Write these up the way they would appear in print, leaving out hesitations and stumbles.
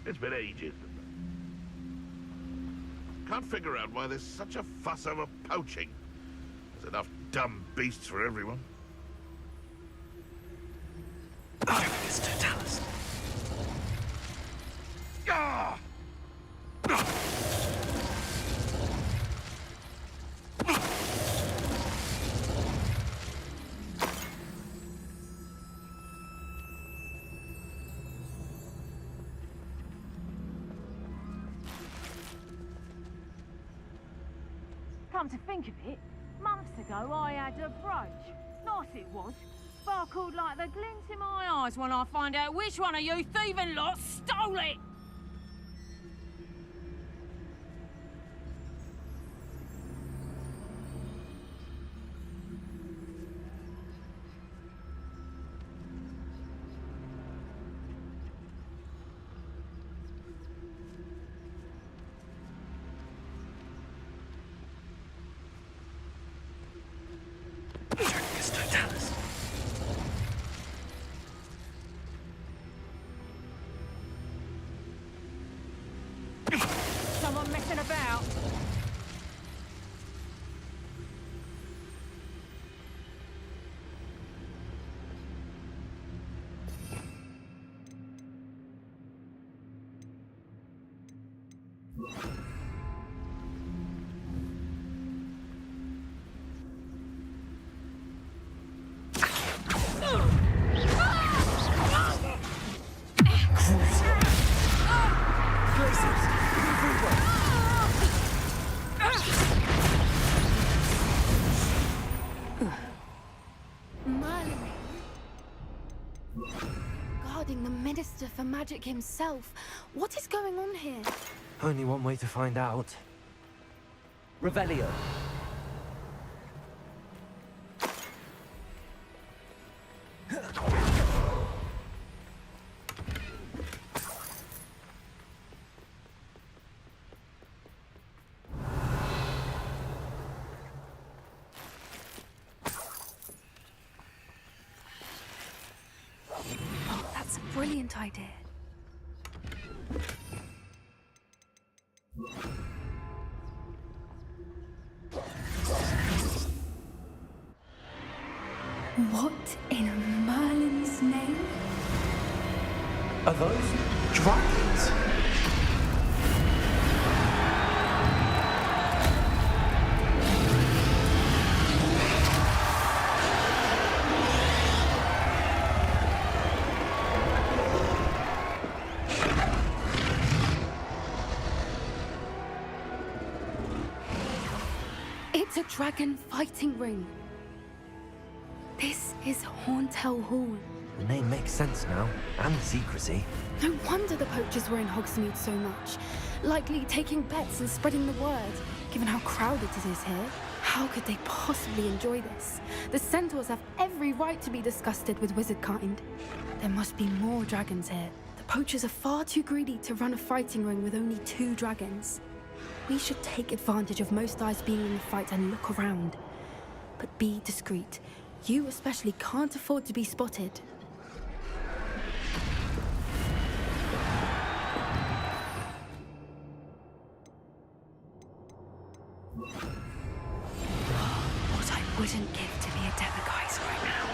It's been ages. Can't figure out why there's such a fuss over poaching. There's enough dumb beasts for everyone. It's Totalis. Ah! Come to think of it, months ago I had a brooch. Nice it was. Sparkled like the glint in my eyes when I find out which one of you thieving lot stole it! It's Totalis. Someone messing about? Guarding the Minister for Magic himself. What is going on here? Only one way to find out. Revelio. Oh, that's a brilliant idea. What in Merlin's name? Are those dragons? It's a dragon fighting ring. This is Hauntel Hall. The name makes sense now, and secrecy. No wonder the poachers were in Hogsmeade so much. Likely taking bets and spreading the word, given how crowded it is here. How could they possibly enjoy this? The centaurs have every right to be disgusted with wizard kind. There must be more dragons here. The poachers are far too greedy to run a fighting ring with only 2 dragons. We should take advantage of most eyes being in the fight and look around. But be discreet. You especially can't afford to be spotted. What I wouldn't give to be a Demiguise right now.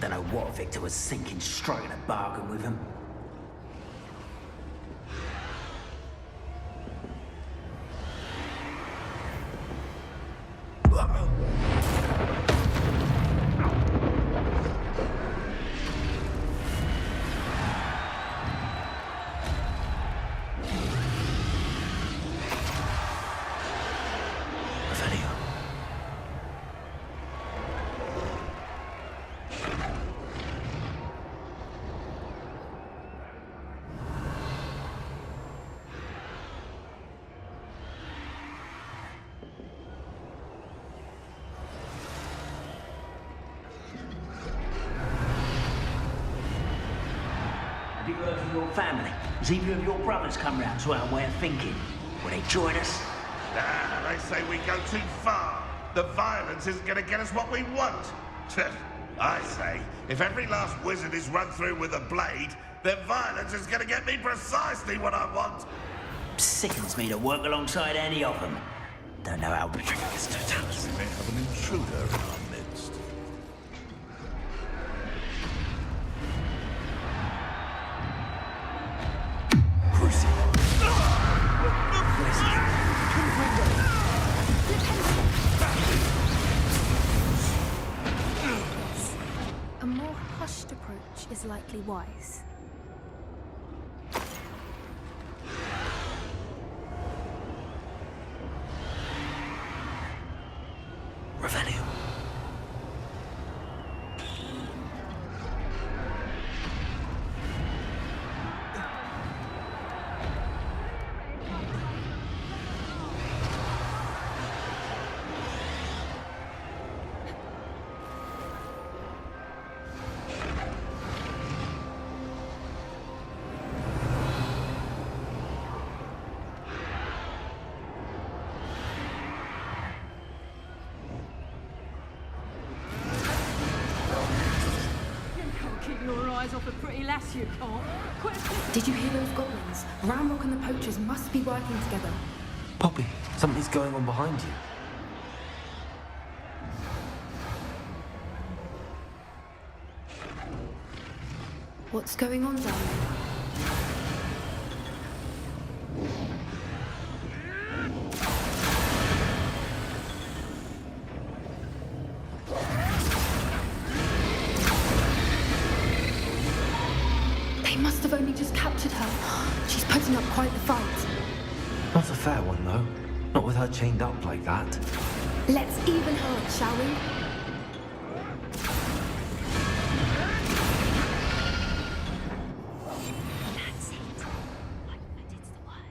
Don't know what Victor was thinking, striking a bargain with him. you heard from your family? Has either of your brothers come round to our way of thinking? Will they join us? Nah, they say we go too far. The violence isn't going to get us what we want. I say, if every last wizard is run through with a blade, then violence is going to get me precisely what I want. Sickens me to work alongside any of them. Don't know how ridiculous to tell us. We may have an intruder in our midst. A more hushed approach is likely wise. Revelio. Keep your eyes off a pretty lass, you can't. Quit. Did you hear those goblins? Ramrock and the poachers must be working together. Poppy, something's going on behind you. What's going on down there? They must have only just captured her. She's putting up quite the fight. Not a fair one, though. Not with her chained up like that. Let's even her, shall we? That's it. It's the word.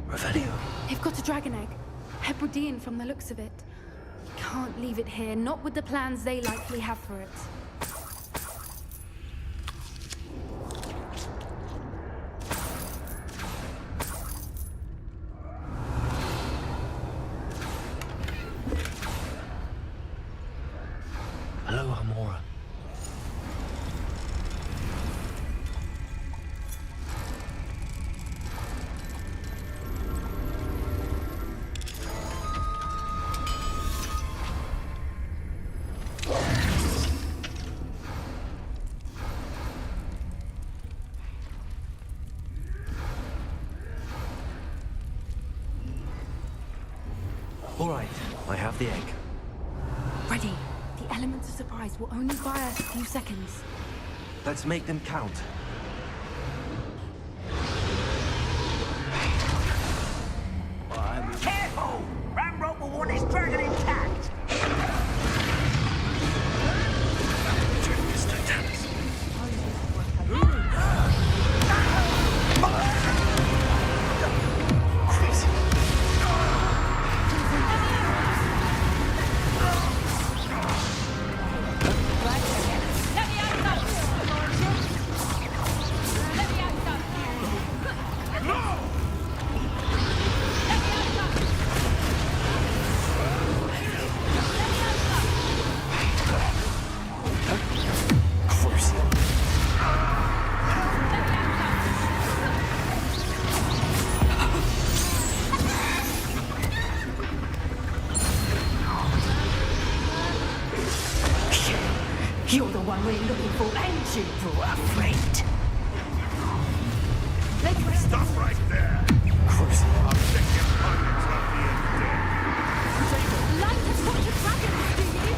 Revelio. They've got a dragon egg. Hebridean from the looks of it. Can't leave it here, not with the plans they likely have for it. Hello, Hamora. All right, I have the egg. Ready. The elements of surprise will only buy us a few seconds. Let's make them count. Careful! Ramrock will want his dragon intact! You're the one we're looking for, ain't you, poor friend? Stop right there! I'll check your pockets after you're dead. Like to watch a dragon, do you?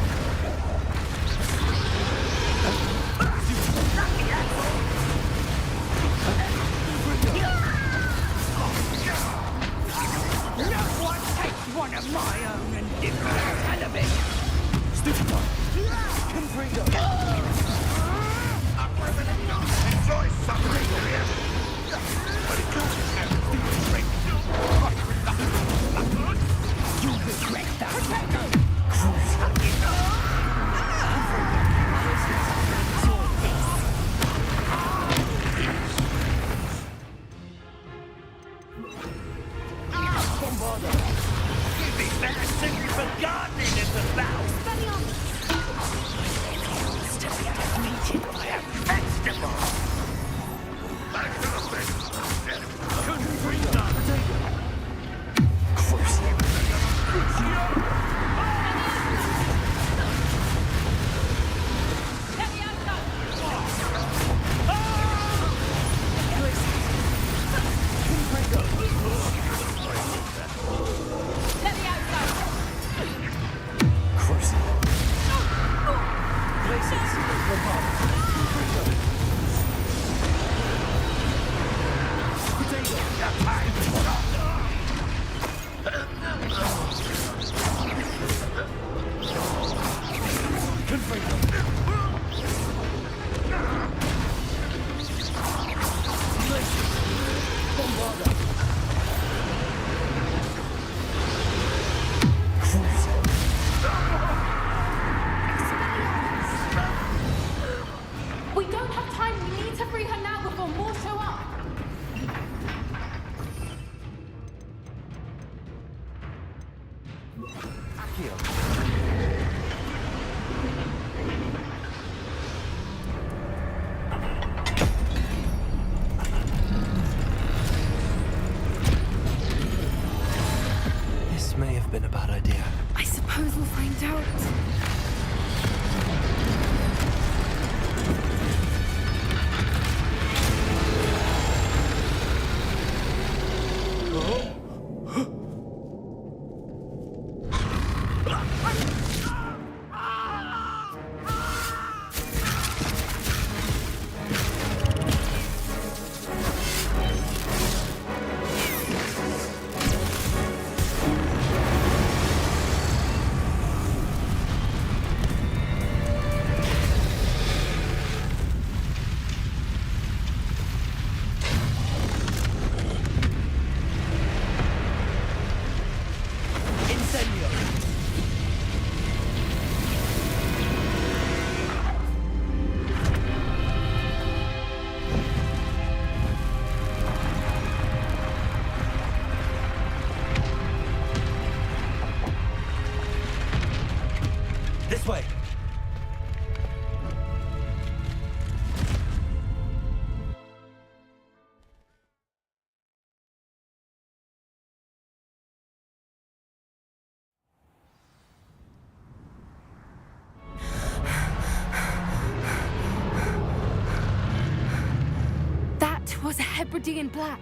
No one takes one of my own and declares enemy. Enjoy suffering, do you? But it goes in hand with strength. You regret that. We don't have time. We need to free her now before more show up. This may have been a bad idea. I suppose we'll find out. This way! That was a Hebridean black.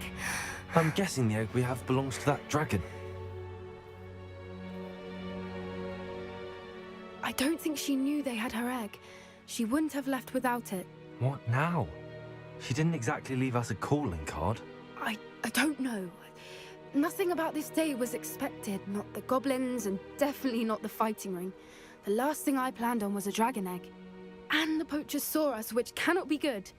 I'm guessing the egg we have belongs to that dragon. I don't think she knew they had her egg. She wouldn't have left without it. What now? She didn't exactly leave us a calling card. I don't know. Nothing about this day was expected. Not the goblins, and definitely not the fighting ring. The last thing I planned on was a dragon egg. And the poachers saw us, which cannot be good.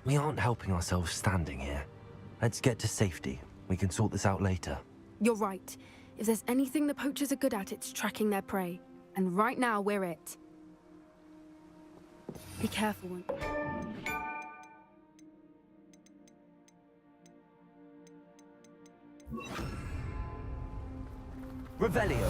We aren't helping ourselves standing here. Let's get to safety. We can sort this out later. You're right. If there's anything the poachers are good at, it's tracking their prey. And right now, we're it. Be careful. Revelio!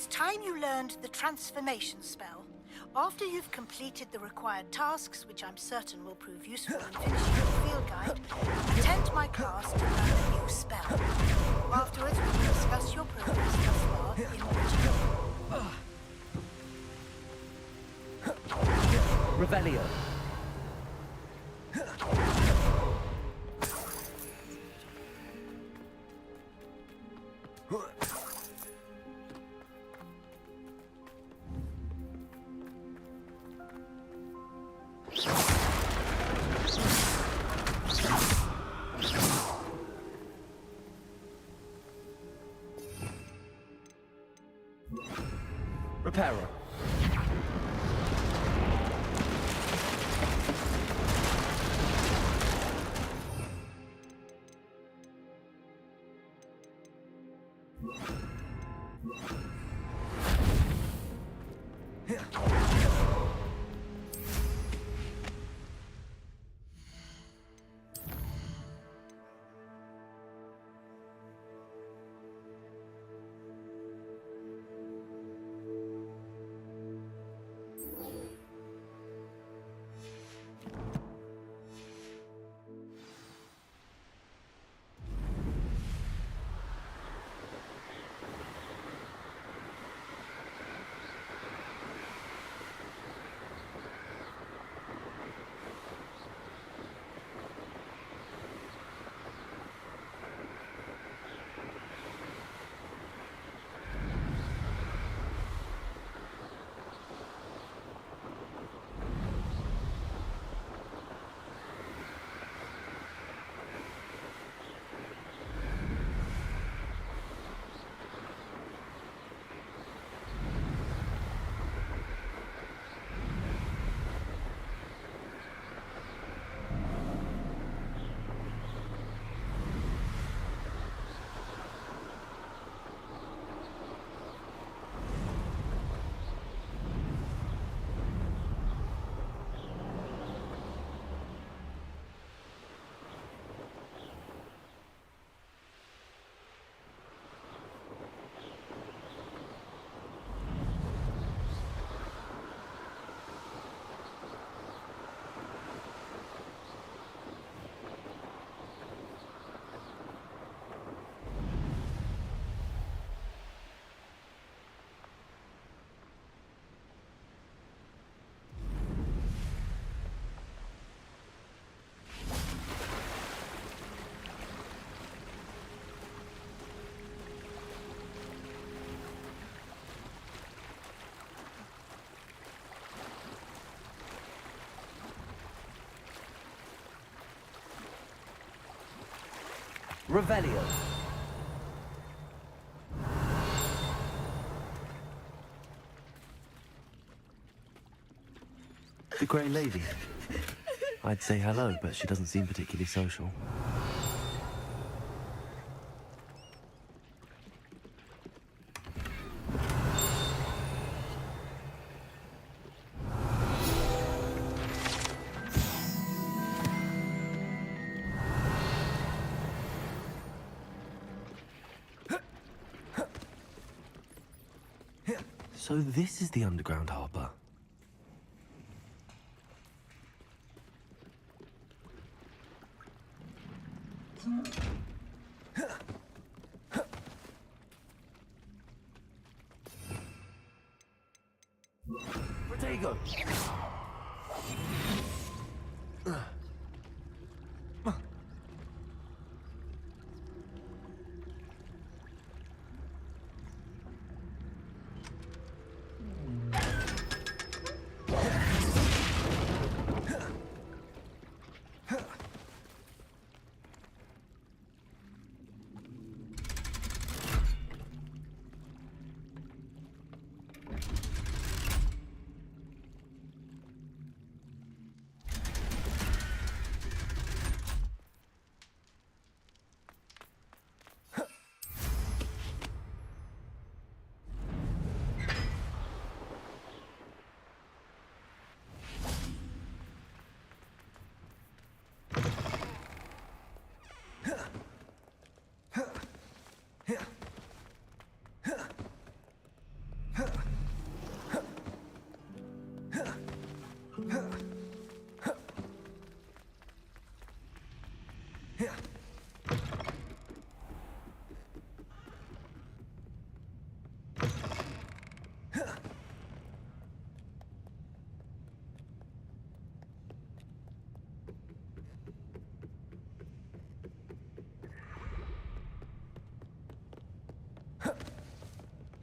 It's time you learned the transformation spell. After you've completed the required tasks, which I'm certain will prove useful in finishing your field guide, attend my class to learn the new spell. Afterwards, we will discuss your progress thus far in detail. Revelio. Reparo. Revelio. The Grey Lady. I'd say hello, but she doesn't seem particularly social. So this is the underground harbour. Protego!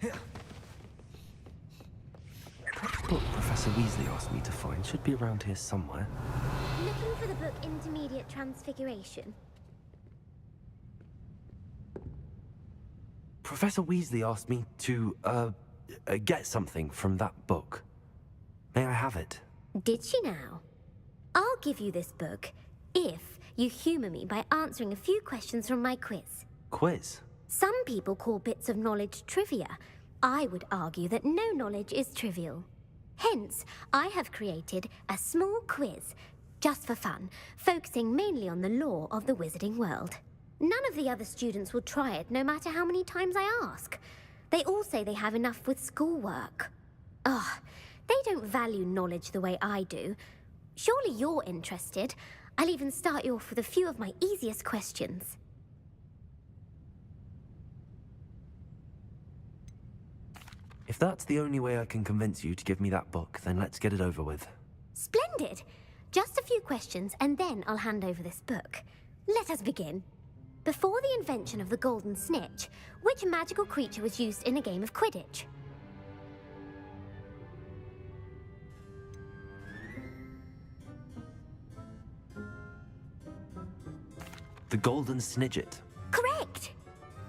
The book Professor Weasley asked me to find should be around here somewhere. Looking for the book Intermediate Transfiguration. Professor Weasley asked me to, get something from that book. May I have it? Did she now? I'll give you this book if you humour me by answering a few questions from my quiz. Quiz? Some people call bits of knowledge trivia. I would argue that no knowledge is trivial. Hence, I have created a small quiz, just for fun, focusing mainly on the lore of the wizarding world. None of the other students will try it, no matter how many times I ask. They all say they have enough with schoolwork. Ugh, they don't value knowledge the way I do. Surely you're interested. I'll even start you off with a few of my easiest questions. If that's the only way I can convince you to give me that book, then let's get it over with. Splendid! Just a few questions, and then I'll hand over this book. Let us begin. Before the invention of the golden snitch, which magical creature was used in a game of Quidditch? The Golden Snidget. Correct!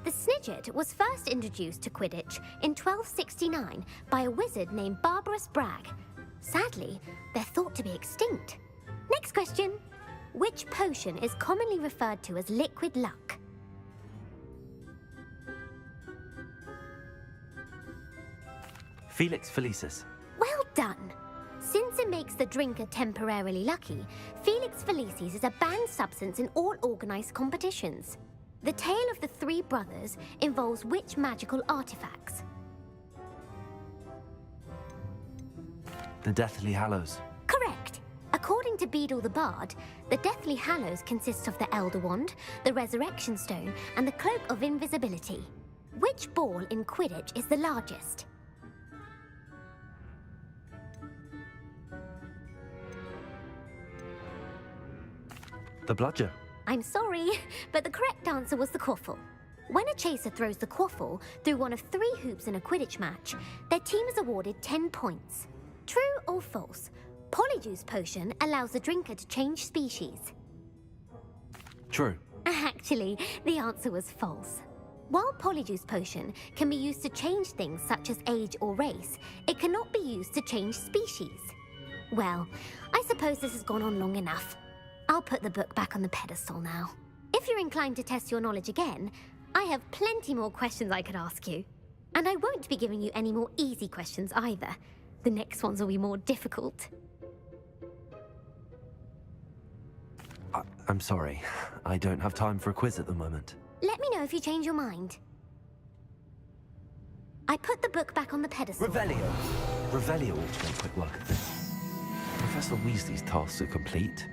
The Snidget was first introduced to Quidditch in 1269 by a wizard named Barbarous Bragg. Sadly, they're thought to be extinct. Next question. Which potion is commonly referred to as liquid luck? Felix Felicis. Well done! Since it makes the drinker temporarily lucky, Felix Felicis is a banned substance in all organised competitions. The tale of the three brothers involves which magical artifacts? The Deathly Hallows. Correct! According to Beedle the Bard, the Deathly Hallows consists of the Elder Wand, the Resurrection Stone, and the Cloak of Invisibility. Which ball in Quidditch is the largest? The Bludger. I'm sorry, but the correct answer was the quaffle. When a chaser throws the quaffle through one of 3 hoops in a Quidditch match, their team is awarded 10 points. True or false? Polyjuice Potion allows the drinker to change species. True. Actually, the answer was false. While Polyjuice Potion can be used to change things such as age or race, it cannot be used to change species. Well, I suppose this has gone on long enough. I'll put the book back on the pedestal now. If you're inclined to test your knowledge again, I have plenty more questions I could ask you. And I won't be giving you any more easy questions either. The next ones will be more difficult. I'm sorry. I don't have time for a quiz at the moment. Let me know if you change your mind. I put the book back on the pedestal. Revelio. Revelio ought to make quick work of this. Professor Weasley's tasks are complete.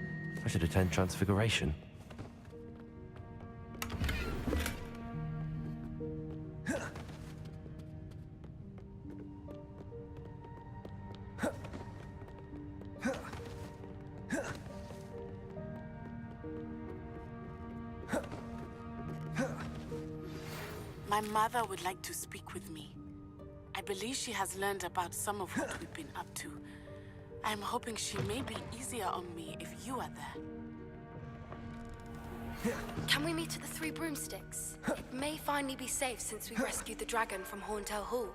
I should attend Transfiguration. My mother would like to speak with me. I believe she has learned about some of what we've been up to. I am hoping she may be easier on me if you are there. Can we meet at the Three Broomsticks? It may finally be safe since we rescued the dragon from Horntail Hall.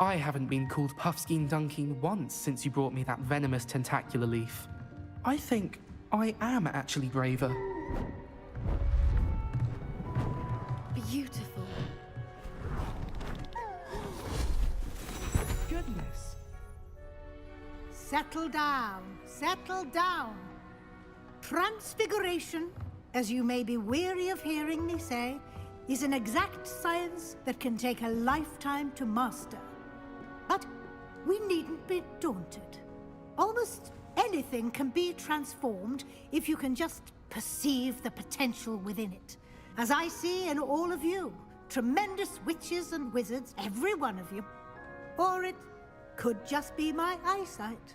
I haven't been called Puffskein Dunking once since you brought me that venomous tentacular leaf. I think I am actually braver. Beautiful. Goodness. Settle down, settle down. Transfiguration, as you may be weary of hearing me say, is an exact science that can take a lifetime to master. But we needn't be daunted. Almost anything can be transformed if you can just perceive the potential within it. As I see in all of you, tremendous witches and wizards, every one of you. Or it could just be my eyesight.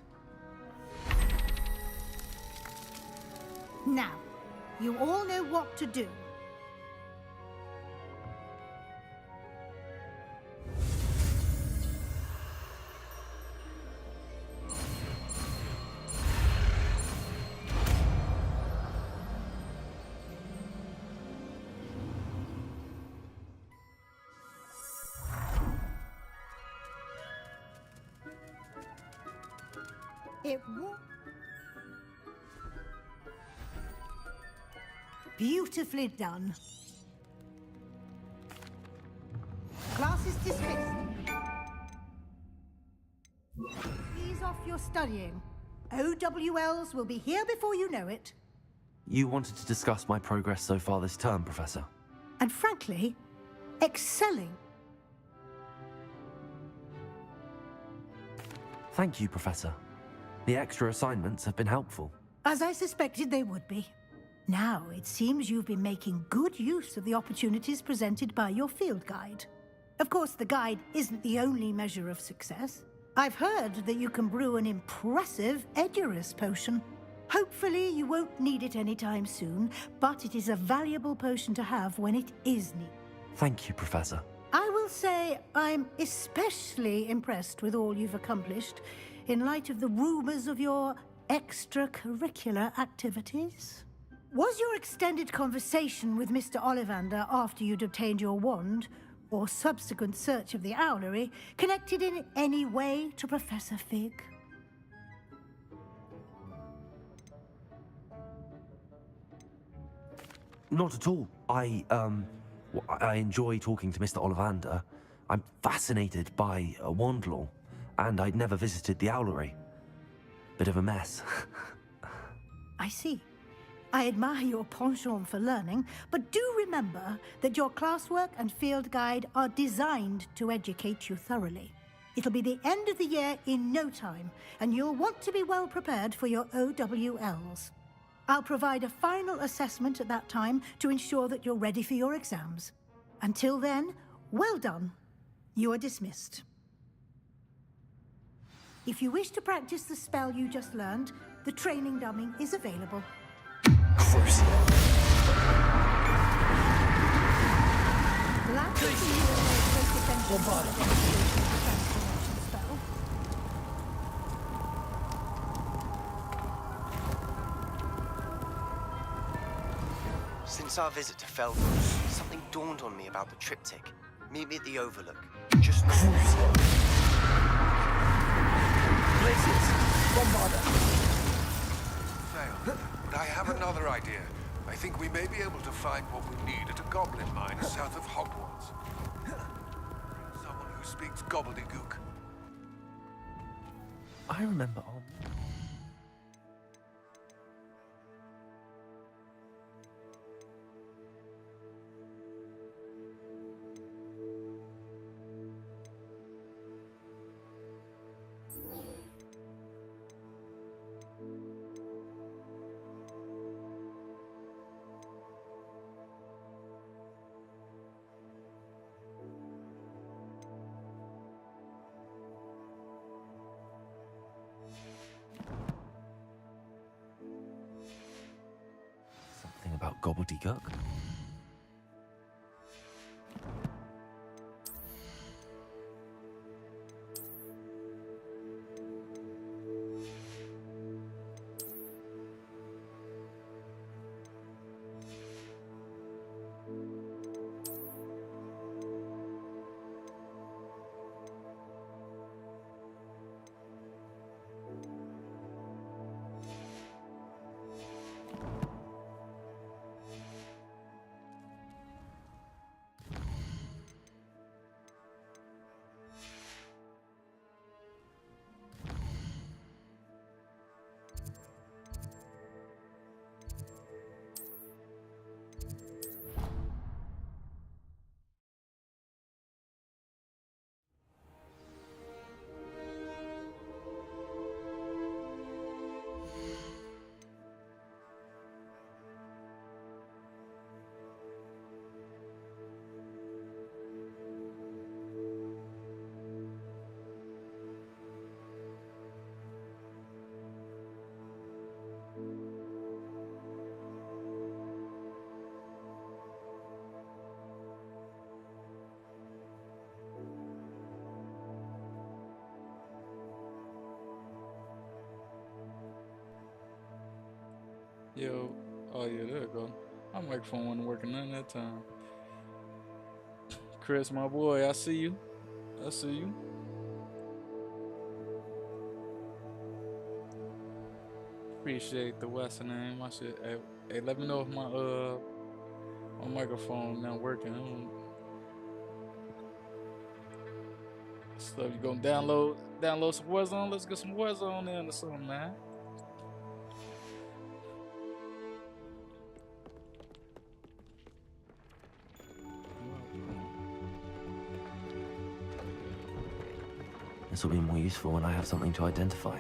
Now, you all know what to do. It won't. Beautifully done. Class is dismissed. Ease off your studying. OWLs will be here before you know it. You wanted to discuss my progress so far this term, Professor. And frankly, excelling. Thank you, Professor. The extra assignments have been helpful. As I suspected they would be. Now, it seems you've been making good use of the opportunities presented by your field guide. Of course, the guide isn't the only measure of success. I've heard that you can brew an impressive Edurus potion. Hopefully, you won't need it anytime soon, but it is a valuable potion to have when it is needed. Thank you, Professor. I will say I'm especially impressed with all you've accomplished in light of the rumors of your extracurricular activities. Was your extended conversation with Mr. Ollivander after you'd obtained your wand, or subsequent search of the owlery, connected in any way to Professor Fig? Not at all. I enjoy talking to Mr. Ollivander. I'm fascinated by wand law, and I'd never visited the owlery. Bit of a mess. I see. I admire your penchant for learning, but do remember that your classwork and field guide are designed to educate you thoroughly. It'll be the end of the year in no time, and you'll want to be well prepared for your OWLs. I'll provide a final assessment at that time to ensure that you're ready for your exams. Until then, well done. You are dismissed. If you wish to practice the spell you just learned, the training dummy is available. Glad to see you pay great attention to the demonstration of the transformation spell. Since our visit to Feldhorst, something dawned on me about the triptych. Meet me at the Overlook, just north of Places! Bombarder! Failed, but I have another idea. I think we may be able to find what we need at a goblin mine south of Hogwarts. Someone who speaks gobbledygook. I remember something about gobbledygook. Yo, oh yeah, there you go. My microphone wasn't working none that time. Chris, my boy, I see you. I see you. Appreciate the Western name. My shit. Hey, let me know if my microphone not working. So you gonna download some Warzone? Let's get some Warzone in or something, man. This will be more useful when I have something to identify.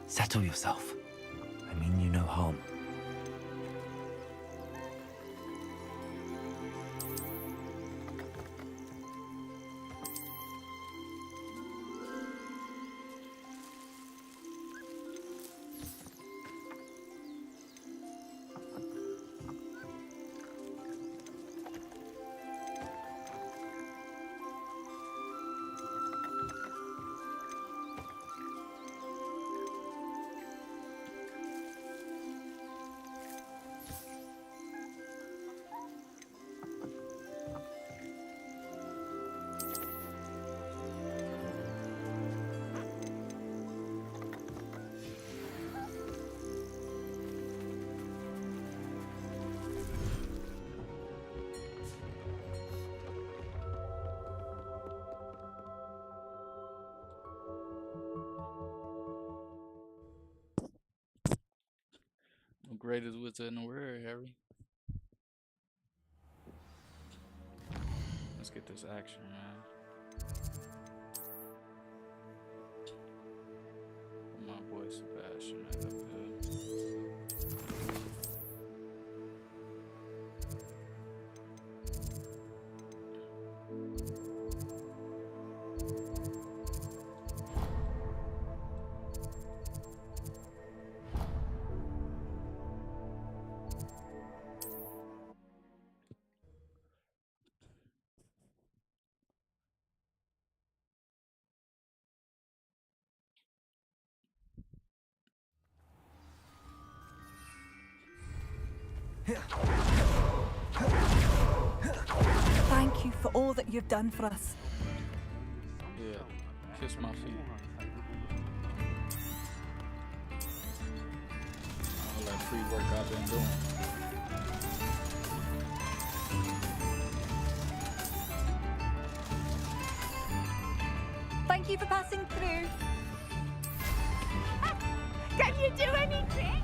Settle yourself. I mean you no harm. The greatest wizard in the world, Harry. Let's get this action, man. My boy Sebastian up here. Thank you for all that you've done for us. Yeah, kiss my feet. All that free work I've been doing. Thank you for passing through. Can you do anything?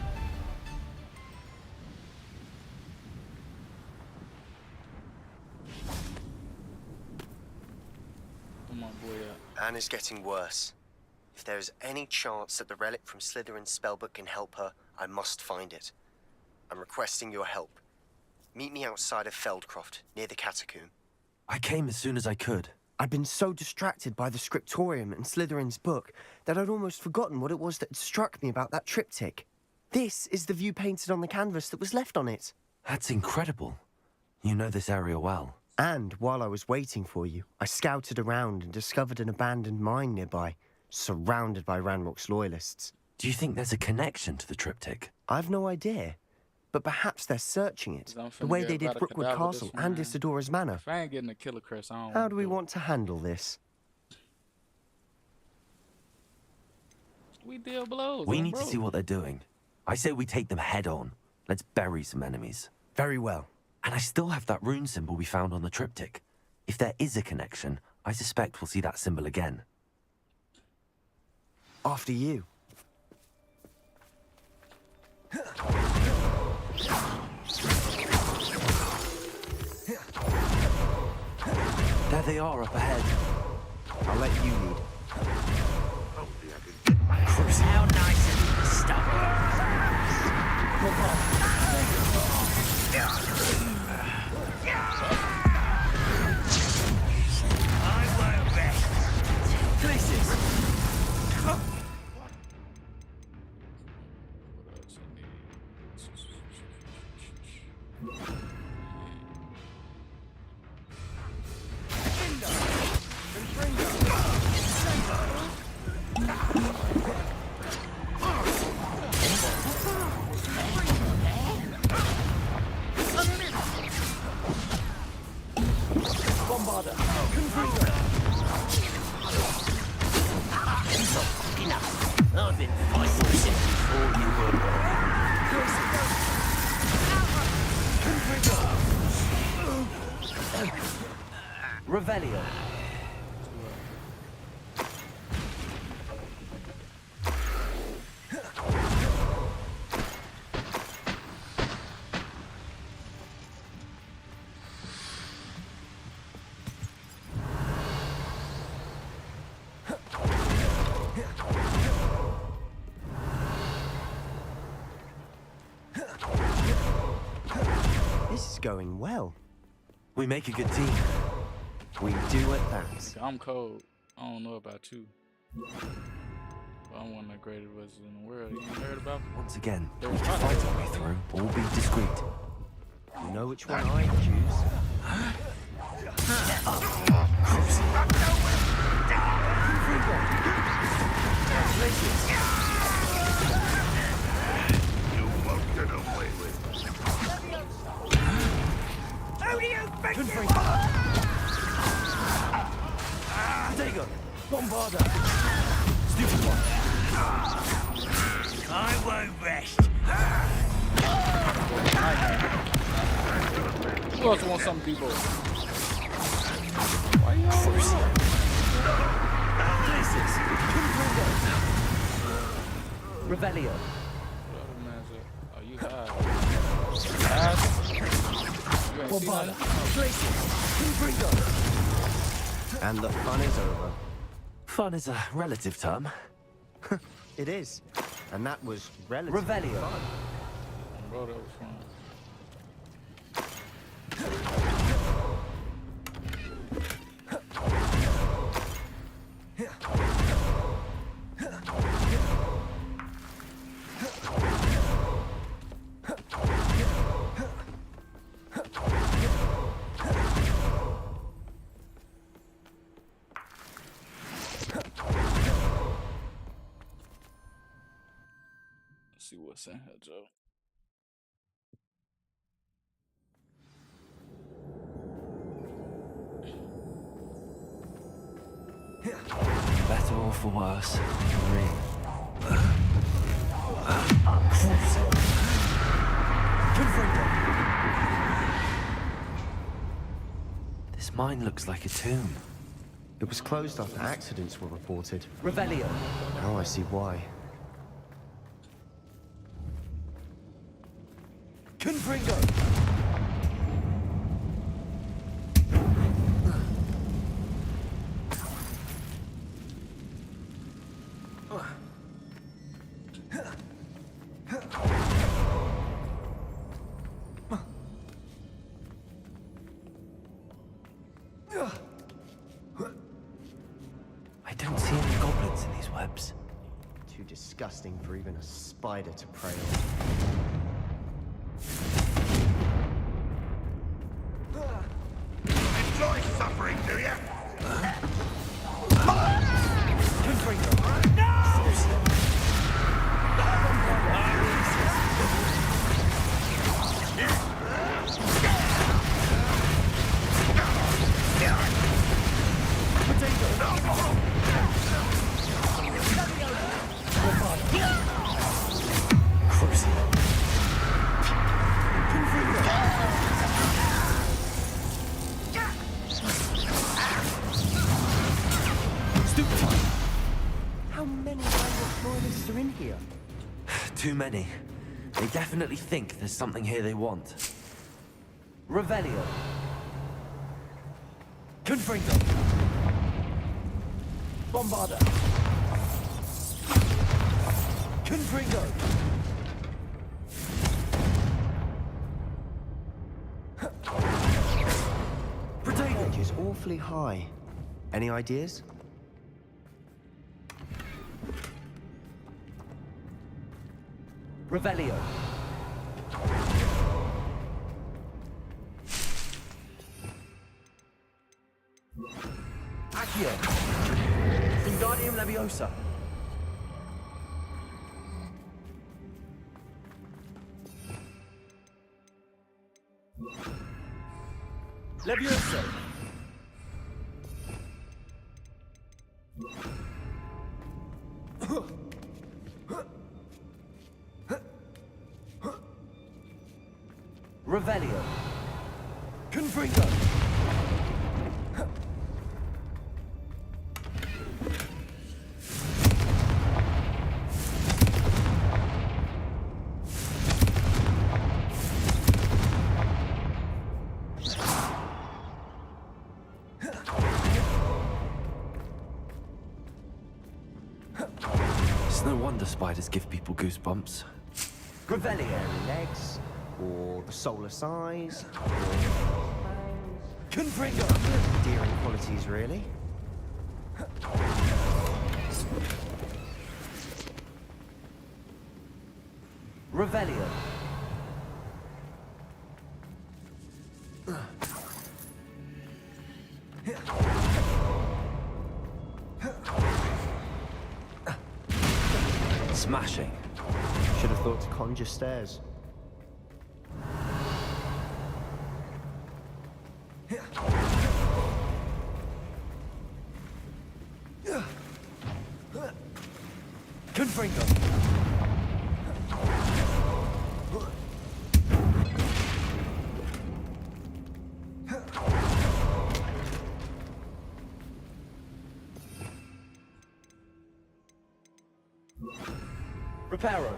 Come on, boy. Anne is getting worse. If there is any chance that the relic from Slytherin's spellbook can help her, I must find it. I'm requesting your help. Meet me outside of Feldcroft, near the catacomb. I came as soon as I could. I'd been so distracted by the scriptorium and Slytherin's book that I'd almost forgotten what it was that had struck me about that triptych. This is the view painted on the canvas that was left on it. That's incredible. You know this area well. And while I was waiting for you, I scouted around and discovered an abandoned mine nearby, surrounded by Ranrock's loyalists. Do you think there's a connection to the triptych? I've no idea. But perhaps they're searching it, the way they did Brookwood Castle and Isidora's Manor. If I ain't getting a killer crest, I don't. How do we want to handle this? We deal blows. We need to see what they're doing. I say we take them head on. Let's bury some enemies. Very well. And I still have that rune symbol we found on the triptych. If there is a connection, I suspect we'll see that symbol again. After you. There they are up ahead. I'll let you lead. How nice of you to stop. I won't rest. Places. I've been fighting since before you were born. Revelio. This is going well. We make a good team. We do at that. I'm cold. I don't know about you. But I'm one of the greatest wizards in the world. You ain't heard about me? Once again, we can fight our way through, or be discreet. You know which one I choose. You won't get away with it. Who do you think you Dagon! Bombarder! Stupid one! I won't rest. Who else wants some people? Why you always Revelio. Oh, you high. You ain't seen that? And the fun is over. Fun is a relative term. It is. And that was relative. Revelio. fun. Bro, that was fun. Let's see what's in here, Joe. Better or for worse. This mine looks like a tomb. It was closed after accidents were reported. Revelio. Now I see why. Confringo. I don't see any goblins in these webs. Too disgusting for even a spider to prey on. Enjoy suffering, do ya? too many. They definitely think there's something here they want. Revelio. Confringo. Bombarda. Confringo. Percentage is awfully high. Any ideas? Revelio. Accio. Wingardium Leviosa. Leviosa. Revelio. Confringo. It's no wonder spiders give people goosebumps. Revelio. Legs, or the solar size, Confringo. endearing qualities, really. Revelio. Smashing. Should have thought to conjure stairs. Confringo. Reparo.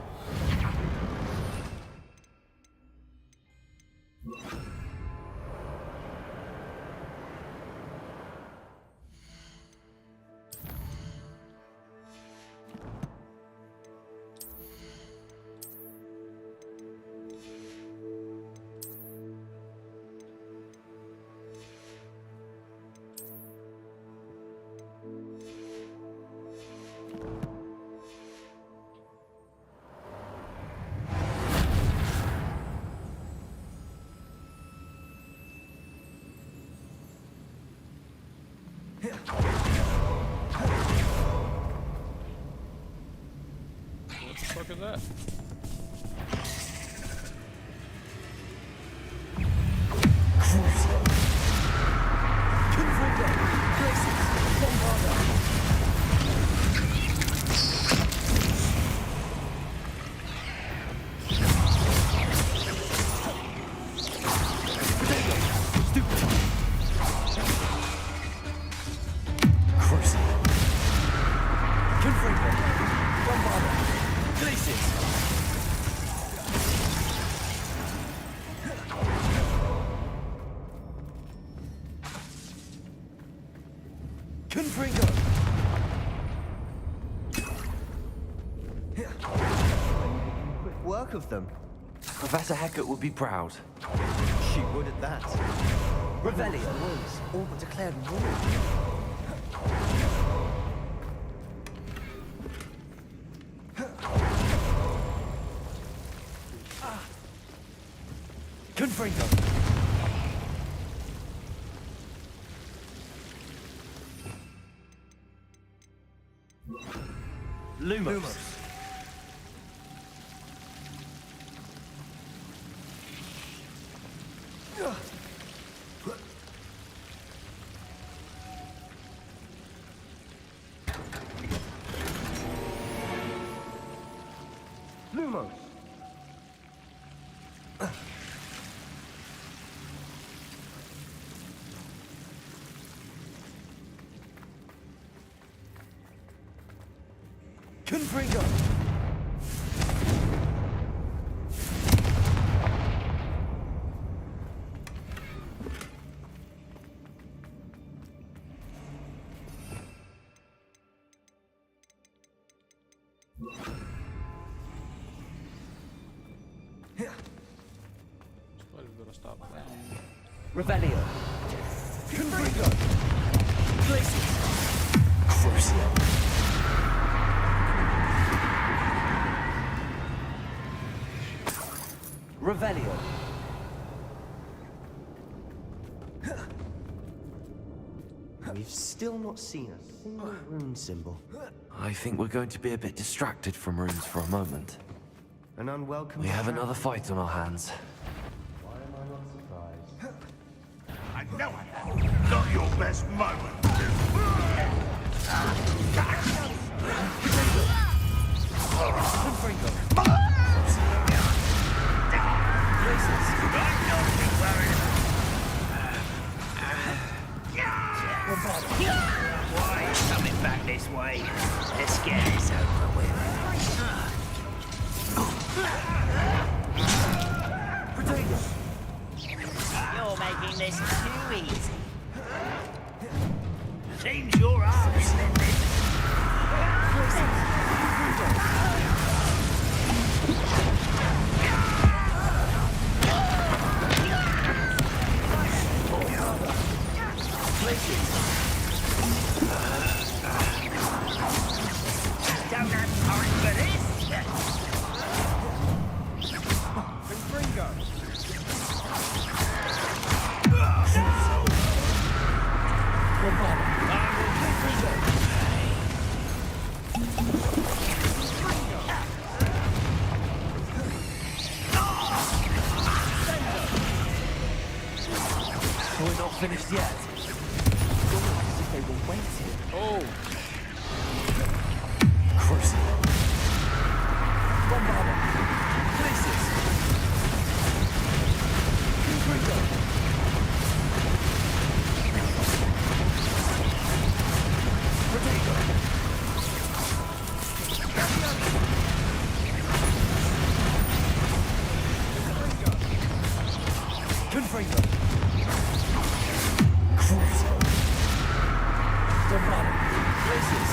What the fuck is that? Confringo. Quick work of them. Professor Hecat would be proud. She would at that. Revelio. Wolves, all but declared war. Confringo. Lumos. Lumos. Confringo. Stop playing. Revelio. Confringo. Places. Crucio. Revelio. We've still not seen a single rune symbol. I think we're going to be a bit distracted from runes for a moment. An unwelcome. We have another fight on our hands. Why am I not surprised? I know I am. Not your best moment. Why are you coming back this way? Let's get this over with. You're making this too easy. Seems you're arms, Don't have time for this. We're not finished yet. It's almost as if they were waiting. Oh. Crucio. Bombarda. Places. Confringo. Protego. Confringo. Crucio. Bombarda. Places.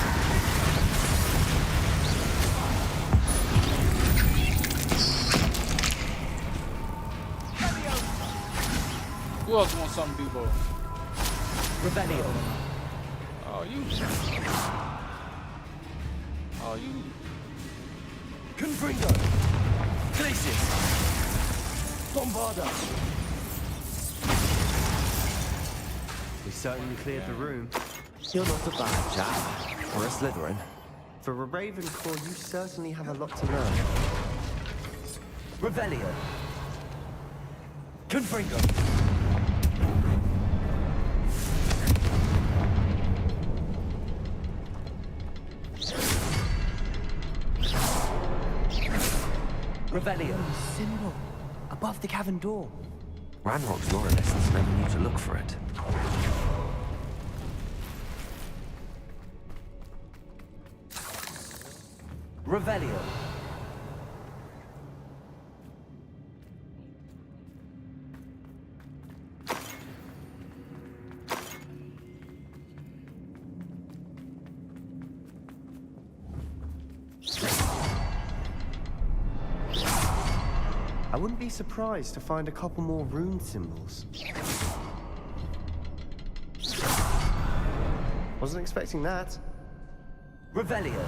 Who else wants something, people? Revelio. Oh, you. Oh, you. Confringo. Places. Bombarda. We certainly cleared the room. You're not a bad chap. Or a Slytherin. For a Ravenclaw, you certainly have a lot to learn. Revelio. Confringo. Revelio. Symbol. Above the cavern door. Ranrock's loyalists never knew to look for it. Revelio. I wouldn't be surprised to find a couple more rune symbols. Wasn't expecting that. Revelio.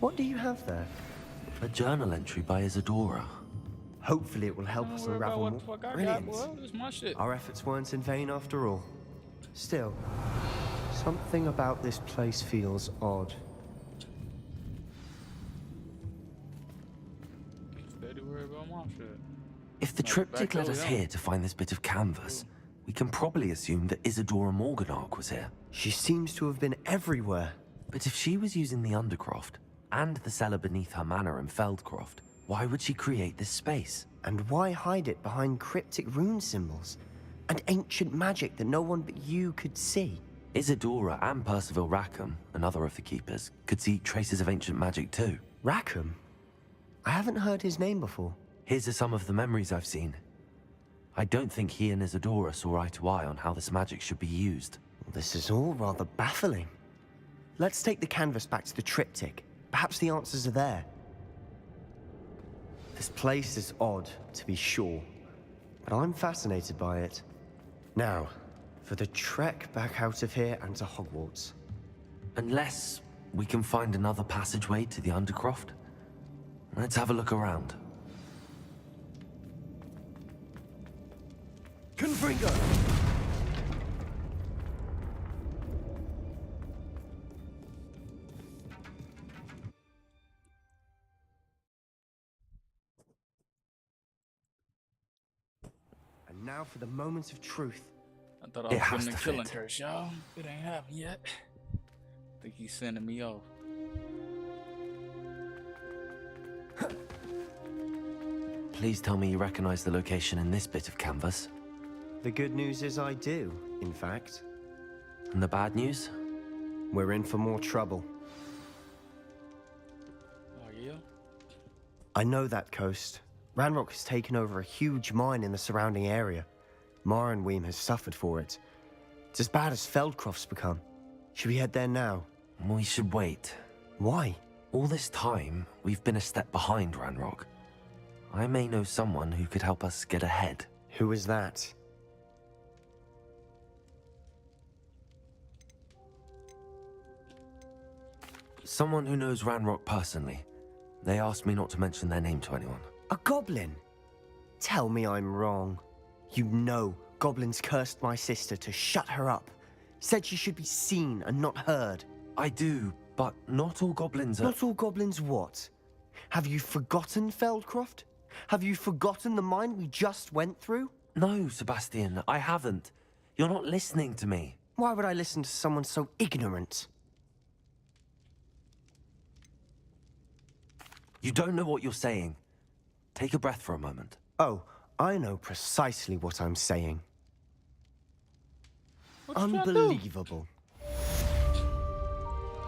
What do you have there? A journal entry by Isadora. Hopefully it will help us Don't worry about unravel what more. the fuck I got, Brilliant. boy. This is my shit. Our efforts weren't in vain after all. Still, something about this place feels odd. Steady worry about my shit. If the Like, triptych back led over us here. here to find this bit of canvas, we can probably assume that Isadora Morganark was here. She seems to have been everywhere. But if she was using the Undercroft, and the cellar beneath her manor in Feldcroft, why would she create this space? And why hide it behind cryptic rune symbols? And ancient magic that no one but you could see? Isadora and Percival Rackham, another of the Keepers, could see traces of ancient magic too. Rackham? I haven't heard his name before. Here's are some of the memories I've seen. I don't think he and Isadora saw eye to eye on how this magic should be used. This is all rather baffling. Let's take the canvas back to the triptych. Perhaps the answers are there. This place is odd, to be sure, but I'm fascinated by it. Now, for the trek back out of here and to Hogwarts. Unless we can find another passageway to the Undercroft. Let's have a look around. Confringo! And now for the moments of truth. I thought I was getting a killing curse, y'all. It ain't happened yet. I think he's sending me off. Please tell me you recognize the location in this bit of canvas. The good news is I do, in fact. And the bad news? We're in for more trouble. Oh, yeah? I know that coast. Ranrock has taken over a huge mine in the surrounding area. Marrenweem has suffered for it. It's as bad as Feldcroft's become. Should we head there now? We should wait. Why? All this time, we've been a step behind Ranrock. I may know someone who could help us get ahead. Who is that? Someone who knows Ranrock personally. They asked me not to mention their name to anyone. A goblin? Tell me I'm wrong. You know goblins cursed my sister to shut her up. Said she should be seen and not heard. I do, but not all goblins are... Not all goblins what? Have you forgotten Feldcroft? Have you forgotten the mine we just went through? No, Sebastian, I haven't. You're not listening to me. Why would I listen to someone so ignorant? You don't know what you're saying. Take a breath for a moment. Oh, I know precisely what I'm saying. Unbelievable.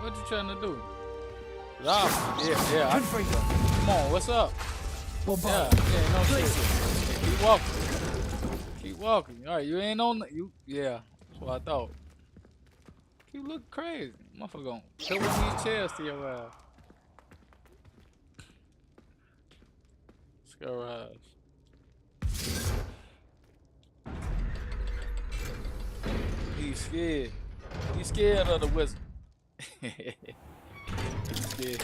What you trying to do? Yeah. Come on, what's up? Yeah, no shit. Keep walking. Keep walking. All right, you ain't on you. Yeah, that's what I thought. You look crazy, motherfucker. Gonna kill one of these chairs to your ass. Scare her ass. He's scared. He's scared of the wizard. He's scared.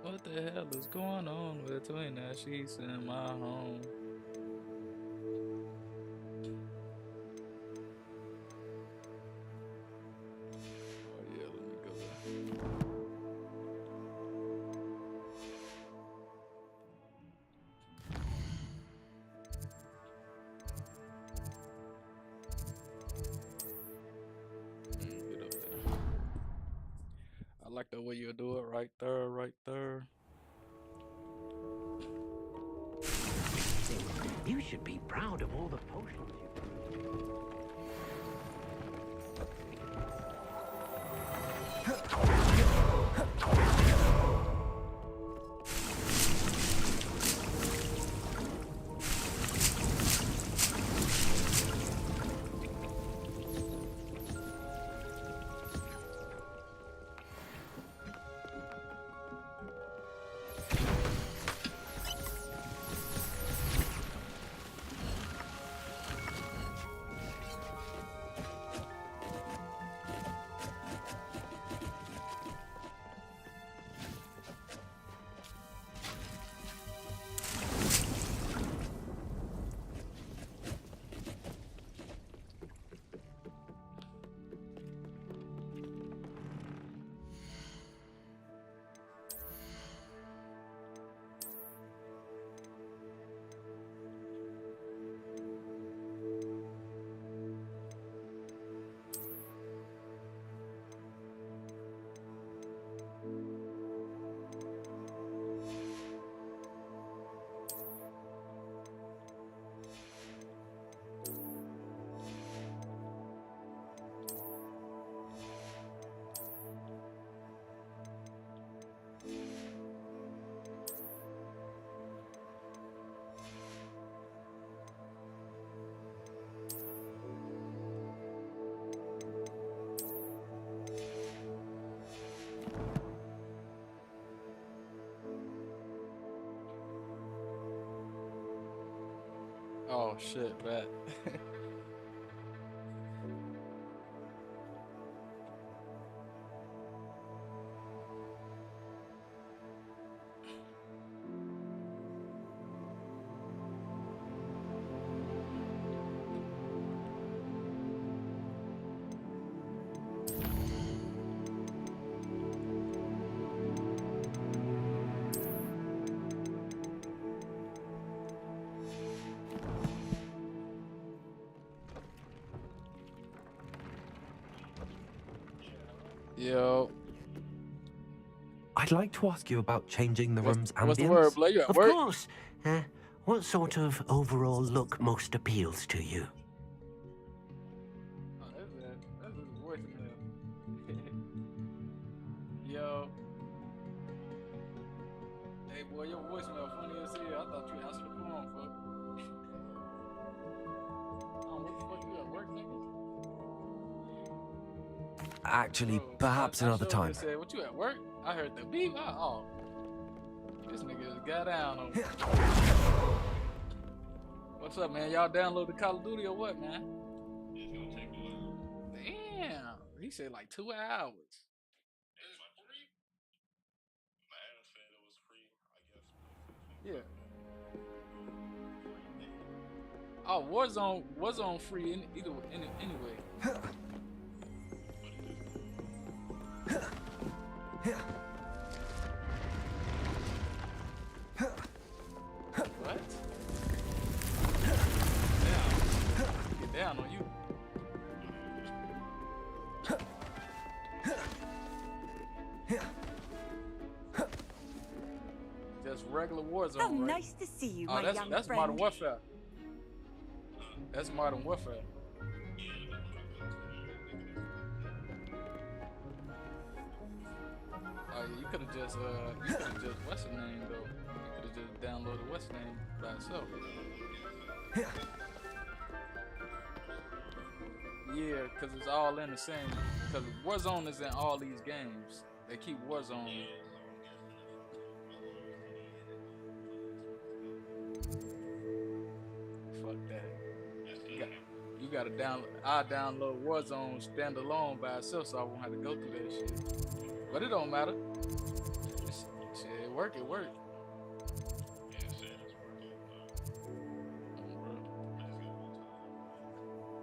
What the hell is going on between that sheets in my home? Oh yeah, let me go there. Get up there. I like the way you do it right there, right there. You should be proud of all the potions shit, man. Yo, I'd like to ask you about changing the room's ambience. what's the word, Blake? You at Of work? course. What sort of overall look most appeals to you? Oh, that's his voicemail. Yo. Hey, boy, your voicemail funny as hell. I thought you answered the phone, fuck. Oh, what the fuck, you at work, nigga? Actually, Bro, perhaps I another showed time. Just said, what you at work? I heard the beep. Oh, this nigga just got down on me. What's up, man? Y'all download the Call of Duty or what, man? It's gonna take a while. Damn. He said like 2 hours. Yeah. Oh, Warzone free anyway. What? Damn. Get down on you. Just regular Warzone, How right? nice to see you, my young that's friend. Modern Warfare. That's Modern Warfare. Oh yeah, you could have just what's the name though? You could have just downloaded what's the name by itself. Yeah, cause it's all in the same. Cause Warzone is in all these games. They keep Warzone. Fuck that. You gotta download. I download Warzone standalone by itself, so I won't have to go through that shit. But it don't matter. Shit, it work. It work.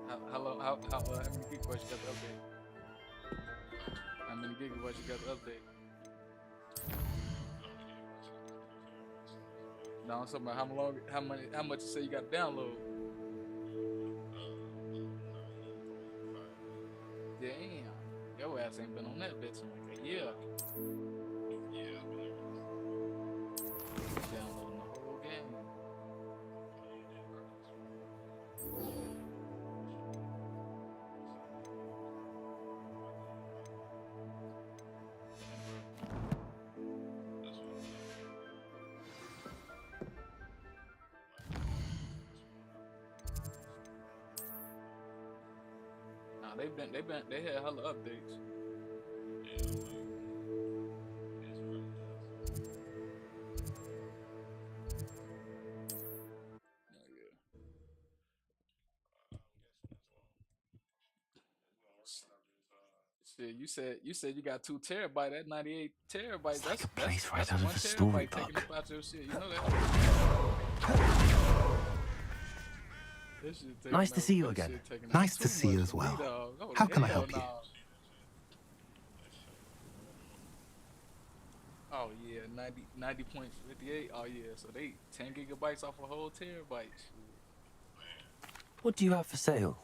How many gigabytes you got to update? How many gigabytes you got to update? No, I'm talking about how much you say you got to download. Damn, your ass ain't been on that bitch in like a year. Downloading the whole game. Nah, they had hella updates. Shit, you said you got 2 terabyte. That 98 terabytes. It's like a place right out of 1 a terabyte storybook. taking up out your shit. You know that. This shit taking Nice to up- see you that again. shit taking up Nice to too see you much as for me, well. dog. Oh, How can I hell help you? no. Oh yeah, 90.58. Oh yeah, so they 10 gigabytes off a whole terabyte. What do you have for sale?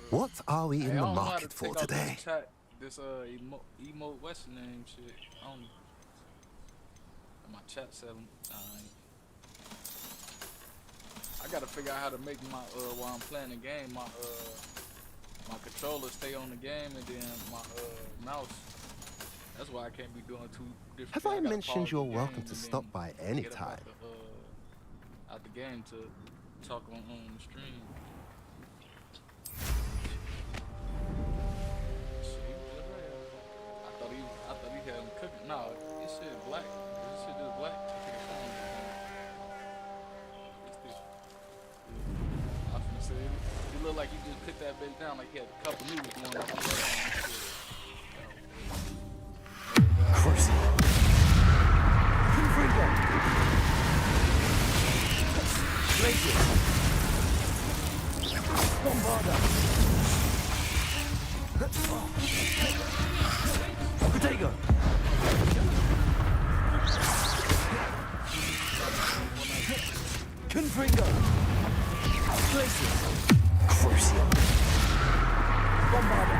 What are we Hey, in I the don't know how to market for take off today? This chat, this emote what's the name shit. I don't. My chat setting. I gotta figure out how to make my while I'm playing the game, my controller stay on the game and then my mouse. That's why I can't be doing 2 different. Have things. I gotta mentioned pause you're the welcome game to and stop then by get up anytime? out the game to talk on the stream. Shit, I thought he had him cooking. No, this shit black. This shit just black. I think it's put that bitch down like he had a couple moves going on. Crucial. Confringo. Glacier. Bombarda. Protego. Confringo. Glacier. Crucial. Bombarda.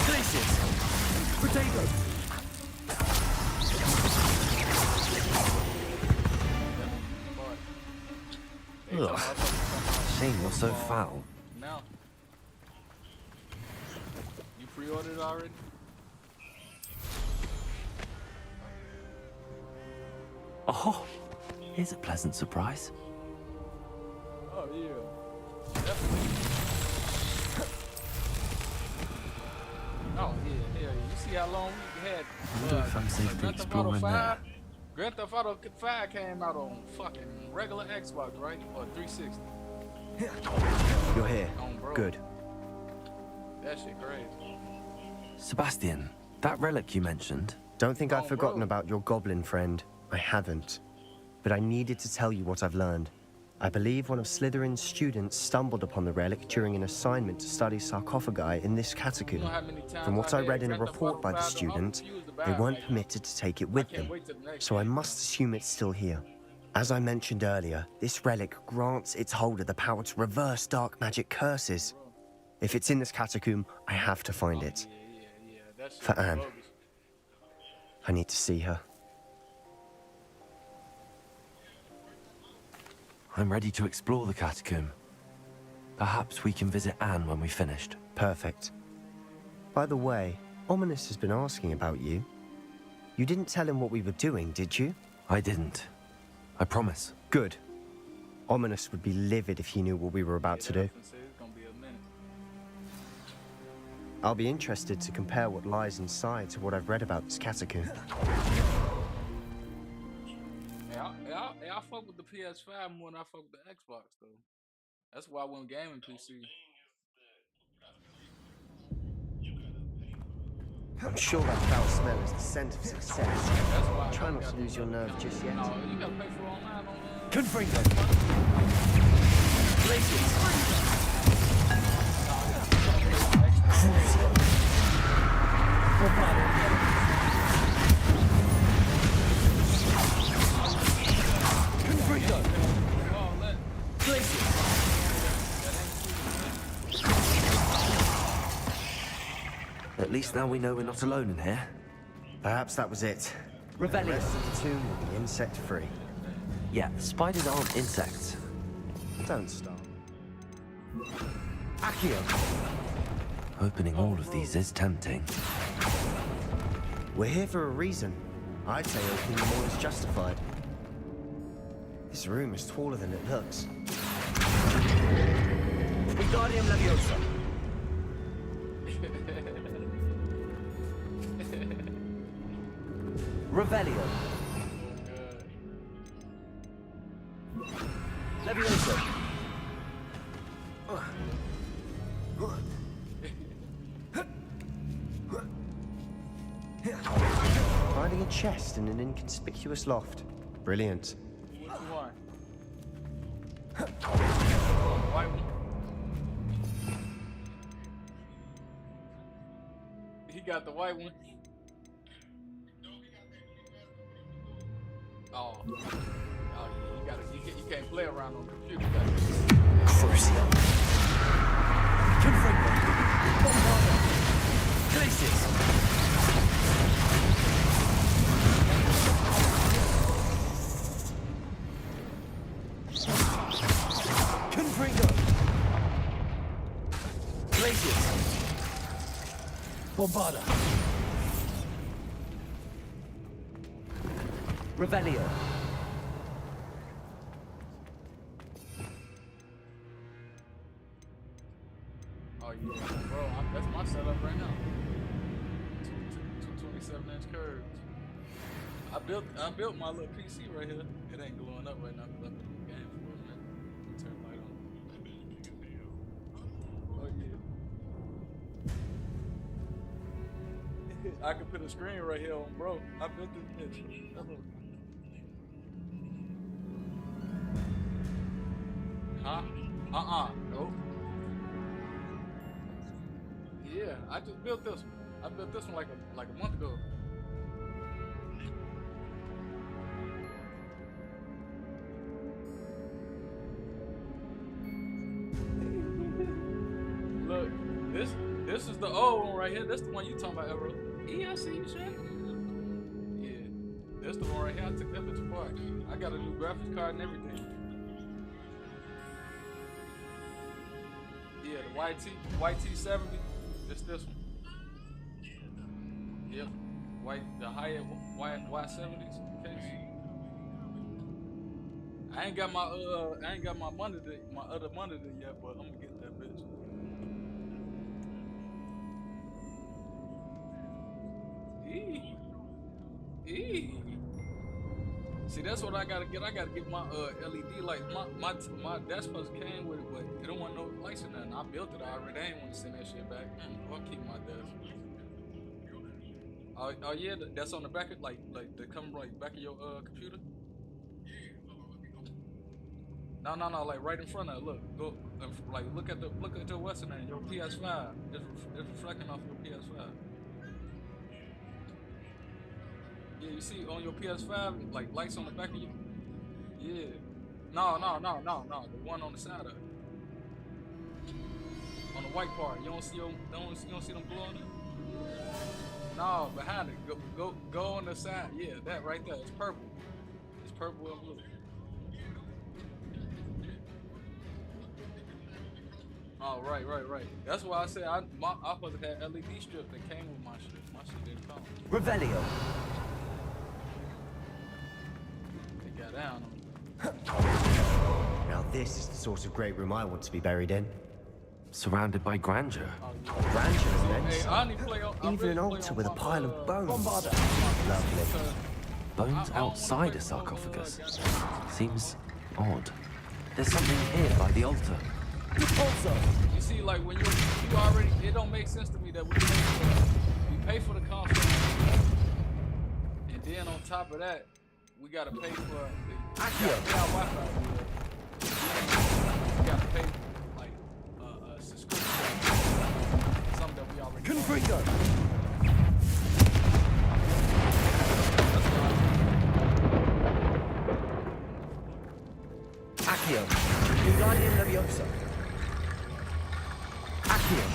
Glaciers. Protego. Ugh. Shame you're so foul. Now, you pre-ordered already? Oh, here's a pleasant surprise. Oh yeah, definitely. Oh yeah, hell yeah. You see how long we had? I wonder if I'm safe to Grand Theft explore Auto in 5? there. Grand Theft Auto 5 came out on fucking regular Xbox, right? Or 360. You're here. On bro. Good. That shit crazy. Sebastian, that relic you mentioned. Don't think I've forgotten bro. about your goblin friend. I haven't. But I needed to tell you what I've learned. I believe one of Slytherin's students stumbled upon the relic during an assignment to study sarcophagi in this catacomb. From what I read in a report by the student, they weren't permitted to take it with them, so I must assume it's still here. As I mentioned earlier, this relic grants its holder the power to reverse dark magic curses. If it's in this catacomb, I have to find it. For Anne. I need to see her. I'm ready to explore the catacomb. Perhaps we can visit Anne when we've finished. Perfect. By the way, Ominous has been asking about you. You didn't tell him what we were doing, did you? I didn't. I promise. Good. Ominous would be livid if he knew what we were about to do. I'll be interested to compare what lies inside to what I've read about this catacomb. I fuck with the PS5 more than I fuck with the Xbox though. That's why I went gaming PC. I'm sure that foul smell is the scent of success. That's why Try not to lose your nerve just yet. No, you gotta pay for online on Confringo. Glaciers. Crucial. Confringo. Glaciers. At least now we know we're not alone in here. Perhaps that was it. The Revelio. rest of the tomb will be insect-free. Yeah, spiders aren't insects. Don't stop. Accio. Opening all of these is tempting. We're here for a reason. I'd say opening them all is justified. This room is taller than it looks. Wingardium Leviosa. Revelio. Leviosa. Finding a chest in an inconspicuous loft. Brilliant. What you want? White one. He got the white one. Oh, yeah, you can't play around on the computer. Crucial. Confringo. Bombarda. Glaciers. Confringo. Glaciers. Bombarda. Revelio. Oh yeah, bro, that's my setup right now. 227-inch curves. I built my little PC right here. It ain't glowing up right now because I've been in the game for a minute. Turn the light on. Oh yeah. I could put a screen right here on, bro. I built this bitch. Hello. Huh? Nope. Yeah, I just built this one. I built this one like a month ago. Look, this is the old one right here. This the one you talking about, Ever. Yeah, I see you, shit. Yeah, this the one right here. I took that bitch apart. I got a new graphics card and everything. Yeah, the YT70. It's this one. Yep, the higher Y70s case. I ain't got my other monitor yet, but I'm gonna get that bitch. See, that's what I gotta get. I gotta get my LED lights. My desk post came with it, but it don't want no lights or nothing. I built it already. I ain't want to send that shit back. I'll keep my desk. Oh yeah, that's on the back of like they come like back of your computer. No, like right in front of it. Look, go like look at your what's the name? Your PS5. It's reflecting off your PS5. Yeah, you see on your PS5 like lights on the back of you. Yeah. No. The one on the side of it. On the white part. You don't see them glowing up? No, behind it. Go on the side. Yeah, that right there. It's purple. It's purple and blue. Oh, right. That's why I said I supposed to have LED strip that came with my shit. My shit didn't come. Revelio. They got down on me. Now this is the sort of great room I want to be buried in. Surrounded by grandeur. Grandeur is immense. Hey, I only play on, Even an altar with a pile of bones. Lovely. Bones outside a sarcophagus. Seems odd. There's something here by the altar. You see, like when you already, it don't make sense to me that we pay for the console, and then on top of that, we gotta pay for the Wi-Fi. We gotta pay like a subscription, something that we already. Confringo. Accio. Wingardium Leviosa. Accio.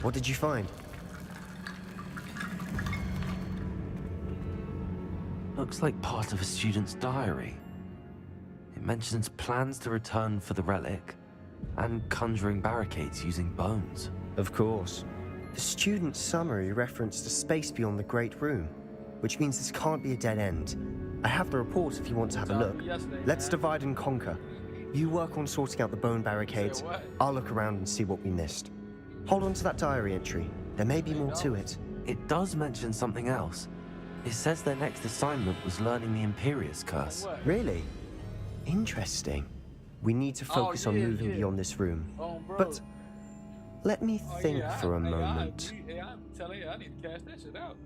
What did you find? Looks like part of a student's diary. It mentions plans to return for the relic and conjuring barricades using bones. Of course. The student's summary referenced a space beyond the Great Room, which means this can't be a dead end. I have the report if you want to have a look. Let's divide and conquer. You work on sorting out the bone barricades. I'll look around and see what we missed. Hold on to that diary entry. There may be more to it. It does mention something else. It says their next assignment was learning the Imperius Curse. Really? Interesting. We need to focus on moving beyond this room. But let me think for a moment. I'm telling you, I need to cash that shit out.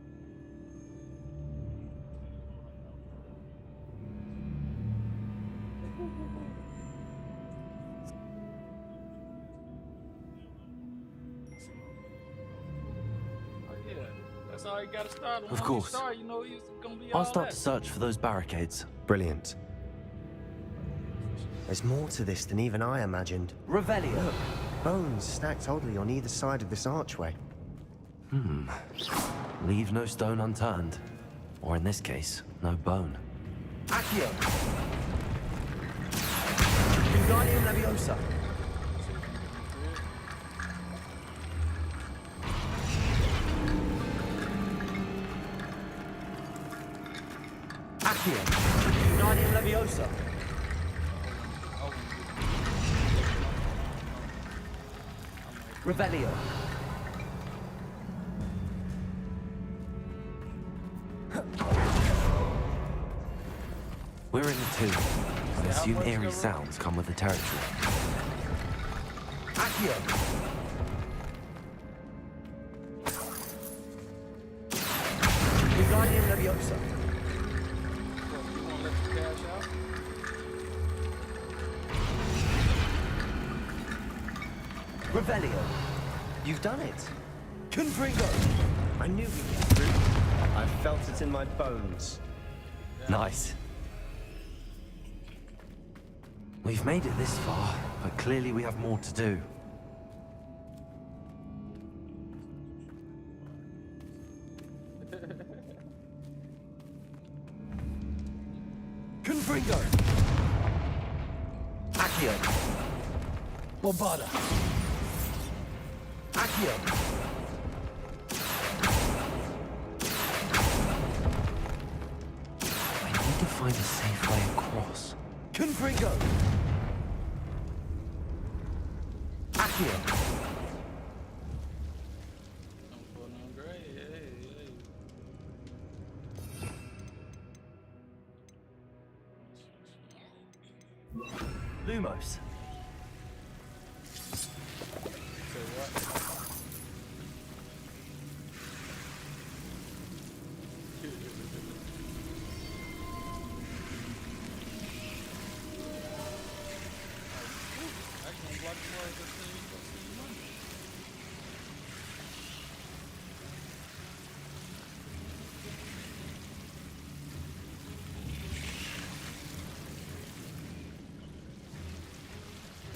That's how you gotta start. Of course. Start, you know, he's gonna be I'll start to search for those barricades. Brilliant. There's more to this than even I imagined. Revelio. Look, bones stacked oddly on either side of this archway. Leave no stone unturned. Or in this case, no bone. Accio. Wingardium Leviosa. Accio. Wingardium Leviosa. Revelio. We're in a tomb. I assume eerie sounds come with the territory. Accio! Wingardium Leviosa. You want to let you cash out? Revelio. You've done it. Confringo. I knew we'd get through. I felt it in my bones. Nice. We've made it this far, but clearly we have more to do. Confringo. Accio. Bombarda. Accio. I need to find a safe way across. Confringo. Accio. I'm putting on great. Hey. Lumos. Say what? I can block the words that say you go see your money.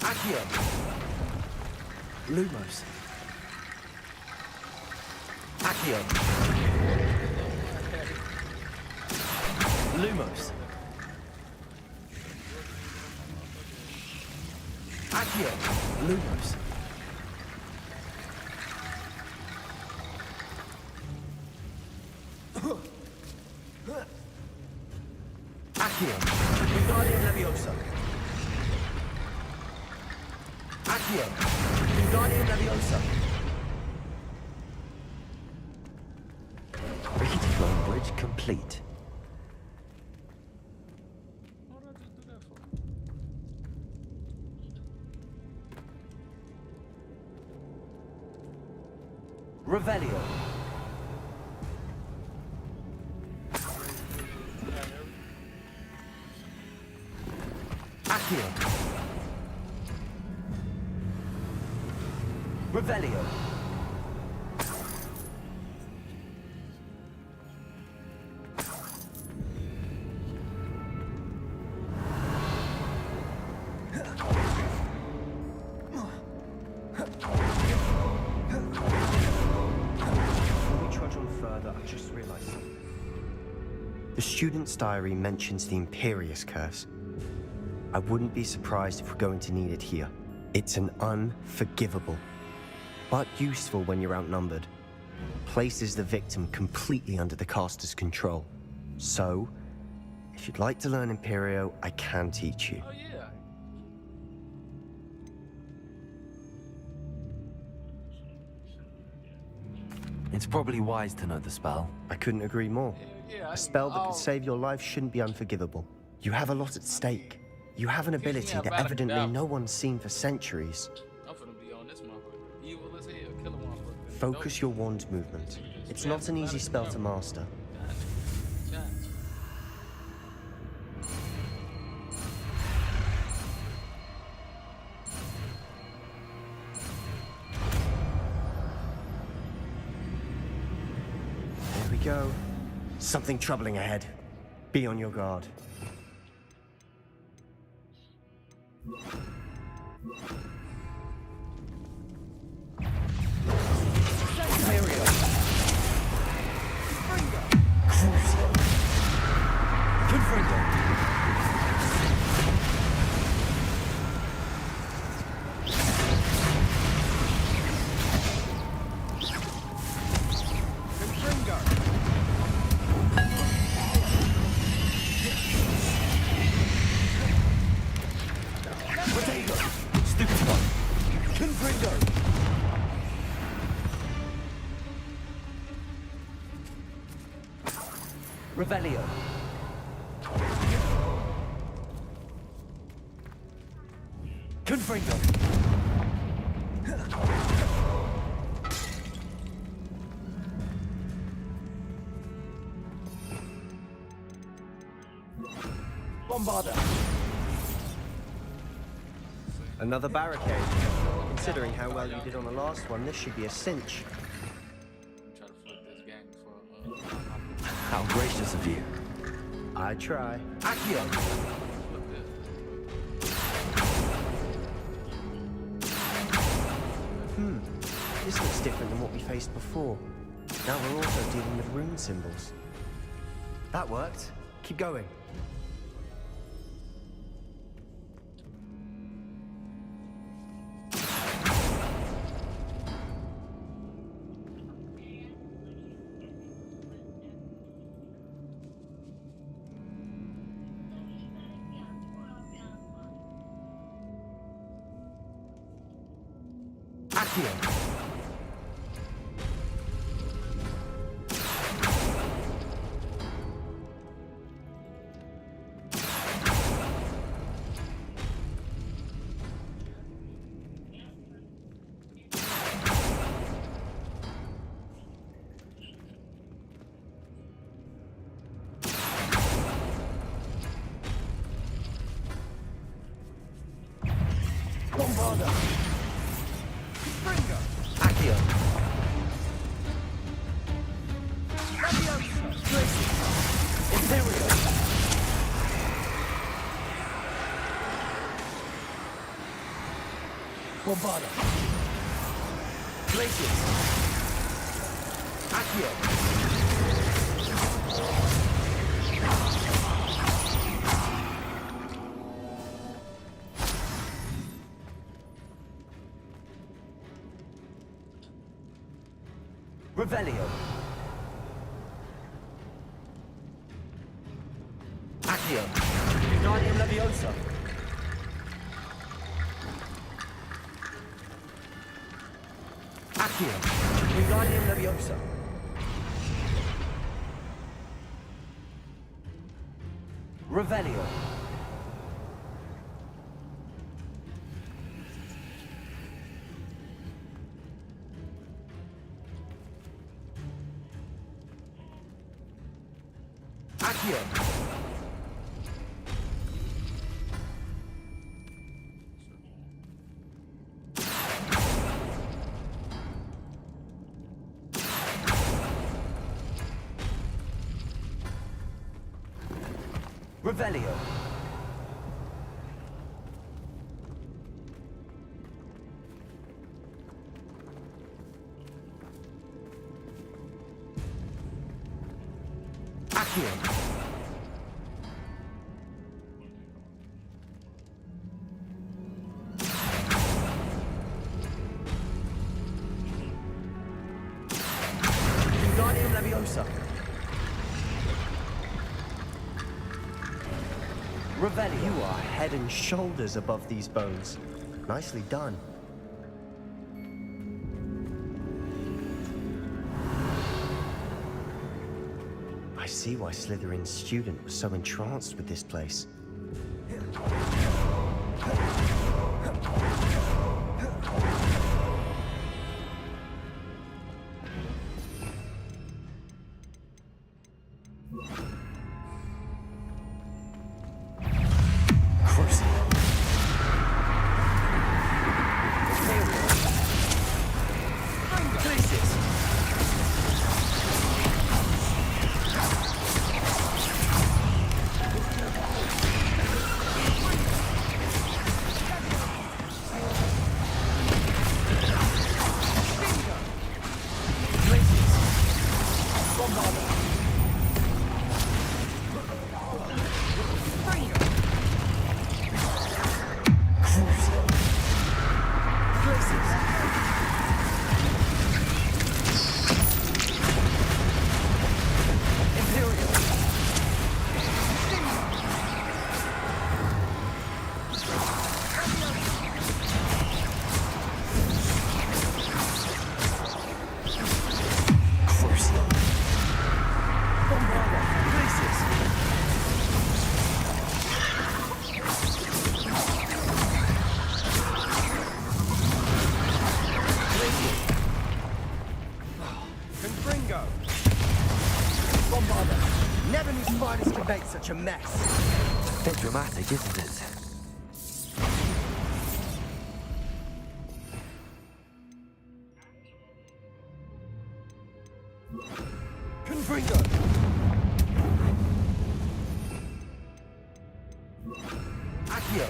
Accio. Lumos. Accio. Lumos. Accio. Lumos. Accio. Wingardium Leviosa. Accio. Wingardium Leviosa. Rickety Flowing Bridge complete. What did I just do that for? Revelio. Accio. Revelio. Before we trudge on further, I just realized something. The student's diary mentions the Imperious Curse. I wouldn't be surprised if we're going to need it here. It's an unforgivable, but useful when you're outnumbered. Places the victim completely under the caster's control. So, if you'd like to learn Imperio, I can teach you. Oh yeah. It's probably wise to know the spell. I couldn't agree more. Yeah, A spell that could save your life shouldn't be unforgivable. You have a lot at stake. You have an ability that evidently no one's seen for centuries. I'm finna be on this motherfucker. Evil as hell, kill a motherfucker. Focus your wand movement. It's not an easy spell to master. Gotcha. There we go. Something troubling ahead. Be on your guard. Imperio. Confringo. Potato. Stupid one. Confringo. Revelio. Confringo. Bombarder. Another barricade. Considering how well you did on the last one, this should be a cinch. Try to flip this gang for How gracious of you. I try. Accio. flip this. This looks different than what we faced before. Now we're also dealing with rune symbols. That worked. Keep going. Accio. Bombarder. Springer. Accio. Leviosa. Tracy. Imperial. Bombarder. Glacius. Accio. Revelio. Accio. Guardian Leviosa. Accio. Guardian Leviosa. Revelio. Accio. Revelio. Accio. Guardian Leviosa. Revelio. You are head and shoulders above these bones. Nicely done. I see why Slytherin's student was so entranced with this place. such a mess. Bit dramatic, isn't it? Confringo! Accio!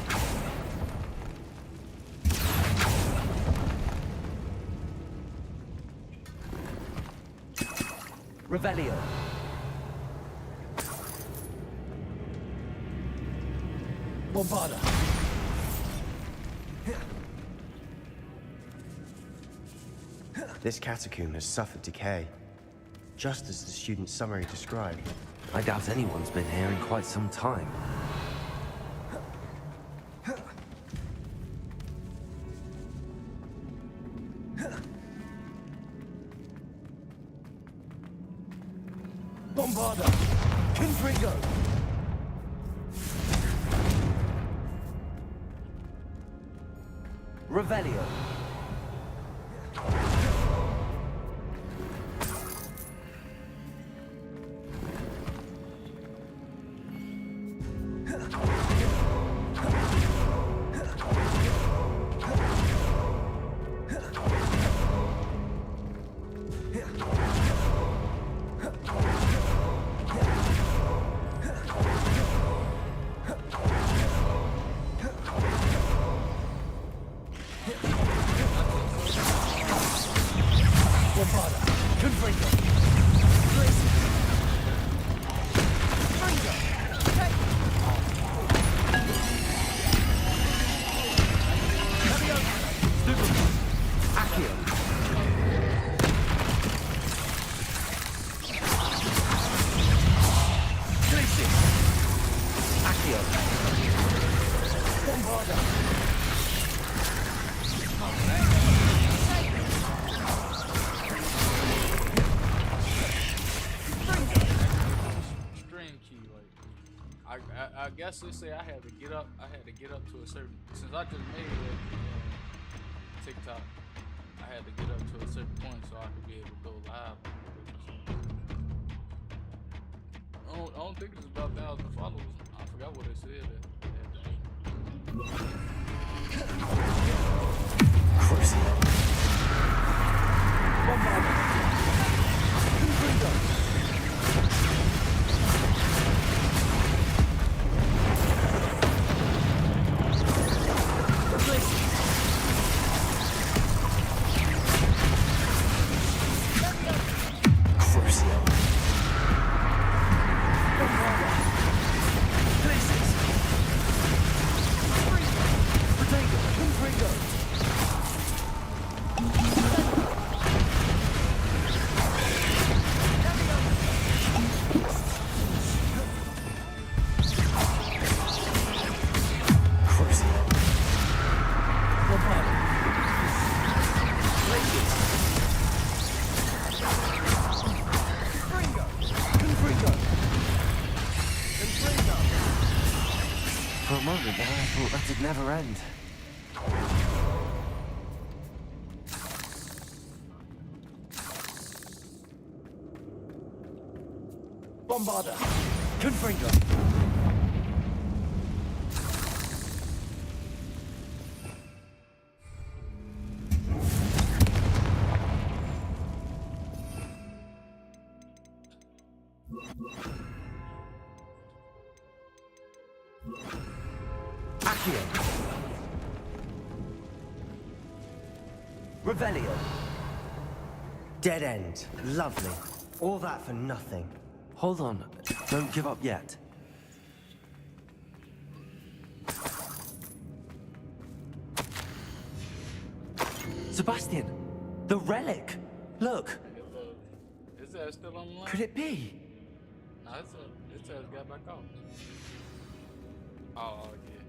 Revelio! Bombarda! This catacomb has suffered decay, just as the student's summary described. I doubt anyone's been here in quite some time. Bombarda! Confringo! Revelio! I guess they say I had to get up. I had to get up to a certain. Since I just made it TikTok, I had to get up to a certain point so I could be able to go live. I don't think it's about 1,000 followers. I forgot what they said. For a moment there, I thought that'd never end. Bombarda! Confringo! Accio! Revelio! Dead end. Lovely. All that for nothing. Hold on. Don't give up yet. Sebastian! The relic! Look! Is that still online? Could it be? No, it says got back off. Oh, yeah.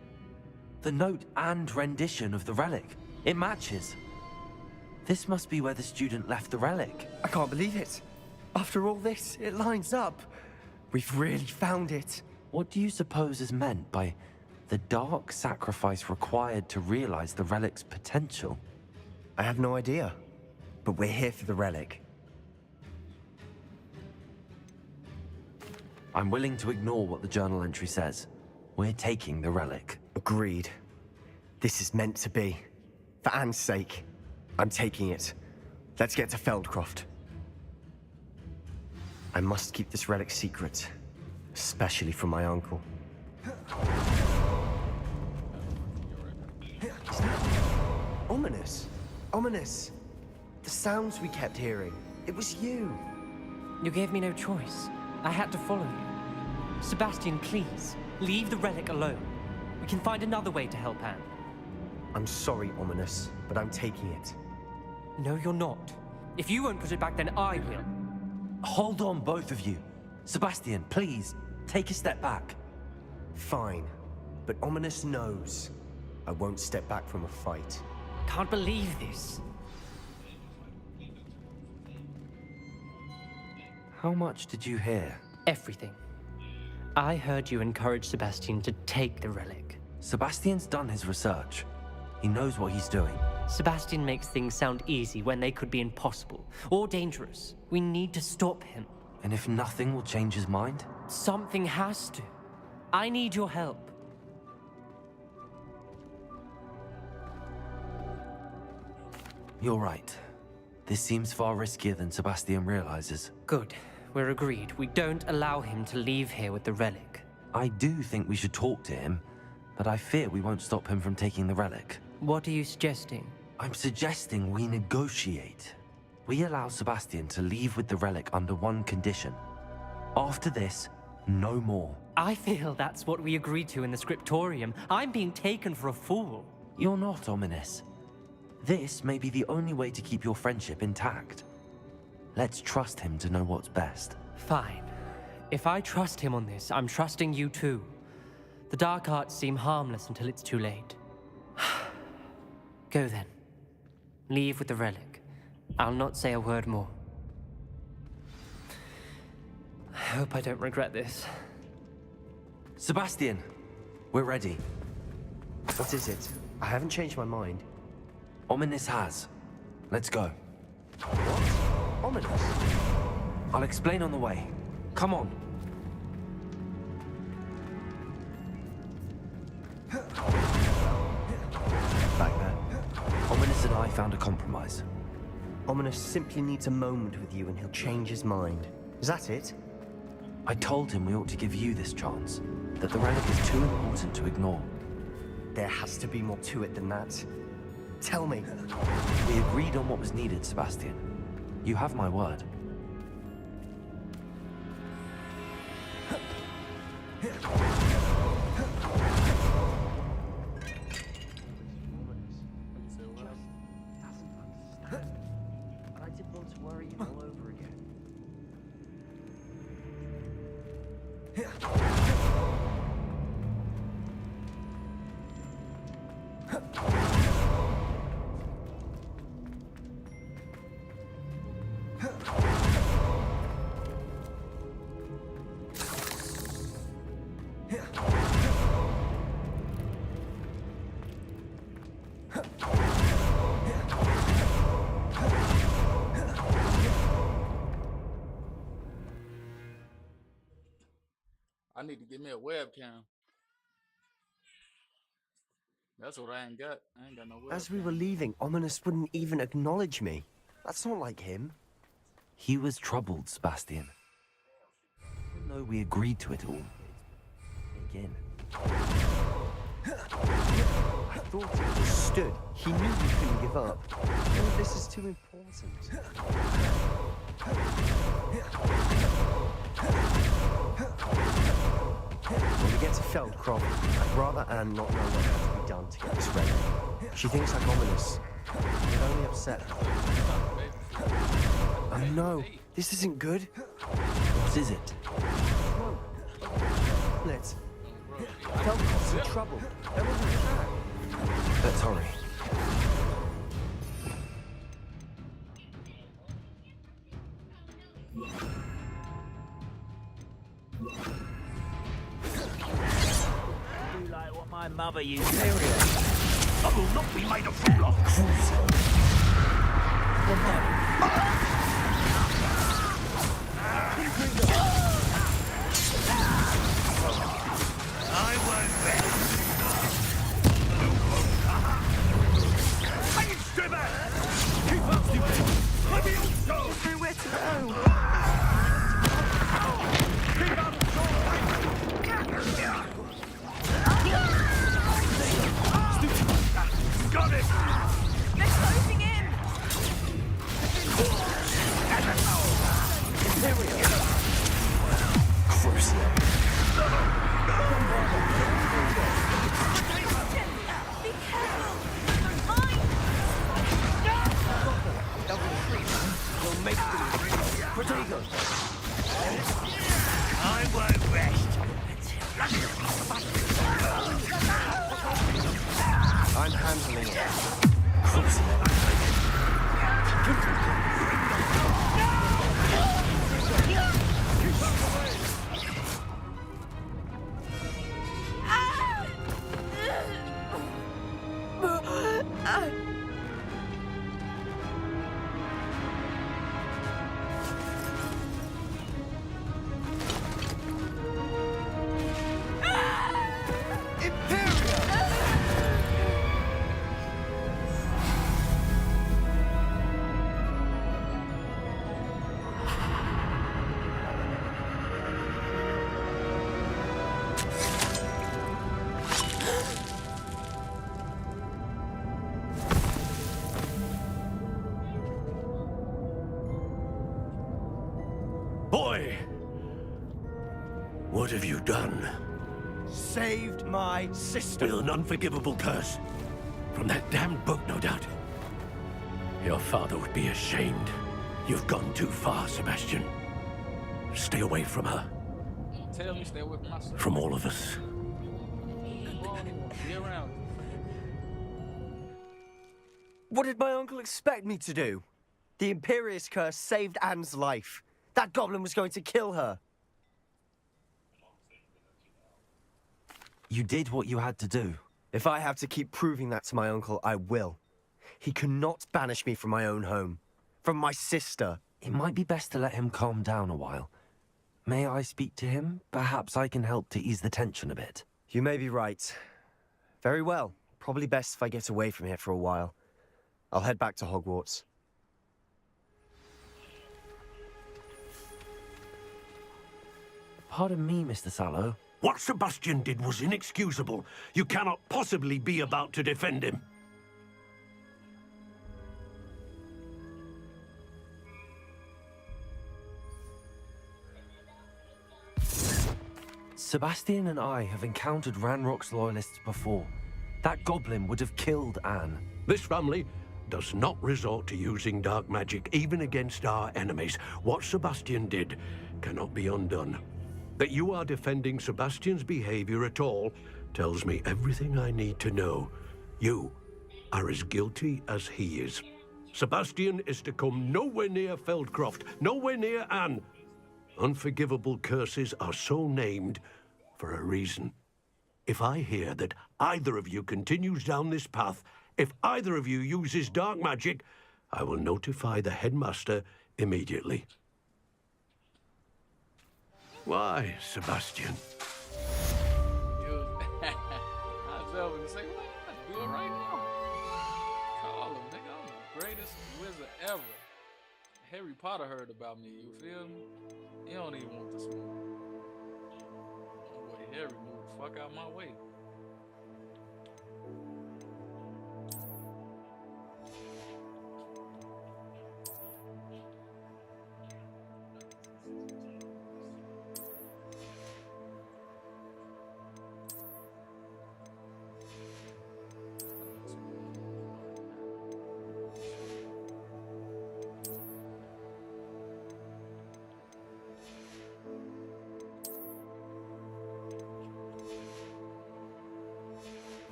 The note and rendition of the relic. It matches. This must be where the student left the relic. I can't believe it. After all this, it lines up. We've really found it. What do you suppose is meant by the dark sacrifice required to realize the relic's potential? I have no idea. But we're here for the relic. I'm willing to ignore what the journal entry says. We're taking the relic. Agreed. This is meant to be. For Anne's sake, I'm taking it. Let's get to Feldcroft. I must keep this relic secret, especially from my uncle. Ominous. Ominous. The sounds we kept hearing. It was you. You gave me no choice. I had to follow you. Sebastian, please, leave the relic alone. We can find another way to help Anne. I'm sorry, Ominous, but I'm taking it. No, you're not. If you won't put it back, then I will. Hold on, both of you. Sebastian, please, take a step back. Fine, but Ominous knows I won't step back from a fight. Can't believe this. How much did you hear? Everything. I heard you encourage Sebastian to take the relic. Sebastian's done his research. He knows what he's doing. Sebastian makes things sound easy when they could be impossible or dangerous. We need to stop him. And if nothing will change his mind? Something has to. I need your help. You're right. This seems far riskier than Sebastian realizes. Good. We're agreed. We don't allow him to leave here with the relic. I do think we should talk to him, but I fear we won't stop him from taking the relic. What are you suggesting? I'm suggesting we negotiate. We allow Sebastian to leave with the relic under one condition. After this, no more. I feel that's what we agreed to in the scriptorium. I'm being taken for a fool. You're not, Ominous. This may be the only way to keep your friendship intact. Let's trust him to know what's best. Fine. If I trust him on this, I'm trusting you too. The dark arts seem harmless until it's too late. Go then. Leave with the relic. I'll not say a word more. I hope I don't regret this. Sebastian, we're ready. What is it? I haven't changed my mind. Ominous has. Let's go. What? Ominous? I'll explain on the way. Come on. Back there. Ominous and I found a compromise. Ominous simply needs a moment with you and he'll change his mind. Is that it? I told him we ought to give you this chance. That the relic is too important to ignore. There has to be more to it than that. Tell me. We agreed on what was needed, Sebastian. You have my word. I need to get me a webcam. That's what I ain't got. I ain't got no webcam. As we were leaving, Ominous wouldn't even acknowledge me. That's not like him. He was troubled, Sebastian. Even though we agreed to it all. Again. I thought he understood. He knew we couldn't give up. Oh, this is too important. When we get to Feldcroft, I'd rather Anne not know what has to be done to get this ready. She thinks like Ominous. It'll only upset her. Oh no, this isn't good. What is it? Come on. Let's. Feldcroft's in trouble. They're under attack. Let's hurry. Like what my mother used to do. I will not be made a fool of. I won't bet. Hey, you stripper! Keep up, stupid! Let me also! There's nowhere to go. Keep up, got it! They're closing in. Be careful. Mine. You'll make them. Protego! I won't rest. I'm handling it. Boy! What have you done? Saved my sister. With an unforgivable curse. From that damned book, no doubt. Your father would be ashamed. You've gone too far, Sebastian. Stay away from her. Tell me, stay away from myself. From all of us. Be around. What did my uncle expect me to do? The Imperious curse saved Anne's life. That goblin was going to kill her. You did what you had to do. If I have to keep proving that to my uncle, I will. He cannot banish me from my own home. From my sister. It might be best to let him calm down a while. May I speak to him? Perhaps I can help to ease the tension a bit. You may be right. Very well. Probably best if I get away from here for a while. I'll head back to Hogwarts. Pardon me, Mr. Sallow. What Sebastian did was inexcusable. You cannot possibly be about to defend him. Sebastian and I have encountered Ranrock's loyalists before. That goblin would have killed Anne. This family does not resort to using dark magic even against our enemies. What Sebastian did cannot be undone. That you are defending Sebastian's behavior at all tells me everything I need to know. You are as guilty as he is. Sebastian is to come nowhere near Feldcroft, nowhere near Anne. Unforgivable curses are so named for a reason. If I hear that either of you continues down this path, if either of you uses dark magic, I will notify the headmaster immediately. Why, Sebastian? I was over to say, what? Do it right now. Call him, nigga. I'm the greatest wizard ever. Harry Potter heard about me, you feel me? He don't even want the smoke. Boy, Harry, move the fuck out my way.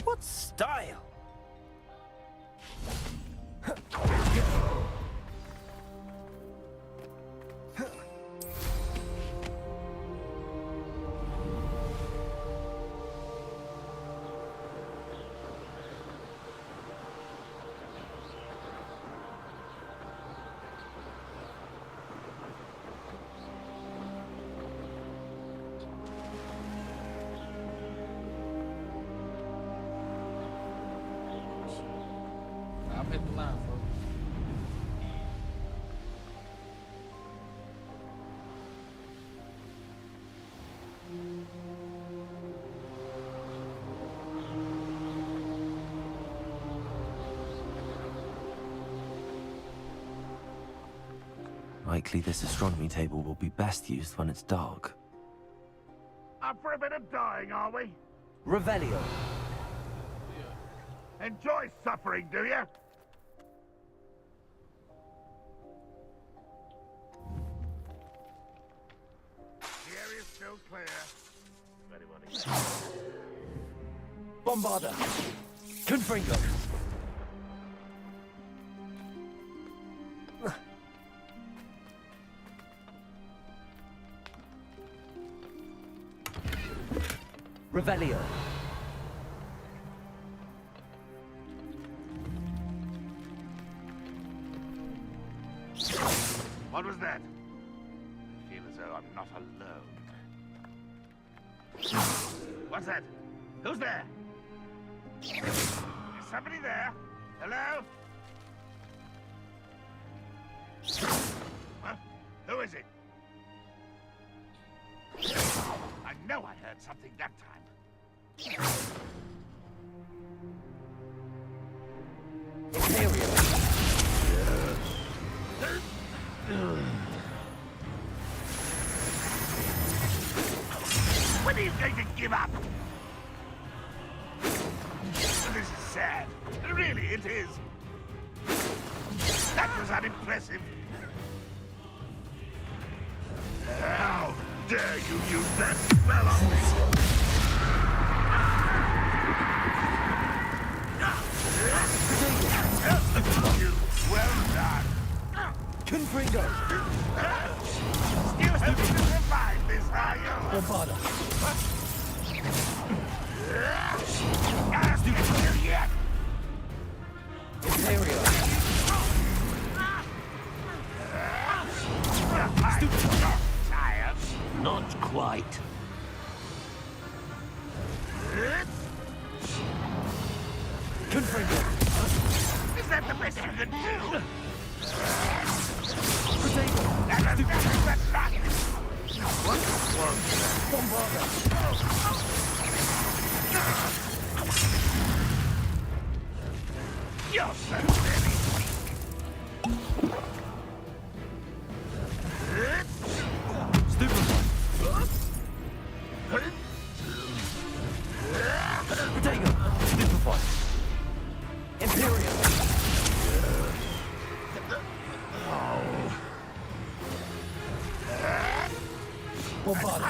What style? Time hit the line, folks. Likely this astronomy table will be best used when it's dark. Up for a bit of dying, are we? Revelio. Enjoy suffering, do you? The area's still clear. Anyone Bombarda. Confringo. Revelio. What was that? I feel as though I'm not alone. What's that? Who's there? Is somebody there? Hello? Huh? Who is it? I know I heard something that time. When are you going to give up? This is sad. Really, it is. That was unimpressive. How dare you use that spell on me? You, well done. Confringo. Still hoping to survive this, are you? Bombarda. Can't get you yet. Imperio. Tired? Not quite. Confringo. Is that the best you can do? Potato. That was nothing but luck. What was that? Bombarda. You're so very weak. Stupefy. Potato. Stupefy. Imperial. Bombarda.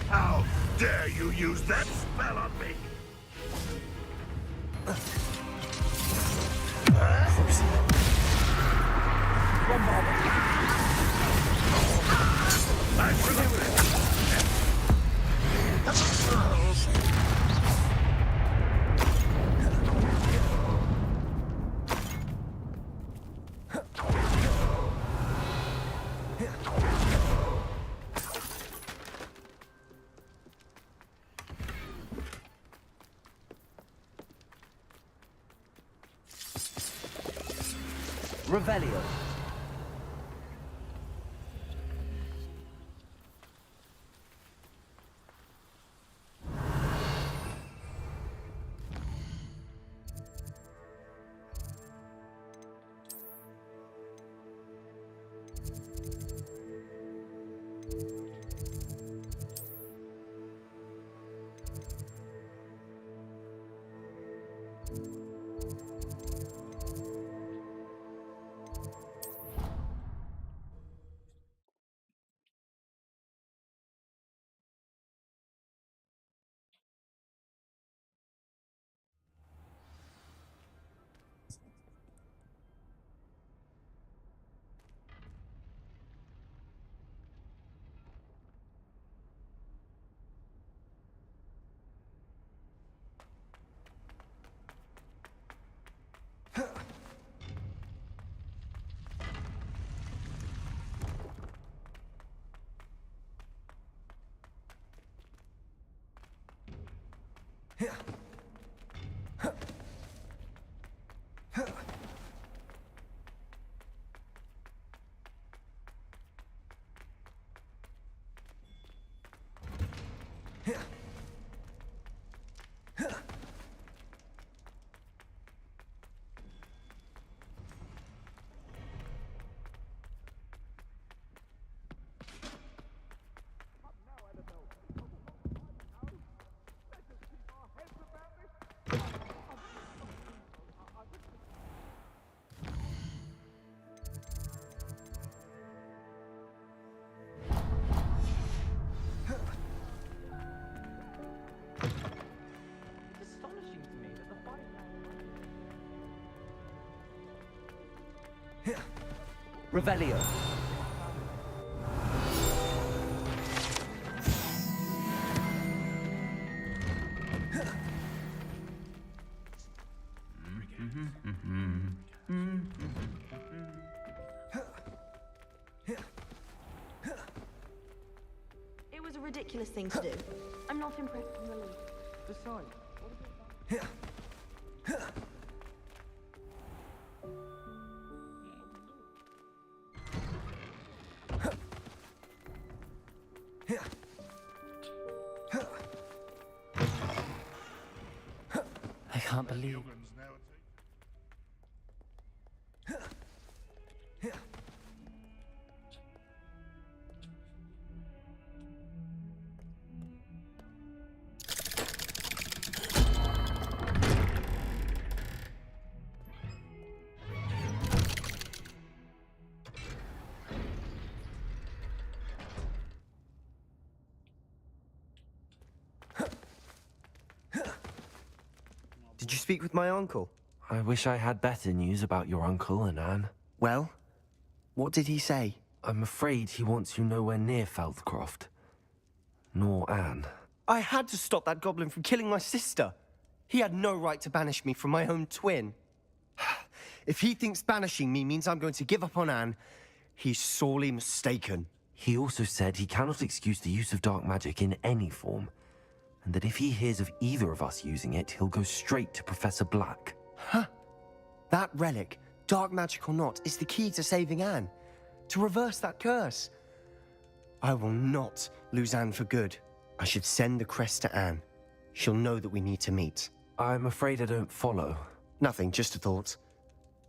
How dare you use that spell on me? Revelio. Revelio. It was a ridiculous thing to do. I'm not impressed in the least. Besides, I can't believe. Did you speak with my uncle? I wish I had better news about your uncle and Anne. Well, what did he say? I'm afraid he wants you nowhere near Feldcroft. Nor Anne. I had to stop that goblin from killing my sister. He had no right to banish me from my own twin. If he thinks banishing me means I'm going to give up on Anne, he's sorely mistaken. He also said he cannot excuse the use of dark magic in any form, and that if he hears of either of us using it, he'll go straight to Professor Black. Huh? That relic, dark magic or not, is the key to saving Anne. To reverse that curse. I will not lose Anne for good. I should send the crest to Anne. She'll know that we need to meet. I'm afraid I don't follow. Nothing, just a thought.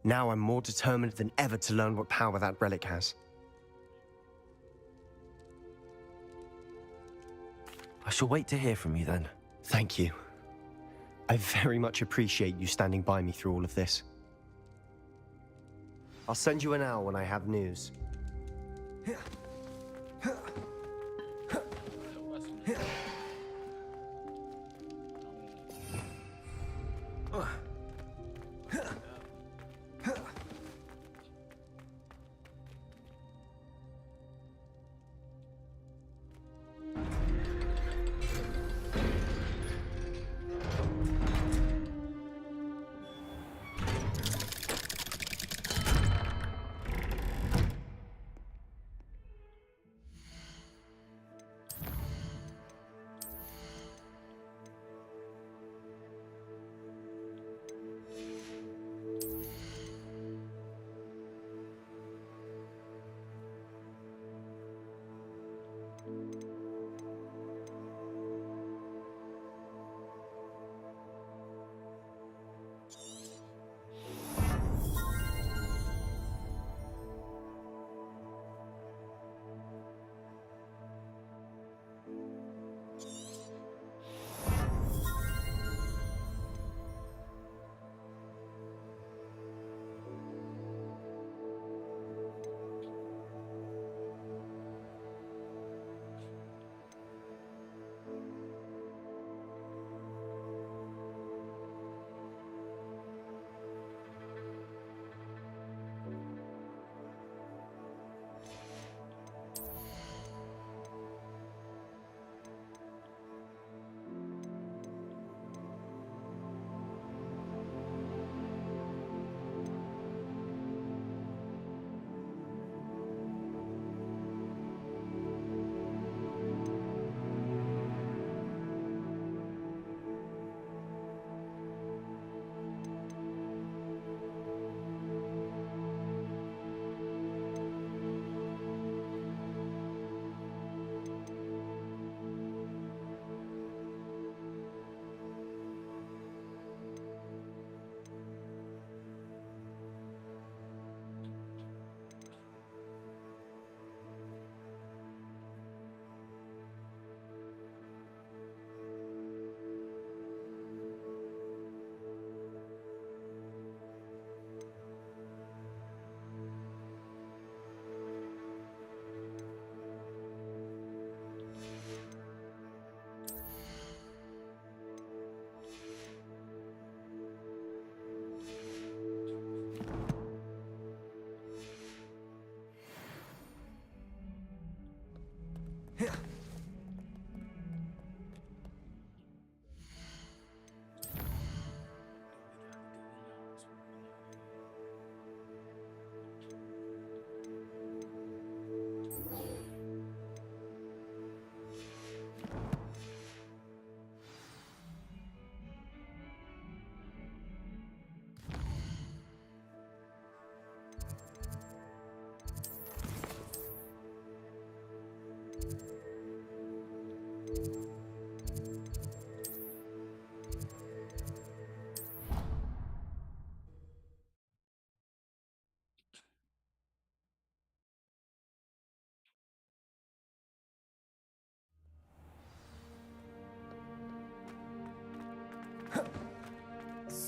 Now I'm more determined than ever to learn what power that relic has. I shall wait to hear from you then. Thank you. I very much appreciate you standing by me through all of this. I'll send you an hour when I have news.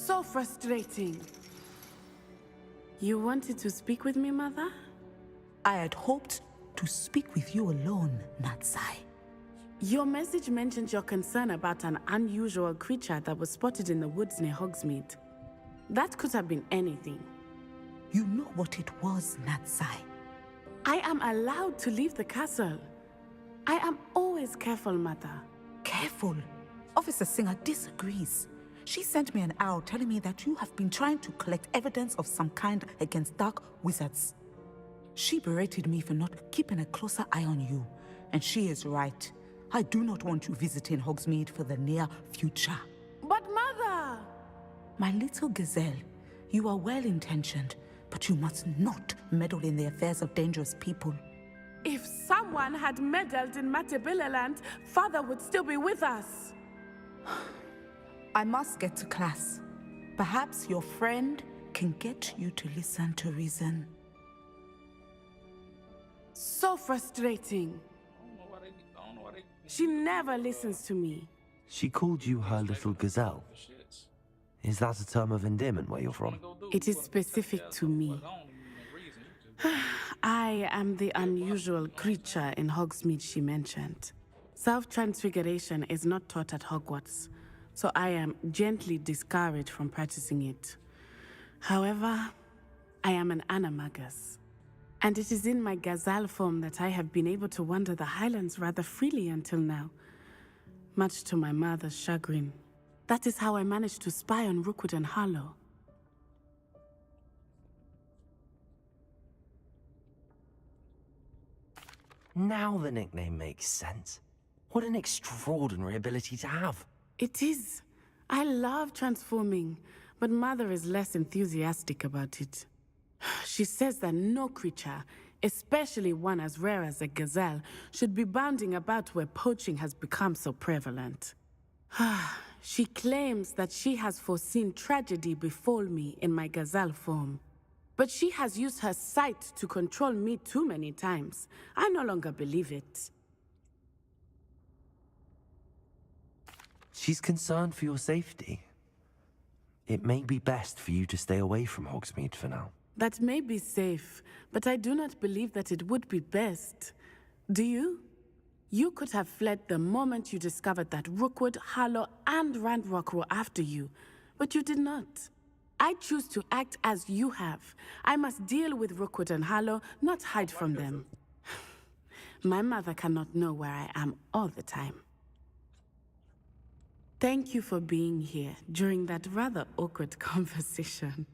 So frustrating. You wanted to speak with me, Mother? I had hoped to speak with you alone, Natsai. Your message mentioned your concern about an unusual creature that was spotted in the woods near Hogsmeade. That could have been anything. You know what it was, Natsai. I am allowed to leave the castle. I am always careful, Mother. Careful? Officer Singer disagrees. She sent me an owl telling me that you have been trying to collect evidence of some kind against dark wizards. She berated me for not keeping a closer eye on you, and she is right. I do not want you visiting Hogsmeade for the near future. But Mother! My little gazelle, you are well-intentioned, but you must not meddle in the affairs of dangerous people. If someone had meddled in Matabeleland, Father would still be with us. I must get to class. Perhaps your friend can get you to listen to reason. So frustrating. She never listens to me. She called you her little gazelle. Is that a term of endearment where you're from? It is specific to me. I am the unusual creature in Hogsmeade she mentioned. Self-transfiguration is not taught at Hogwarts, so I am gently discouraged from practicing it. However, I am an animagus, and it is in my gazelle form that I have been able to wander the Highlands rather freely until now, much to my mother's chagrin. That is how I managed to spy on Rookwood and Harlow. Now the nickname makes sense. What an extraordinary ability to have. It is. I love transforming, but Mother is less enthusiastic about it. She says that no creature, especially one as rare as a gazelle, should be bounding about where poaching has become so prevalent. She claims that she has foreseen tragedy befall me in my gazelle form. But she has used her sight to control me too many times. I no longer believe it. She's concerned for your safety. It may be best for you to stay away from Hogsmeade for now. That may be safe, but I do not believe that it would be best. Do you? You could have fled the moment you discovered that Rookwood, Harlow, and Randrock were after you, but you did not. I choose to act as you have. I must deal with Rookwood and Harlow, not hide from them. My mother cannot know where I am all the time. Thank you for being here during that rather awkward conversation.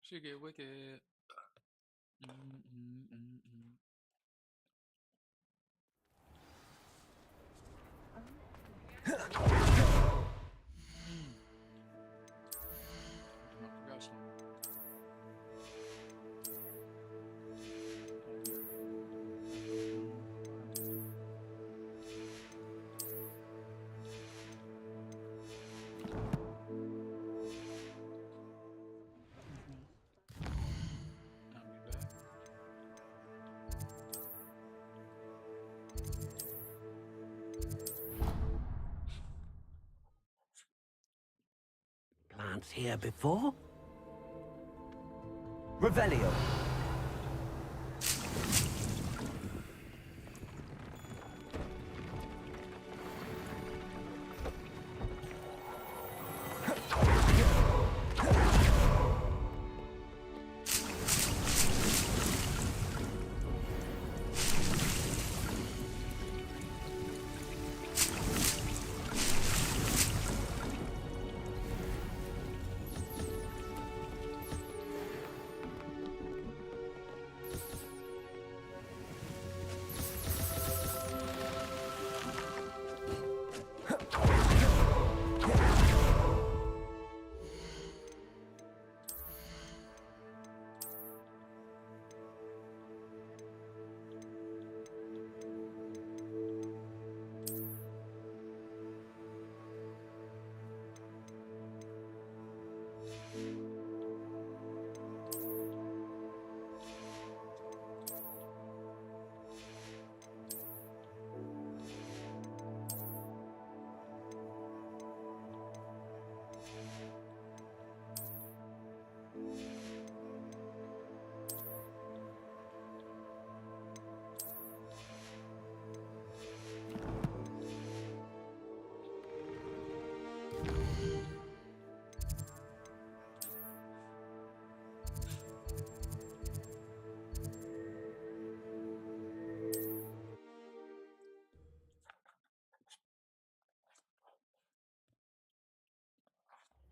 She get wicked. Plants here before? Revelio.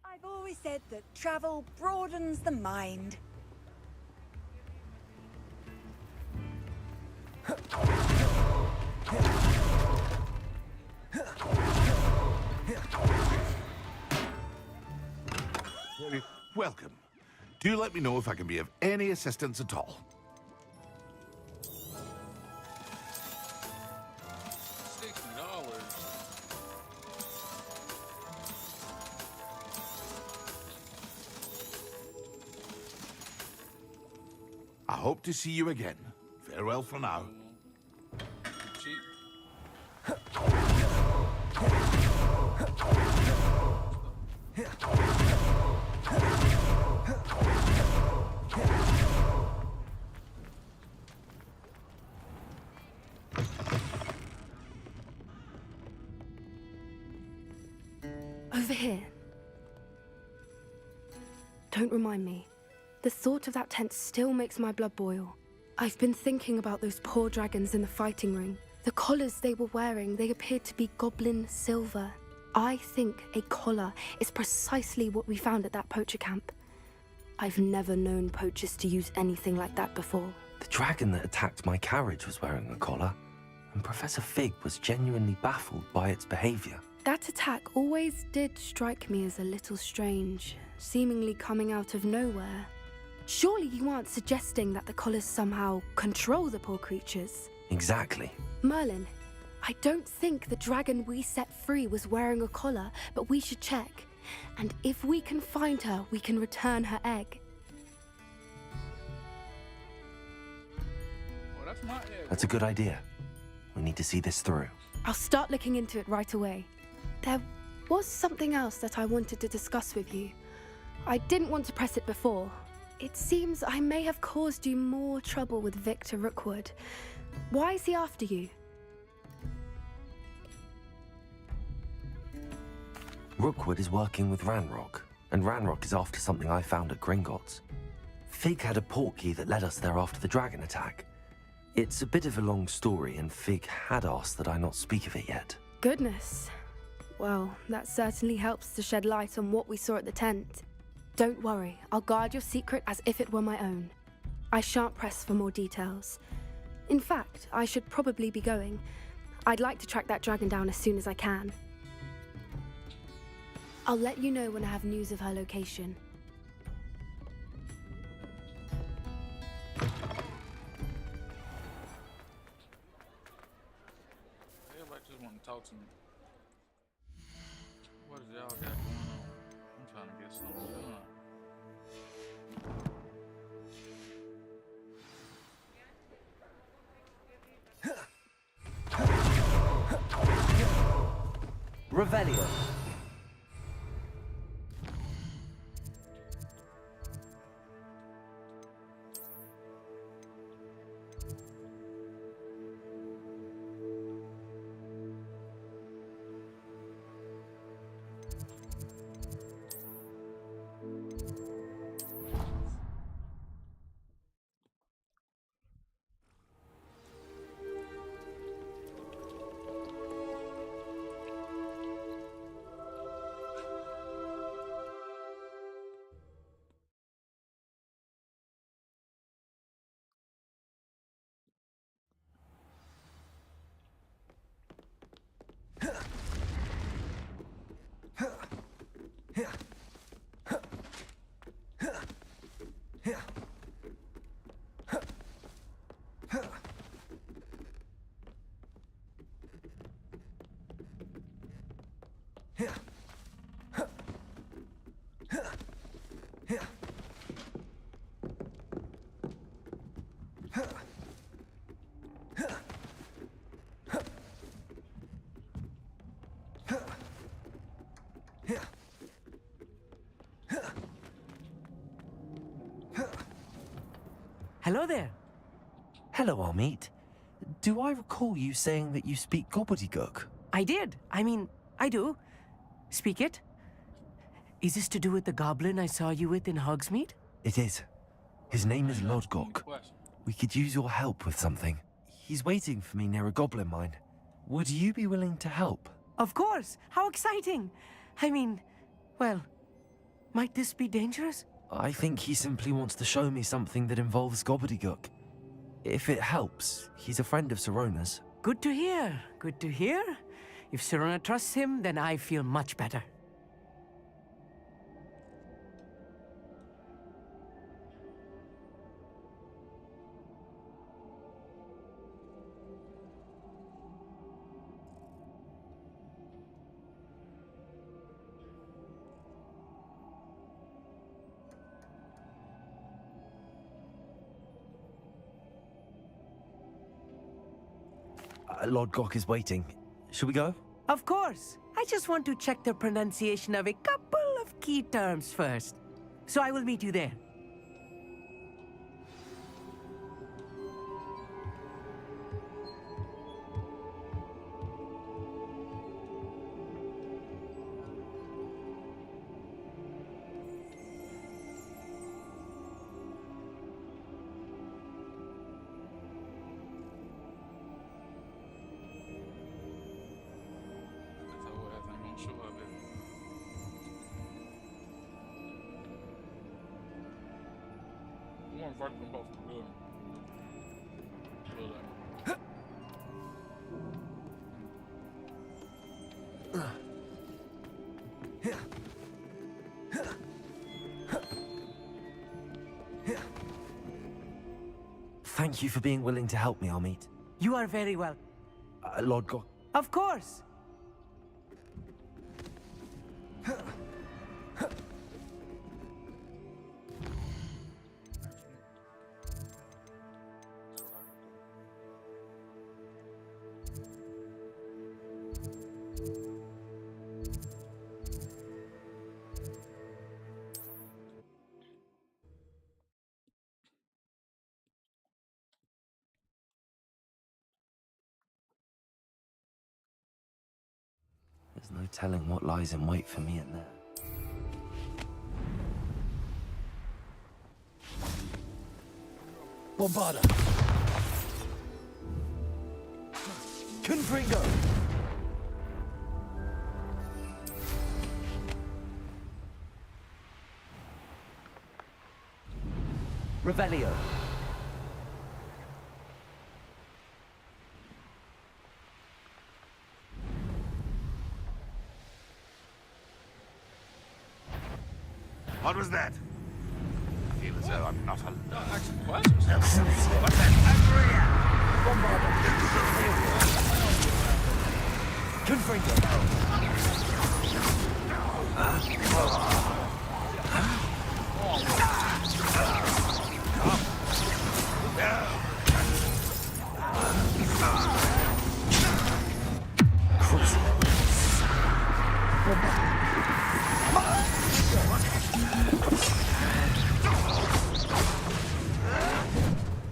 I've always said that travel broadens the mind. Welcome. Do let me know if I can be of any assistance at all. $60. I hope to see you again. Farewell for now. Cheap. Over here. Don't remind me. The thought of that tent still makes my blood boil. I've been thinking about those poor dragons in the fighting ring. The collars they were wearing, they appeared to be goblin silver. I think a collar is precisely what we found at that poacher camp. I've never known poachers to use anything like that before. The dragon that attacked my carriage was wearing a collar, and Professor Fig was genuinely baffled by its behavior. That attack always did strike me as a little strange, seemingly coming out of nowhere. Surely you aren't suggesting that the collars somehow control the poor creatures? Exactly. Merlin, I don't think the dragon we set free was wearing a collar, but we should check. And if we can find her, we can return her egg. Well, that's my egg. That's a good idea. We need to see this through. I'll start looking into it right away. There was something else that I wanted to discuss with you. I didn't want to press it before. It seems I may have caused you more trouble with Victor Rookwood. Why is he after you? Rookwood is working with Ranrock, and Ranrock is after something I found at Gringotts. Fig had a portkey that led us there after the dragon attack. It's a bit of a long story, and Fig had asked that I not speak of it yet. Goodness. Well, that certainly helps to shed light on what we saw at the tent. Don't worry, I'll guard your secret as if it were my own. I shan't press for more details. In fact, I should probably be going. I'd like to track that dragon down as soon as I can. I'll let you know when I have news of her location. Everybody just want to talk to me. What is y'all got going on? I'm trying to get something done. Revelio. Hello there. Hello, Amit. Do I recall you saying that you speak gobbledygook? I did. I do. Speak it. Is this to do with the goblin I saw you with in Hogsmeade? It is. His name is Lodgok. We could use your help with something. He's waiting for me near a goblin mine. Would you be willing to help? Of course. How exciting. Well, Might this be dangerous? I think he simply wants to show me something that involves gobbledygook. If it helps, he's a friend of Sirona's. Good to hear. Good to hear. If Sirona trusts him, then I feel much better. Lord Gok is waiting. Should we go? Of course. I just want to check the pronunciation of a couple of key terms first. So I will meet you there. Thank you for being willing to help me, Amit. You are very welcome. Lord Gok. Of course. There's no telling what lies in wait for me in there. Bombarda. Confringo. Revelio. What was that? I feel as though I'm not alone. Asking questions. What's that?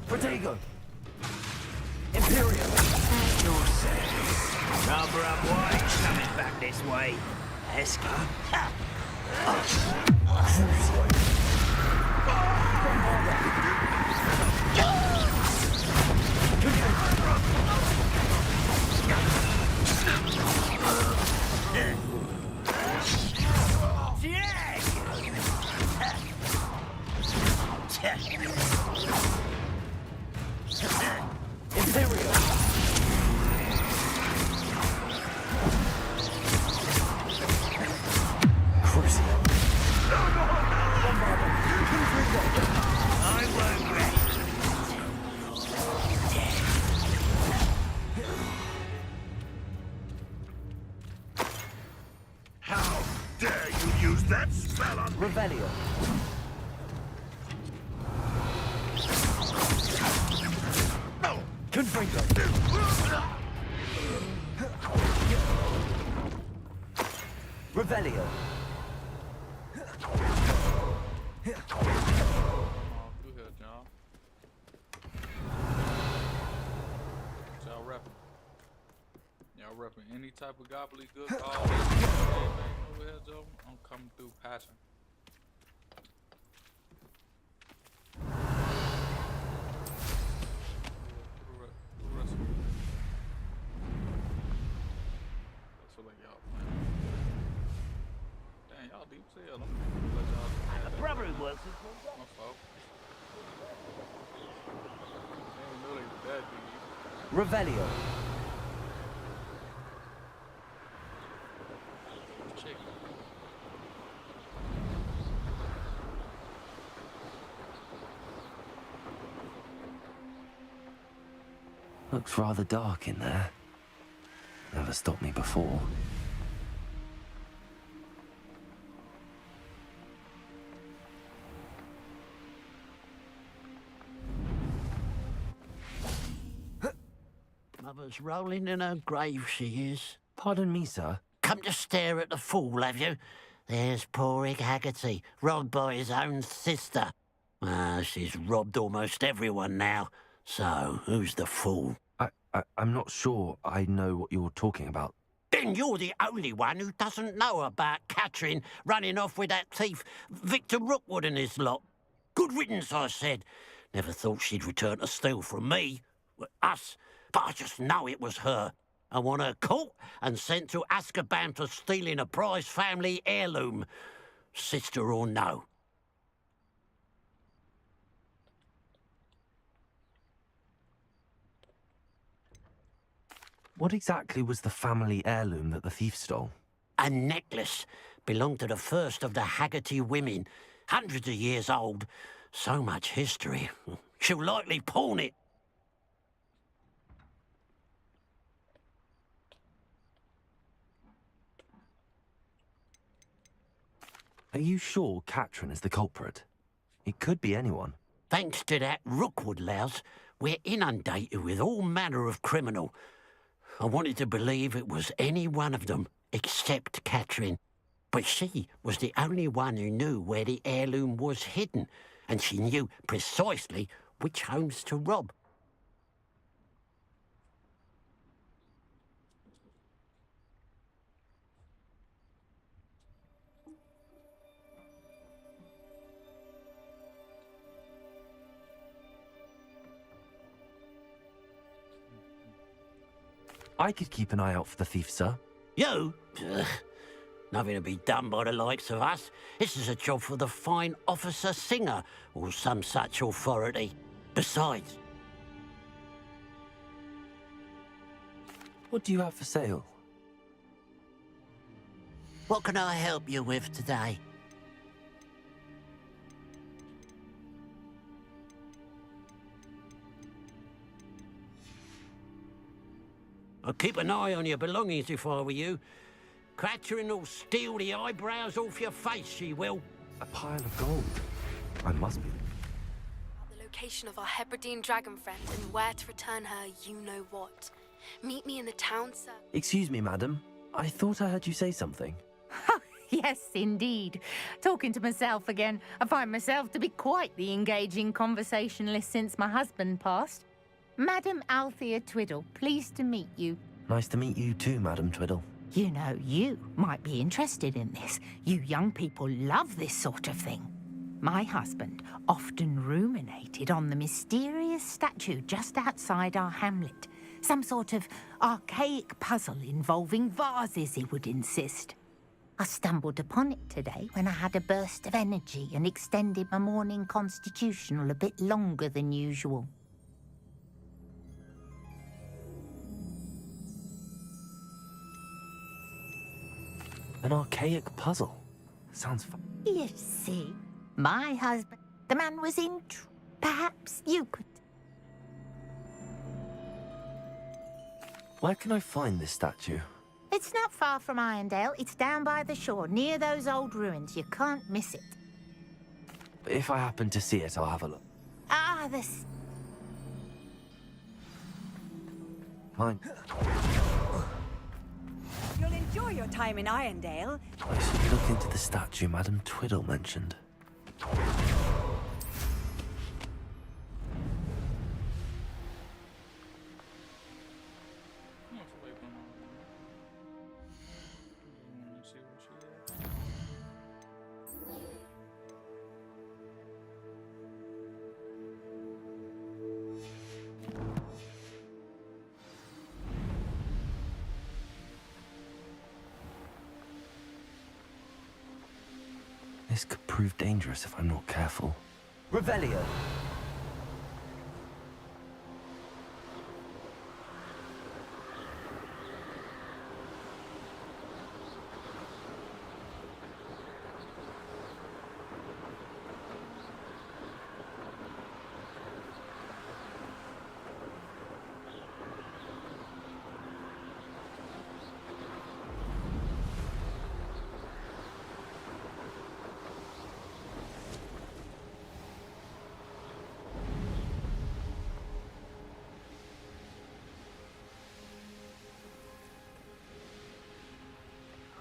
Protego. Imperial. Your service. Rubber up white coming back this way. Esky. Imperial. I won't rest. How dare you use that spell on me? Revelio. Confringo. Revelio. Y'all repping? Y'all repping any type of gobbledygook? All this everything over here, Joe? I'm coming through passion. That's what y'all playing. Dang, y'all deep as hell. Let y'all I A brother who works with my fault. I didn't know they were that deep. Revelio. Chicken. Looks rather dark in there. Never stopped me before. Mother's rolling in her grave, she is. Pardon me, sir. Come to stare at the fool, have you? There's poor Ig Haggerty, robbed by his own sister. She's robbed almost everyone now. So, who's the fool? I'm not sure I know what you're talking about. Then you're the only one who doesn't know about Catherine running off with that thief, Victor Rookwood and his lot. Good riddance, I said. Never thought she'd return to steal from me. Us. But I just know it was her. I want her caught and sent to Azkaban for stealing a prize family heirloom. Sister or no. What exactly was the family heirloom that the thief stole? A necklace. Belonged to the first of the Haggerty women. Hundreds of years old. So much history. She'll likely pawn it. Are you sure Catherine is the culprit? It could be anyone. Thanks to that Rookwood louse, we're inundated with all manner of criminal. I wanted to believe it was any one of them, except Catherine. But she was the only one who knew where the heirloom was hidden, and she knew precisely which homes to rob. I could keep an eye out for the thief, sir. You? Ugh. Nothing to be done by the likes of us. This is a job for the fine officer Singer, or some such authority. Besides... What do you have for sale? What can I help you with today? I'd keep an eye on your belongings if I were you. Catherine will steal the eyebrows off your face, she will. A pile of gold. I must be. The location of our Hebridean dragon friend and where to return her, you know what. Meet me in the town, sir. Excuse me, madam. I thought I heard you say something. Yes, indeed. Talking to myself again. I find myself to be quite the engaging conversationalist since my husband passed. Madam Althea Twiddle, pleased to meet you. Nice to meet you too, Madam Twiddle. You know, you might be interested in this. You young people love this sort of thing. My husband often ruminated on the mysterious statue just outside our hamlet. Some sort of archaic puzzle involving vases, he would insist. I stumbled upon it today when I had a burst of energy and extended my morning constitutional a bit longer than usual. An archaic puzzle. Sounds fun. You see, my husband, the man was in... Perhaps you could... Where can I find this statue? It's not far from Irondale. It's down by the shore, near those old ruins. You can't miss it. If I happen to see it, I'll have a look. Ah, this... Fine. You'll enjoy your time in Irondale. I should look into the statue Madam Twiddle mentioned. This could prove dangerous if I'm not careful. Revelio.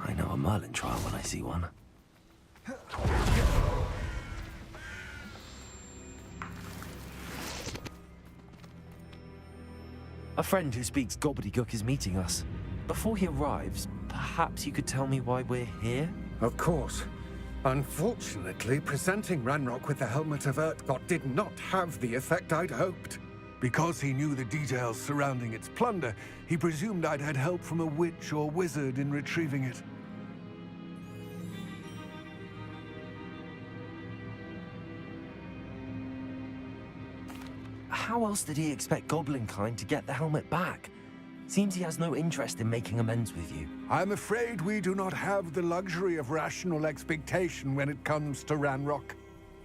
I know a Merlin trial when I see one. A friend who speaks gobbledygook is meeting us. Before he arrives, perhaps you could tell me why we're here? Of course. Unfortunately, presenting Ranrock with the Helmet of Urtkot did not have the effect I'd hoped. Because he knew the details surrounding its plunder, he presumed I'd had help from a witch or wizard in retrieving it. How else did he expect Goblinkind to get the helmet back? Seems he has no interest in making amends with you. I'm afraid we do not have the luxury of rational expectation when it comes to Ranrock.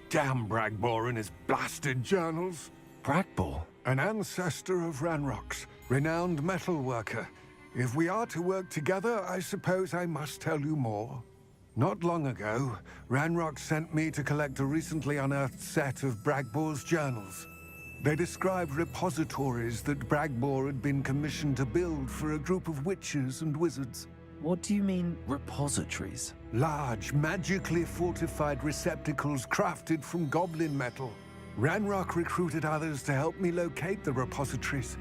Damn Bragbor and his blasted journals. Bragbor? An ancestor of Ranrock's, renowned metal worker. If we are to work together, I suppose I must tell you more. Not long ago, Ranrock sent me to collect a recently unearthed set of Bragbor's journals. They described repositories that Bragbor had been commissioned to build for a group of witches and wizards. What do you mean, repositories? Large, magically fortified receptacles crafted from goblin metal. Ranrock recruited others to help me locate the repositories.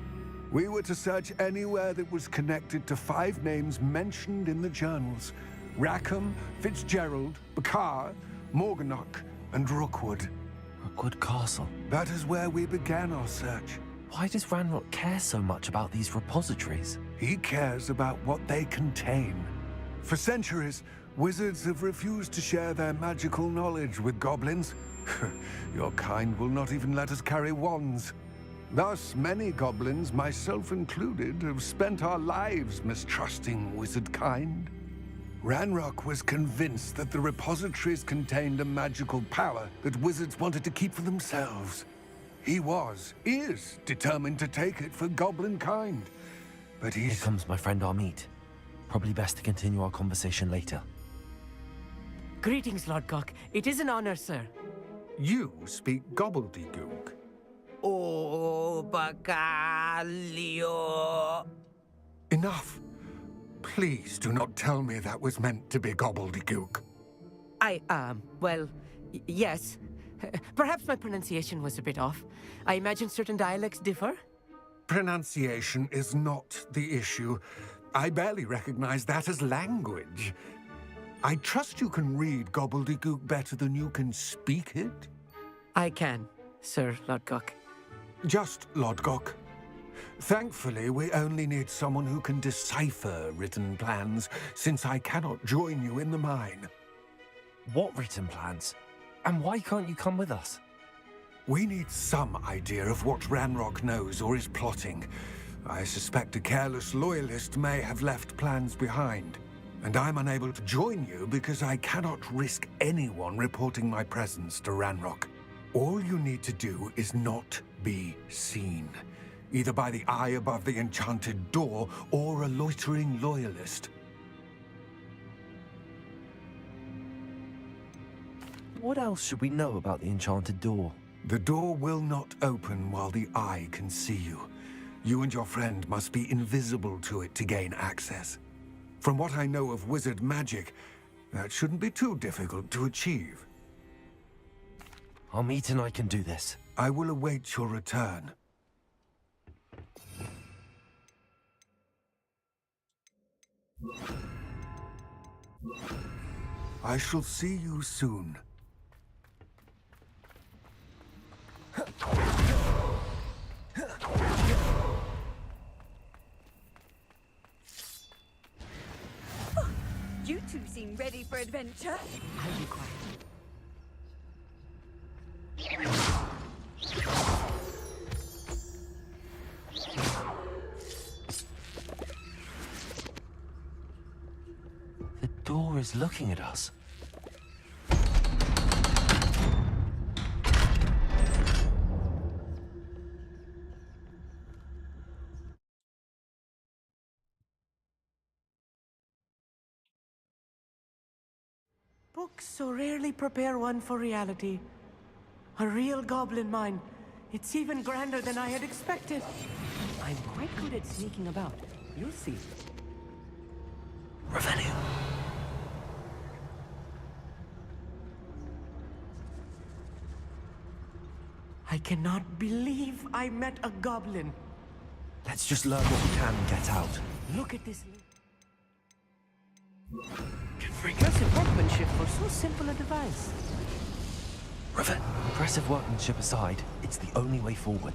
We were to search anywhere that was connected to 5 names mentioned in the journals: Rackham, Fitzgerald, Bakar, Morganach, and Rookwood. Rookwood Castle? That is where we began our search. Why does Ranrock care so much about these repositories? He cares about what they contain. For centuries, wizards have refused to share their magical knowledge with goblins. Your kind will not even let us carry wands. Thus, many goblins, myself included, have spent our lives mistrusting wizard kind. Ranrock was convinced that the repositories contained a magical power that wizards wanted to keep for themselves. He is determined to take it for goblin kind. But Here comes my friend Amit. Probably best to continue our conversation later. Greetings, Lord Cock. It is an honor, sir. You speak gobbledygook. Oh, Bacalio. Enough. Please do not tell me that was meant to be gobbledygook. Well, yes. Perhaps my pronunciation was a bit off. I imagine certain dialects differ? Pronunciation is not the issue. I barely recognize that as language. I trust you can read gobbledygook better than you can speak it? I can, Sir Lodgok. Just Lodgok. Thankfully, we only need someone who can decipher written plans, since I cannot join you in the mine. What written plans? And why can't you come with us? We need some idea of what Ranrock knows or is plotting. I suspect a careless loyalist may have left plans behind. And I'm unable to join you because I cannot risk anyone reporting my presence to Ranrock. All you need to do is not be seen. Either by the eye above the enchanted door, or a loitering loyalist. What else should we know about the enchanted door? The door will not open while the eye can see you. You and your friend must be invisible to it to gain access. From what I know of wizard magic, that shouldn't be too difficult to achieve. Amit and I can do this. I will await your return. I shall see you soon. You two seem ready for adventure. I'll be quiet. It's looking at us. Books so rarely prepare one for reality. A real goblin mine. It's even grander than I had expected. I'm quite good at sneaking about. You'll see. Revelio. I cannot believe I met a goblin. Let's just learn what we can and get out. Look at this. Impressive workmanship for so simple a device. Impressive workmanship aside, it's the only way forward.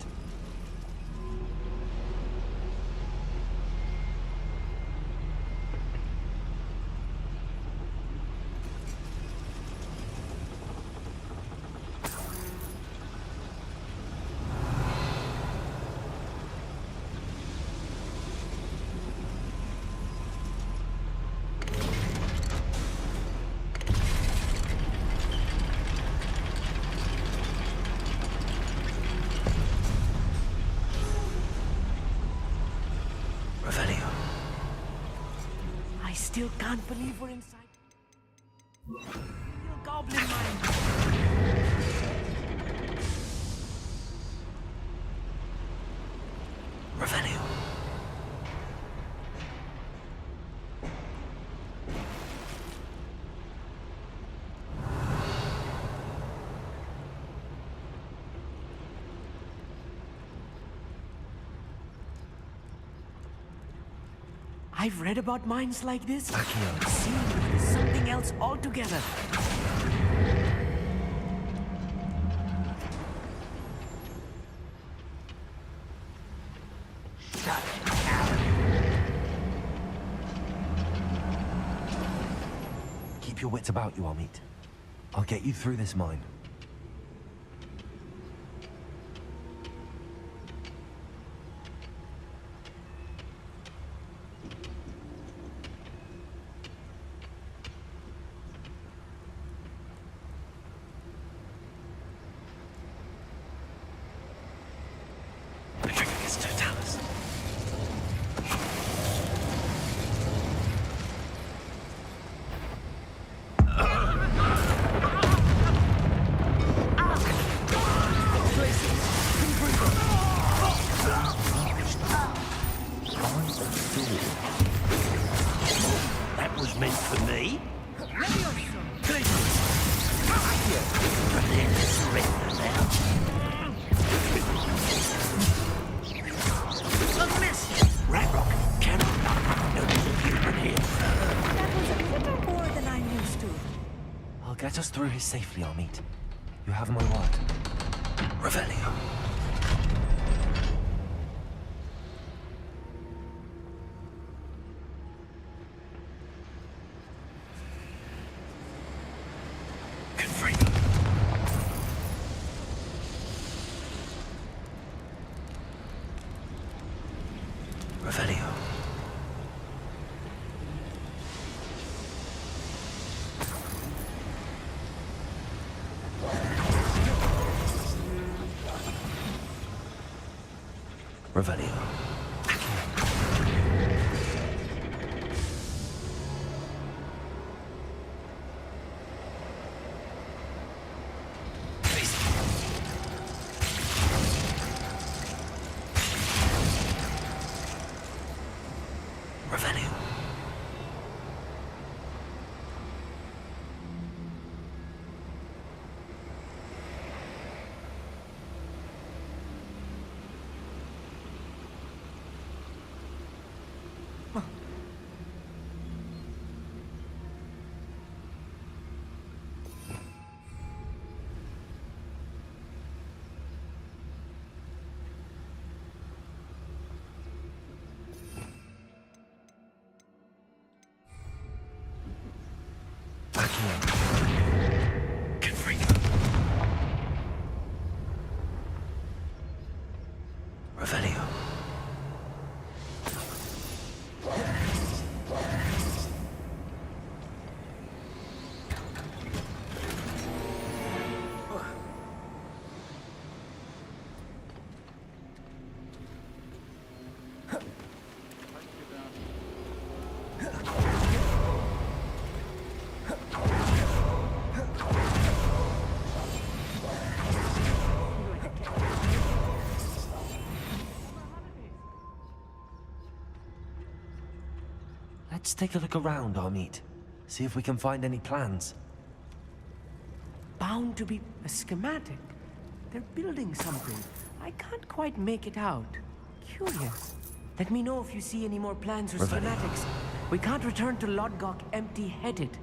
I still can't believe we're inside. Real goblin mine. Revelio. I've read about mines like this. Seeing it is something else altogether. Keep your wits about you, Amit. I'll get you through this mine. That was meant for me. Ratrock cannot notice a human here. That was a little more than I'm used to. I'll get us through here safely, Amit. You have my word. Revelio. Revelio. Revelio. Revelio. Revelio. take a look around, Amit. See if we can find any plans. Bound to be a schematic. They're building something. I can't quite make it out. Curious. Let me know if you see any more plans or schematics. We can't return to Lodgok empty-headed.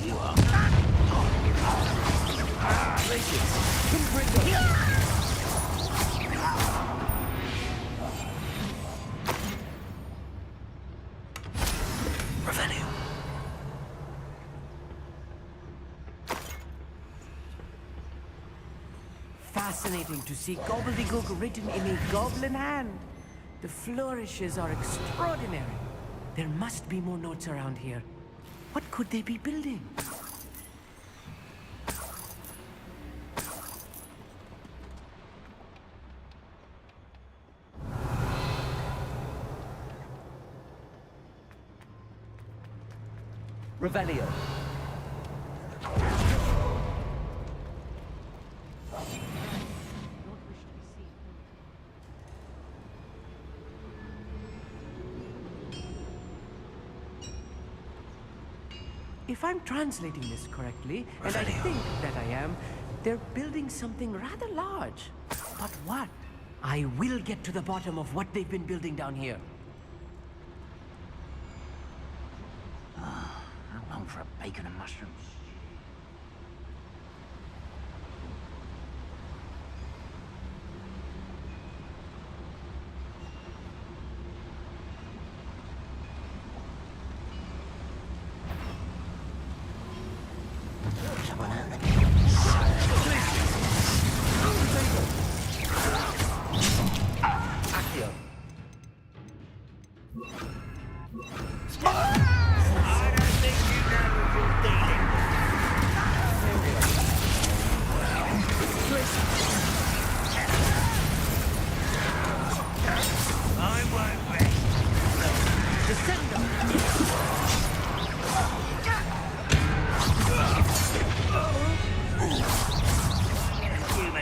You are. Fascinating to see gobbledygook written in a goblin hand. The flourishes are extraordinary. There must be more notes around here. What could they be building? Revelio. If I'm translating this correctly, and I think that I am, they're building something rather large. But what? I will get to the bottom of what they've been building down here. I'm long for a bacon and mushrooms.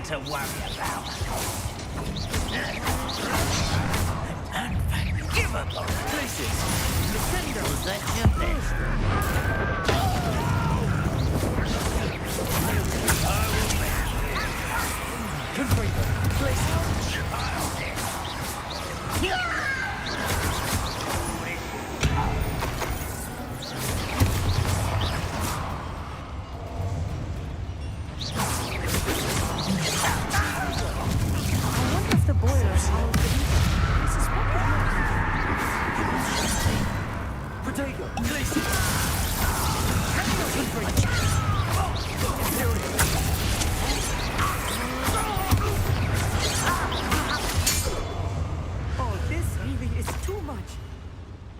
To worry about. Unforgivable. Places. Defenders at your best. I will be. Confringo. Places.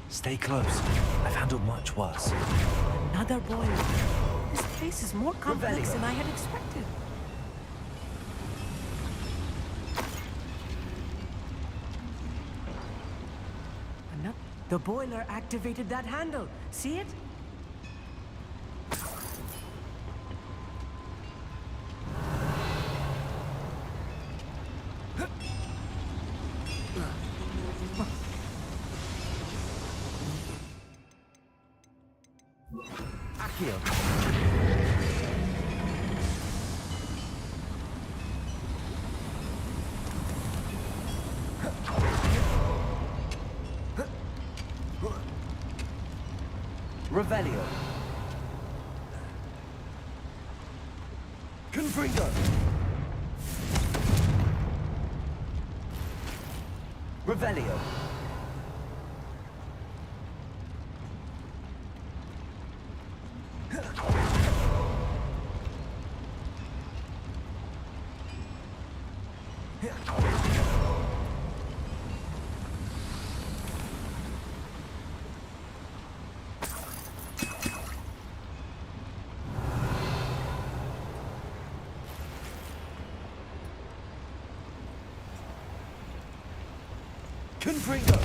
Stay close. I've handled much worse. Another boiler. This place is more complex than I had expected. The boiler activated that handle. See it? Revelio. Confringo. Revelio. Confringo!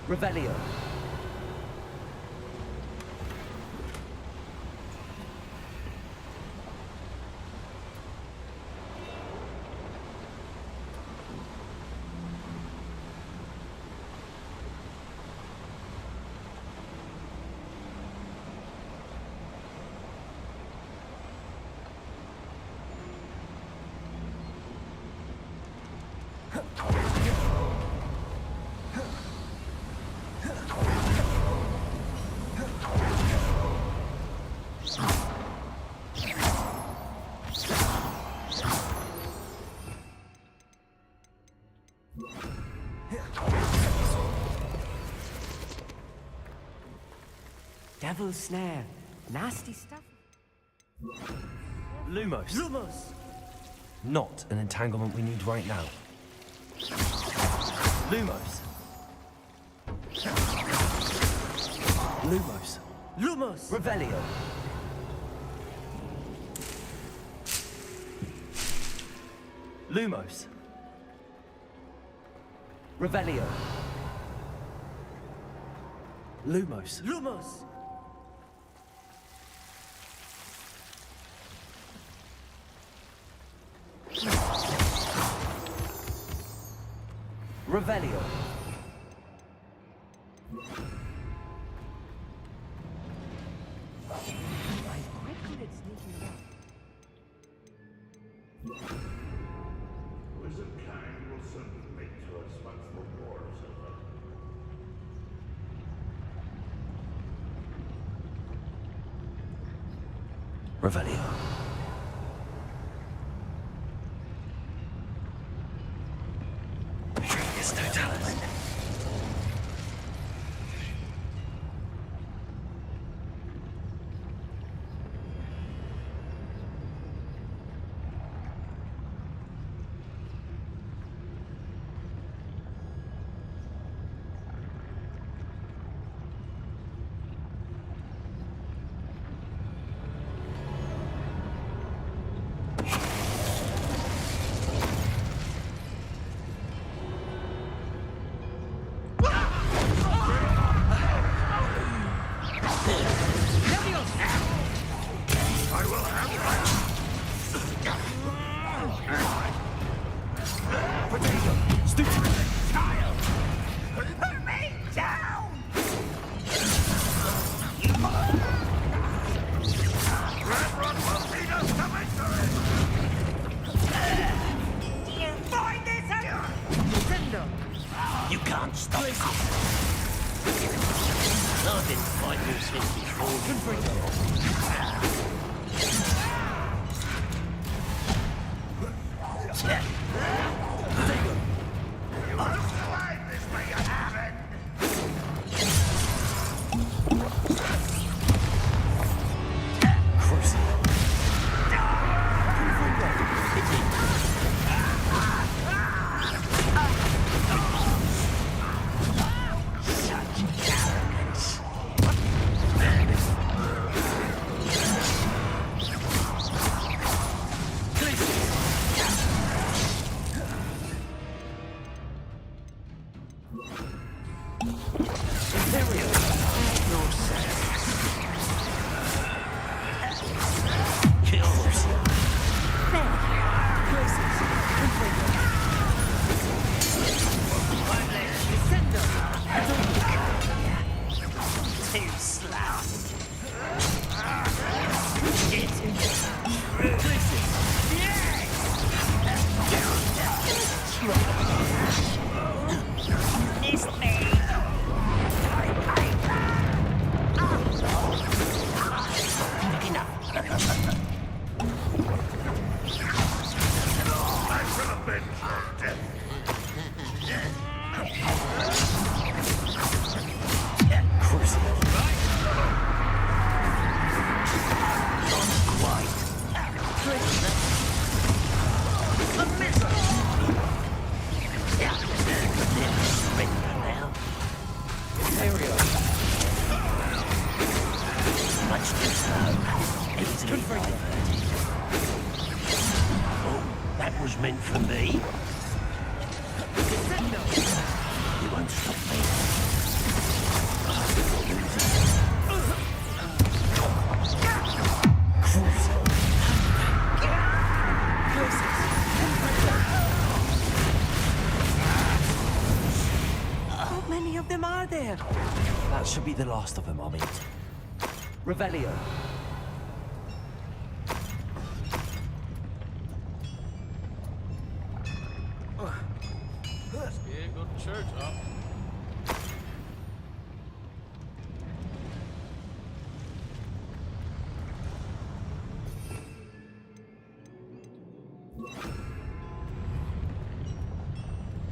Revelio. Devil's snare. Nasty stuff. Lumos. Lumos! Not an entanglement we need right now. Lumos. Lumos. Lumos! Revelio. Lumos. Revelio. Lumos. Lumos! Revelio. I'm quite good at sneaking about. Wizard kind will soon make to us once the war is over. Revelio. Trigus Totalis. I will have Potato! Stupid! child! Put me down! Reverend will lead us to victory! Do you find this out? You can't stop us. I've been fighting you since before. I'll slide this way, you friend! was meant for me. You won't stop me. How many of them are there? That should be the last of them, I'll meet. Revelio. Scared, go to church, huh?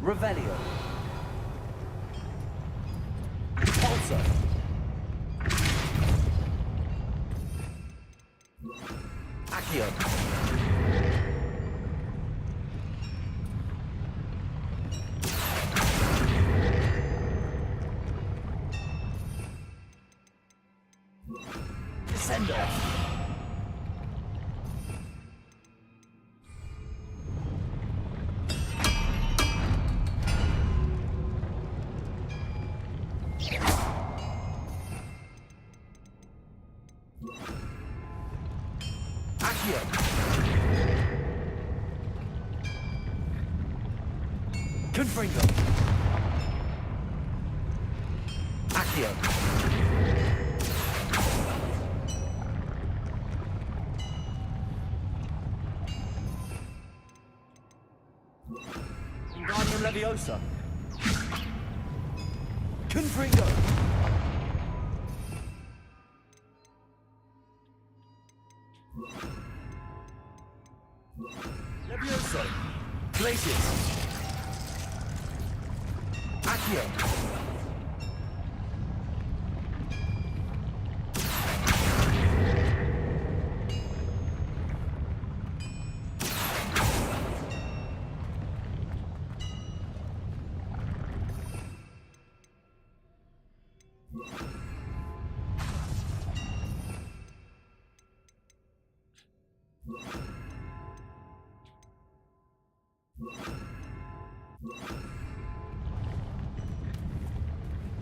Revelio. Pulsar. Accio. Descender. Accio. Confringo. Accio. Wingardium Leviosa. Confringo. Levioso. Glacius. Accio.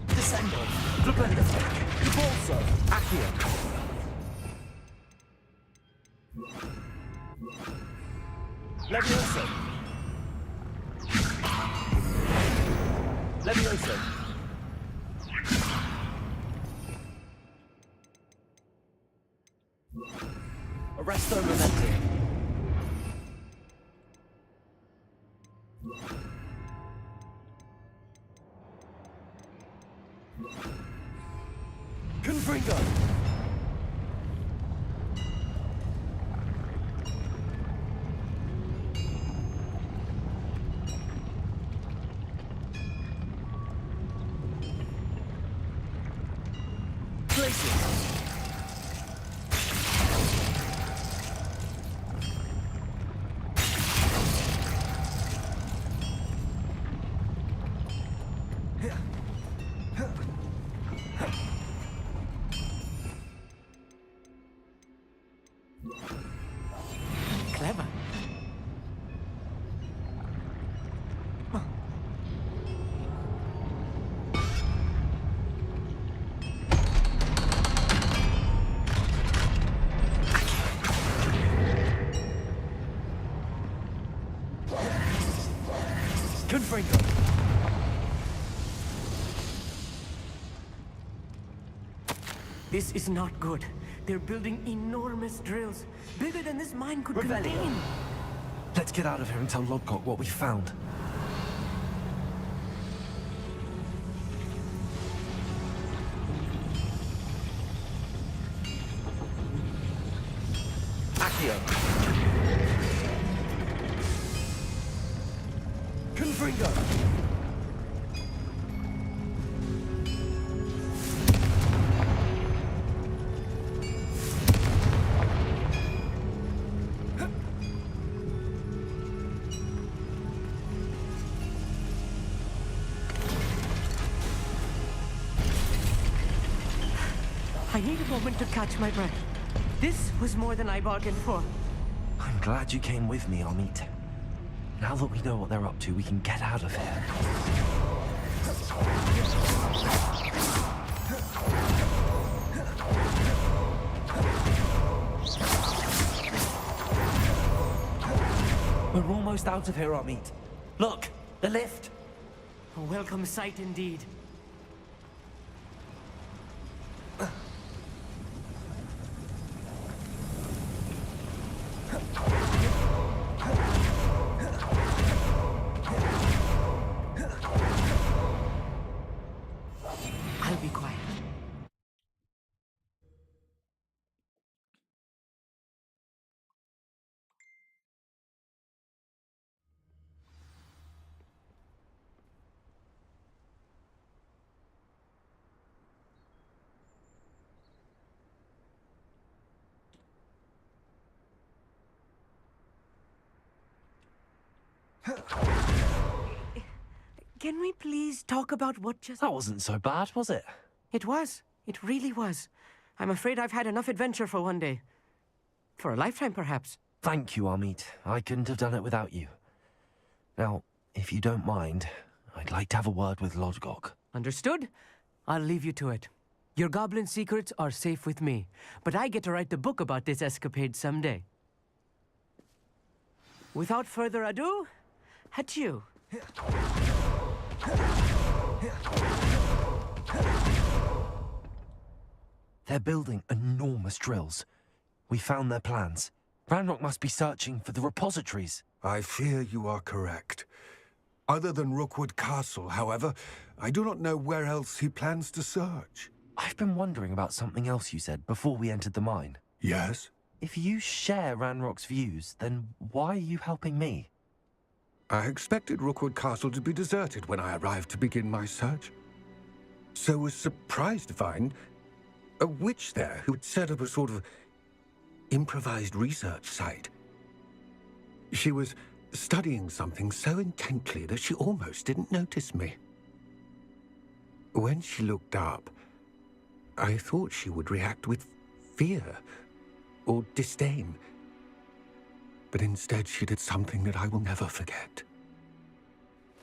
Descendo. Flipendo. Repulso. Accio. Levioso. Levioso. Arresto Momentum. Confringo. Glacius. Clever. Confringo. This is not good. They're building enormous drills, bigger than this mine could Revelio. contain. Let's get out of here and tell Lodgok what we found. Accio. Confringo. I need a moment to catch my breath. This was more than I bargained for. I'm glad you came with me, Amit. Now that we know what they're up to, we can get out of here. We're almost out of here, Amit. Look, the lift. A welcome sight indeed. I'll be quiet. Can we please talk about what just... That wasn't so bad, was it? It was. It really was. I'm afraid I've had enough adventure for one day. For a lifetime, perhaps. Thank you, Amit. I couldn't have done it without you. Now, if you don't mind, I'd like to have a word with Lodgok. Understood? I'll leave you to it. Your goblin secrets are safe with me, but I get to write the book about this escapade someday. Without further ado, adieu. They're building enormous drills. We found their plans. Ranrock must be searching for the repositories. I fear you are correct. Other than Rookwood Castle, however, I do not know where else he plans to search. I've been wondering about something else you said before we entered the mine. Yes? If you share Ranrock's views, then why are you helping me? I expected Rookwood Castle to be deserted when I arrived to begin my search. So was surprised to find a witch there who had set up a sort of improvised research site. She was studying something so intently that she almost didn't notice me. When she looked up, I thought she would react with fear or disdain. But instead she did something that I will never forget.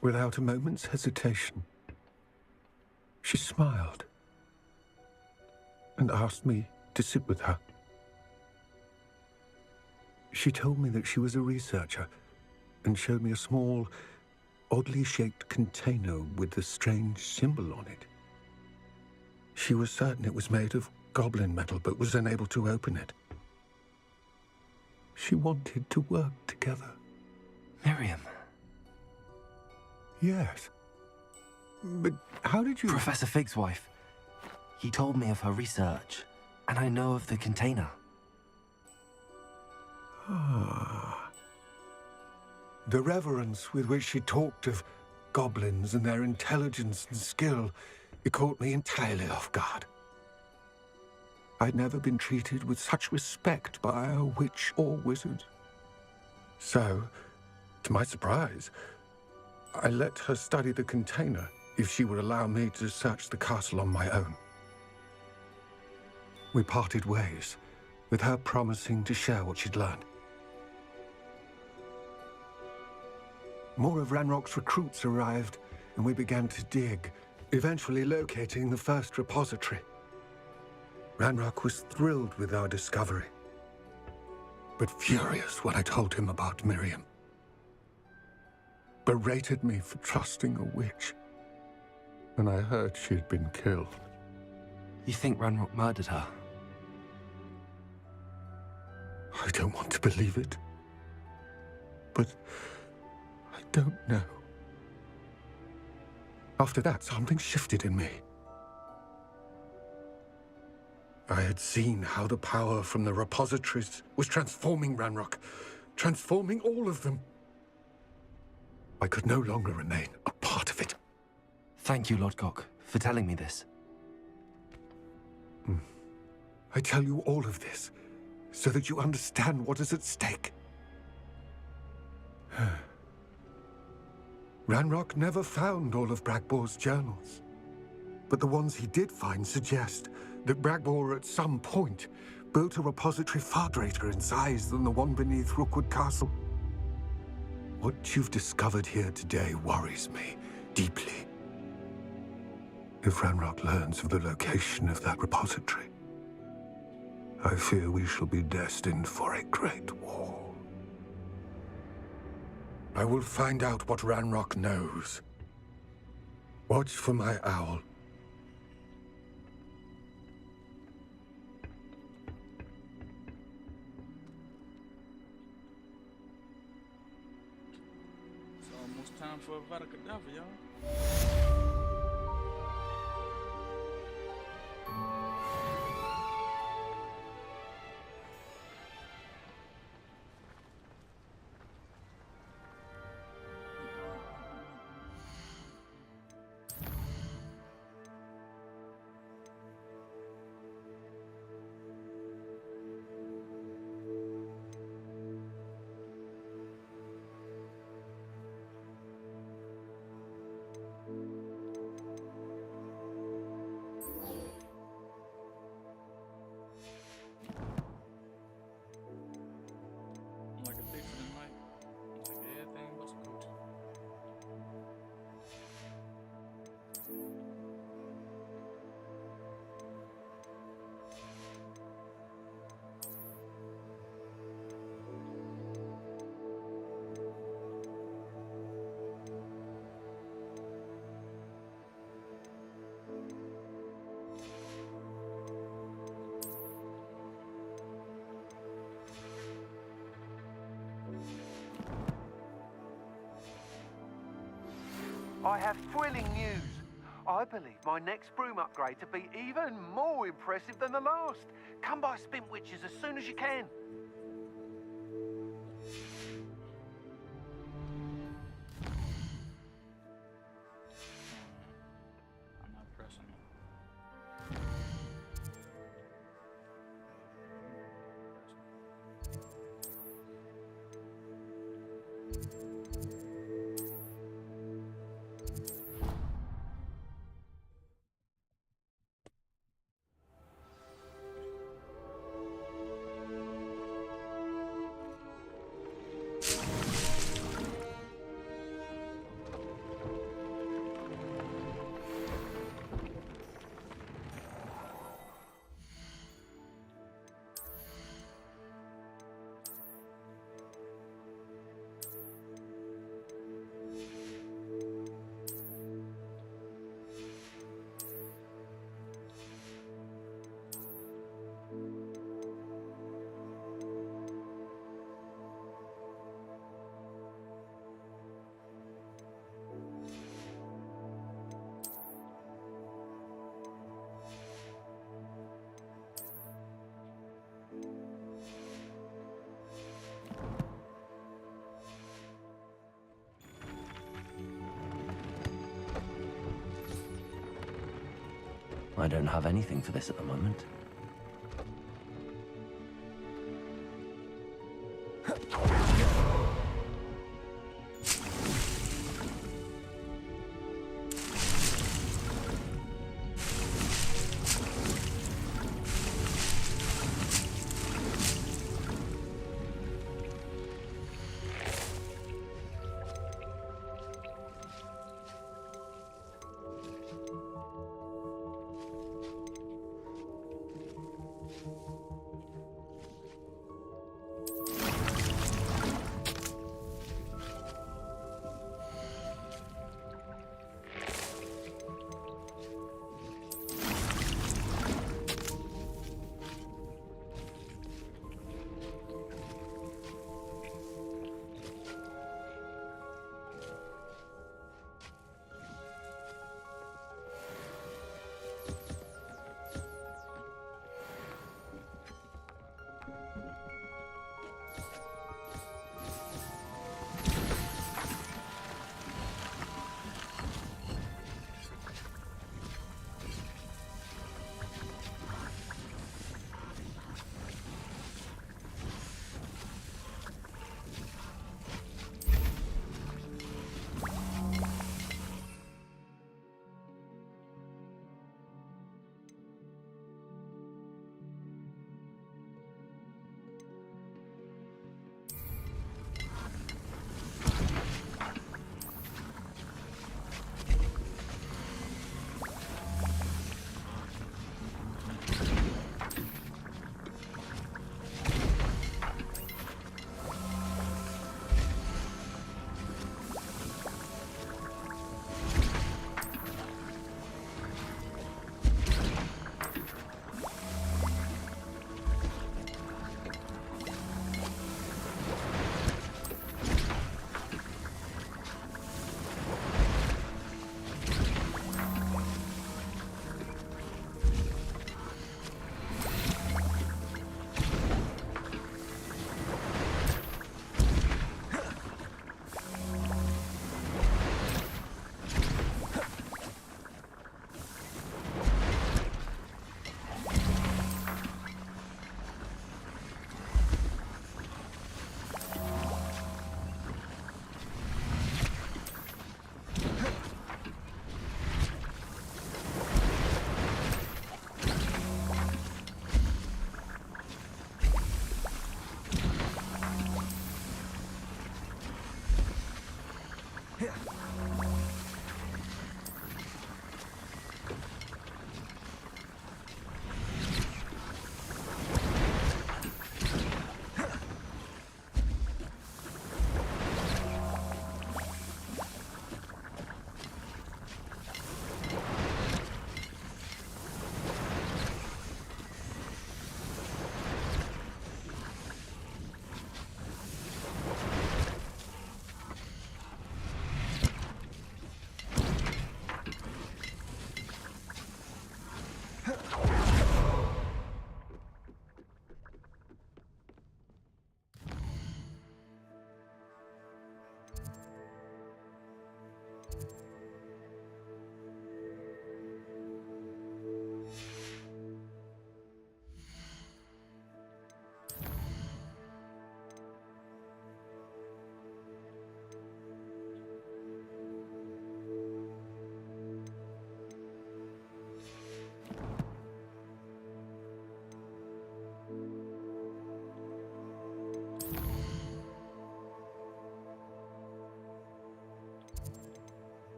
Without a moment's hesitation, she smiled and asked me to sit with her. She told me that she was a researcher and showed me a small, oddly shaped container with a strange symbol on it. She was certain it was made of goblin metal, but was unable to open it. She wanted to work together. Miriam. Yes. But how did you... Professor Fig's wife. He told me of her research, and I know of the container. Ah. The reverence with which she talked of goblins and their intelligence and skill, it caught me entirely off guard. I'd never been treated with such respect by a witch or wizard. So, to my surprise, I let her study the container if she would allow me to search the castle on my own. We parted ways, with her promising to share what she'd learned. More of Ranrock's recruits arrived, and we began to dig, eventually locating the first repository. Ranrock was thrilled with our discovery, but furious when I told him about Miriam. Berated me for trusting a witch, and I heard she had been killed. You think Ranrock murdered her? I don't want to believe it, but I don't know. After that, something shifted in me. I had seen how the power from the repositories was transforming Ranrock, transforming all of them. I could no longer remain a part of it. Thank you, Lodgok, for telling me this. I tell you all of this so that you understand what is at stake. Ranrock never found all of Bragbor's journals, but the ones he did find suggest that Bragbor at some point built a repository far greater in size than the one beneath Rookwood Castle. What you've discovered here today worries me deeply. If Ranrock learns of the location of that repository, I fear we shall be destined for a great war. I will find out what Ranrock knows. Watch for my owl. It's almost time for a Vada Kedavra, y'all. Like a thief in the night. Like everything but some coochie. I have thrilling news. I believe my next broom upgrade to be even more impressive than the last. Come by Spintwitches as soon as you can. I'm not pressing it. I don't have anything for this at the moment.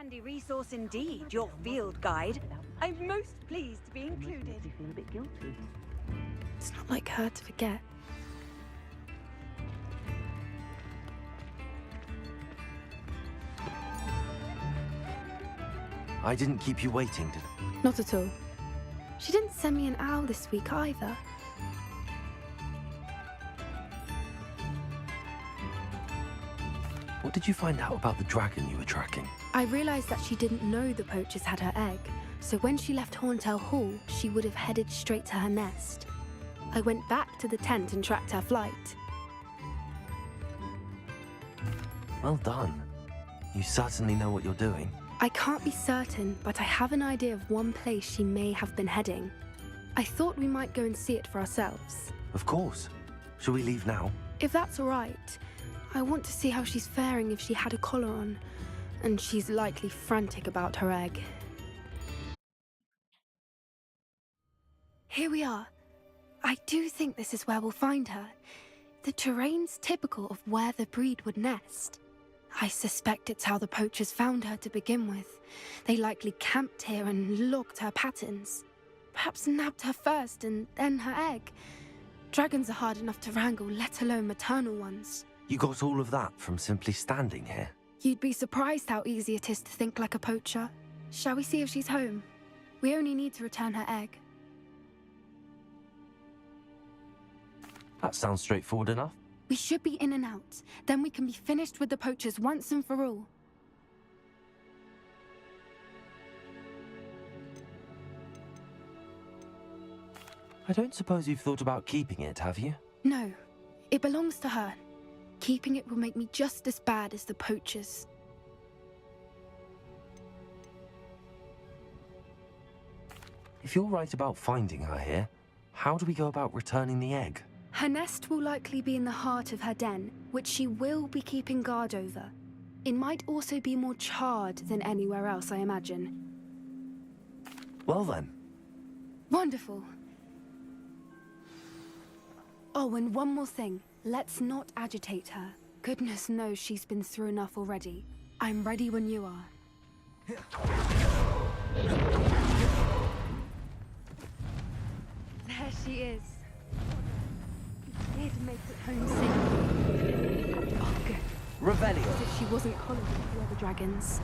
Handy resource indeed, your field guide. I'm most pleased to be included. You feel a bit guilty. It's not like her to forget. I didn't keep you waiting, did I? Not at all. She didn't send me an owl this week either. What did you find out about the dragon you were tracking? I realized that she didn't know the poachers had her egg, so when she left Horntail Hall, she would have headed straight to her nest. I went back to the tent and tracked her flight. Well done. You certainly know what you're doing. I can't be certain, but I have an idea of one place she may have been heading. I thought we might go and see it for ourselves. Of course. Shall we leave now? If that's all right. I want to see how she's faring if she had a collar on, and she's likely frantic about her egg. Here we are. I do think this is where we'll find her. The terrain's typical of where the breed would nest. I suspect it's how the poachers found her to begin with. They likely camped here and logged her patterns. Perhaps nabbed her first and then her egg. Dragons are hard enough to wrangle, let alone maternal ones. You got all of that from simply standing here? You'd be surprised how easy it is to think like a poacher. Shall we see if she's home? We only need to return her egg. That sounds straightforward enough. We should be in and out. Then we can be finished with the poachers once and for all. I don't suppose you've thought about keeping it, have you? No. It belongs to her. Keeping it will make me just as bad as the poachers. If you're right about finding her here, how do we go about returning the egg? Her nest will likely be in the heart of her den, which she will be keeping guard over. It might also be more charred than anywhere else, I imagine. Well then. Wonderful. Oh, and one more thing. Let's not agitate her. Goodness knows she's been through enough already. I'm ready when you are. There she is. Did make it home safely. Oh, good. Revelio. As if she wasn't collared with the other dragons.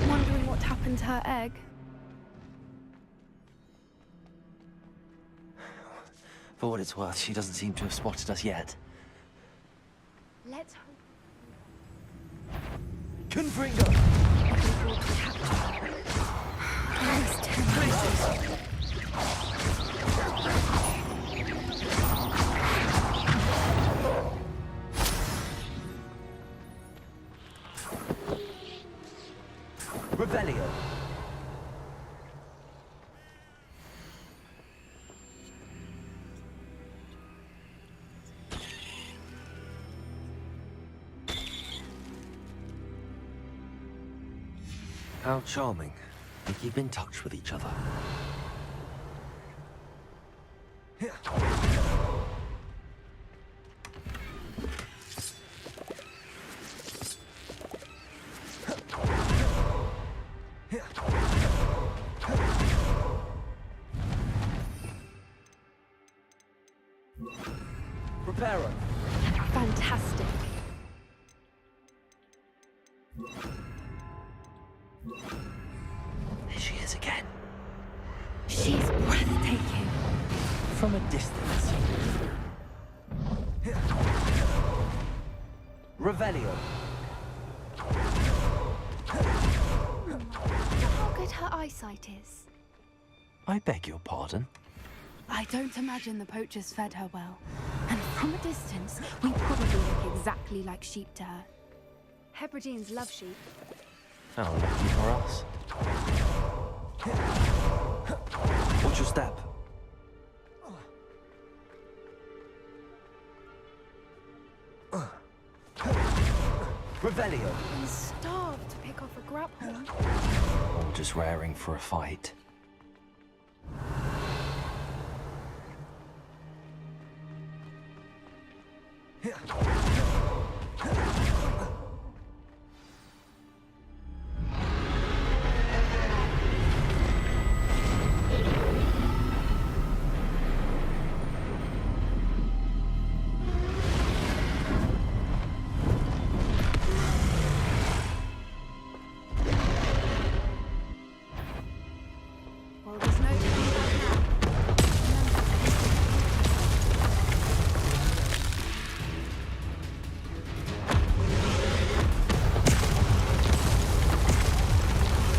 Wondering what happened to her egg. For what it's worth, she doesn't seem to have spotted us yet. Let's hope. Confringo! Revelio. How charming. We keep in touch with each other. Reparo. Fantastic. There she is again. She's breathtaking. From a distance. Revelio. How good her eyesight is. I beg your pardon? I don't imagine the poachers fed her well. And from a distance, we probably look exactly like sheep to her. Hebrideans love sheep. How lucky for us. What's your step? Revelio. I'm starved to pick off a grapple. Or just raring for a fight. Well, there's no turning back now.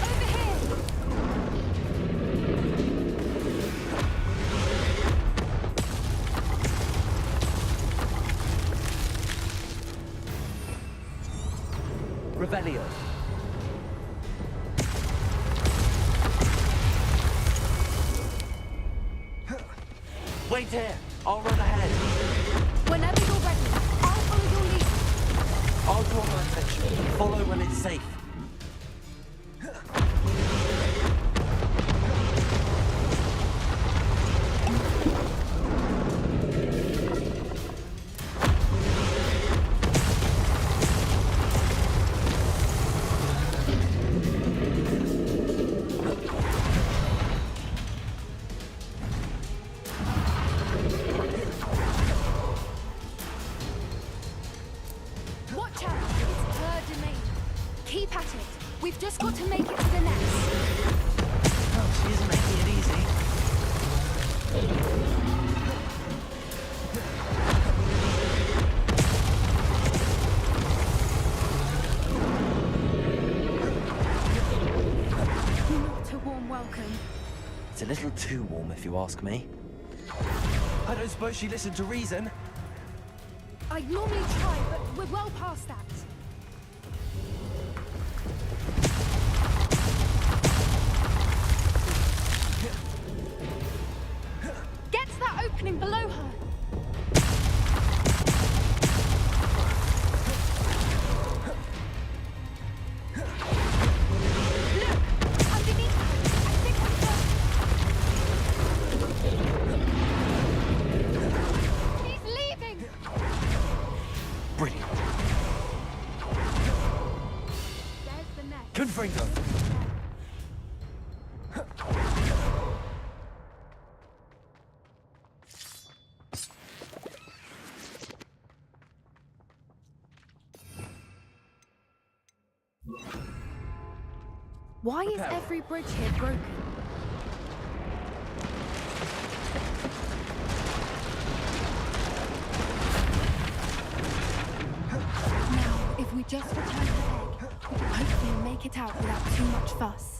Over here! Revelio. Wait here. I'll run ahead. Whenever you're ready, I'll follow your lead. I'll draw my attention. Follow when it's safe. Watch out! It's her domain. Keep at it. We've just got to make it to the nest. Oh, she isn't making it easy. Not a warm welcome. It's a little too warm, if you ask me. I don't suppose she listened to reason. I'd normally try, but we're well past that. Get to that opening below her. Look! Underneath her. I think we're He's leaving! Brilliant. There's the nest. Confringo. Why is every bridge here broken? Now, if we just return her egg, we can hopefully make it out without too much fuss.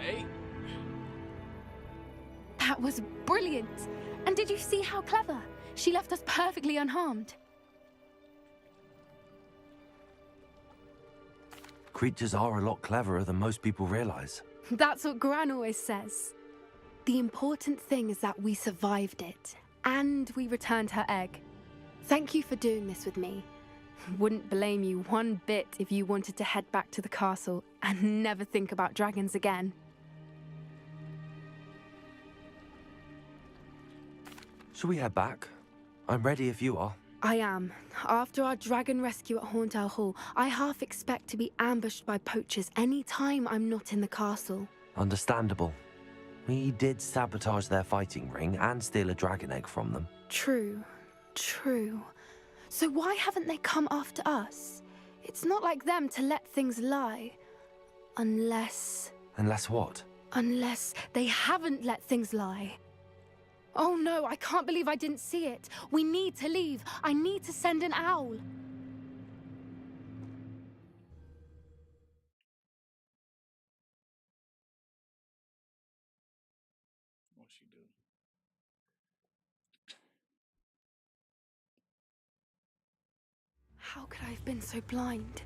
Hey. That was brilliant. And did you see how clever? She left us perfectly unharmed. Creatures are a lot cleverer than most people realize. That's what Gran always says. The important thing is that we survived it, and we returned her egg. Thank you for doing this with me. Wouldn't blame you one bit if you wanted to head back to the castle and never think about dragons again. Shall we head back? I'm ready if you are. I am. After our dragon rescue at Hauntel Hall, I half expect to be ambushed by poachers any time I'm not in the castle. Understandable. We did sabotage their fighting ring and steal a dragon egg from them. True. So why haven't they come after us? It's not like them to let things lie. Unless what? Unless they haven't let things lie. Oh no, I can't believe I didn't see it. We need to leave. I need to send an owl. What'd she do? How could I have been so blind?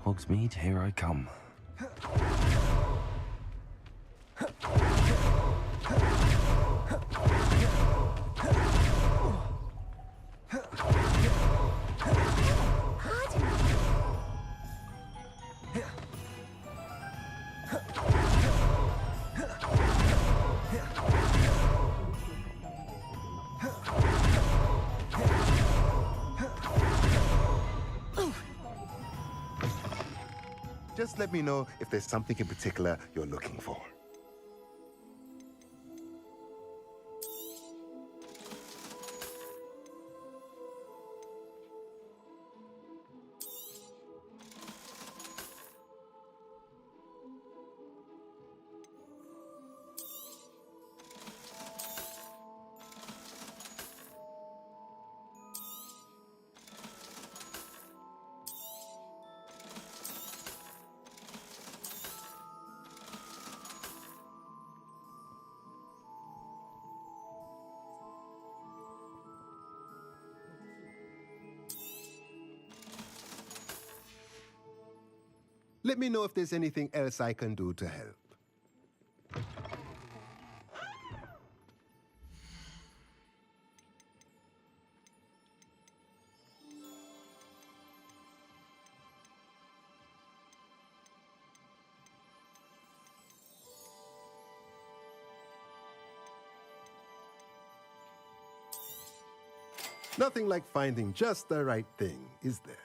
Hogsmeade, here I come. Just let me know if there's something in particular you're looking for. Let me know if there's anything else I can do to help. Nothing like finding just the right thing, is there?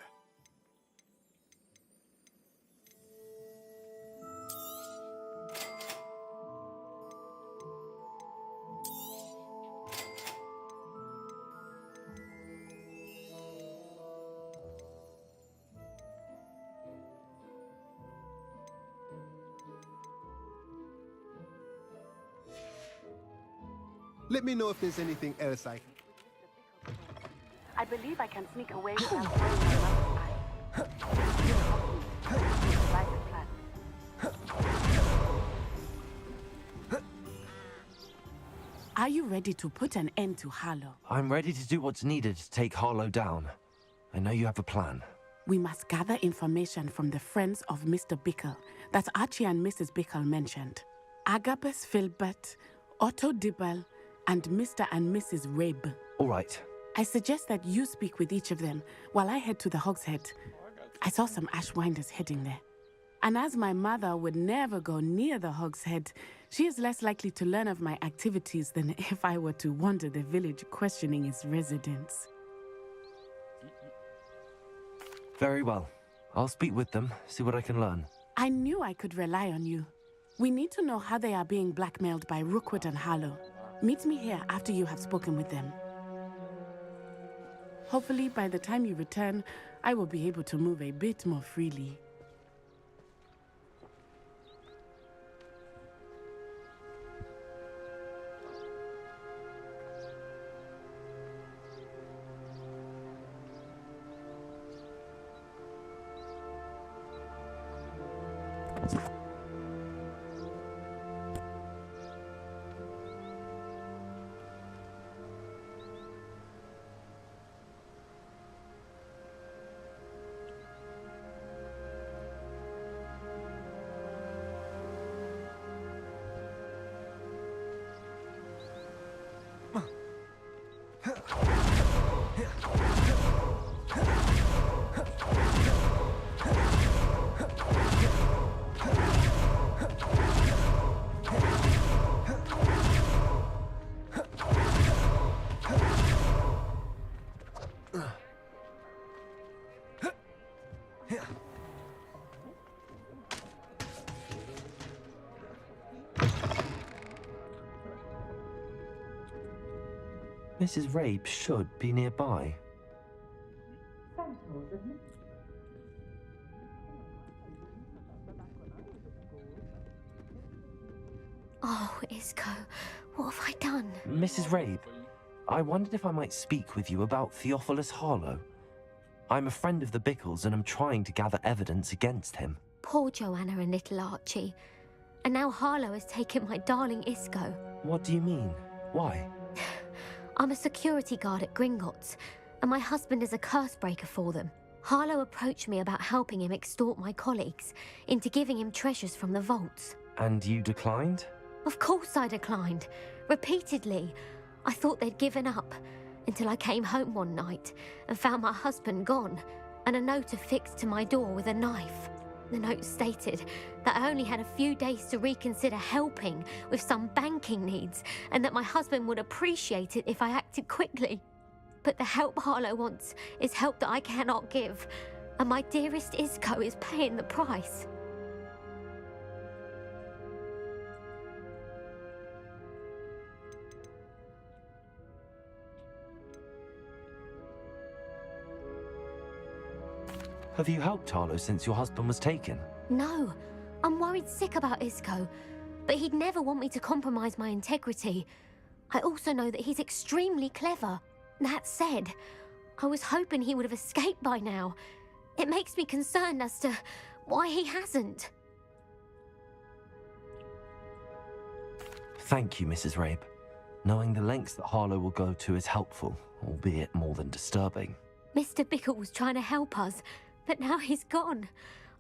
Let me know if there's anything else I can... I believe I can sneak away without throwing my mother's eye. Are you ready to put an end to Harlow? I'm ready to do what's needed to take Harlow down. I know you have a plan. We must gather information from the friends of Mr. Bickle that Archie and Mrs. Bickle mentioned. Agabus Filbert, Otto Dibble, and Mr. and Mrs. Rabe. All right. I suggest that you speak with each of them while I head to the Hogshead. I saw some Ashwinders heading there. And as my mother would never go near the Hog's Head, she is less likely to learn of my activities than if I were to wander the village questioning its residents. Very well. I'll speak with them, see what I can learn. I knew I could rely on you. We need to know how they are being blackmailed by Rookwood and Harlow. Meet me here after you have spoken with them. Hopefully, by the time you return, I will be able to move a bit more freely. Mrs. Rabe should be nearby. Oh, Isco, what have I done? Mrs. Rabe, I wondered if I might speak with you about Theophilus Harlow. I'm a friend of the Bickles and I'm trying to gather evidence against him. Poor Joanna and little Archie. And now Harlow has taken my darling Isco. What do you mean? Why? I'm a security guard at Gringotts, and my husband is a curse breaker for them. Harlow approached me about helping him extort my colleagues into giving him treasures from the vaults. And you declined? Of course I declined. Repeatedly. I thought they'd given up, until I came home one night and found my husband gone, and a note affixed to my door with a knife. The note stated that I only had a few days to reconsider helping with some banking needs, and that my husband would appreciate it if I acted quickly. But the help Harlow wants is help that I cannot give, and my dearest Isco is paying the price. Have you helped Harlow since your husband was taken? No, I'm worried sick about Isco, but he'd never want me to compromise my integrity. I also know that he's extremely clever. That said, I was hoping he would have escaped by now. It makes me concerned as to why he hasn't. Thank you, Mrs. Rabe. Knowing the lengths that Harlow will go to is helpful, albeit more than disturbing. Mr. Bickle was trying to help us, but now he's gone.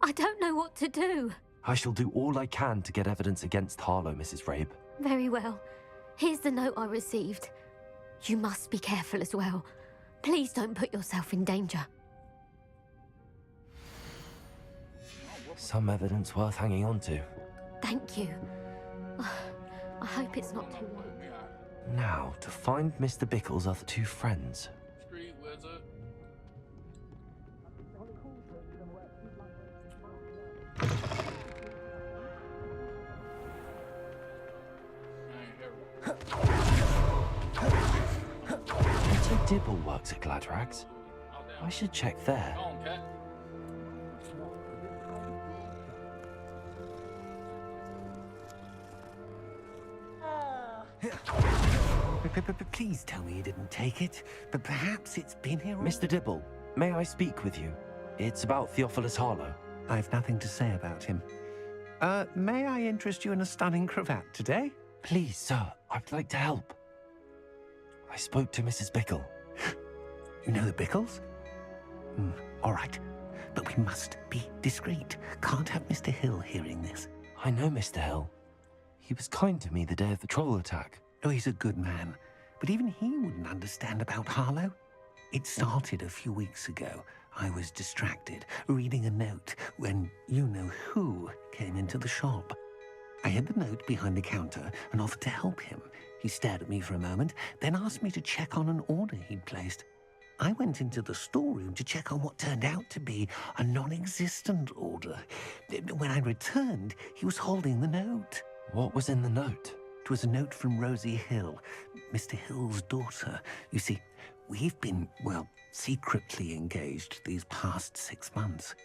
I don't know what to do. I shall do all I can to get evidence against Harlow, Mrs. Rabe. Very well. Here's the note I received. You must be careful as well. Please don't put yourself in danger. Some evidence worth hanging on to. Thank you. I hope it's not too late. Now, to find Mr. Bickle's other two friends. Street wizard. Mr. Dibble works at Gladrags. I should check there. Please tell me you didn't take it, but perhaps it's been here. Mr. Dibble, may I speak with you? It's about Theophilus Harlow. I've nothing to say about him. May I interest you in a stunning cravat today? Please, sir, I'd like to help. I spoke to Mrs. Bickle. You know the Bickles? All right, but we must be discreet. Can't have Mr. Hill hearing this. I know Mr. Hill. He was kind to me the day of the troll attack. Oh, he's a good man, but even he wouldn't understand about Harlow. It started a few weeks ago. I was distracted, reading a note, when you-know-who came into the shop. I hid the note behind the counter and offered to help him. He stared at me for a moment, then asked me to check on an order he'd placed. I went into the storeroom to check on what turned out to be a non-existent order. When I returned, he was holding the note. What was in the note? It was a note from Rosie Hill, Mr. Hill's daughter. You see, we've been, well, secretly engaged these past 6 months.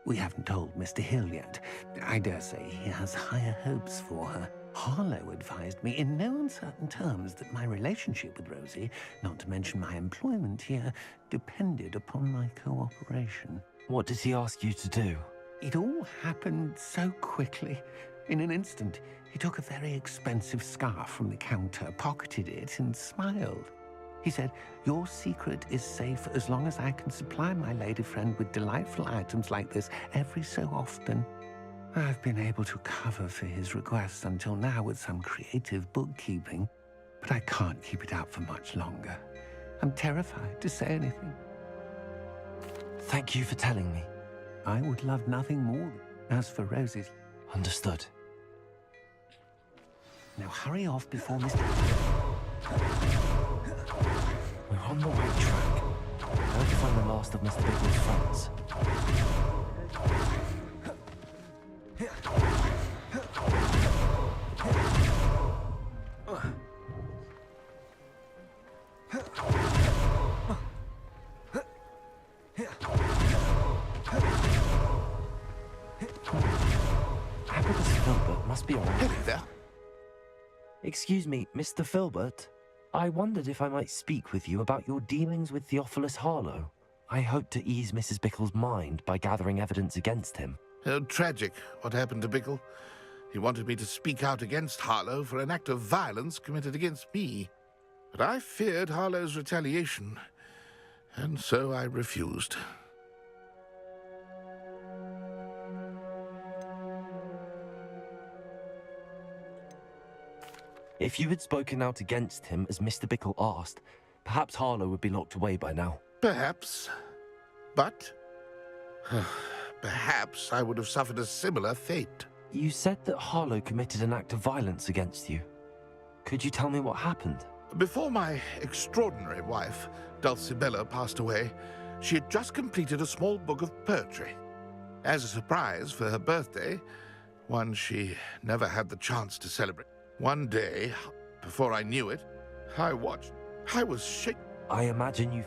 We haven't told Mr. Hill yet. I dare say he has higher hopes for her. Harlow advised me in no uncertain terms that my relationship with Rosie, not to mention my employment here, depended upon my cooperation. What did he ask you to do? It all happened so quickly. In an instant, he took a very expensive scarf from the counter, pocketed it, and smiled. He said, "Your secret is safe as long as I can supply my lady friend with delightful items like this every so often." I've been able to cover for his requests until now with some creative bookkeeping, but I can't keep it out for much longer. I'm terrified to say anything. Thank you for telling me. I would love nothing more. As for Rosie's... Understood. Now hurry off before Mr... We're on the right track. Now to find the last of Mr. Bickle's friends. Abagus Filbert must be around. Hello there. Excuse me, Mr. Filbert. I wondered if I might speak with you about your dealings with Theophilus Harlow. I hope to ease Mrs. Bickle's mind by gathering evidence against him. Oh, tragic, what happened to Bickle. He wanted me to speak out against Harlow for an act of violence committed against me. But I feared Harlow's retaliation, and so I refused. If you had spoken out against him as Mr. Bickle asked, perhaps Harlow would be locked away by now. Perhaps. But... perhaps I would have suffered a similar fate. You said that Harlow committed an act of violence against you. Could you tell me what happened? Before my extraordinary wife, Dulcibella, passed away, she had just completed a small book of poetry. As a surprise for her birthday, one she never had the chance to celebrate. One day, before I knew it, I watched. I was shaken. I imagine you...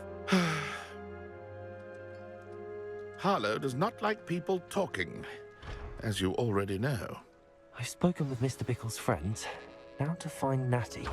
Harlow does not like people talking, as you already know. I've spoken with Mr. Bickle's friends. Now to find Natty.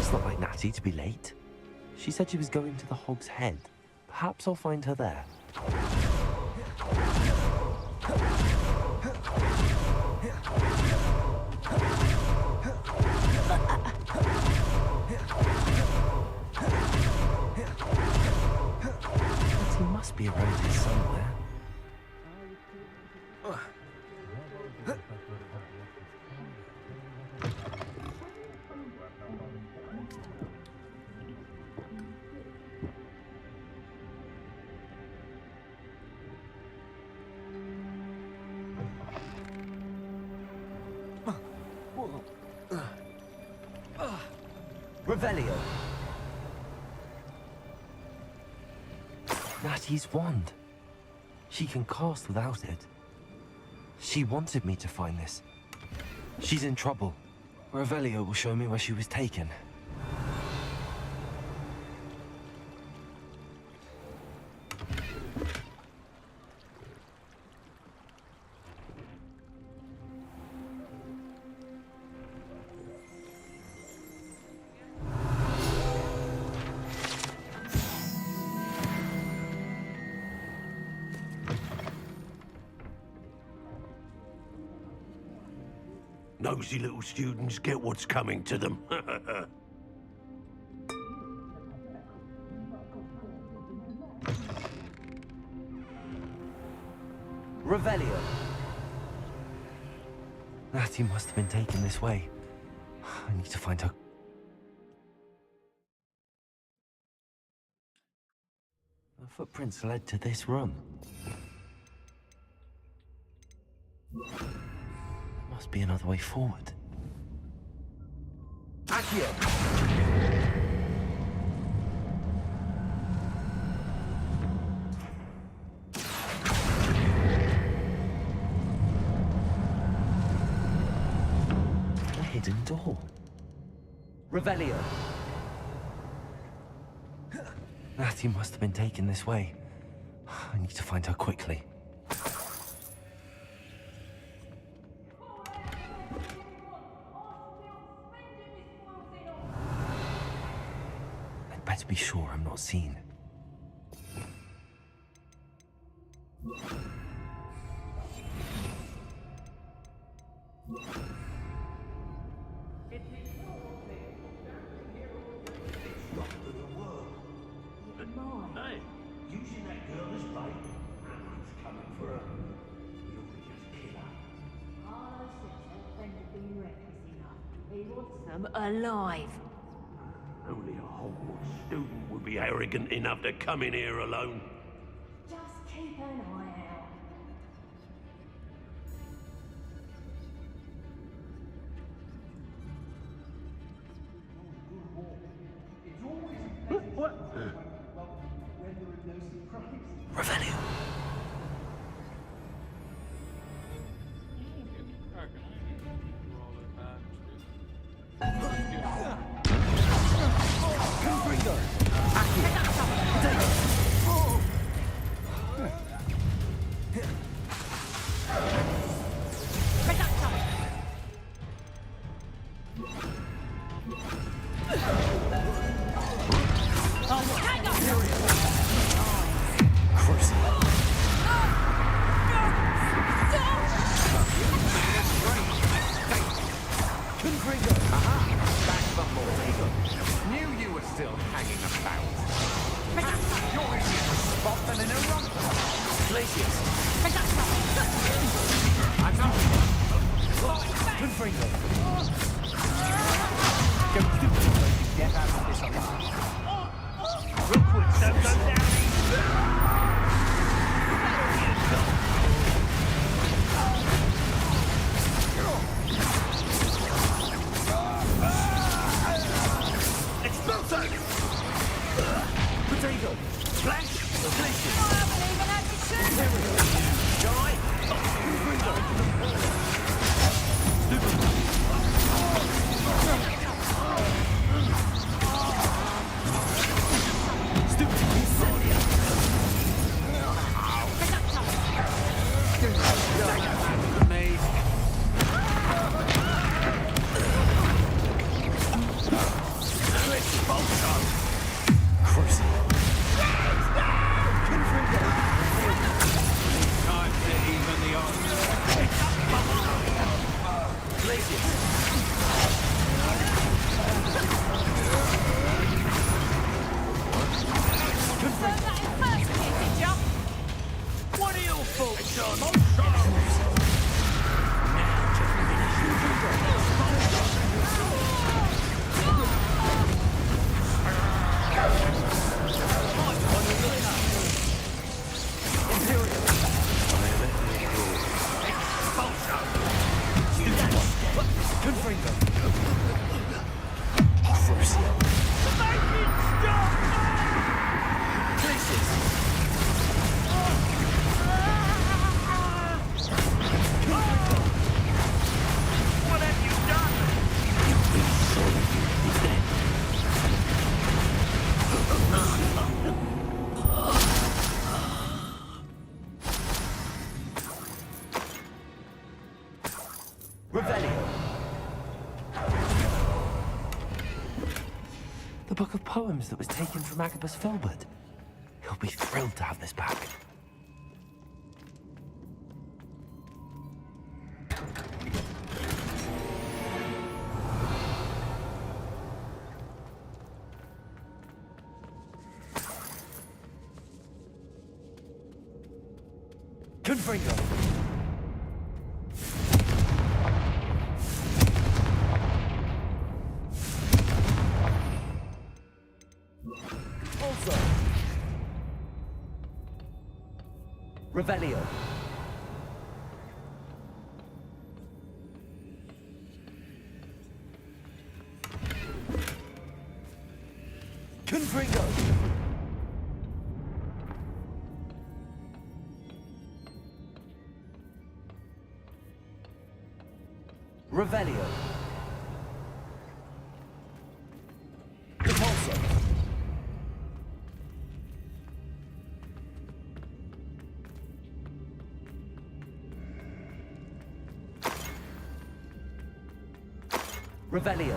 It's not like Natty to be late. She said she was going to the Hog's Head. Perhaps I'll find her there. Natty must be around here somewhere. Revelio. Natty's wand. She can cast without it. She wanted me to find this. She's in trouble. Revelio will show me where she was taken. nosy little students get what's coming to them. Revelio. Natty must have been taken this way. I need to find her. The footprints led to this room. There must be another way forward. Accio! A hidden door. Revelio. Natty must have been taken this way. I need to find her quickly. I'd better be sure I'm not seen. Hey, using that girl as bait. Aaron's coming for her. You'll just kill her. Carlo says her friend had been reckless enough. He wants them alive. Only a Hogwarts student would be arrogant enough to come in here alone. Just keep an eye out. What? Revelio. Knew you were still hanging about. You're easier to spot than in a rump. Glacius. I'm out. Confringo. Get out of this alive. Rookwood, don't go down easy. Potato! Flash! Glacius! I haven't even had to say Guy! What are your thoughts, John? The book of poems that was taken from Agabus Filbert. He'll be thrilled to have this back. Confringo. Also. Revelio. Confringo. Revelio. Repulso. Revelio.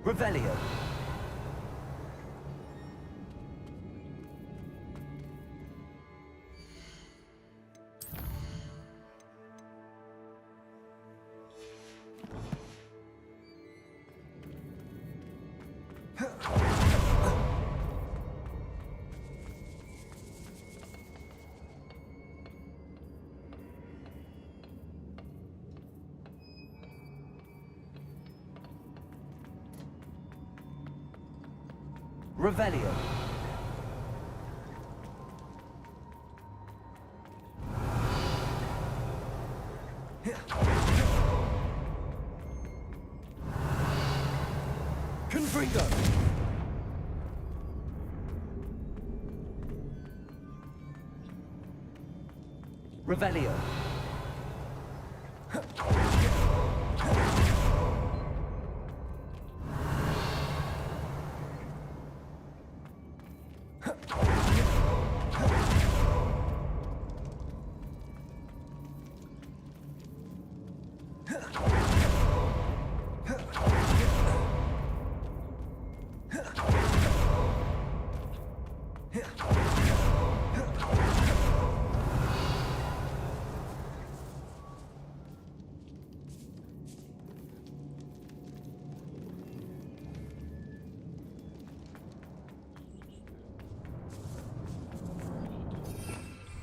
Revelio. Revelio. Confringo. Revelio.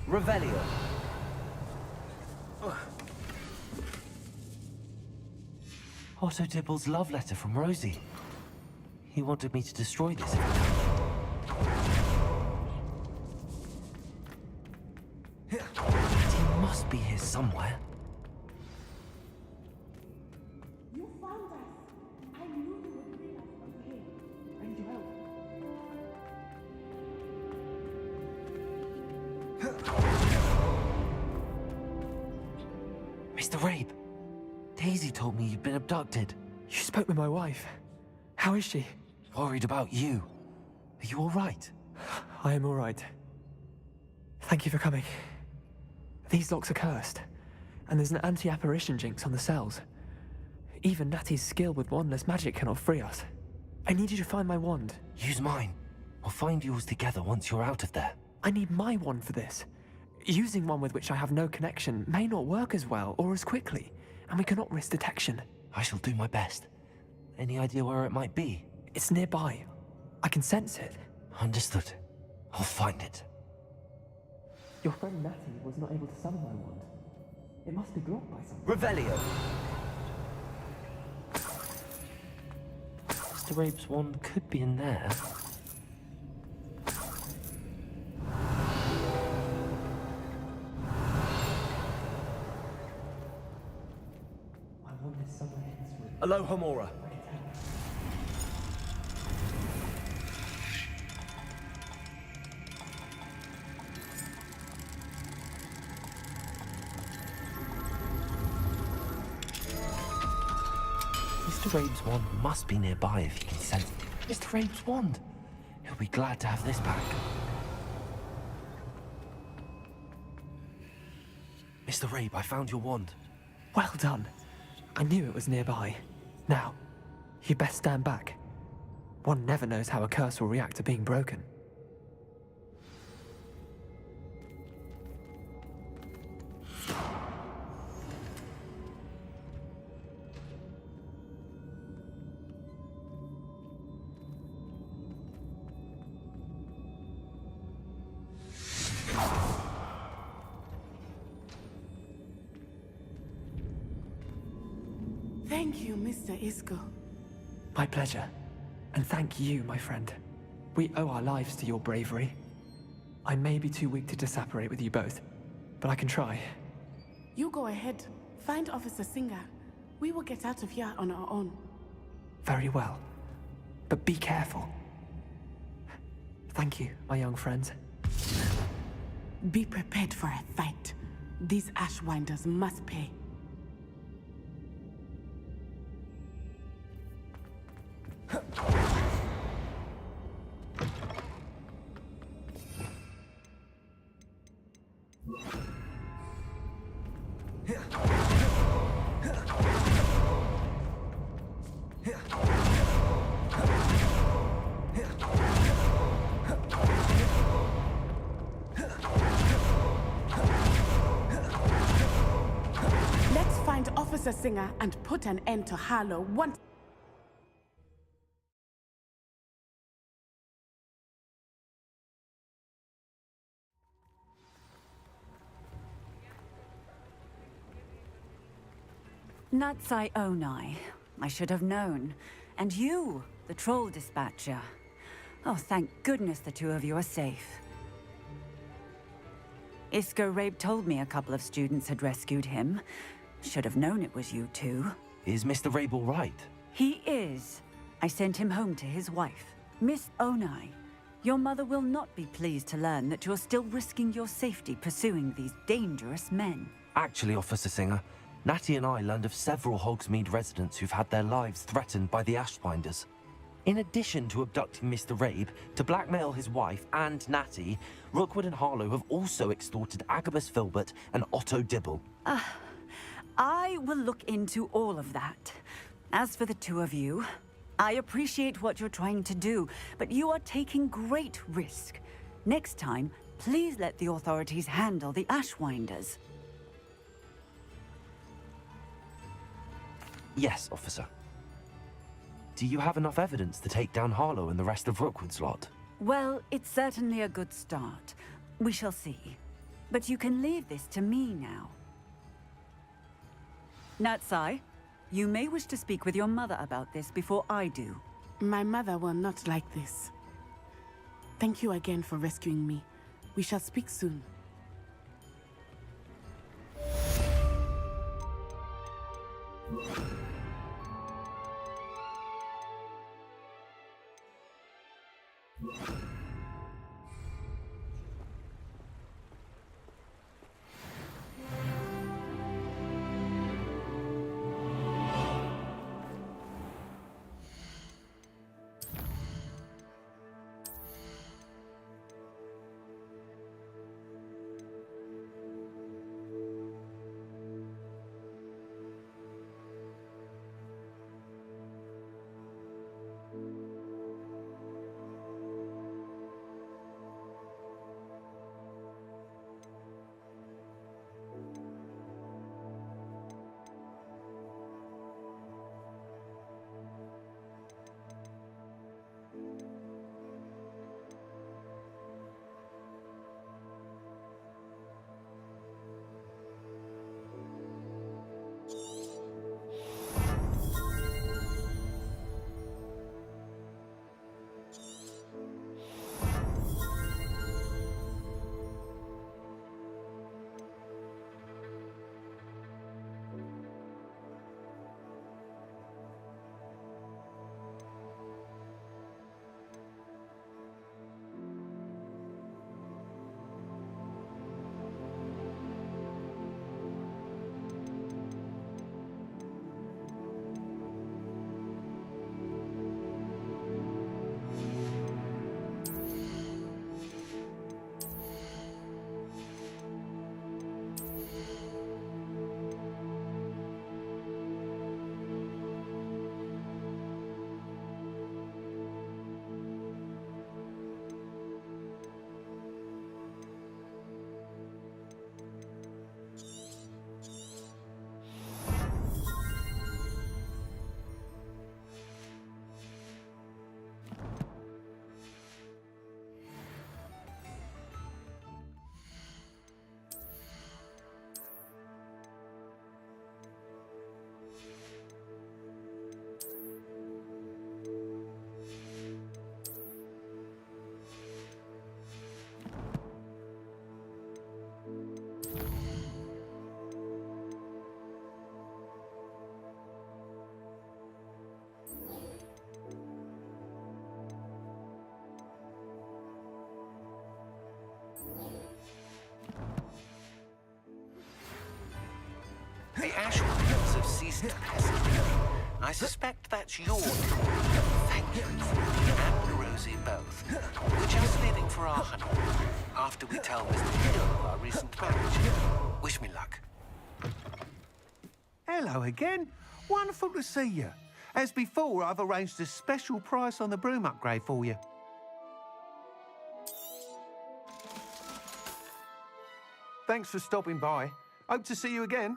Revelio. Otto Dibble's love letter from Rosie. He wanted me to destroy this. He must be here somewhere. You found us. I knew you would bring us from here. I need your help. Mr. Rabe, Daisy told me you'd been abducted. You spoke with my wife. How is she? Worried about you. Are you all right? I am all right. Thank you for coming. These locks are cursed, and there's an anti-apparition jinx on the cells. Even Natty's skill with wandless magic cannot free us. I need you to find my wand. Use mine. We'll find yours together once you're out of there. I need my wand for this. Using one with which I have no connection may not work as well or as quickly, and we cannot risk detection. I shall do my best. Any idea where it might be? It's nearby. I can sense it. Understood. I'll find it. Your friend Natty was not able to summon my wand. It must be blocked by something. Revelio! Mr. Rabe's wand could be in there. Aloha Mora. Rabe's wand must be nearby if he can sense Mr. Rabe's wand. He'll be glad to have this back. Mr. Rabe, I found your wand. Well done. I knew it was nearby. Now, you best stand back. One never knows how a curse will react to being broken. Thank you, Mr. Isco. My pleasure. And thank you, my friend. We owe our lives to your bravery. I may be too weak to disapparate with you both, but I can try. You go ahead. Find Officer Singer. We will get out of here on our own. Very well. But be careful. Thank you, my young friends. Be prepared for a fight. These Ashwinders must pay. Let's find Officer Singer and put an end to Harlow once. Natsai Onai. I should have known. And you, the troll dispatcher. Oh, thank goodness the two of you are safe. Isco Rabe told me a couple of students had rescued him. Should have known it was you two. Is Mr. Rabe all right? He is. I sent him home to his wife. Miss Onai, your mother will not be pleased to learn that you're still risking your safety pursuing these dangerous men. Actually, Officer Singer, Natty and I learned of several Hogsmeade residents who've had their lives threatened by the Ashwinders. In addition to abducting Mr. Rabe to blackmail his wife and Natty, Rookwood and Harlow have also extorted Agabus Filbert and Otto Dibble. I will look into all of that. As for the two of you, I appreciate what you're trying to do, but you are taking great risk. Next time, please let the authorities handle the Ashwinders. Yes, officer. Do you have enough evidence to take down Harlow and the rest of Rookwood's lot? Well, it's certainly a good start. We shall see. But you can leave this to me now. Natsai, you may wish to speak with your mother about this before I do. My mother will not like this. Thank you again for rescuing me. We shall speak soon. The Ashwoods have ceased to pester me. I suspect that's your Thank you, and Rosie both. We're just leaving for our honeymoon after we tell Mr. Hill of our recent marriage. Wish me luck. Hello again. Wonderful to see you. As before, I've arranged a special price on the broom upgrade for you. Thanks for stopping by. Hope to see you again.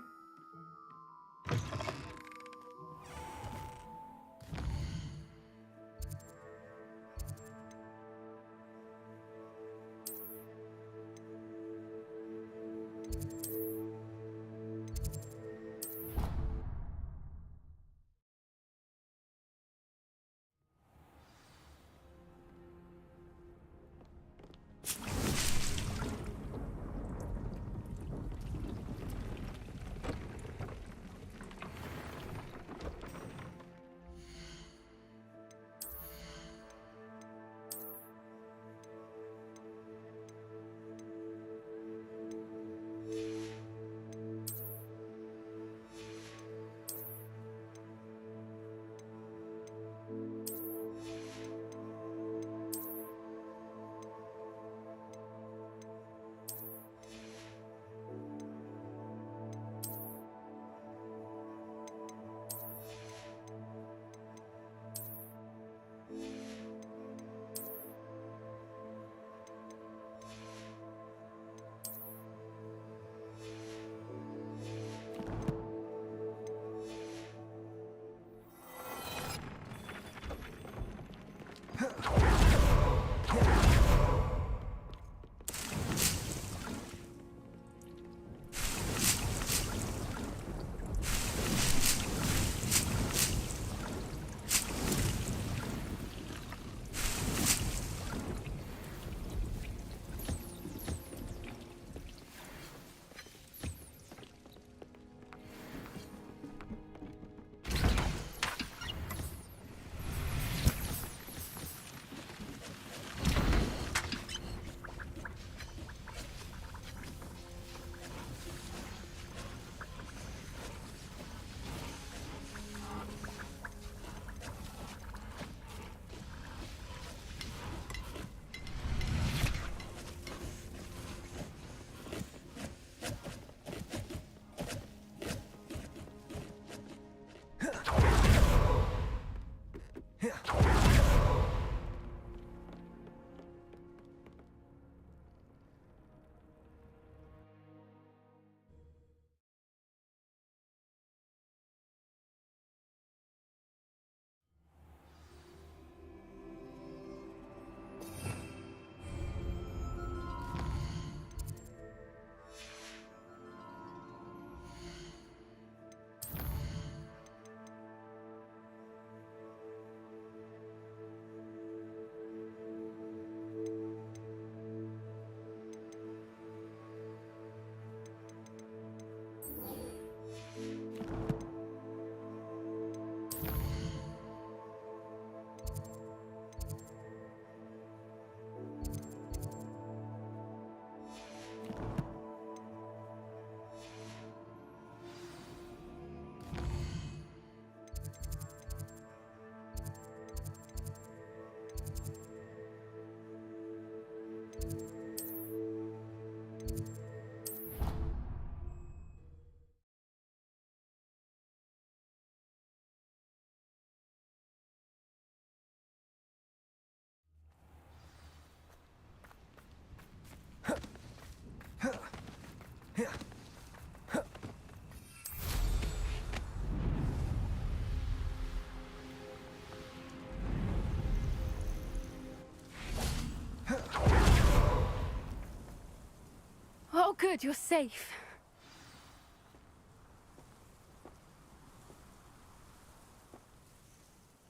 Oh, good, you're safe.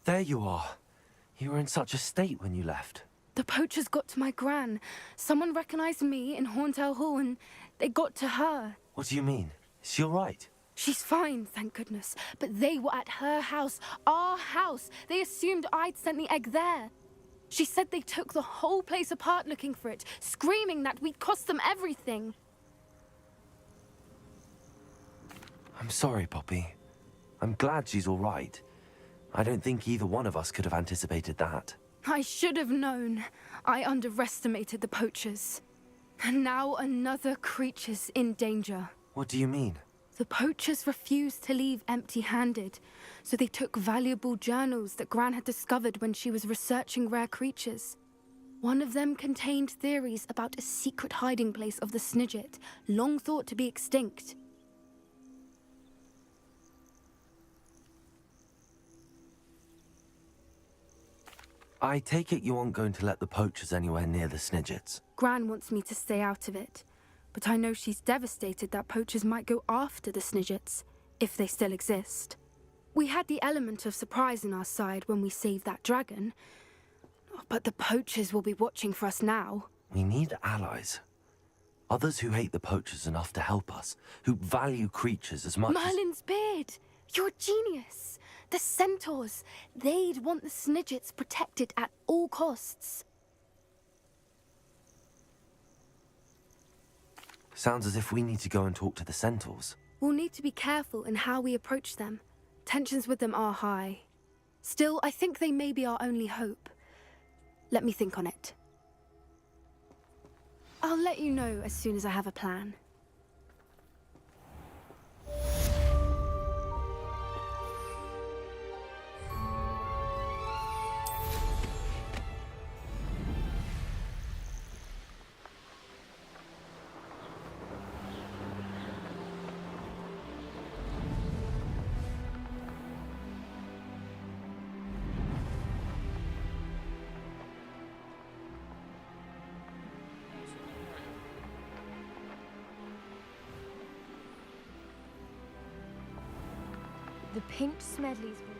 There you are. You were in such a state when you left. The poachers got to my gran. Someone recognized me in Horntail Hall and they got to her. What do you mean? Is she all right? She's fine, thank goodness. But they were at her house, our house. They assumed I'd sent the egg there. She said they took the whole place apart looking for it, screaming that we'd cost them everything. I'm sorry, Poppy. I'm glad she's all right. I don't think either one of us could have anticipated that. I should have known. I underestimated the poachers. And now another creature's in danger. What do you mean? The poachers refused to leave empty-handed, so they took valuable journals that Gran had discovered when she was researching rare creatures. One of them contained theories about a secret hiding place of the Snidget, long thought to be extinct. I take it you aren't going to let the poachers anywhere near the Snidgets. Gran wants me to stay out of it, but I know she's devastated that poachers might go after the Snidgets, if they still exist. We had the element of surprise on our side when we saved that dragon, but the poachers will be watching for us now. We need allies. Others who hate the poachers enough to help us, who value creatures as much Merlin's beard! You're a genius! The centaurs, they'd want the Snidgets protected at all costs. Sounds as if we need to go and talk to the centaurs. We'll need to be careful in how we approach them. Tensions with them are high. Still, I think they may be our only hope. Let me think on it. I'll let you know as soon as I have a plan. The pink Smedleys will...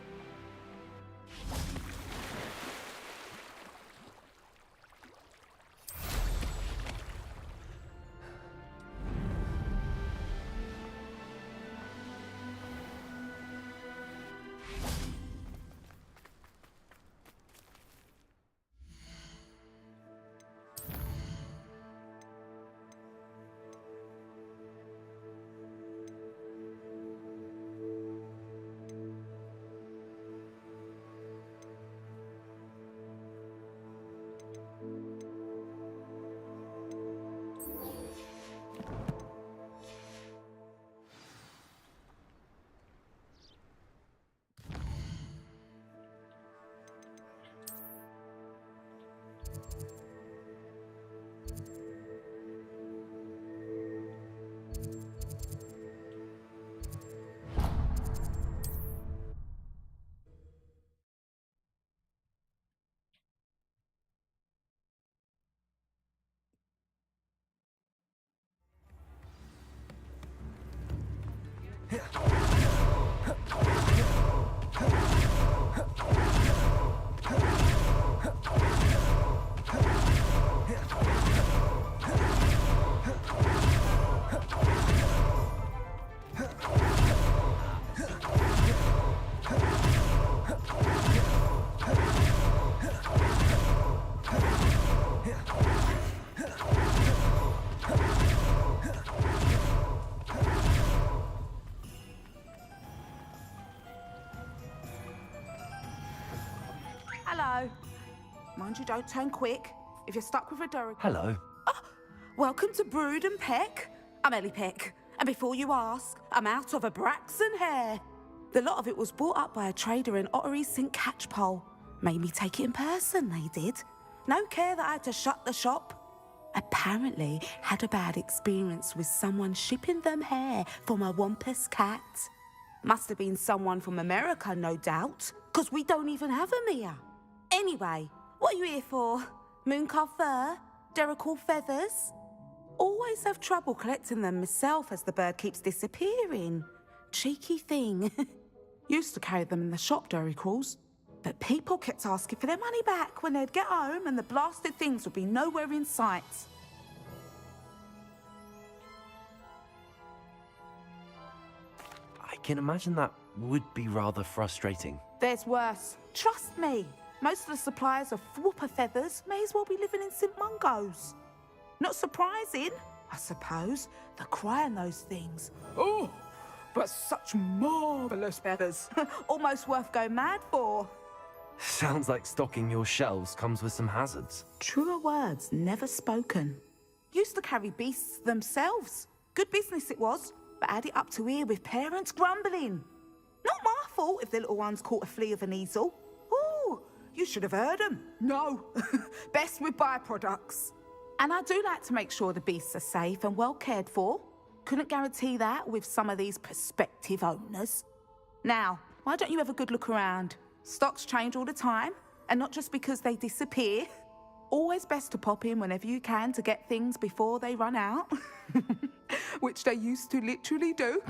Hello. Mind you don't turn quick. If you're stuck with a Durrican... Hello. Welcome to Brood and Peck. I'm Ellie Peck. And before you ask, I'm out of a Braxton hair. The lot of it was bought up by a trader in Ottery's St. Catchpole. Made me take it in person, they did. No care that I had to shut the shop. Apparently had a bad experience with someone shipping them hair from a Wampus cat. Must have been someone from America, no doubt, because we don't even have them here. Anyway, what are you here for? Mooncarved fur? Derrical feathers? Always have trouble collecting them myself as the bird keeps disappearing. Cheeky thing. Used to carry them in the shop, Derricals. But people kept asking for their money back when they'd get home and the blasted things would be nowhere in sight. I can imagine that would be rather frustrating. There's worse. Trust me. Most of the suppliers of whooper feathers may as well be living in St. Mungo's. Not surprising, I suppose, the cry on those things. Oh, but such marvellous feathers. Almost worth going mad for. Sounds like stocking your shelves comes with some hazards. Truer words never spoken. Used to carry beasts themselves. Good business it was, but add it up to here with parents grumbling. Not my fault if the little ones caught a flea of an easel. Ooh, you should have heard them. No, best with byproducts. And I do like to make sure the beasts are safe and well cared for. Couldn't guarantee that with some of these prospective owners. Now, why don't you have a good look around? Stocks change all the time, and not just because they disappear. Always best to pop in whenever you can to get things before they run out. Which they used to literally do.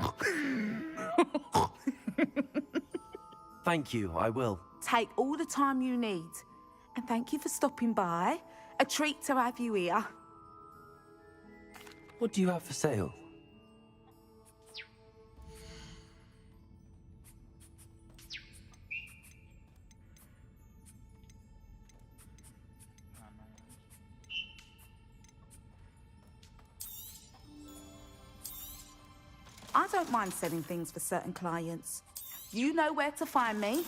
Thank you, I will. Take all the time you need. And thank you for stopping by. A treat to have you here. What do you have for sale? I don't mind selling things for certain clients. You know where to find me.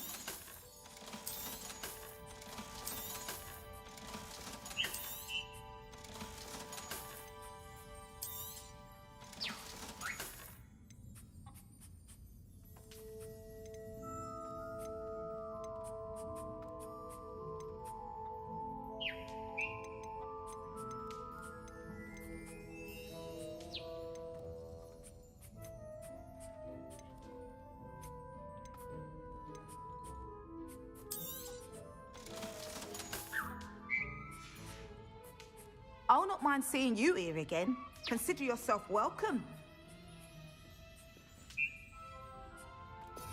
I'll not mind seeing you here again. Consider yourself welcome.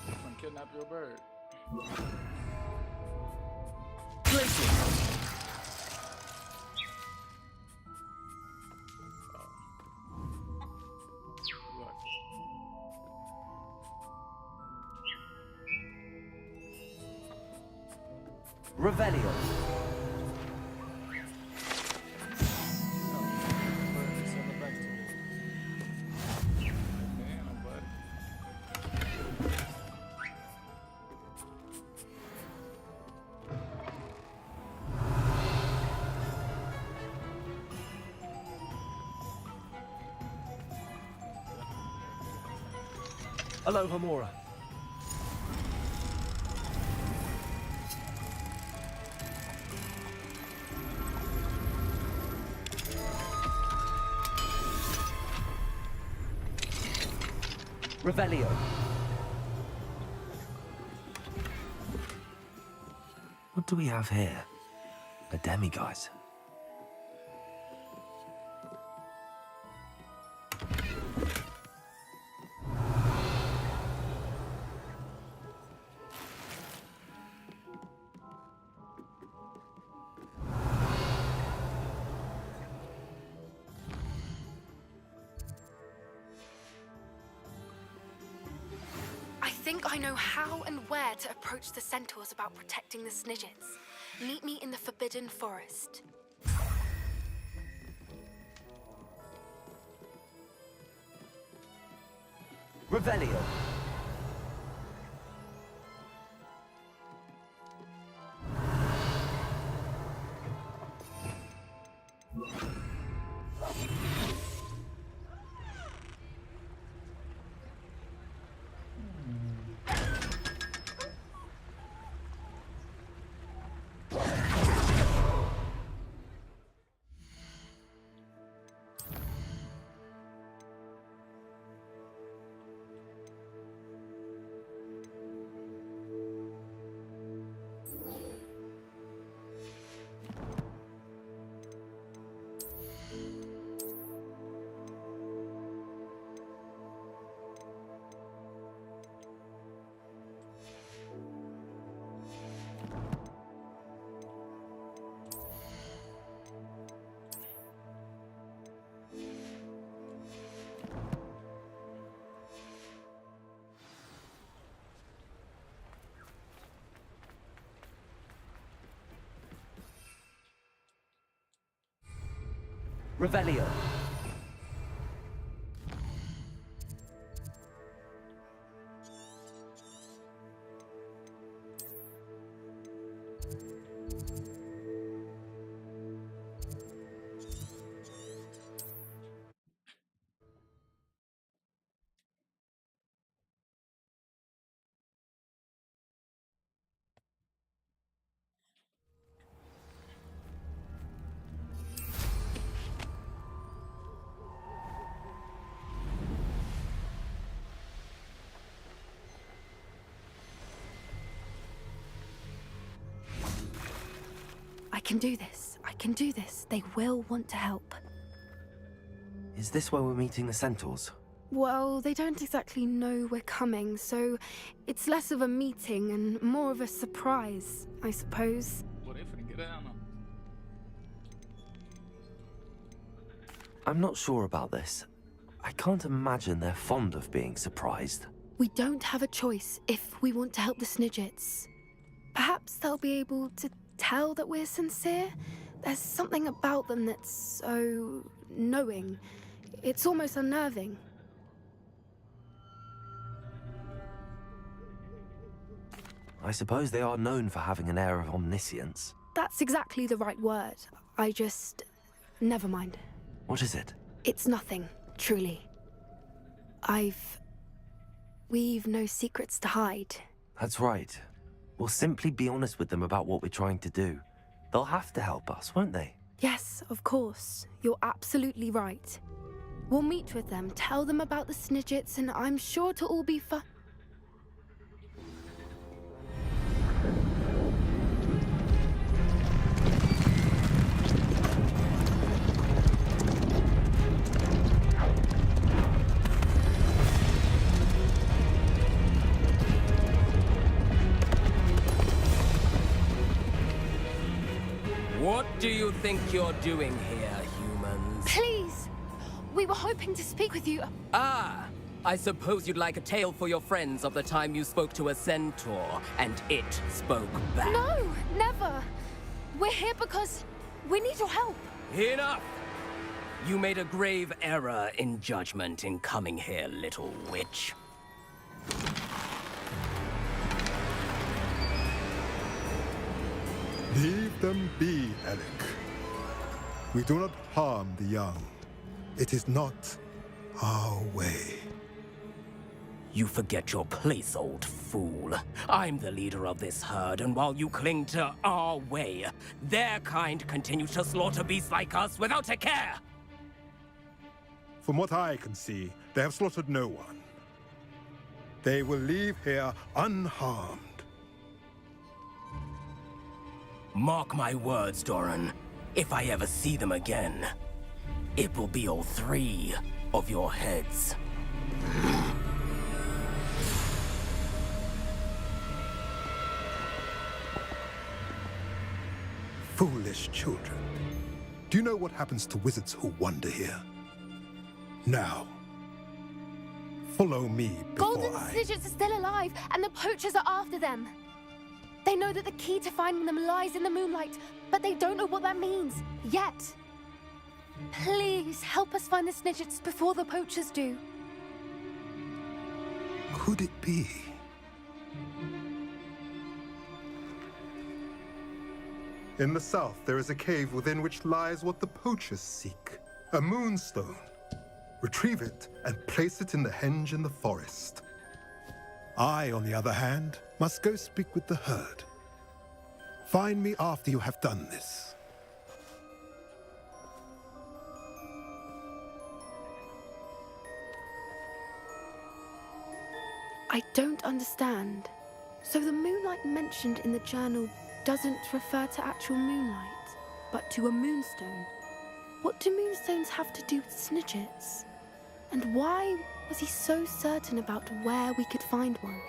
I'm kidnap your bird. Revelio. Aloha Mora. Revelio. What do we have here? A demiguise. I think I know how and where to approach the centaurs about protecting the Snidgets. Meet me in the Forbidden Forest. Revelio. Revelio. I can do this. I can do this. They will want to help. Is this where we're meeting the centaurs? Well, they don't exactly know we're coming, so it's less of a meeting and more of a surprise, I suppose. I'm not sure about this. I can't imagine they're fond of being surprised. We don't have a choice if we want to help the Snidgets. Perhaps they'll be able to tell that we're sincere. There's something about them that's so knowing. It's almost unnerving. I suppose they are known for having an air of omniscience. That's exactly the right word. Never mind. What is it? It's nothing, truly. We've no secrets to hide. That's right. We'll simply be honest with them about what we're trying to do. They'll have to help us, won't they? Yes, of course. You're absolutely right. We'll meet with them, tell them about the Snidgets, and I'm sure to all be fun. What do you think you're doing here, humans? Please! We were hoping to speak with you. Ah! I suppose you'd like a tale for your friends of the time you spoke to a centaur, and it spoke back. No! Never! We're here because we need your help. Enough! You made a grave error in judgment in coming here, little witch. Leave them be, Alec. We do not harm the young. It is not our way. You forget your place, old fool. I'm the leader of this herd, and while you cling to our way, their kind continue to slaughter beasts like us without a care! From what I can see, they have slaughtered no one. They will leave here unharmed. Mark my words, Doran. If I ever see them again, it will be all 3 of your heads. Foolish children. Do you know what happens to wizards who wander here? Now, follow me before Golden Snidgets are still alive, and the poachers are after them. They know that the key to finding them lies in the moonlight, but they don't know what that means, yet. Please, help us find the Snidgets before the poachers do. Could it be? In the south, there is a cave within which lies what the poachers seek. A moonstone. Retrieve it and place it in the henge in the forest. I, on the other hand, must go speak with the herd. Find me after you have done this. I don't understand. So the moonlight mentioned in the journal doesn't refer to actual moonlight, but to a moonstone. What do moonstones have to do with Snidgets? And why was he so certain about where we could find one?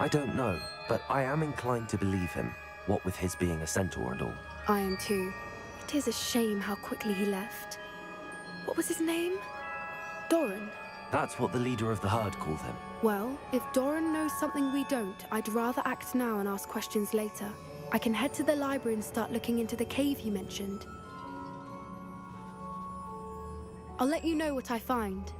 I don't know, but I am inclined to believe him, what with his being a centaur and all. I am too. It is a shame how quickly he left. What was his name? Doran. That's what the leader of the herd called him. Well, if Doran knows something we don't, I'd rather act now and ask questions later. I can head to the library and start looking into the cave you mentioned. I'll let you know what I find.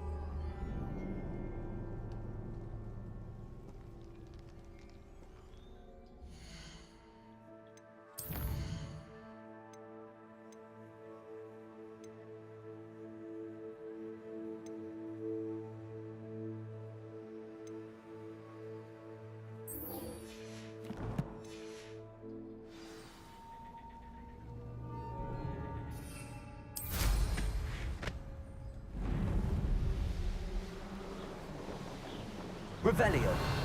Revelio.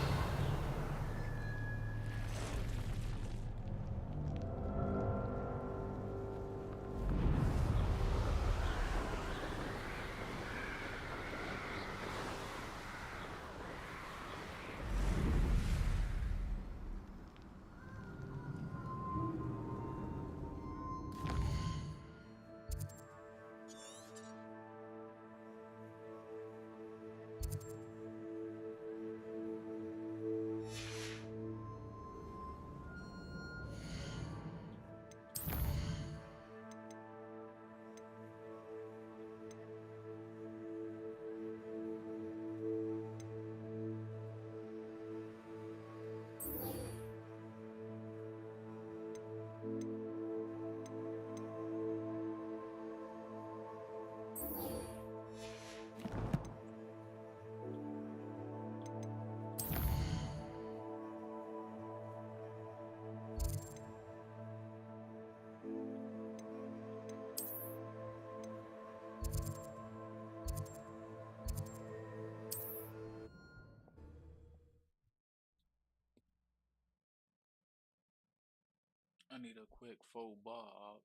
I need a quick full box.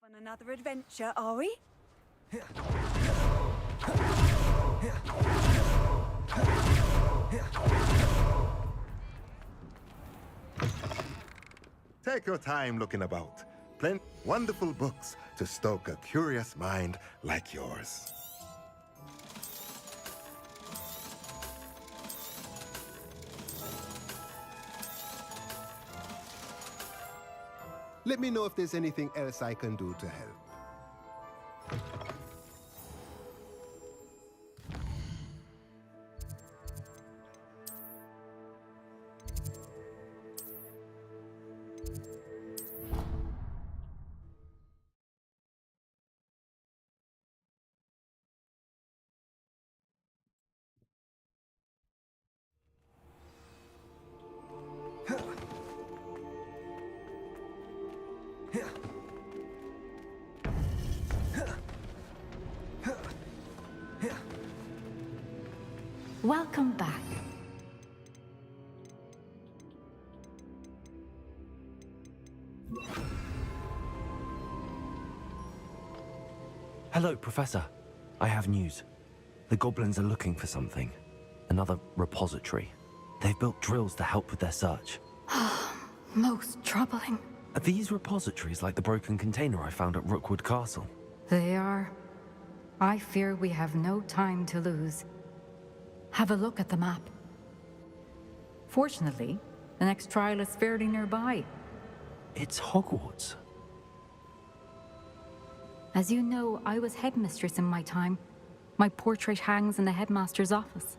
On another adventure, are we? Take your time looking about. Plenty wonderful books to stoke a curious mind like yours. Let me know if there's anything else I can do to help. Welcome back. Hello, Professor. I have news. The goblins are looking for something. Another repository. They've built drills to help with their search. Most troubling. Are these repositories like the broken container I found at Rookwood Castle? They are. I fear we have no time to lose. Have a look at the map. Fortunately, the next trial is fairly nearby. It's Hogwarts. As you know, I was headmistress in my time. My portrait hangs in the headmaster's office.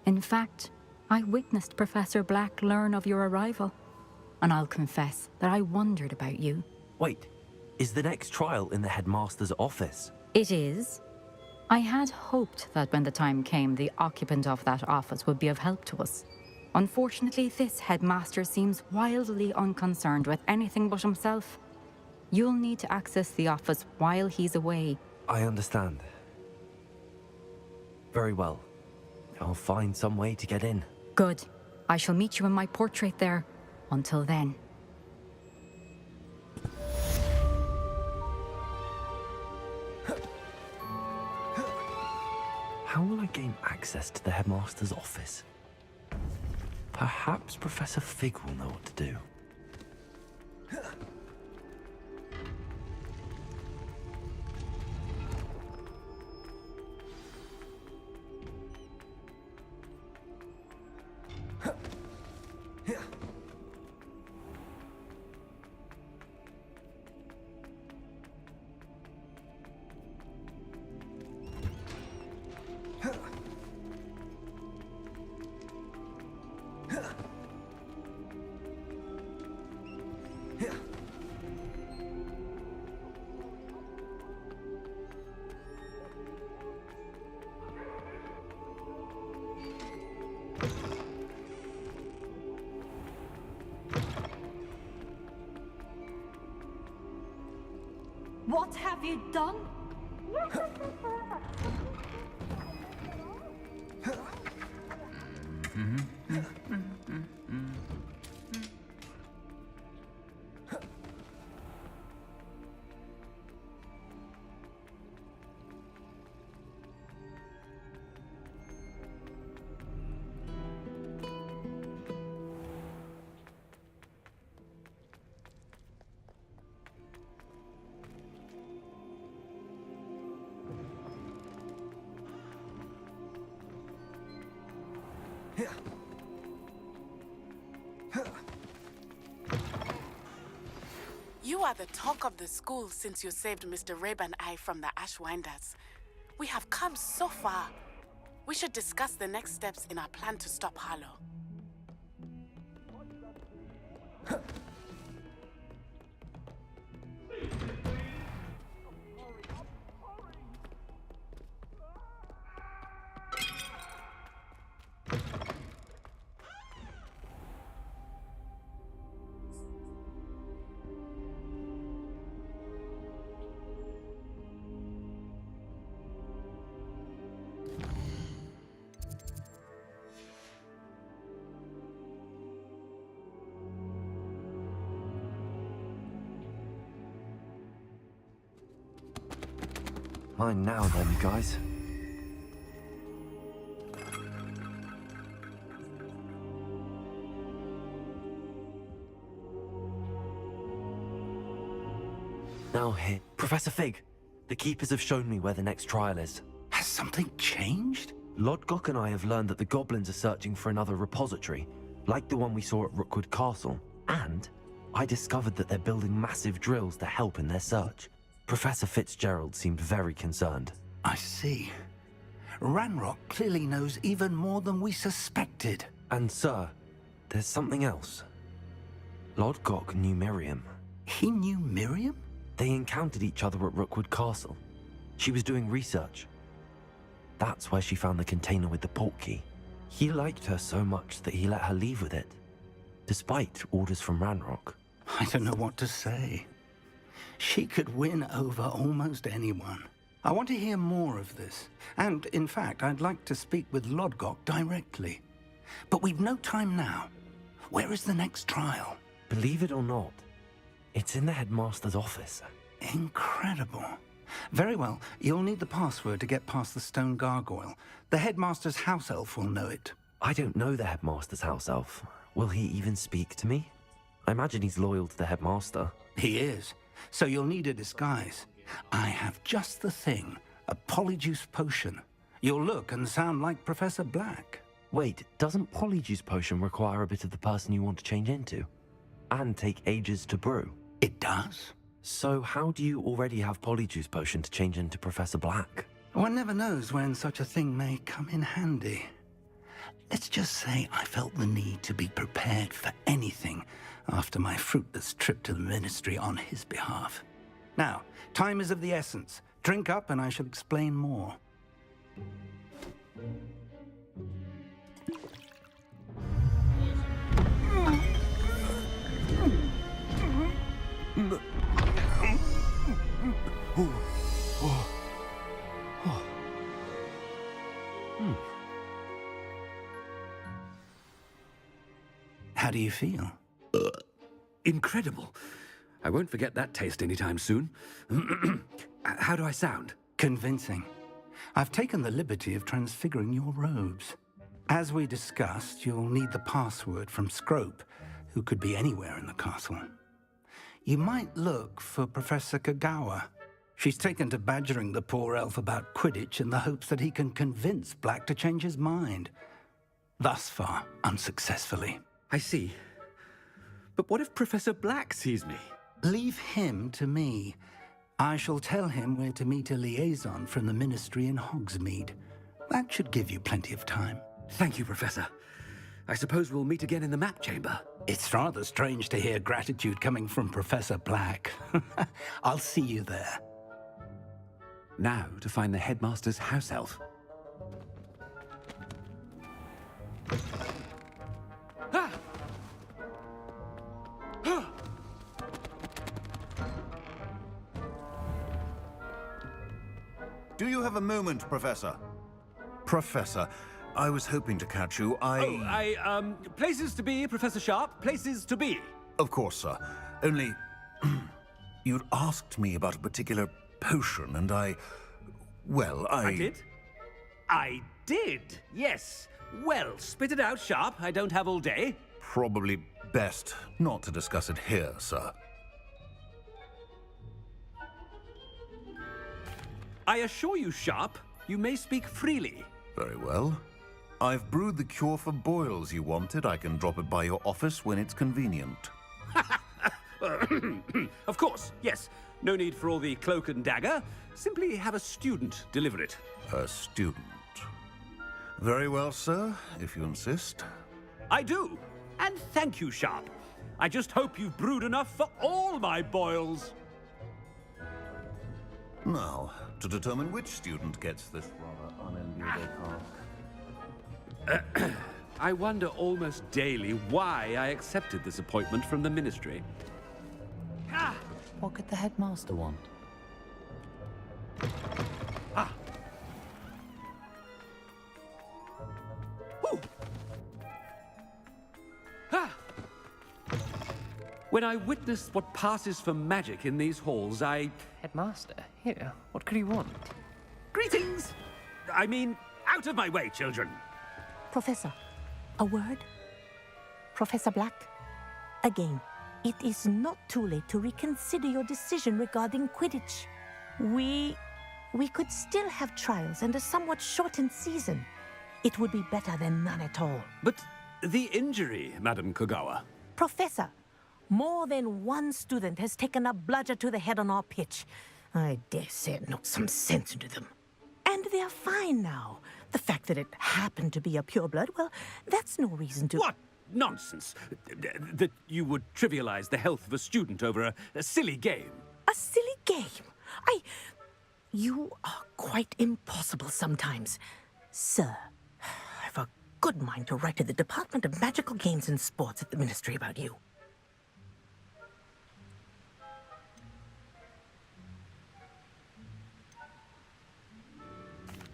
In fact, I witnessed Professor Black learn of your arrival. And I'll confess that I wondered about you. Wait, is the next trial in the headmaster's office? It is. I had hoped that when the time came, the occupant of that office would be of help to us. Unfortunately, this headmaster seems wildly unconcerned with anything but himself. You'll need to access the office while he's away. I understand. Very well. I'll find some way to get in. Good. I shall meet you in my portrait there. Until then. How will I gain access to the headmaster's office? Perhaps Professor Fig will know what to do. What have you done? You are the talk of the school since you saved Mr. Rabe and I from the Ashwinders. We have come so far. We should discuss the next steps in our plan to stop Harlow. Mine now then, guys. Now here, Professor Fig. The Keepers have shown me where the next trial is. Has something changed? Lodgok and I have learned that the goblins are searching for another repository, like the one we saw at Rookwood Castle. And I discovered that they're building massive drills to help in their search. Professor Fitzgerald seemed very concerned. I see. Ranrock clearly knows even more than we suspected. And sir, there's something else. Lodgok knew Miriam. He knew Miriam? They encountered each other at Rookwood Castle. She was doing research. That's where she found the container with the portkey. He liked her so much that he let her leave with it, despite orders from Ranrock. I don't know what to say. She could win over almost anyone. I want to hear more of this. And, in fact, I'd like to speak with Lodgok directly. But we've no time now. Where is the next trial? Believe it or not, it's in the headmaster's office. Incredible. Very well. You'll need the password to get past the stone gargoyle. The headmaster's house elf will know it. I don't know the headmaster's house elf. Will he even speak to me? I imagine he's loyal to the headmaster. He is. So you'll need a disguise. I have just the thing. A polyjuice potion. You'll look and sound like Professor Black. Wait, doesn't polyjuice potion require a bit of the person you want to change into? And take ages to brew? It does. So how do you already have polyjuice potion to change into Professor Black? One never knows when such a thing may come in handy. Let's just say I felt the need to be prepared for anything after my fruitless trip to the Ministry on his behalf. Now, time is of the essence. Drink up and I shall explain more. How do you feel? Incredible. I won't forget that taste anytime soon. How do I sound? Convincing. I've taken the liberty of transfiguring your robes. As we discussed, you'll need the password from Scrope, who could be anywhere in the castle. You might look for Professor Kagawa. She's taken to badgering the poor elf about Quidditch in the hopes that he can convince Black to change his mind. Thus far, unsuccessfully. I see. But what if Professor Black sees me? Leave him to me. I shall tell him where to meet a liaison from the Ministry in Hogsmeade. That should give you plenty of time. Thank you, Professor. I suppose we'll meet again in the map chamber. It's rather strange to hear gratitude coming from Professor Black. I'll see you there. Now to find the headmaster's house elf. Ah! you have a moment, Professor? Professor, I was hoping to catch you. Places to be, Professor Sharp. Places to be. Of course, sir. Only... you'd asked me about a particular potion, and well, I did? I did, yes. Well, spit it out, Sharp. I don't have all day. Probably best not to discuss it here, sir. I assure you, Sharp, you may speak freely. Very well. I've brewed the cure for boils you wanted. I can drop it by your office when it's convenient. Of course, yes. No need for all the cloak and dagger. Simply have a student deliver it. A student. Very well, sir, if you insist. I do. And thank you, Sharp. I just hope you've brewed enough for all my boils. Now, to determine which student gets this rather unenviable task. I wonder almost daily why I accepted this appointment from the Ministry. What could the headmaster want? When I witnessed what passes for magic in these halls, Headmaster, here, what could he want? Greetings! I mean, out of my way, children! Professor, a word? Professor Black? Again, it is not too late to reconsider your decision regarding Quidditch. We could still have trials and a somewhat shortened season. It would be better than none at all. But the injury, Madam Kogawa. Professor, more than one student has taken a bludger to the head on our pitch. I dare say it knocked some sense into them. And they're fine now. The fact that it happened to be a pureblood, well, that's no reason to... What nonsense! That you would trivialize the health of a student over a silly game. A silly game? You are quite impossible sometimes. Sir, I've a good mind to write to the Department of Magical Games and Sports at the Ministry about you.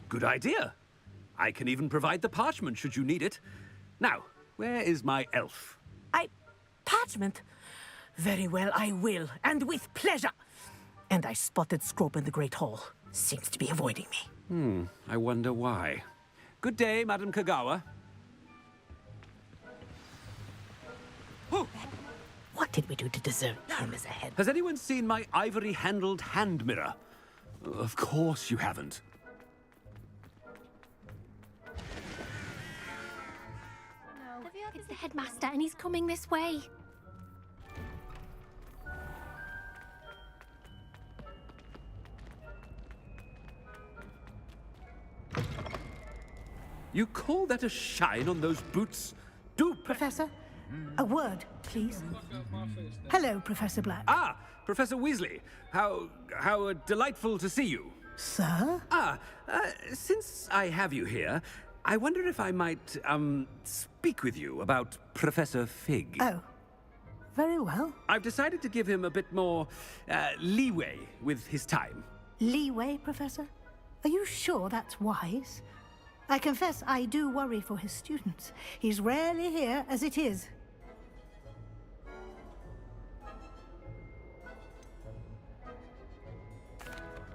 Good idea. I can even provide the parchment should you need it. Now, where is my elf? Parchment? Very well, I will, and with pleasure. And I spotted Scrope in the Great Hall. Seems to be avoiding me. I wonder why. Good day, Madam Kogawa. What did we do to deserve him as a head? Has anyone seen my ivory-handled hand mirror? Of course you haven't. It's the headmaster, and he's coming this way. You call that a shine on those boots? Do... Professor, a word, please. Hello, Professor Black. Ah, Professor Weasley. How delightful to see you. Sir? Since I have you here, I wonder if I might, speak with you about Professor Fig. Oh, very well. I've decided to give him a bit more, leeway with his time. Leeway, Professor? Are you sure that's wise? I confess I do worry for his students. He's rarely here as it is.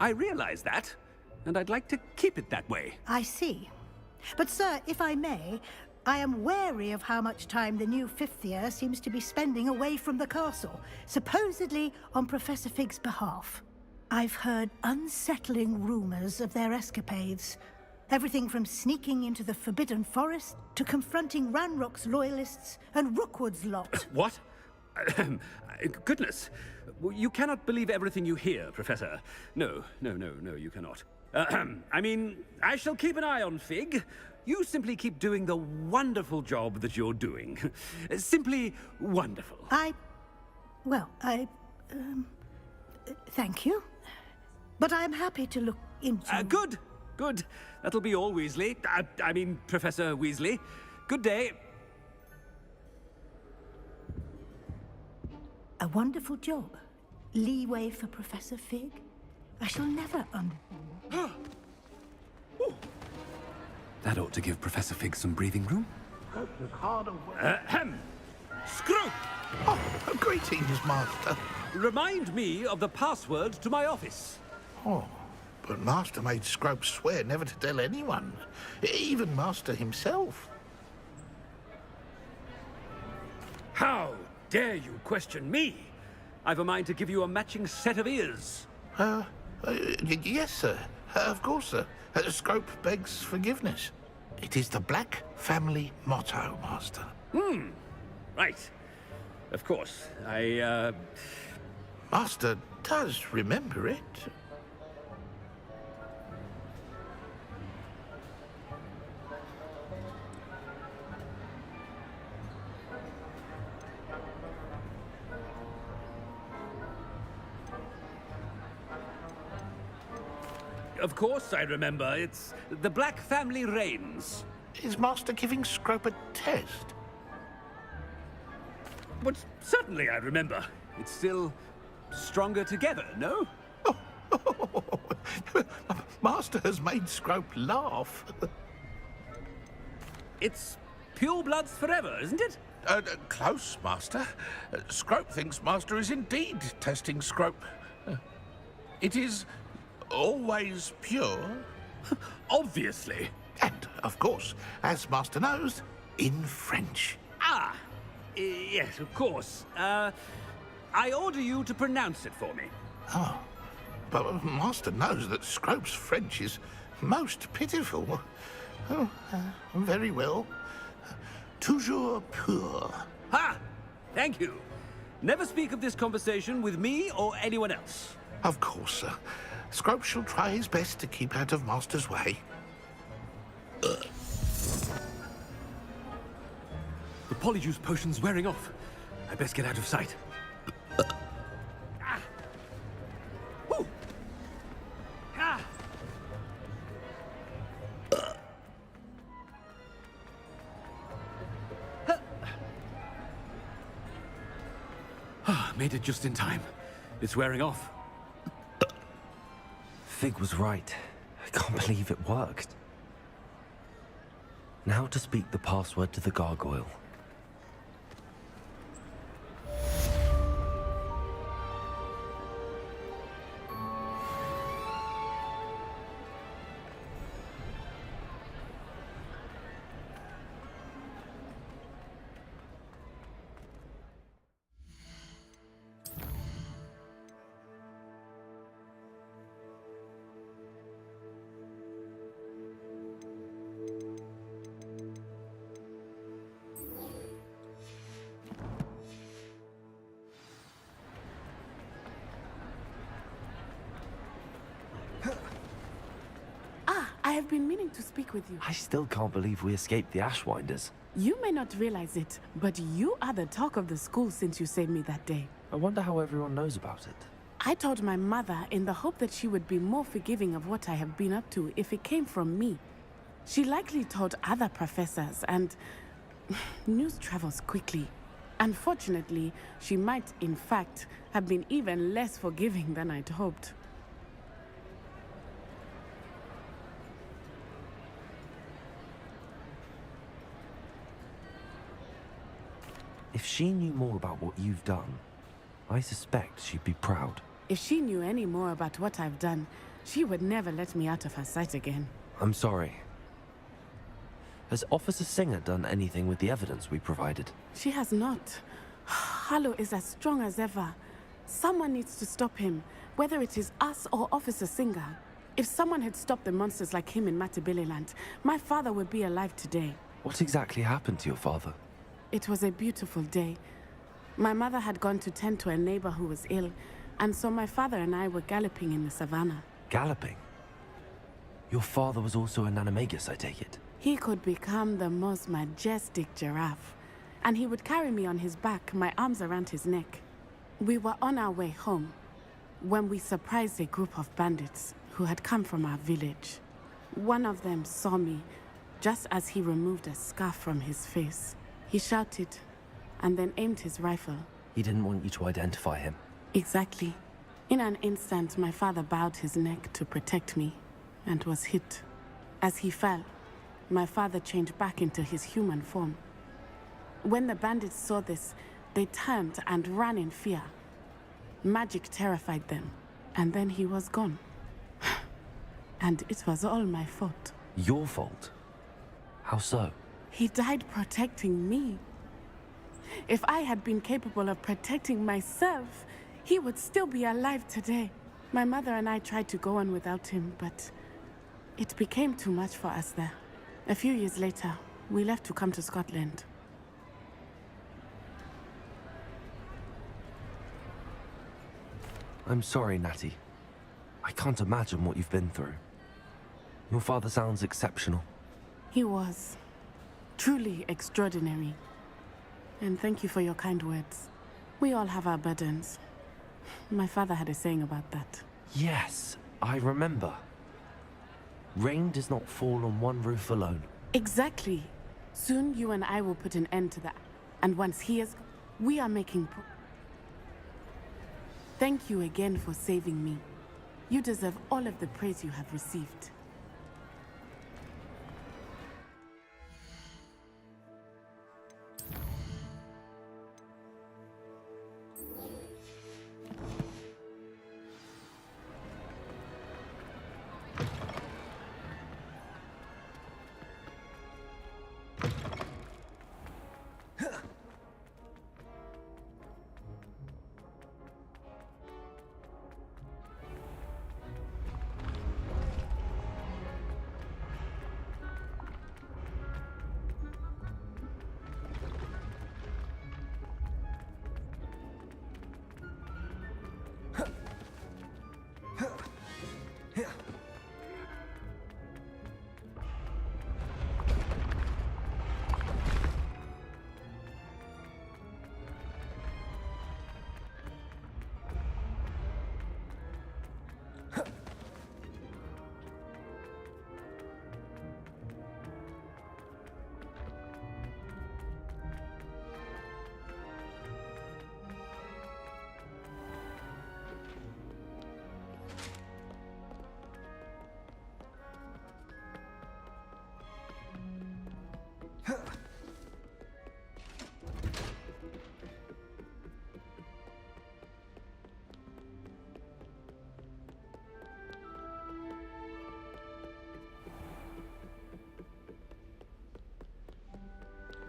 I realize that, and I'd like to keep it that way. I see. But, sir, if I may, I am wary of how much time the new fifth year seems to be spending away from the castle, supposedly on Professor Fig's behalf. I've heard unsettling rumors of their escapades. Everything from sneaking into the Forbidden Forest to confronting Ranrock's loyalists and Rookwood's lot. What? Goodness. You cannot believe everything you hear, Professor. No, you cannot. I mean, I shall keep an eye on Fig. You simply keep doing the wonderful job that you're doing. Simply wonderful. Thank you. But I'm happy to look into... Good. That'll be all, Weasley. I mean, Professor Weasley. Good day. A wonderful job. Leeway for Professor Fig. I shall never That ought to give Professor Fig some breathing room. Ahem! Screw! Oh, greetings, Master. Remind me of the password to my office. Oh, but Master made Scrope swear never to tell anyone, even Master himself. How dare you question me? I've a mind to give you a matching set of ears. Yes, sir. Of course, sir. Scrope begs forgiveness. It is the Black family motto, Master. Right. Of course. Master does remember it. Of course I remember. It's the Black family reigns. Is Master giving Scrope a test? But certainly I remember. It's still stronger together, no? Master has made Scrope laugh. It's pure bloods forever, isn't it? Close, Master. Scrope thinks Master is indeed testing Scrope. It is always pure. Obviously. And, of course, as Master knows, in French. Ah! Yes, of course. I order you to pronounce it for me. Oh, but Master knows that Scrope's French is most pitiful. Oh, very well. Toujours pur. Ha! Thank you. Never speak of this conversation with me or anyone else. Of course, sir. Scrope shall try his best to keep out of Master's way. The polyjuice potion's wearing off. I best get out of sight. Made it just in time. It's wearing off. Fig was right. I can't believe it worked. Now to speak the password to the gargoyle. I have been meaning to speak with you. I still can't believe we escaped the Ashwinders. You may not realize it, but you are the talk of the school since you saved me that day. I wonder how everyone knows about it. I told my mother in the hope that she would be more forgiving of what I have been up to if it came from me. She likely told other professors, and news travels quickly. Unfortunately, she might, in fact, have been even less forgiving than I'd hoped. If she knew more about what you've done, I suspect she'd be proud. If she knew any more about what I've done, she would never let me out of her sight again. I'm sorry. Has Officer Singer done anything with the evidence we provided? She has not. Harlow is as strong as ever. Someone needs to stop him, whether it is us or Officer Singer. If someone had stopped the monsters like him in Matabeleland, my father would be alive today. What exactly happened to your father? It was a beautiful day. My mother had gone to tend to a neighbor who was ill, and so my father and I were galloping in the savannah. Galloping? Your father was also an animagus, I take it? He could become the most majestic giraffe, and he would carry me on his back, my arms around his neck. We were on our way home when we surprised a group of bandits who had come from our village. One of them saw me just as he removed a scarf from his face. He shouted and then aimed his rifle. He didn't want you to identify him. Exactly. In an instant, my father bowed his neck to protect me and was hit. As he fell, my father changed back into his human form. When the bandits saw this, they turned and ran in fear. Magic terrified them, and then he was gone. And it was all my fault. Your fault? How so? He died protecting me. If I had been capable of protecting myself, he would still be alive today. My mother and I tried to go on without him, but it became too much for us there. A few years later, we left to come to Scotland. I'm sorry, Natty. I can't imagine what you've been through. Your father sounds exceptional. He was truly extraordinary. And thank you for your kind words. We all have our burdens. My father had a saying about that. Yes, I remember. Rain does not fall on one roof alone. Exactly. Soon you and I will put an end to that. And once he is, we are making Thank you again for saving me. You deserve all of the praise you have received.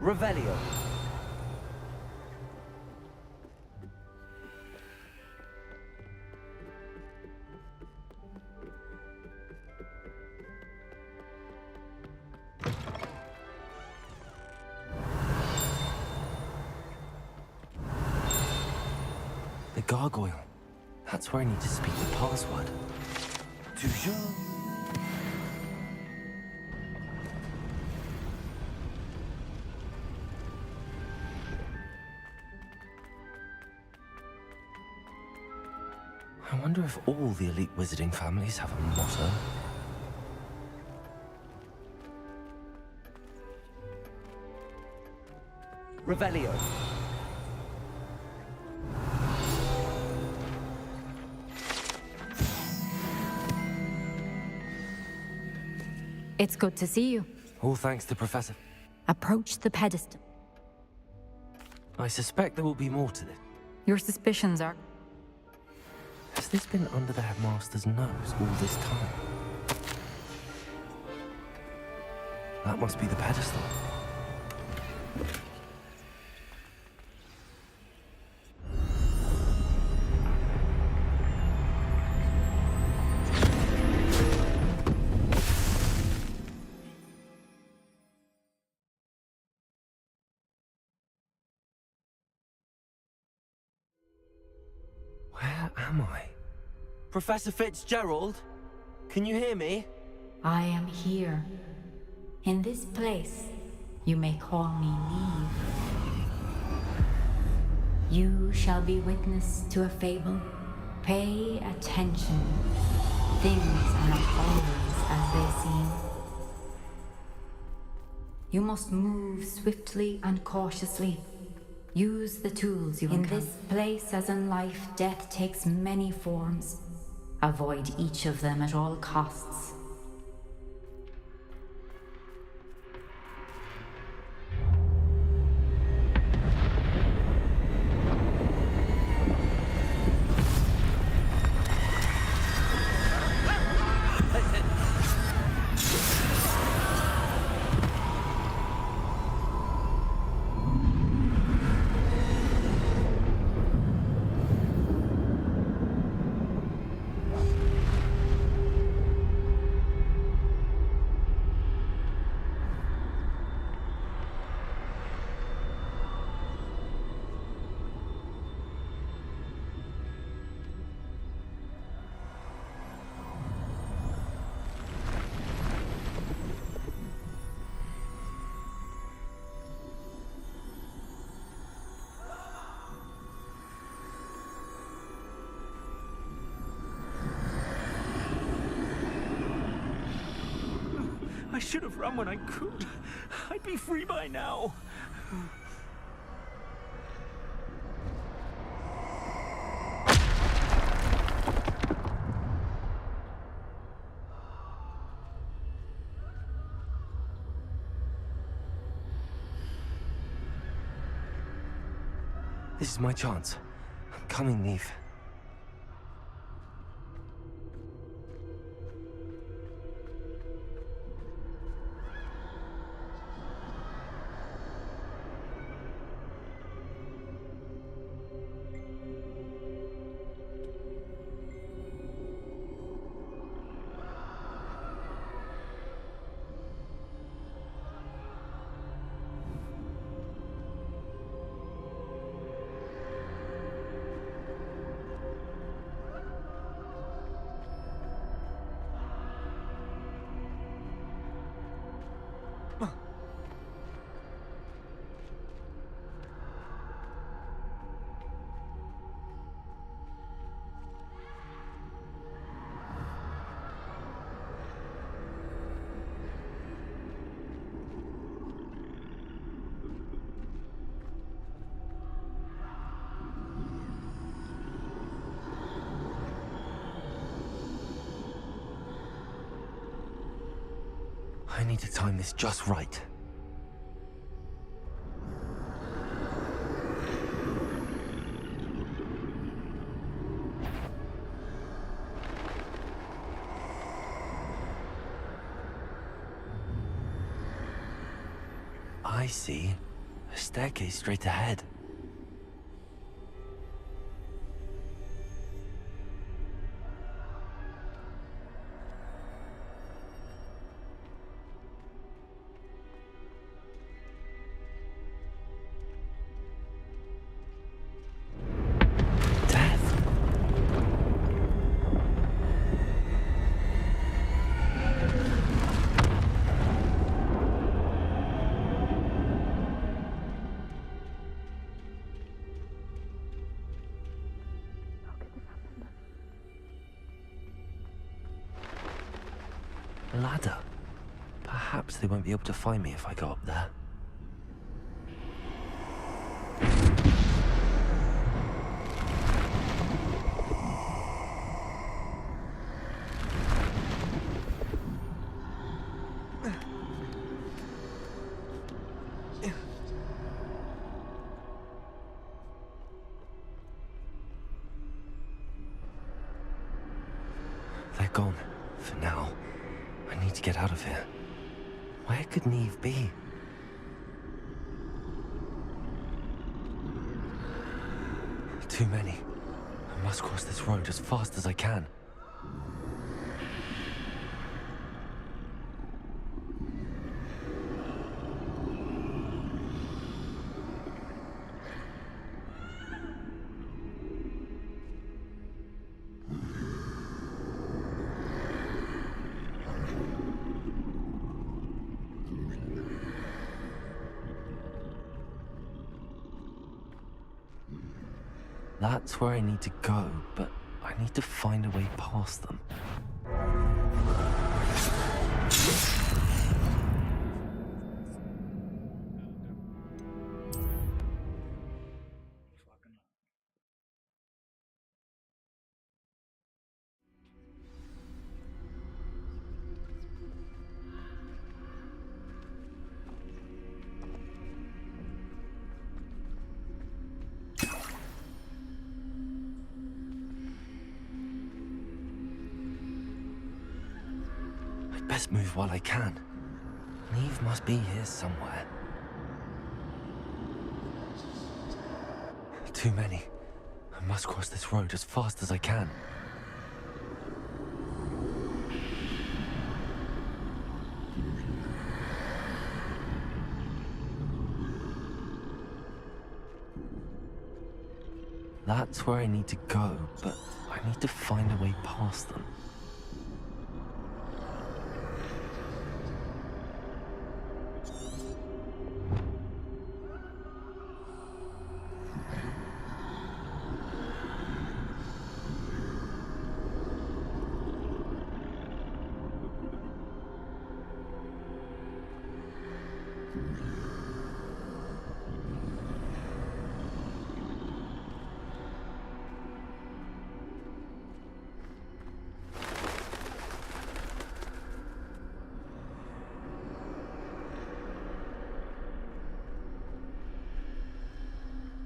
Revelio. The gargoyle. That's where I need to speak the password. Toujours. I wonder if all the elite wizarding families have a motto. Revelio. It's good to see you. All thanks to Professor. Approach the pedestal. I suspect there will be more to this. Your suspicions are... Has this been under the headmaster's nose all this time? That must be the pedestal. Where am I? Professor Fitzgerald? Can you hear me? I am here. In this place, you may call me Neve. You shall be witness to a fable. Pay attention. Things are not always as they seem. You must move swiftly and cautiously. Use the tools you encounter. In this place, as in life, death takes many forms. Avoid each of them at all costs. should have run when I could. I'd be free by now. This is my chance. I'm coming, Neve. I need to time this just right. I see. A staircase straight ahead. Ladder. Perhaps they won't be able to find me if I go up there. They're gone, for now. I need to get out of here. Where could Neve be? Too many. I must cross this road as fast as I can. That's where I need to go, but I need to find a way past them. Best move while I can. Neve must be here somewhere. Too many. I must cross this road as fast as I can. That's where I need to go, but I need to find a way past them.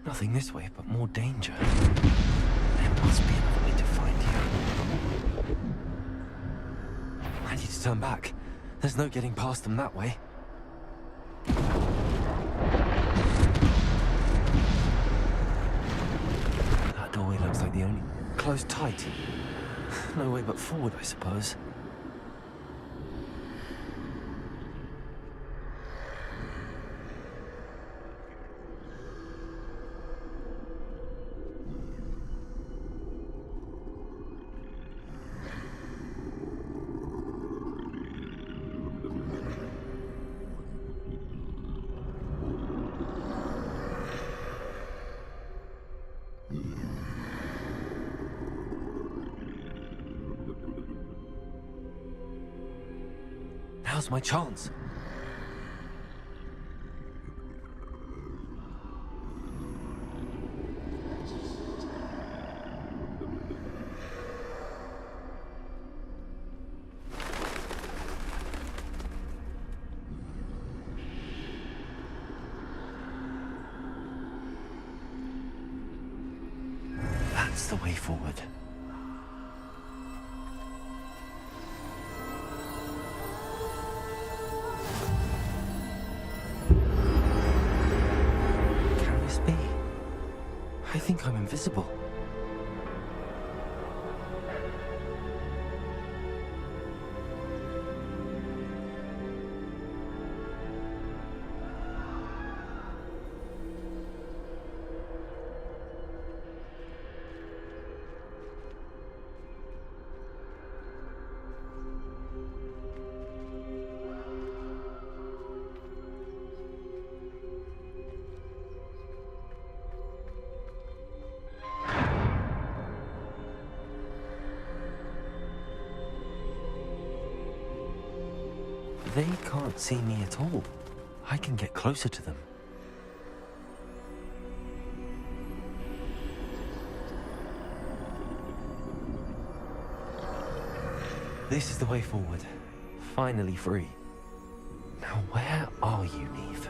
Nothing this way, but more danger. There must be another way to find you. I need to turn back. There's no getting past them that way. That doorway looks like the only... closed tight. No way but forward, I suppose. Now's my chance. That's the way forward. I think I'm invisible. They can't see me at all. I can get closer to them. This is the way forward. Finally free. Now where are you, Neve?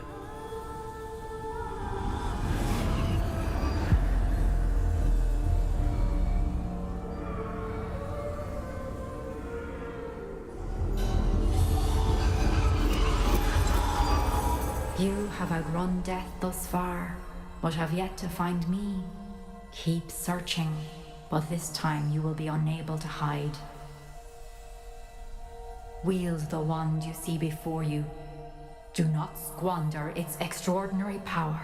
You have outrun death thus far, but have yet to find me. Keep searching, but this time you will be unable to hide. Wield the wand you see before you. Do not squander its extraordinary power.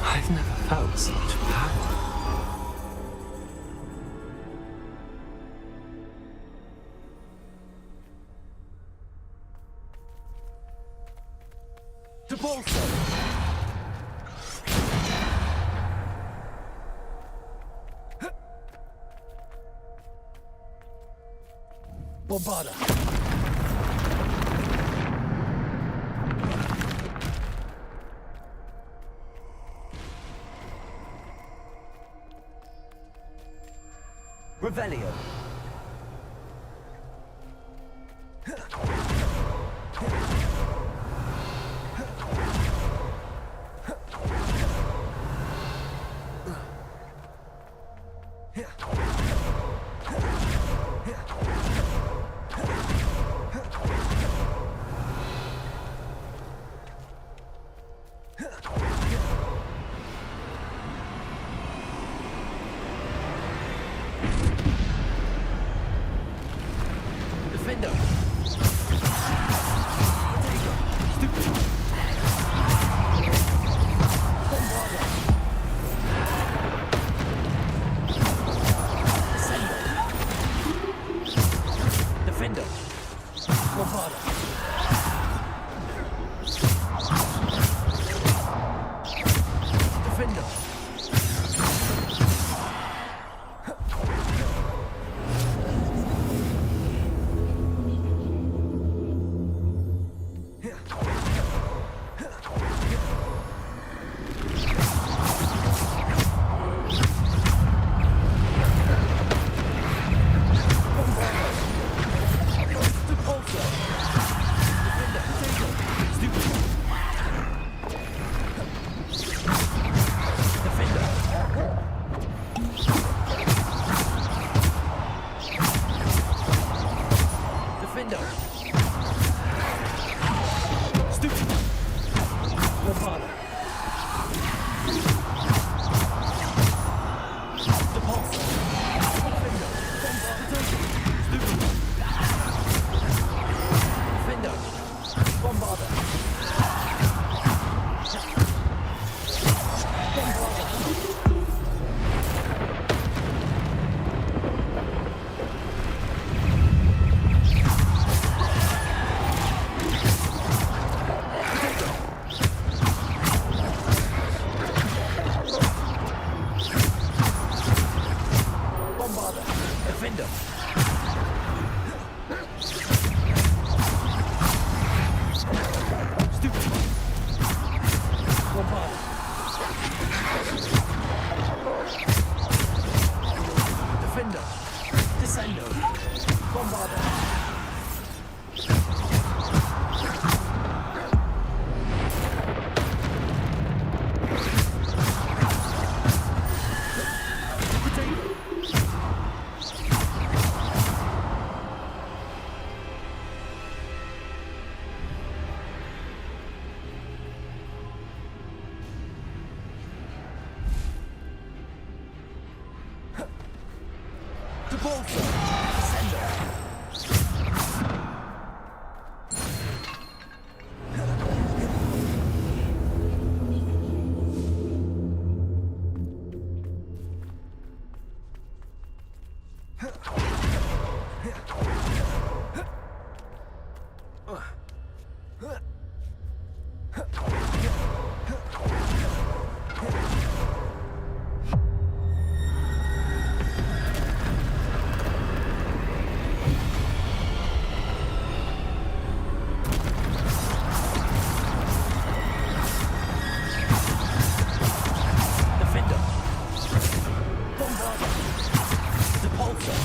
I've never felt such power. To bolster! Bombada! Revelio. Defender. Stupid. Bombarda. Depulsor. Defender. Defender. Bombarda. Defender. Stupid. Bombarda. Defender. Descendo. Bombarda. Depulsor. Descendo. Defender. Bombarda. Depulsor.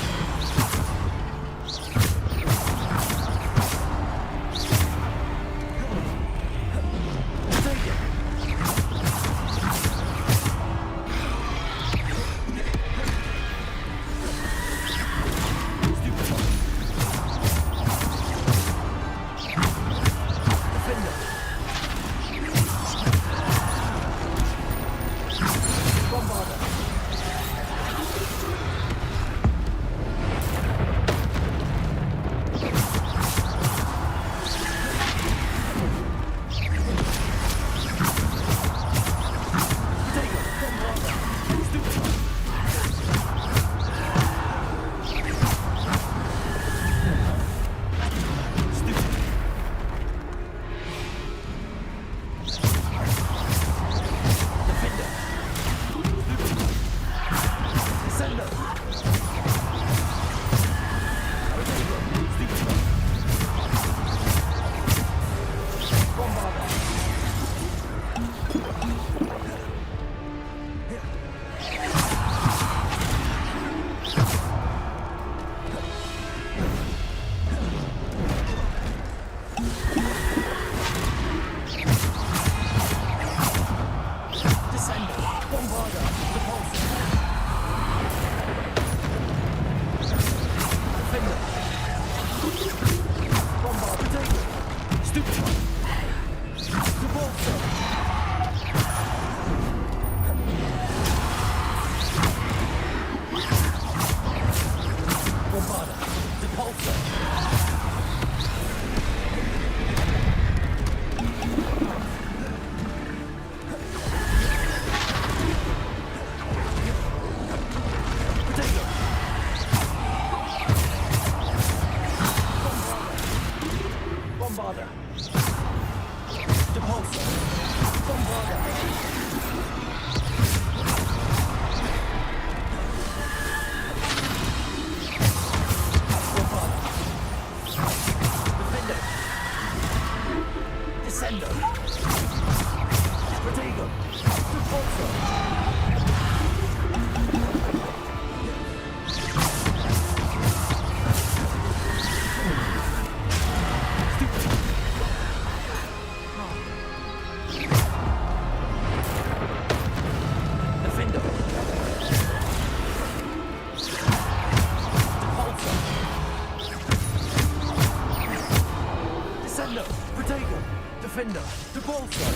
Depulso!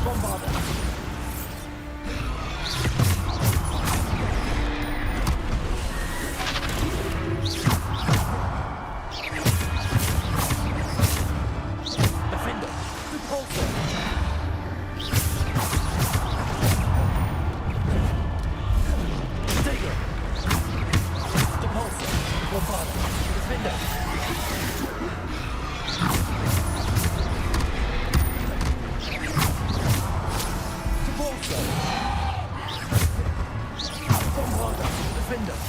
Bombarda! Defender! Depulso! Dagger! Depulso! Bombarda! Defender! Depulso! Bombarda! Defender!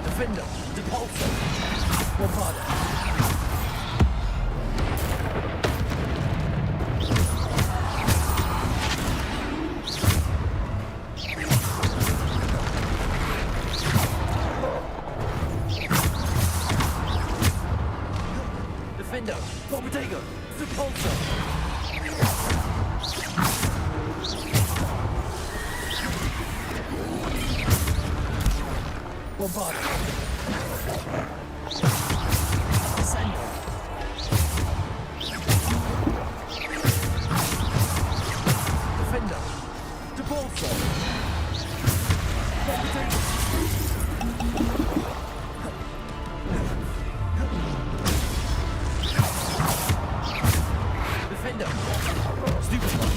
Defender, Depulso, Bombarda. Defender, Bombardego, Depulso. Bombarda. Descendo. Defender. Depulso. Bombardego. Defender. Stupid one.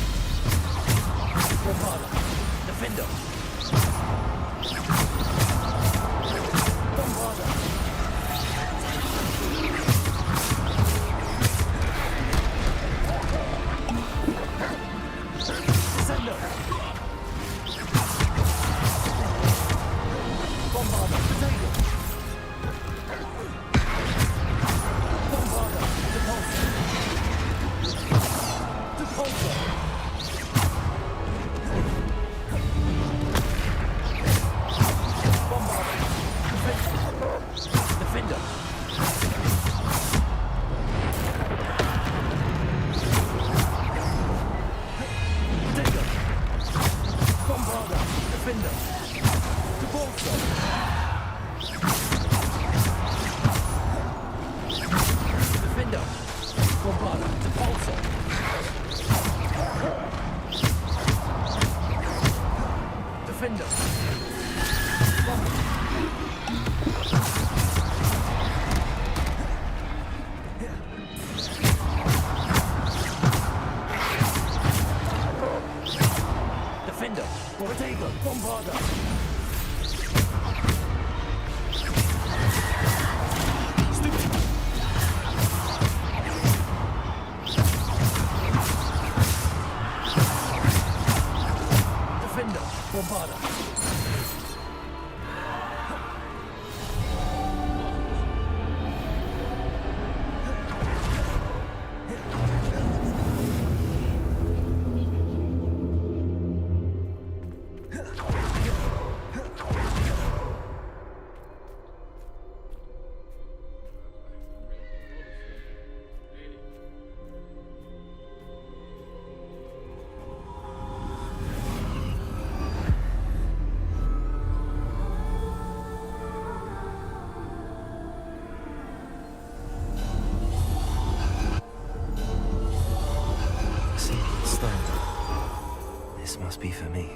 Bombarda. Defender. Bombarda. Descendo. Bombarda. Potato. Bombarda. Depulso. Depulso. Bombarda. Defender. Potato. Bombarda. Defender. Depulso. Defender. Bombarda. Depulso. Defender. Defender. Bombardego. Bombarda. Stupid. Defender. Bombarda. This must be for me.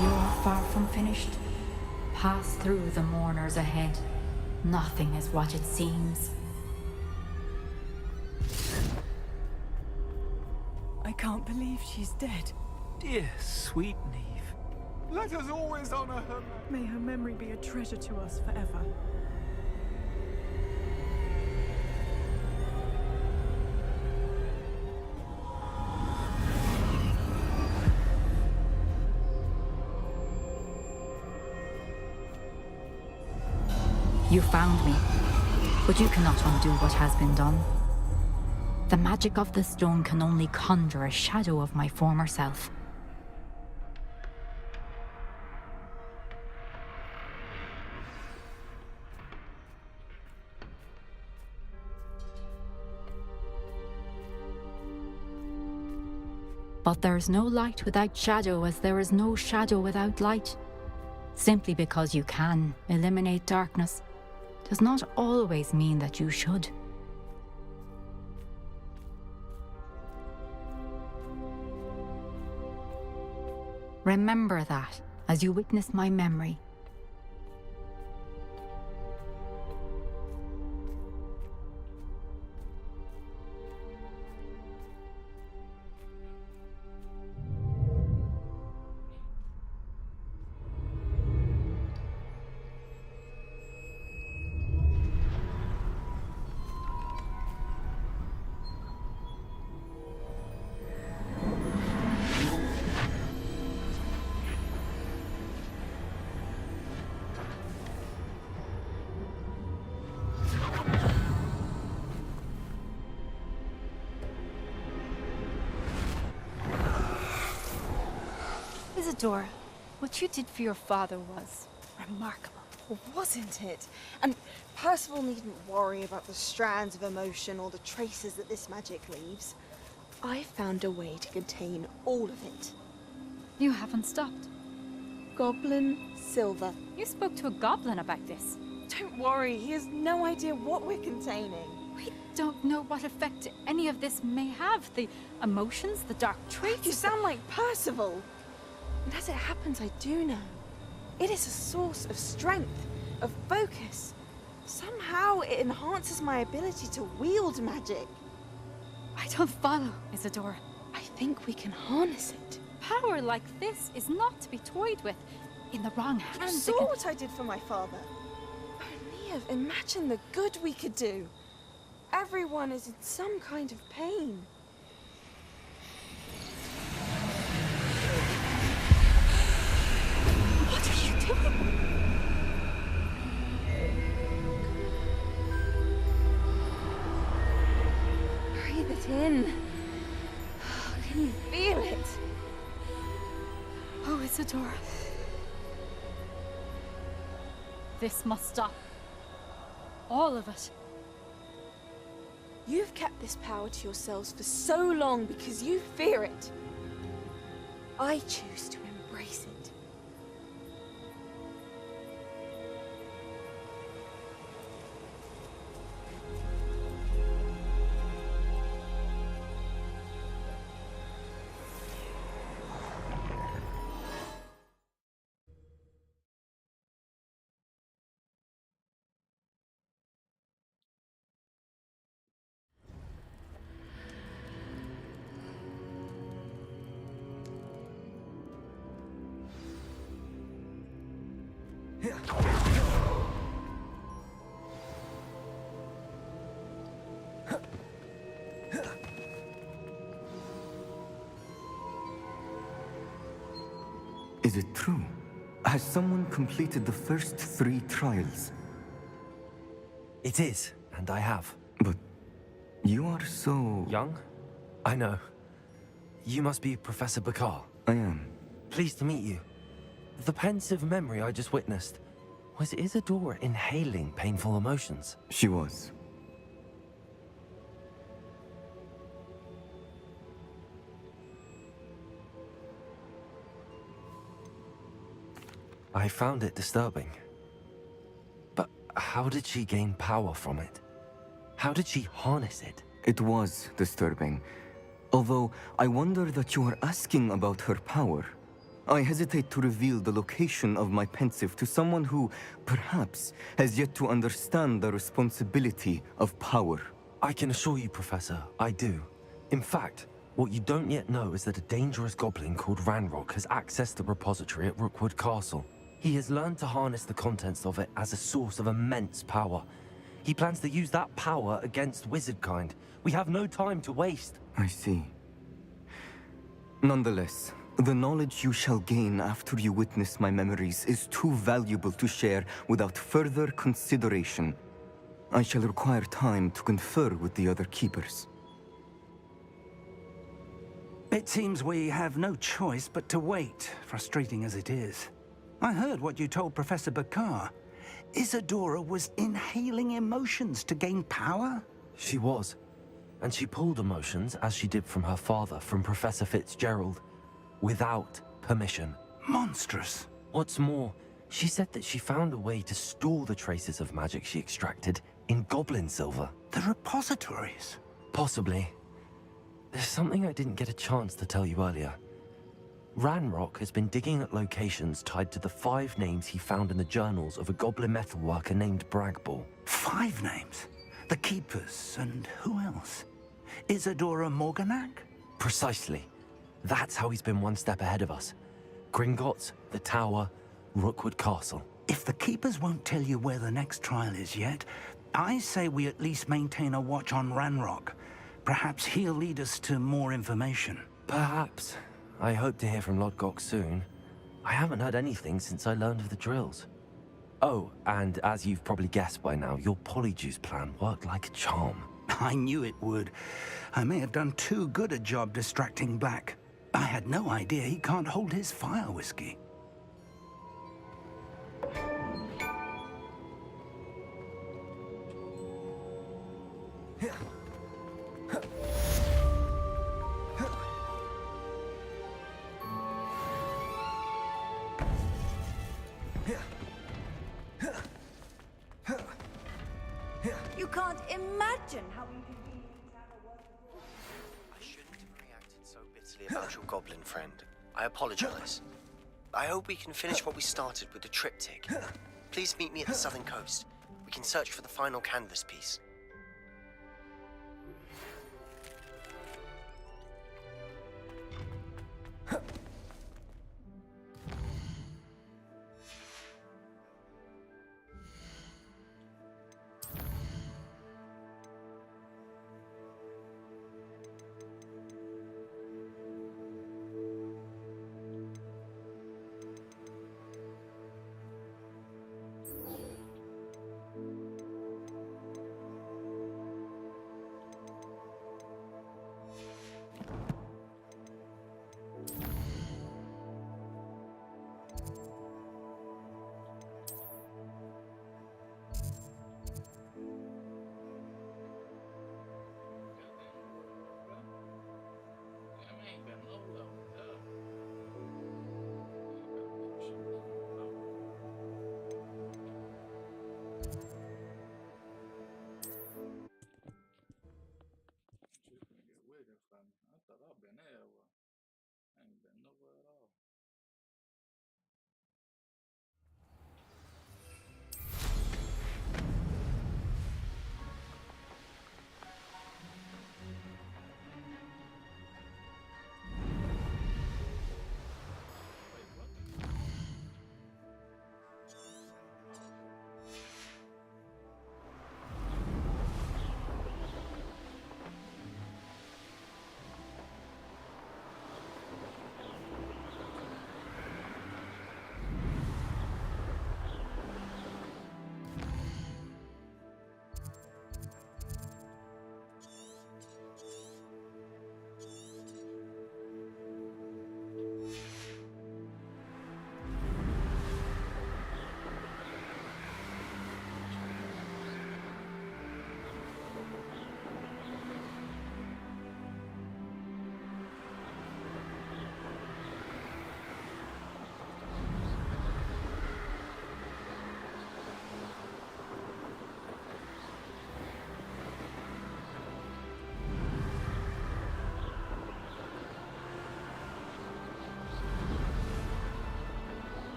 You're far from finished. Pass through the mourners ahead. Nothing is what it seems. I can't believe she's dead. Dear, sweet Neve. Let us always honor her. May her memory be a treasure to us forever. You found me, but you cannot undo what has been done. The magic of the stone can only conjure a shadow of my former self. But there is no light without shadow, as there is no shadow without light. Simply because you can eliminate darkness does not always mean that you should. Remember that as you witness my memory. Isadora, what you did for your father was remarkable. Wasn't it? And Percival needn't worry about the strands of emotion or the traces that this magic leaves. I found a way to contain all of it. You haven't stopped. Goblin Silver. You spoke to a goblin about this. Don't worry, he has no idea what we're containing. We don't know what effect any of this may have. The emotions, the dark traits. You sound like Percival. And as it happens, I do know. It is a source of strength, of focus. Somehow it enhances my ability to wield magic. I don't follow, Isadora. I think we can harness it. Power like this is not to be toyed with. In the wrong hands, You saw what I did for my father. Oh, Neve, imagine the good we could do. Everyone is in some kind of pain. What are you doing? Breathe it in. Can you feel it? Oh, Isadora. This must stop. All of it. You've kept this power to yourselves for so long because you fear it. I choose to embrace it. Is it true? Has someone completed the first 3 trials? It is, and I have. But you are so... Young? I know. You must be Professor Bakar. I am. Pleased to meet you. The pensive memory I just witnessed, was Isadora inhaling painful emotions? She was. I found it disturbing. But how did she gain power from it? How did she harness it? It was disturbing. Although, I wonder that you are asking about her power. I hesitate to reveal the location of my pensive to someone who, perhaps, has yet to understand the responsibility of power. I can assure you, Professor, I do. In fact, what you don't yet know is that a dangerous goblin called Ranrock has accessed the repository at Rookwood Castle. He has learned to harness the contents of it as a source of immense power. He plans to use that power against wizardkind. We have no time to waste. I see. Nonetheless, the knowledge you shall gain after you witness my memories is too valuable to share without further consideration. I shall require time to confer with the other keepers. It seems we have no choice but to wait, frustrating as it is. I heard what you told Professor Bakar. Isadora was inhaling emotions to gain power? She was. And she pulled emotions, as she did from her father, from Professor Fitzgerald, without permission. Monstrous. What's more, she said that she found a way to store the traces of magic she extracted in goblin silver. The repositories? Possibly. There's something I didn't get a chance to tell you earlier. Ranrock has been digging at locations tied to the 5 names he found in the journals of a goblin metalworker named Bragball. 5 names? The Keepers, and who else? Isadora Morganac? Precisely. That's how he's been one step ahead of us. Gringotts, the Tower, Rookwood Castle. If the Keepers won't tell you where the next trial is yet, I say we at least maintain a watch on Ranrock. Perhaps he'll lead us to more information. Perhaps. I hope to hear from Lodgok soon. I haven't heard anything since I learned of the drills. Oh, and as you've probably guessed by now, your polyjuice plan worked like a charm. I knew it would. I may have done too good a job distracting Black. I had no idea he can't hold his fire whiskey. You can't imagine how inconvenient to have a word. I shouldn't have reacted so bitterly about your goblin friend. I apologize. I hope we can finish what we started with the triptych. Please meet me at the southern coast. We can search for the final canvas piece.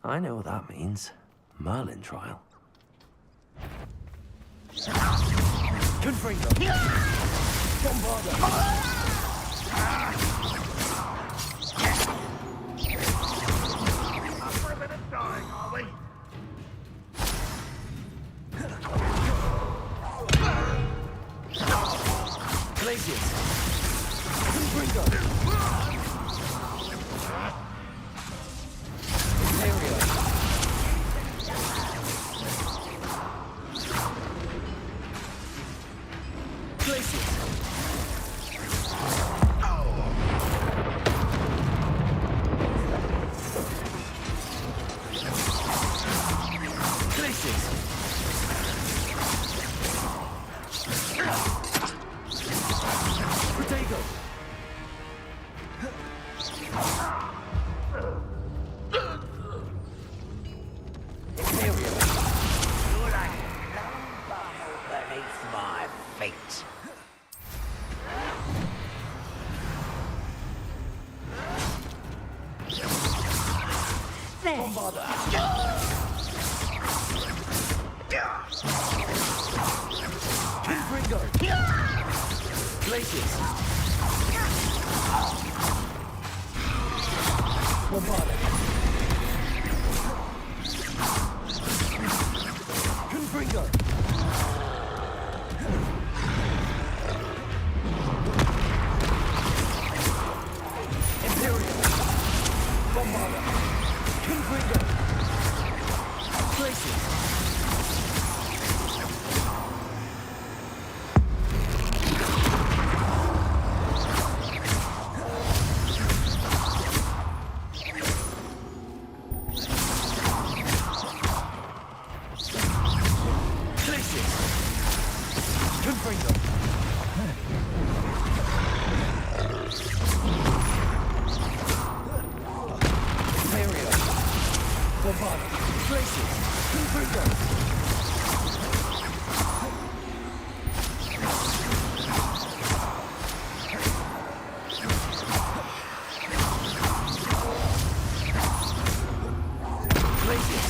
I know what that means. Merlin trial. Confringo! Bombarder! Up for a bit of dying, are we? Glacius! Confringo! Imperial! Glacius! Glacius! Protego! Imperial! You're like long bubble beneath my feet. Bombarder! Confringo! Glacius! Bombarder! Confringo! Imperial! Bombarder! Confringo! Glacius! Glacius! Confringo! Imperial! Bombarder! Glacius! Confringo! Glacius!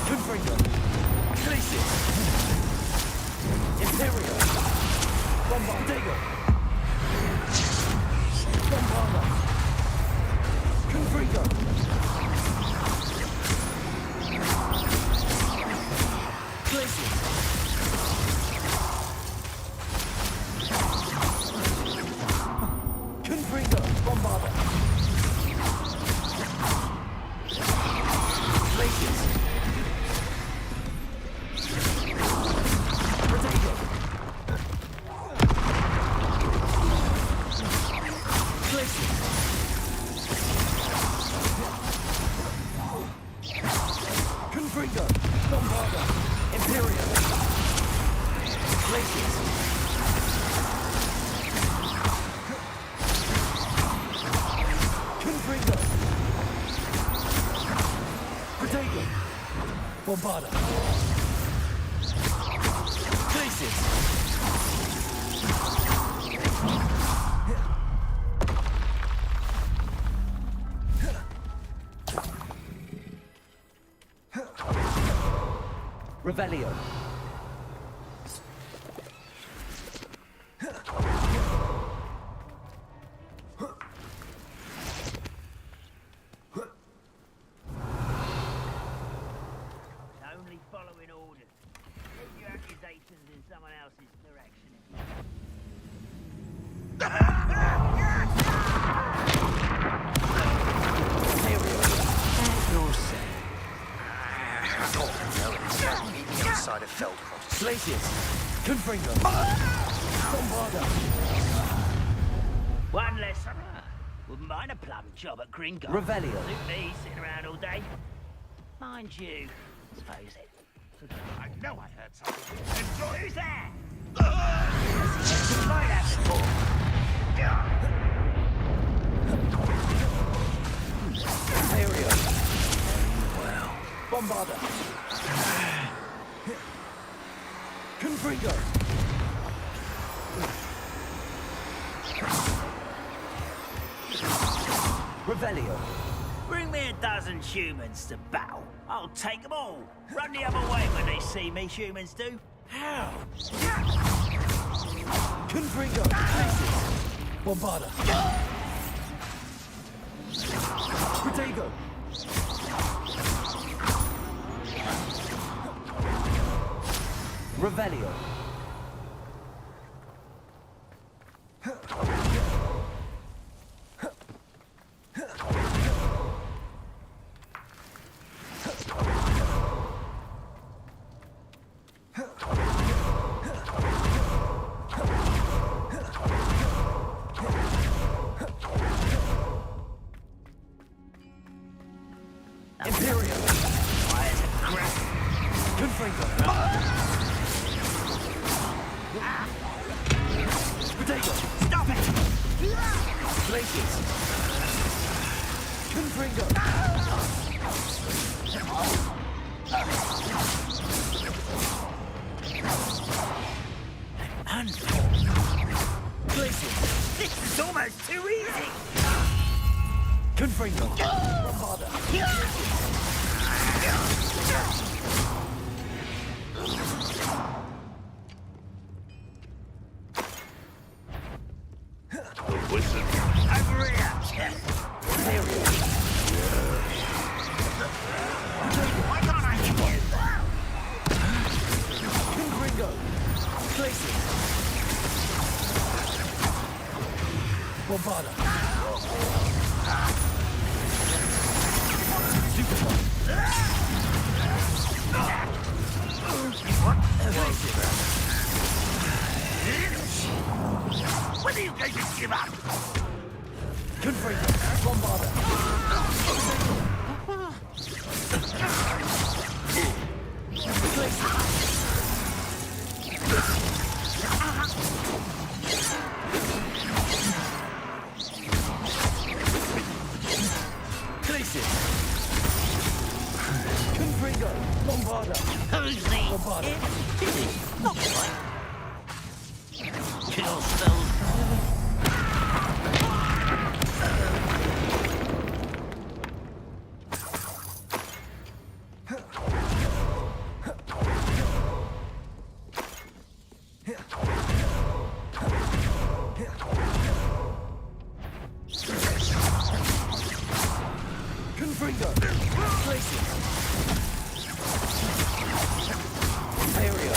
Confringo! Glacius! Imperial! Bombardego! Bombarder! Confringo! Glacius! Confringo! Bombarder! Glacius! Protego! Glacius! Confringo! Bombarder! Imperial! Glacius! Confringo! Protego! Bombarder! Glacius! Revelio! Only following orders. Take your accusations in someone else's direction. Meet me outside of Feldcroft. Glacius! Confringo! Bombarder! One less. Wouldn't mind a plum job at Gringo. Revelio. Suit me, sitting around all day. Mind you, I suppose it. I know I heard something. Enjoy. Who's that? Might have before. Imperial! Well. Bombarder! Confringo! Revelio. Bring me a dozen humans to battle. I'll take them all. Run the other way when they see me, humans do. How? Confringo. Places. Bombarda. Protego. Revelio. Imperium. Confringo. Protego. Stop it! Places. Confringo. Places. This is almost too easy! Confringo. Bombarda. The wizard. Over here! Why can't I hit you? Confringo. Places. Bombarda. Supersonic. When are you going to give up? Confringo. Bombarda. Places. Confringo. Bombarda. Who's the... Bombarda. Not quite. Kill spells. Confringo. Places. Area.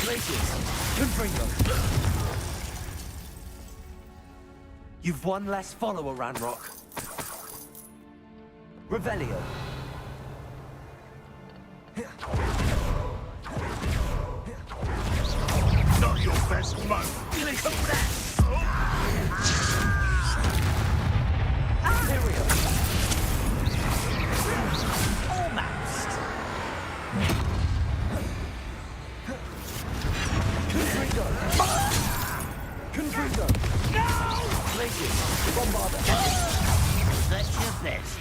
Places. Confringo. You've one less follower, Ranrock. Revelio. Not your best moment. Imperium. Almost. Confringo. Confringo. Places. Bombarda. That's your best.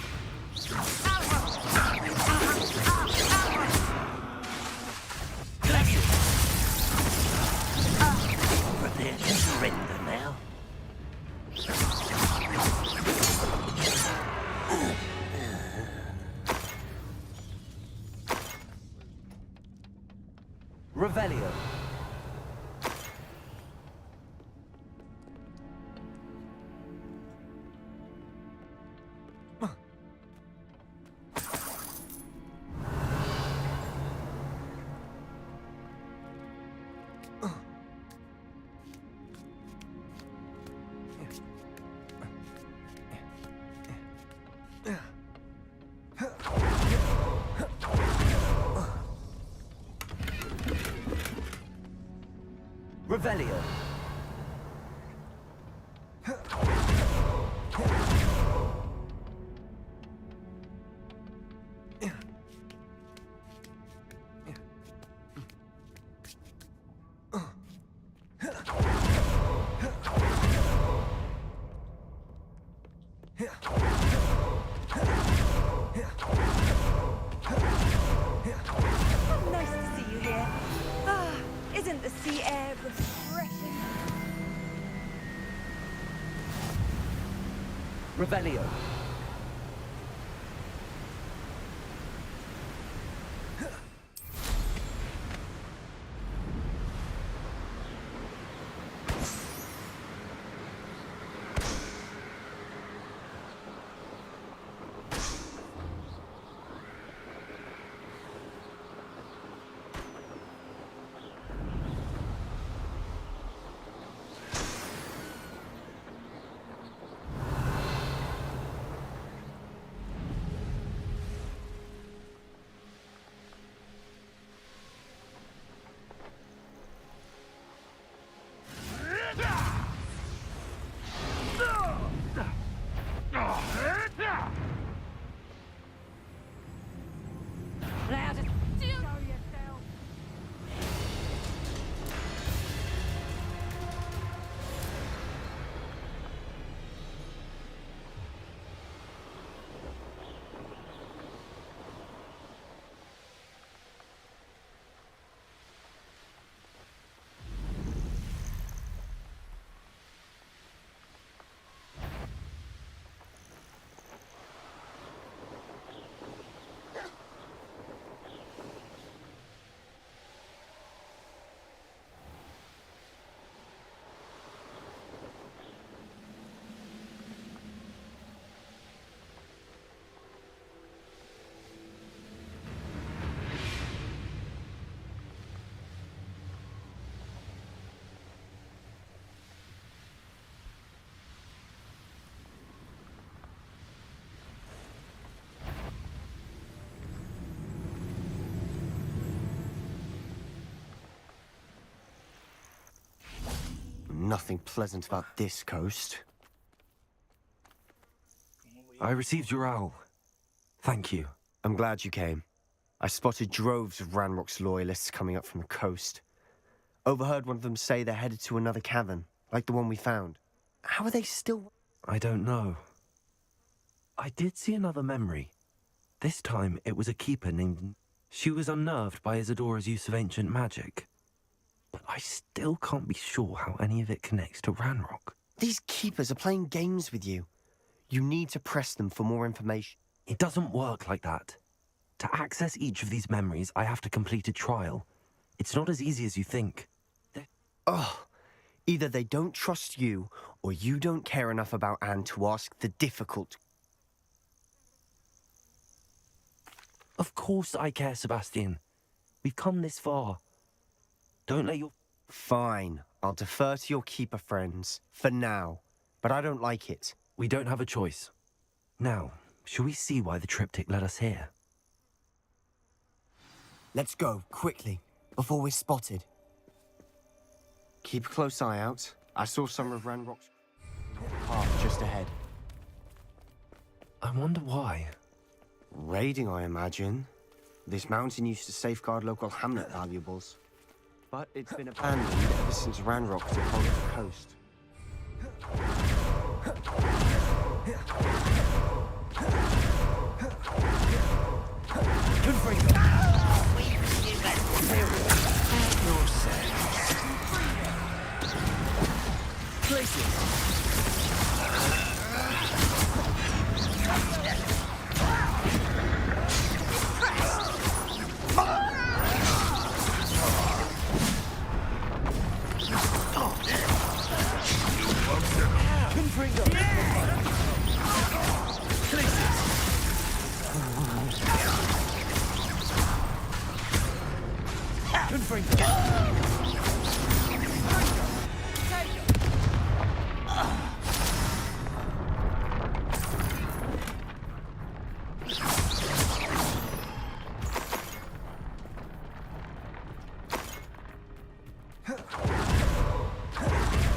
Prepare to surrender now. Revelio. Revelio. Nice to see you here. Ah, isn't the sea air refreshing? Revelio. Nothing pleasant about this coast. I received your owl. Thank you. I'm glad you came. I spotted droves of Ranrock's loyalists coming up from the coast. Overheard one of them say they're headed to another cavern, like the one we found. How are they still... I don't know. I did see another memory. This time it was a keeper named... She was unnerved by Isadora's use of ancient magic. But I still can't be sure how any of it connects to Ranrock. These keepers are playing games with you. You need to press them for more information. It doesn't work like that. To access each of these memories, I have to complete a trial. It's not as easy as you think. Oh, either they don't trust you, or you don't care enough about Anne to ask the difficult... Of course I care, Sebastian. We've come this far. Don't let your... Fine. I'll defer to your keeper friends. For now. But I don't like it. We don't have a choice. Now, shall we see why the triptych led us here? Let's go, quickly, before we're spotted. Keep a close eye out. I saw some of Ranrock's path just ahead. I wonder why. Raiding, I imagine. This mountain used to safeguard local hamlet valuables. But it's been abandoned ever since Ranrock took hold of the coast.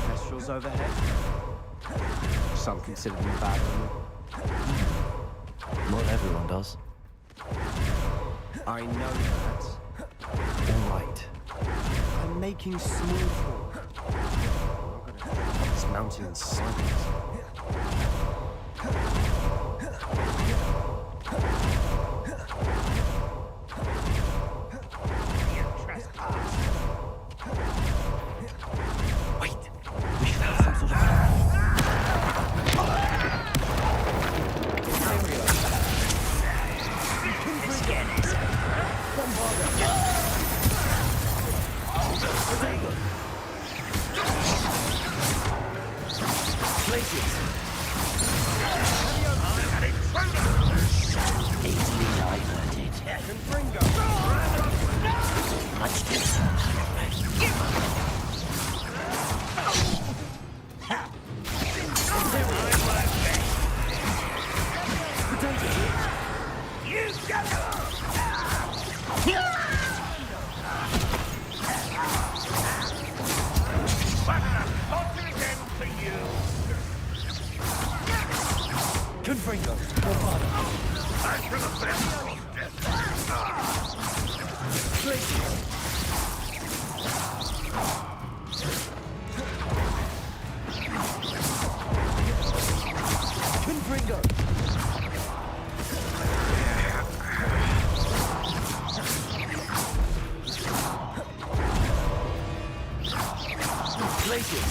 Kestrels overhead. Some consider them a bad omen. Not everyone does. I know that. All right. I'm making small talk. I'm not gonna this mountain in silence. Confringo. Back to the best. Confringo. Places.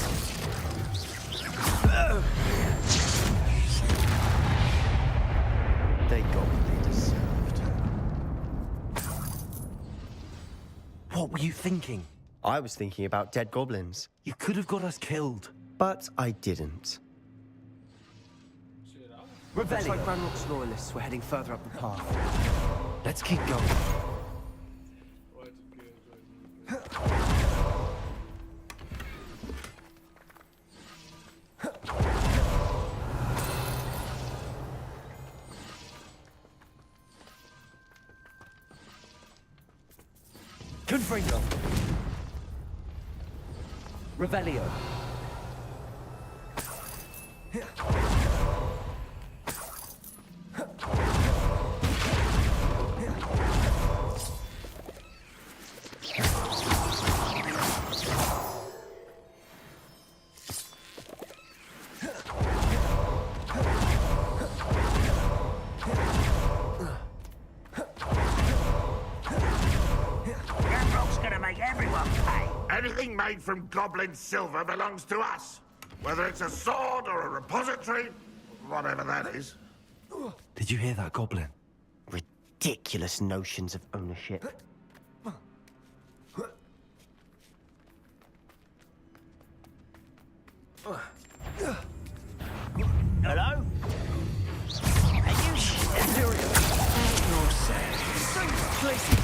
They got what they deserved. What were you thinking? I was thinking about dead goblins. You could have got us killed. But I didn't. Looks like Ranrock's loyalists were heading further up the path. Let's keep going. Confringo. Revelio. Anything made from goblin silver belongs to us. Whether it's a sword or a repository, whatever that is. Did you hear that, Goblin? Ridiculous notions of ownership. Hello? Are you serious? No say. Places.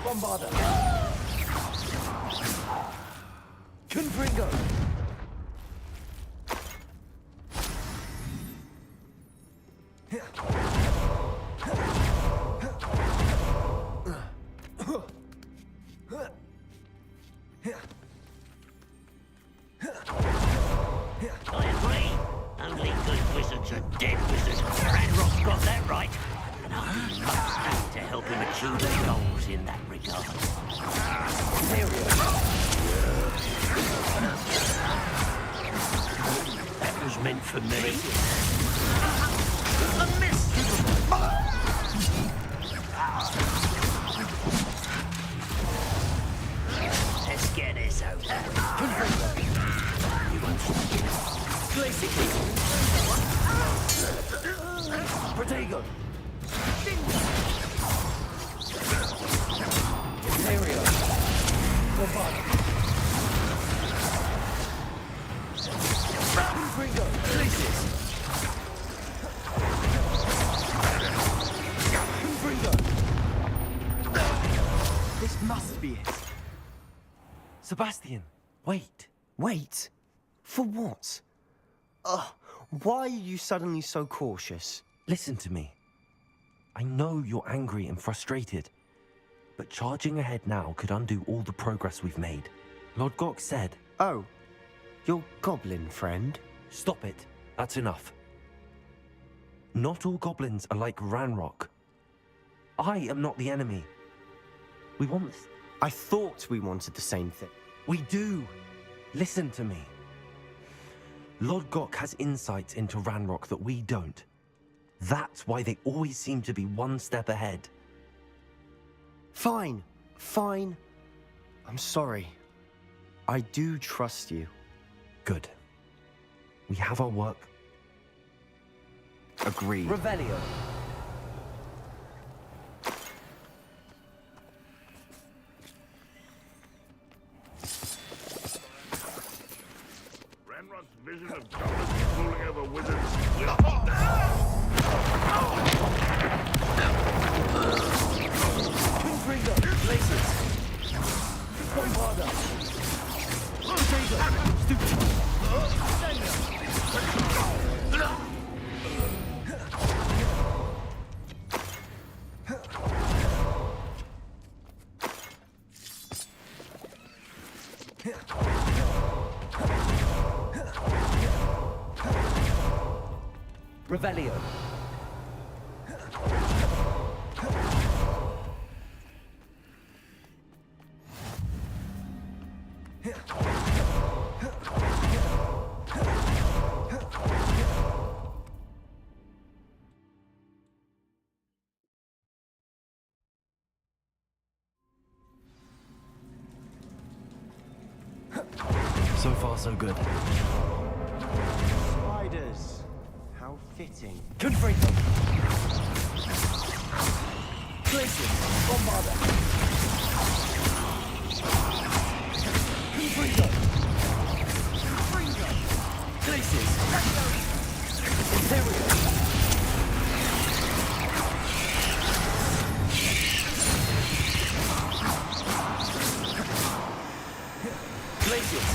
Bombarda. Confringo. I agree. Only good wizards are dead wizards. Ranrock's got that right. And I'll do much stand to help him achieve his goals in that regard. That was meant for me. A miss! Let's get this over. Protego. Imperio. Bombarda. Confringo. Places. Confringo. This must be it. Sebastian, wait. Wait? For what? Why are you suddenly so cautious? Listen to me. I know you're angry and frustrated, but charging ahead now could undo all the progress we've made. Lord Gok said... Oh, your goblin friend? Stop it. That's enough. Not all goblins are like Ranrock. I am not the enemy. We want... I thought we wanted the same thing. We do. Listen to me. Lord Gok has insights into Ranrock that we don't. That's why they always seem to be one step ahead. Fine. I'm sorry. I do trust you. Good. We have our work. Agreed. Revelio. Ranrock's vision of goblins ruling over wizards. Confringo. Places. Bombarda. Protego. Revelio. So far, so good. Spiders. How fitting. Confringo. Places. Bombarda. Confringo. Confringo. Places. Imperial. Places.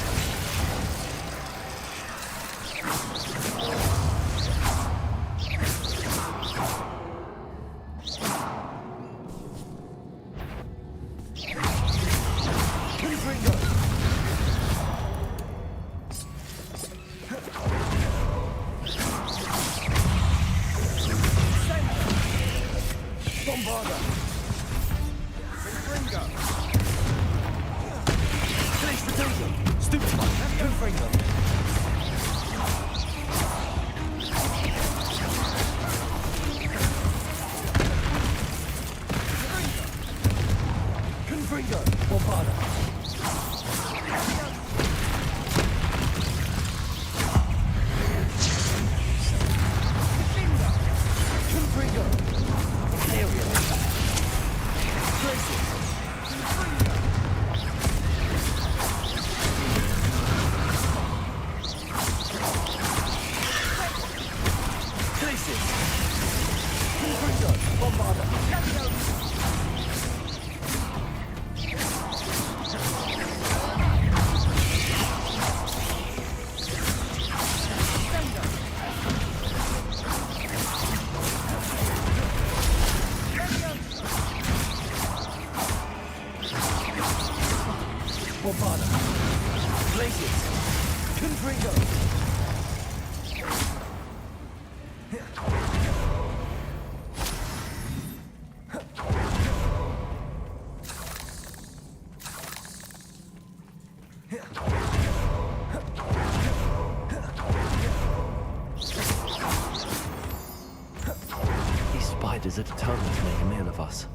These spiders are determined to make a meal of us.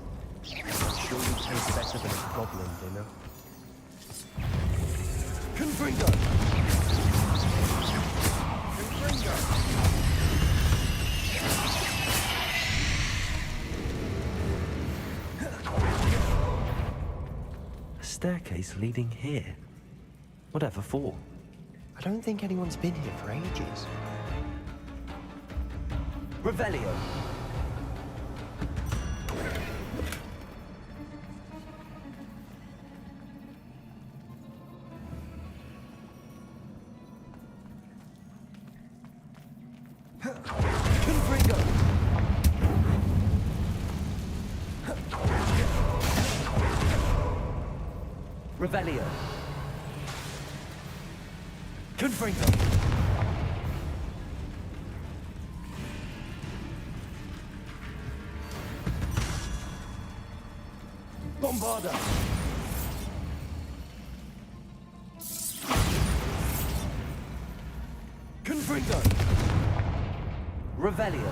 I'm sure you taste better than a goblin dinner. Confringo. A staircase leading here. Whatever for? I don't think anyone's been here for ages. Revelio. Confringo. Revelio. Confringo. Bombarda. Confringo. Revelio.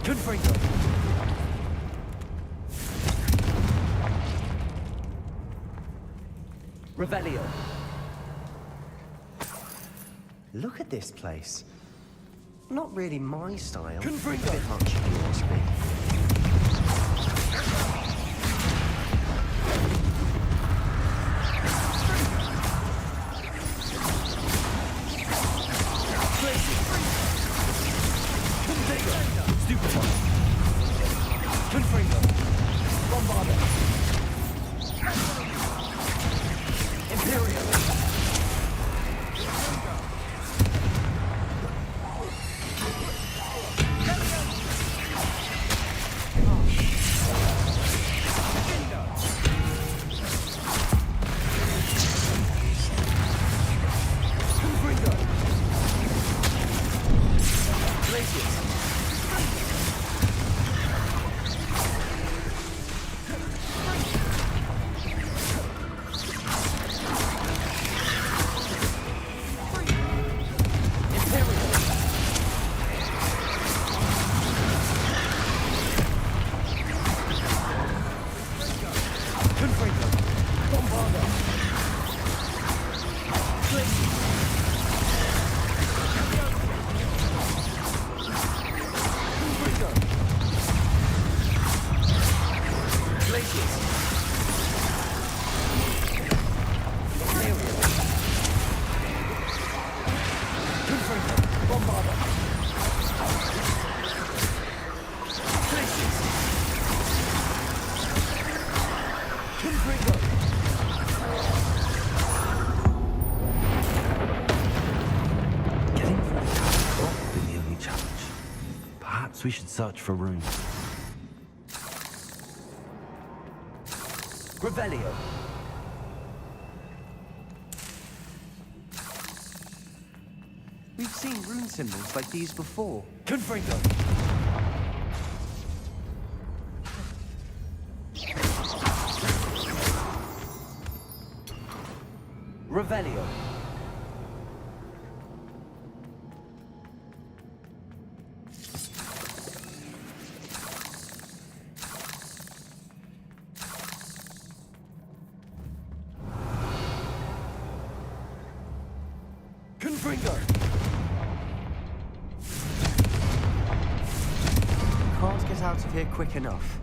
Confringo. Revelio. Look at this place. Not really my style. Confringo. A bit much, if you ask me. Confringo. Bombarda. Imperial. Perhaps we should search for runes. Revelio. We've seen rune symbols like these before. Confringo. Revelio. Confringo. Can't get out of here quick enough.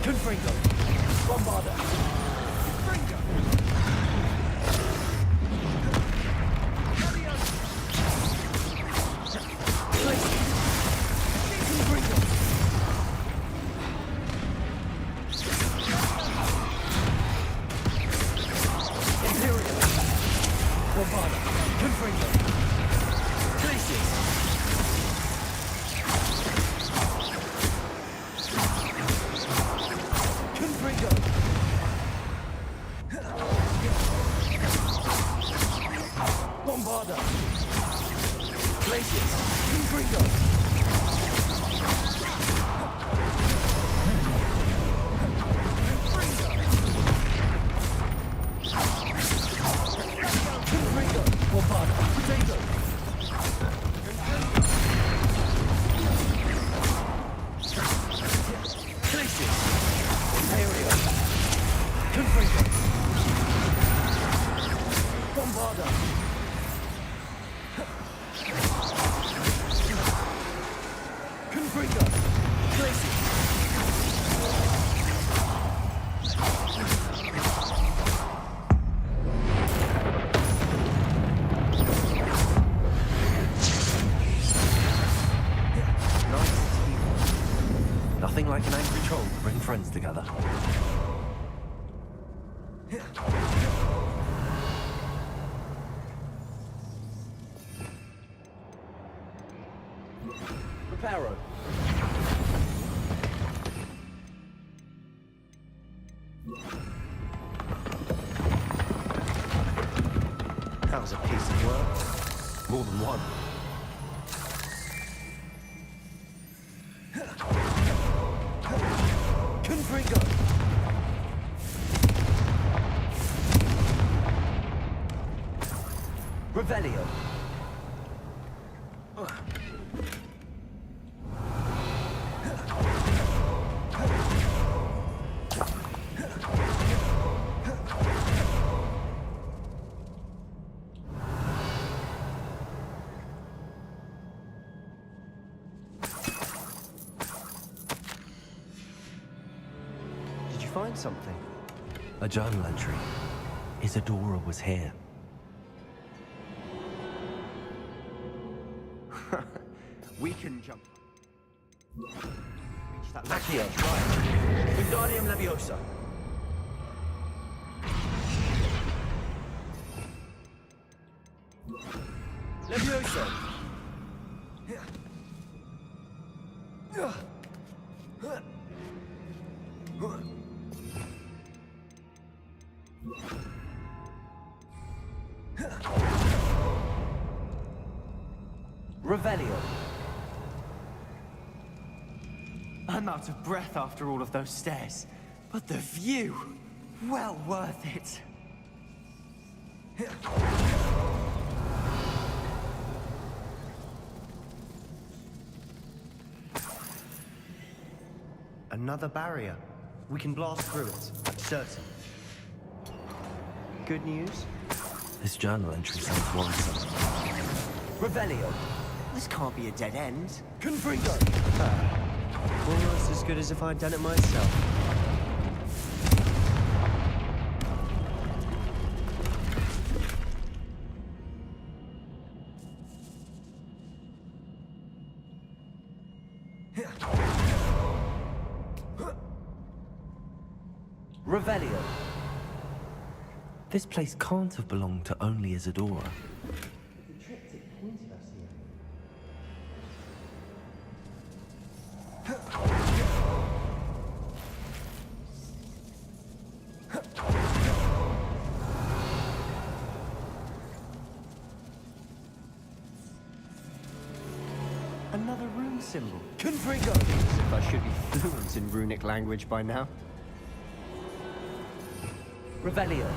Confringo. Nothing like an angry troll to bring friends together. Reparo. That was a piece of work. More than one. Confringo. Revelio. find something? A journal entry. Isadora was here. We can jump. Reach that Accio, right. Wingardium Leviosa. Leviosa. Revelio. I'm out of breath after all of those stairs, but the view, well worth it. Another barrier. We can blast through it, I'm certain. Good news? This journal entry sounds worrisome. Revelio. This can't be a dead end. Confringo. Almost as good as if I'd done it myself. Revelio. This place can't have belonged to only Isadora. The triptych pointed us here. Another rune symbol. Confringo. As if I should be fluent in runic language by now. Revelio.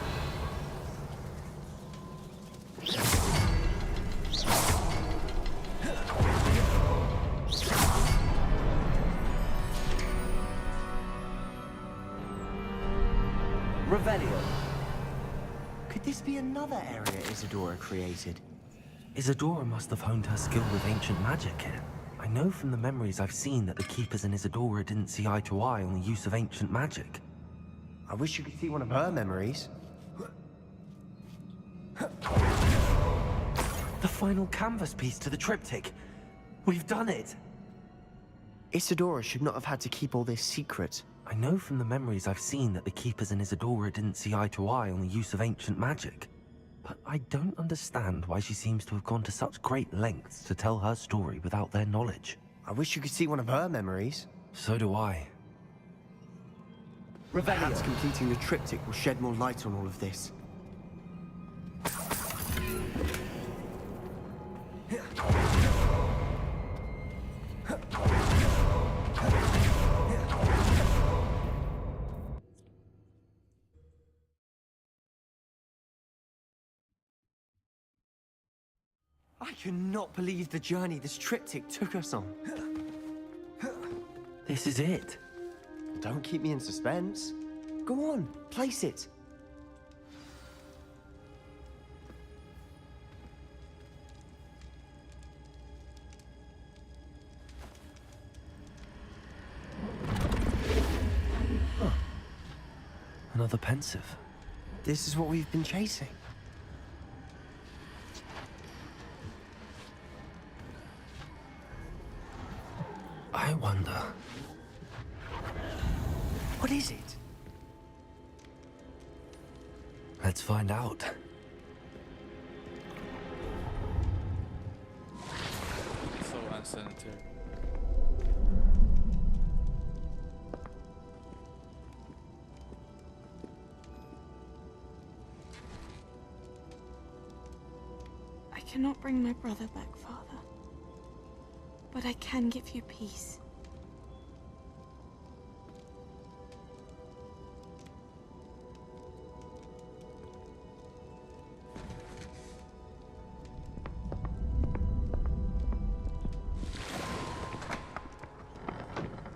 Revelio. Could this be another area Isadora created? Isadora must have honed her skill with ancient magic here. I know from the memories I've seen that the Keepers and Isadora didn't see eye to eye on the use of ancient magic. I wish you could see one of her memories. The final canvas piece to the triptych. We've done it! Isadora should not have had to keep all this secret. I know from the memories I've seen that the Keepers and Isadora didn't see eye to eye on the use of ancient magic. But I don't understand why she seems to have gone to such great lengths to tell her story without their knowledge. I wish you could see one of her memories. So do I. Perhaps completing the triptych will shed more light on all of this. I cannot believe the journey this triptych took us on. This is it. Don't keep me in suspense. Go on, place it. Huh. Another pensive. This is what we've been chasing. I wonder... What is it? Let's find out. So unsanitary. I cannot bring my brother back, Father. But I can give you peace.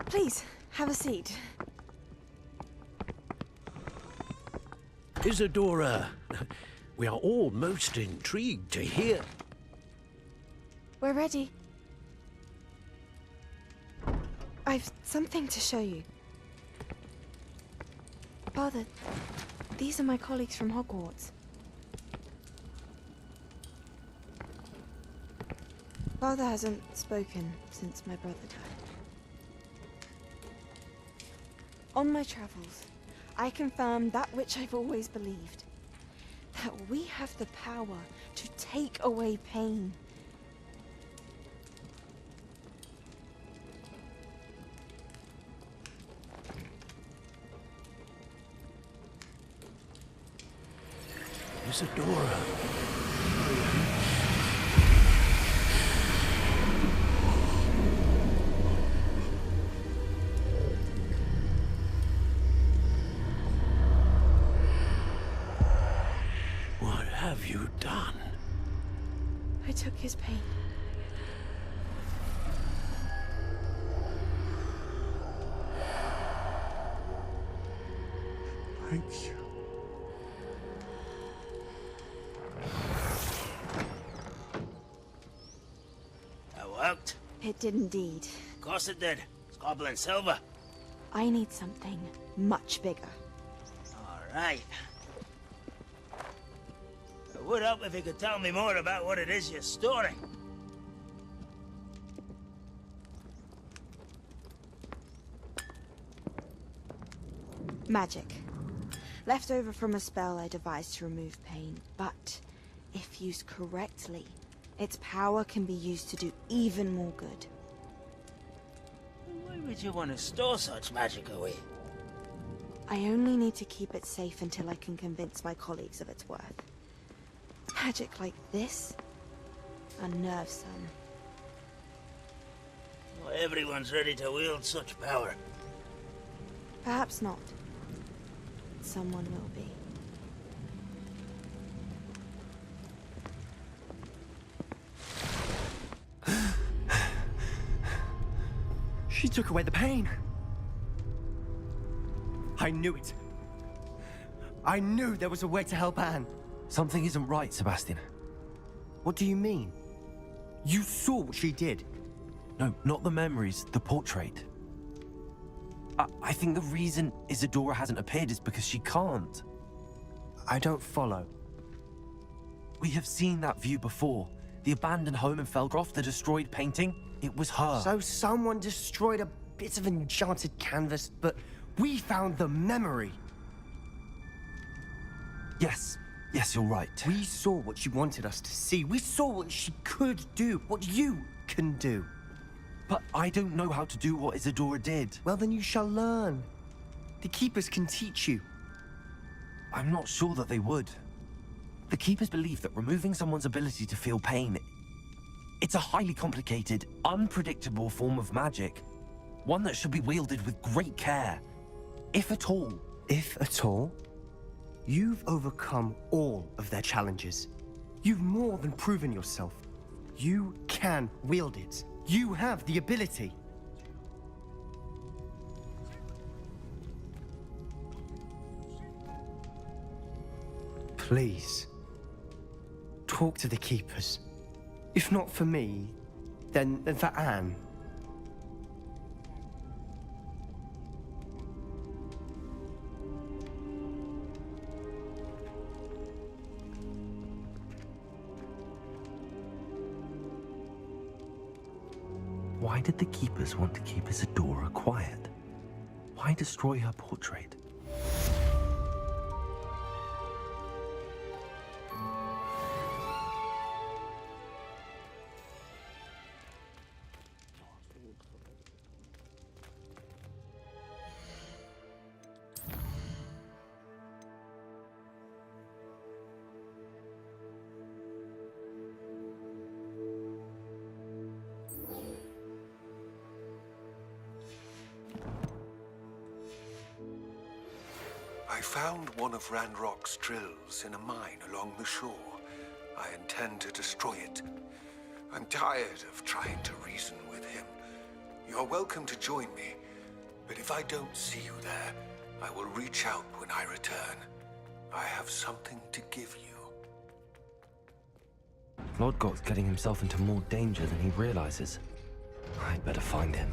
Please, have a seat. Isadora, we are all most intrigued to hear. We're ready. I've something to show you. Father, these are my colleagues from Hogwarts. Father hasn't spoken since my brother died. On my travels, I confirmed that which I've always believed. That we have the power to take away pain. Isadora. What have you done? I took his pain. Thank you. That worked? It did indeed. Of course it did. It's goblin silver. I need something much bigger. All right. It would help if you could tell me more about what it is you're storing. Magic. Left over from a spell I devised to remove pain, but if used correctly, its power can be used to do even more good. Why would you want to store such magic away? I only need to keep it safe until I can convince my colleagues of its worth. Magic like this unnerves some. Not everyone's ready to wield such power. Perhaps not. Someone will be. She took away the pain. I knew it. I knew there was a way to help Anne. Something isn't right, Sebastian. What do you mean? You saw what she did. No, not the memories, the portrait. I think the reason Isadora hasn't appeared is because she can't. I don't follow. We have seen that view before. The abandoned home in Felgroth, the destroyed painting, it was her. So someone destroyed a bit of enchanted canvas, but we found the memory. Yes, you're right. We saw what she wanted us to see. We saw what she could do, what you can do. But I don't know how to do what Isadora did. Well, then you shall learn. The Keepers can teach you. I'm not sure that they would. The Keepers believe that removing someone's ability to feel pain, it's a highly complicated, unpredictable form of magic. One that should be wielded with great care. If at all. If at all? You've overcome all of their challenges. You've more than proven yourself. You can wield it. You have the ability. Please, talk to the Keepers. If not for me, then for Anne. Why did the Keepers want to keep Isadora quiet? Why destroy her portrait? I found one of Ranrock's drills in a mine along the shore. I intend to destroy it. I'm tired of trying to reason with him. You're welcome to join me, but if I don't see you there, I will reach out when I return. I have something to give you. Lodgot's getting himself into more danger than he realizes. I'd better find him.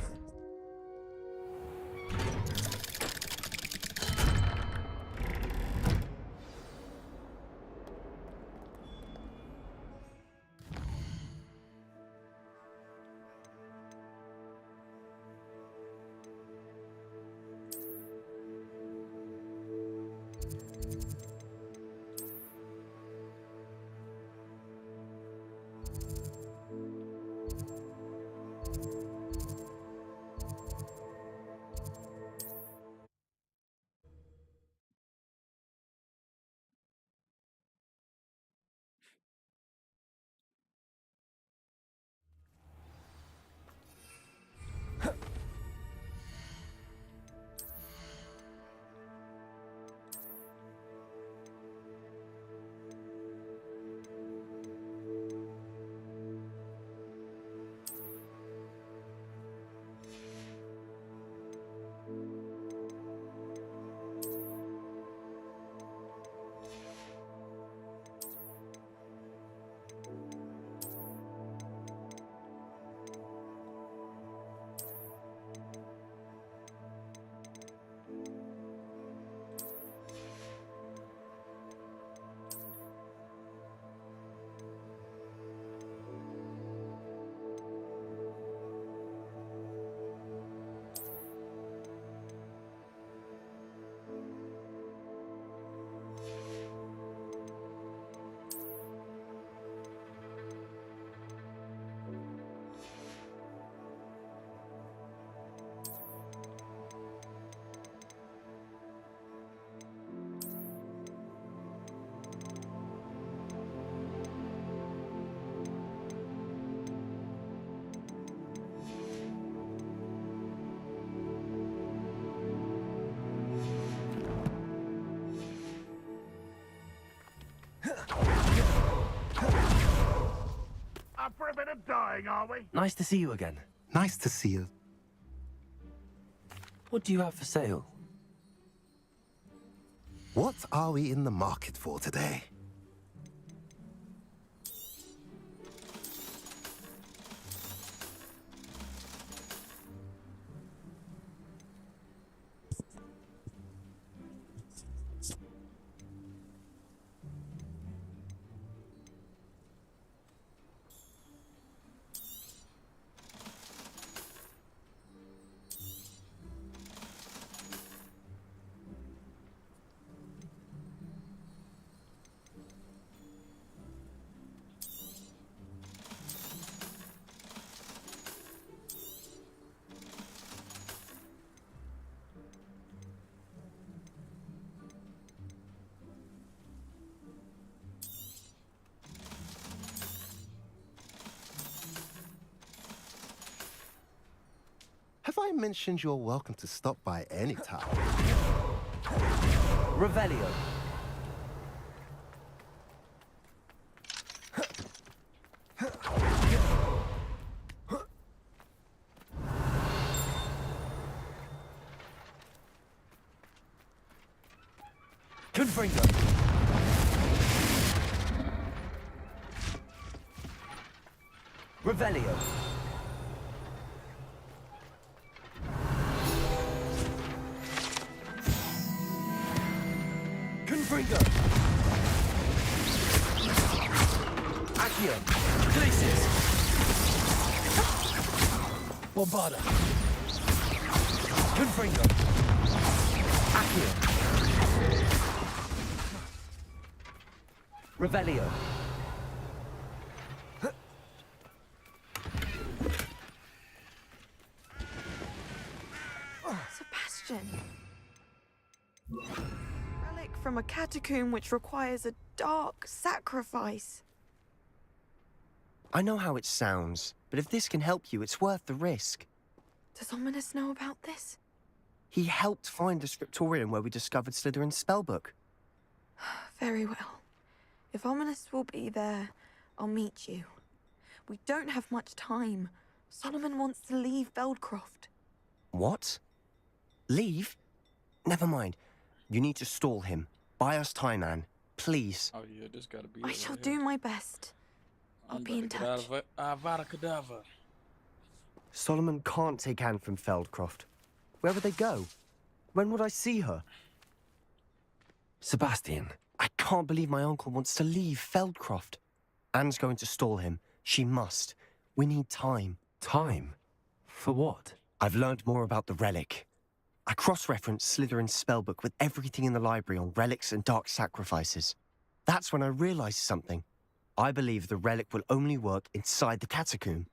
dying, are we? Nice to see you again. Nice to see you. What do you have for sale? What are we in the market for today? Have I mentioned you're welcome to stop by any time? Revelio. Confringo. Revelio. Confringo. Accio. Glacius. Bombarda. Confringo. Accio. Revelio. Sebastian. Relic from a catacomb which requires a dark sacrifice. I know how it sounds, but if this can help you, it's worth the risk. Does Ominous know about this? He helped find the scriptorium where we discovered Slytherin's spellbook. Very well. If Ominous will be there, I'll meet you. We don't have much time. Solomon wants to leave Veldcroft. What? Leave? Never mind. You need to stall him. Buy us time, Anne. Please. Oh yeah, this gotta be. I shall do my best. I'll be in touch. Avada Kedavra. Solomon can't take Anne from Feldcroft. Where would they go? When would I see her? Sebastian. I can't believe my uncle wants to leave Feldcroft. Anne's going to stall him. She must. We need time. Time? For what? I've learned more about the relic. I cross-referenced Slytherin's spellbook with everything in the library on relics and dark sacrifices. That's when I realized something. I believe the relic will only work inside the catacomb.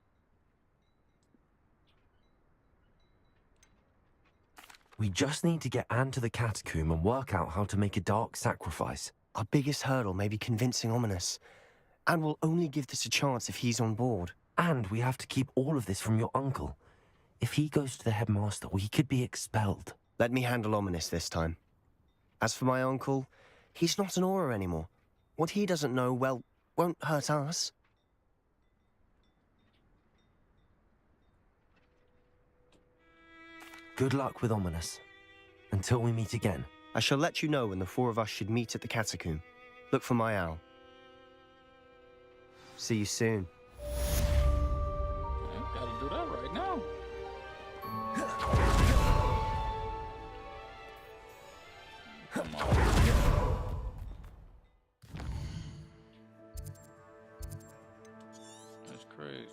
We just need to get Anne to the catacomb and work out how to make a dark sacrifice. Our biggest hurdle may be convincing Ominous. And we'll only give this a chance if he's on board. And we have to keep all of this from your uncle. If he goes to the headmaster, we could be expelled. Let me handle Ominous this time. As for my uncle, he's not an Auror anymore. What he doesn't know, well, won't hurt us. Good luck with Ominous. Until we meet again. I shall let you know when the four of us should meet at the catacomb. Look for my owl. See you soon. I gotta do that right now. Come on. That's crazy.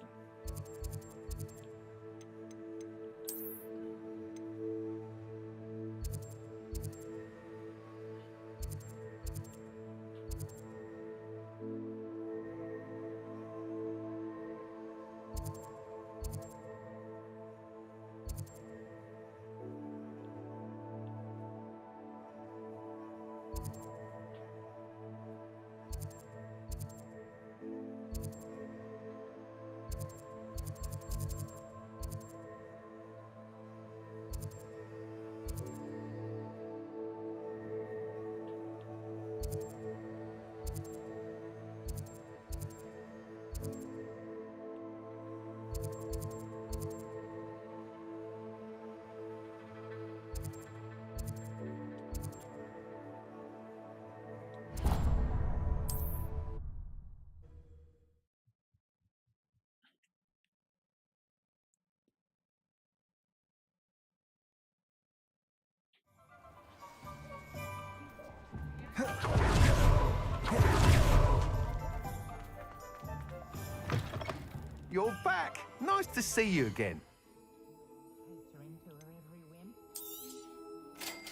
you're back. Nice to see you again.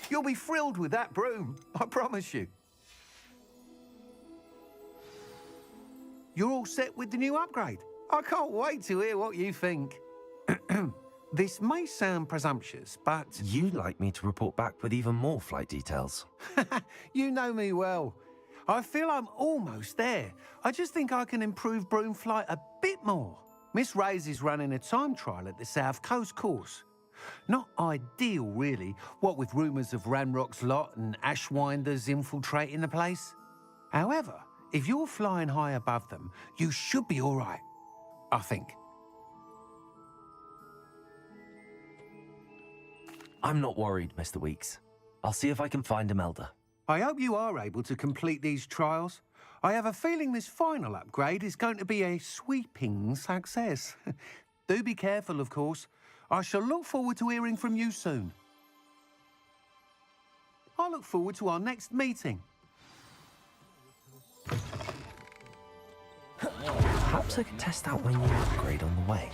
You'll be thrilled with that broom, I promise you. You're all set with the new upgrade. I can't wait to hear what you think. This may sound presumptuous, but... You'd like me to report back with even more flight details. You know me well. I feel I'm almost there. I just think I can improve broom flight a bit more. Miss Reyes is running a time trial at the South Coast course. Not ideal, really, what with rumours of Ranrock's lot and Ashwinders infiltrating the place. However, if you're flying high above them, you should be all right, I think. I'm not worried, Mr. Weeks. I'll see if I can find Imelda. I hope you are able to complete these trials. I have a feeling this final upgrade is going to be a sweeping success. Do be careful, of course. I shall look forward to hearing from you soon. I look forward to our next meeting. Perhaps I could test out my new upgrade on the way.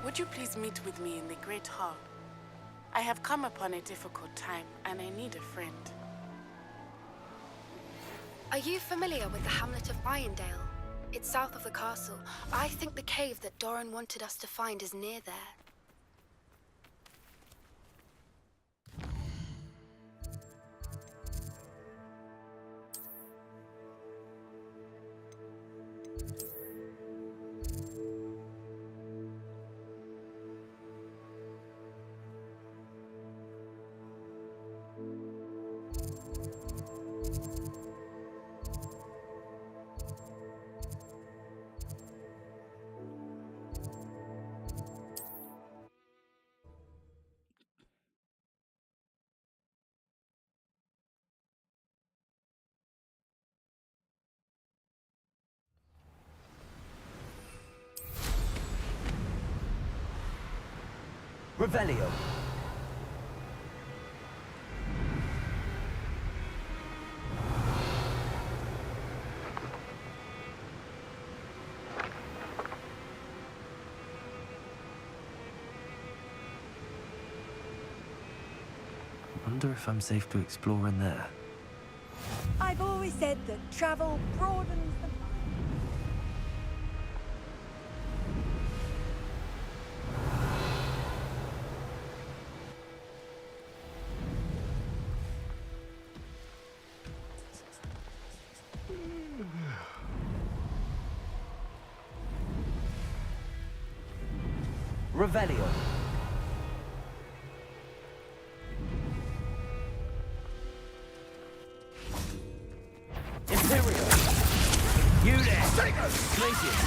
Would you please meet with me in the Great Hall? I have come upon a difficult time, and I need a friend. Are you familiar with the hamlet of Irondale? It's south of the castle. I think the cave that Doran wanted us to find is near there. Revelio. Wonder if I'm safe to explore in there. I've always said that travel broadens the mind. Revelio. Imperial. You there. Glacius.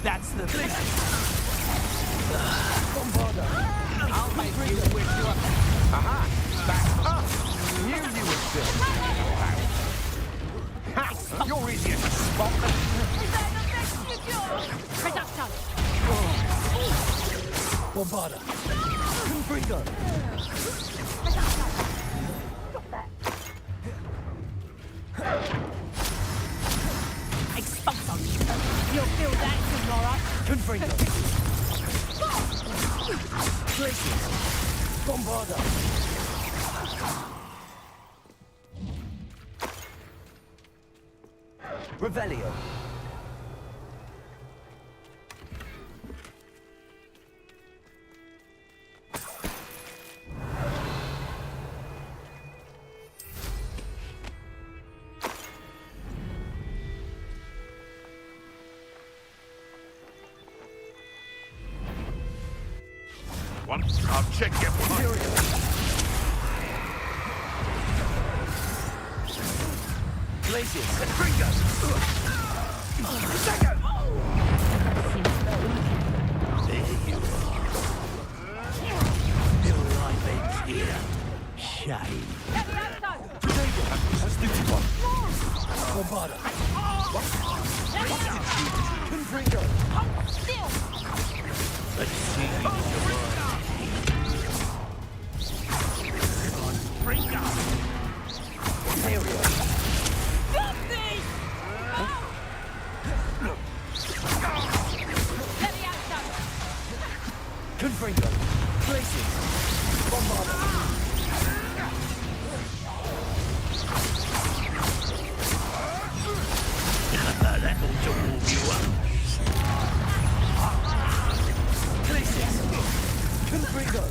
That's the thing. I'll make you wish you were... Aha! Back up! Knew you would still. Ha! You're easy to spot. Bombarda. Confrigo. You'll feel that tomorrow. Confringo. Glacius. Bombarda. Revelio. I'll check your punch. Glacius. Confringo. Second. There you are. Your life ends here. Shame. Stupid one. Bombarda. Confringo. Let's see you Confringo. Imperial. Stop this! Confringo. Glacius. Bombarda. That ought to warm you up. Glacius. Confringo.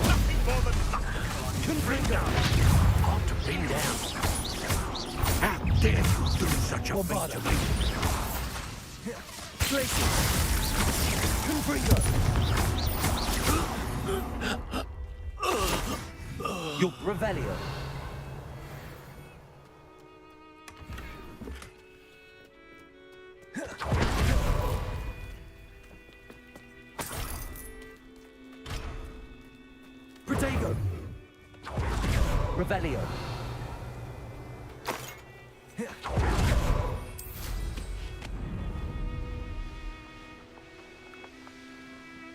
Nothing more than luck. Confringo. Hard to pin down. How dare you do such a thing to me? Glacius. Confringo. Your Revelio. Protego. Revelio.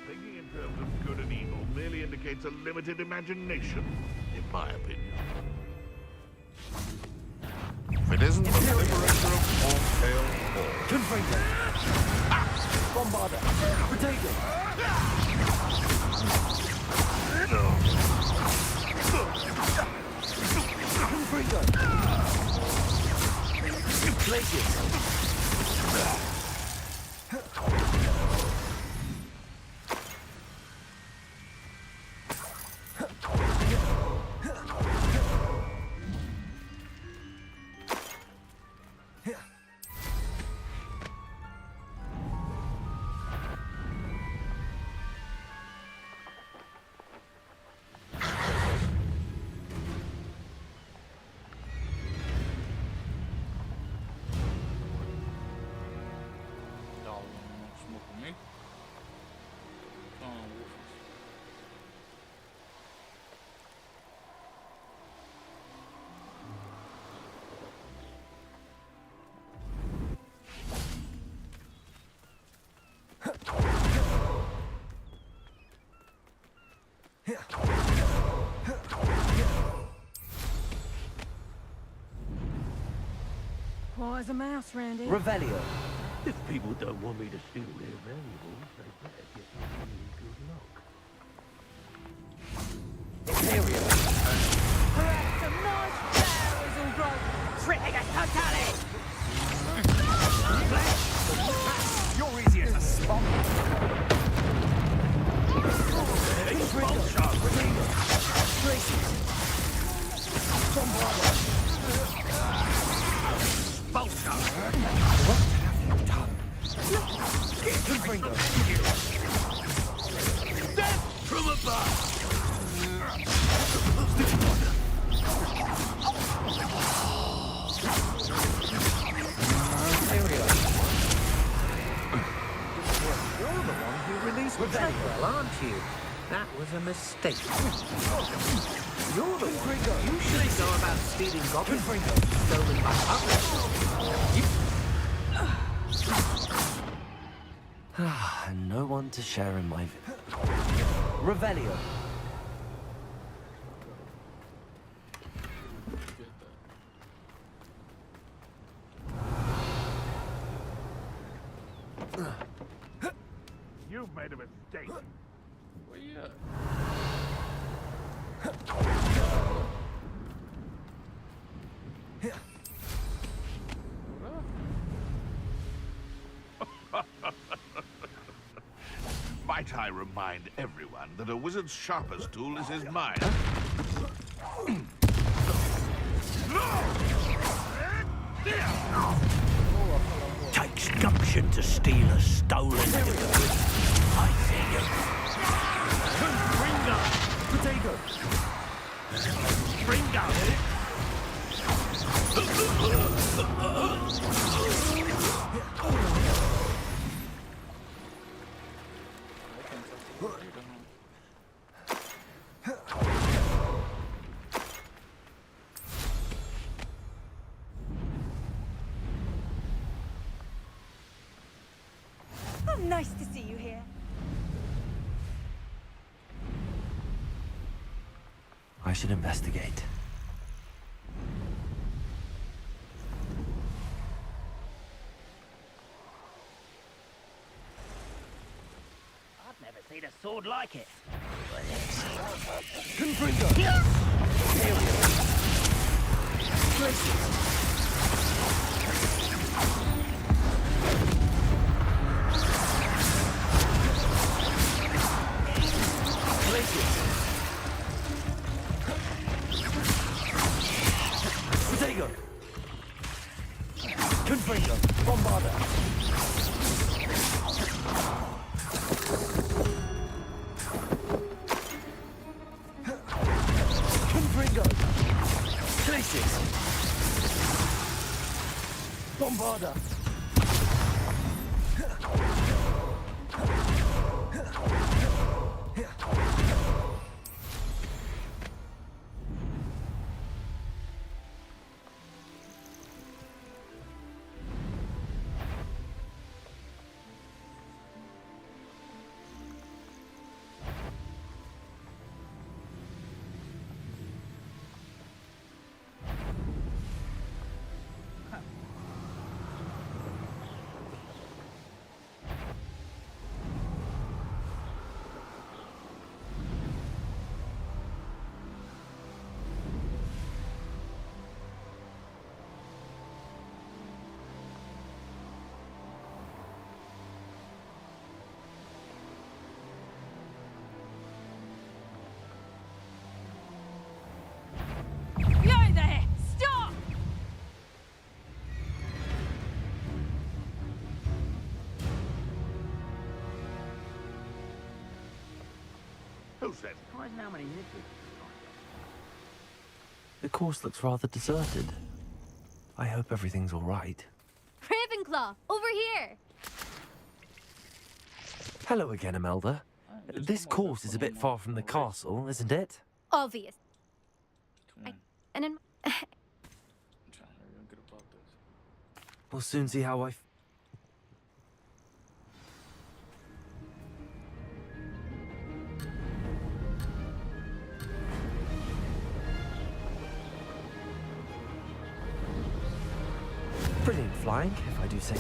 Thinking in terms of good and evil merely indicates a limited imagination, in my opinion. If it isn't the liberator of All-Tail Hall. Confringo. Bombarda. Protego. Confringo. Glacius. Quiet as a mouse, Randy. Revelio. If people don't want me to steal their valuables, they better get really good luck. Imperial. Perhaps some nice flowers will grow. Triplicus totalis! You're easy as a spot. Vulture! What have you done? Confringo. Death from above! You're the one who released Treadwell, aren't you? That was a mistake. You're the one. Usually know about stealing goblin stolen by others. And no one to share in my Revelio. You've made a mistake. Where you at? Might I remind everyone that a wizard's sharpest tool is his mind? Takes gumption to steal a stolen. I see you. Potato. Oh, nice to see you here. I should investigate. I've never seen a sword like it. Potato. Confringo. Bombarda. Confringo. Glacius. Bombarda. Yo there! Stop! Who said? Surprising how many nippers. The course looks rather deserted. I hope everything's all right. Ravenclaw, over here! Hello again, Imelda. This course is a bit far from the castle, isn't it? Obvious. And in We'll soon see how I... Brilliant flying, if I do say...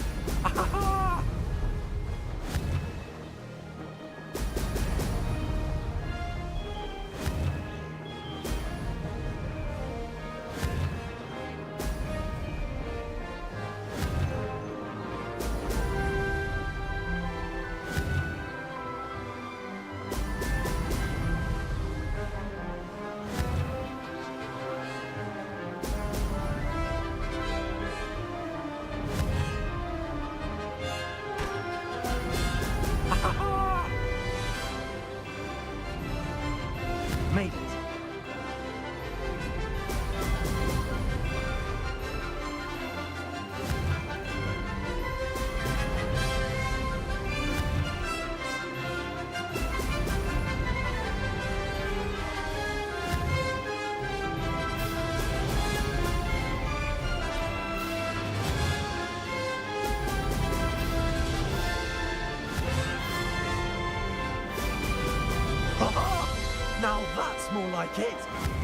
like it.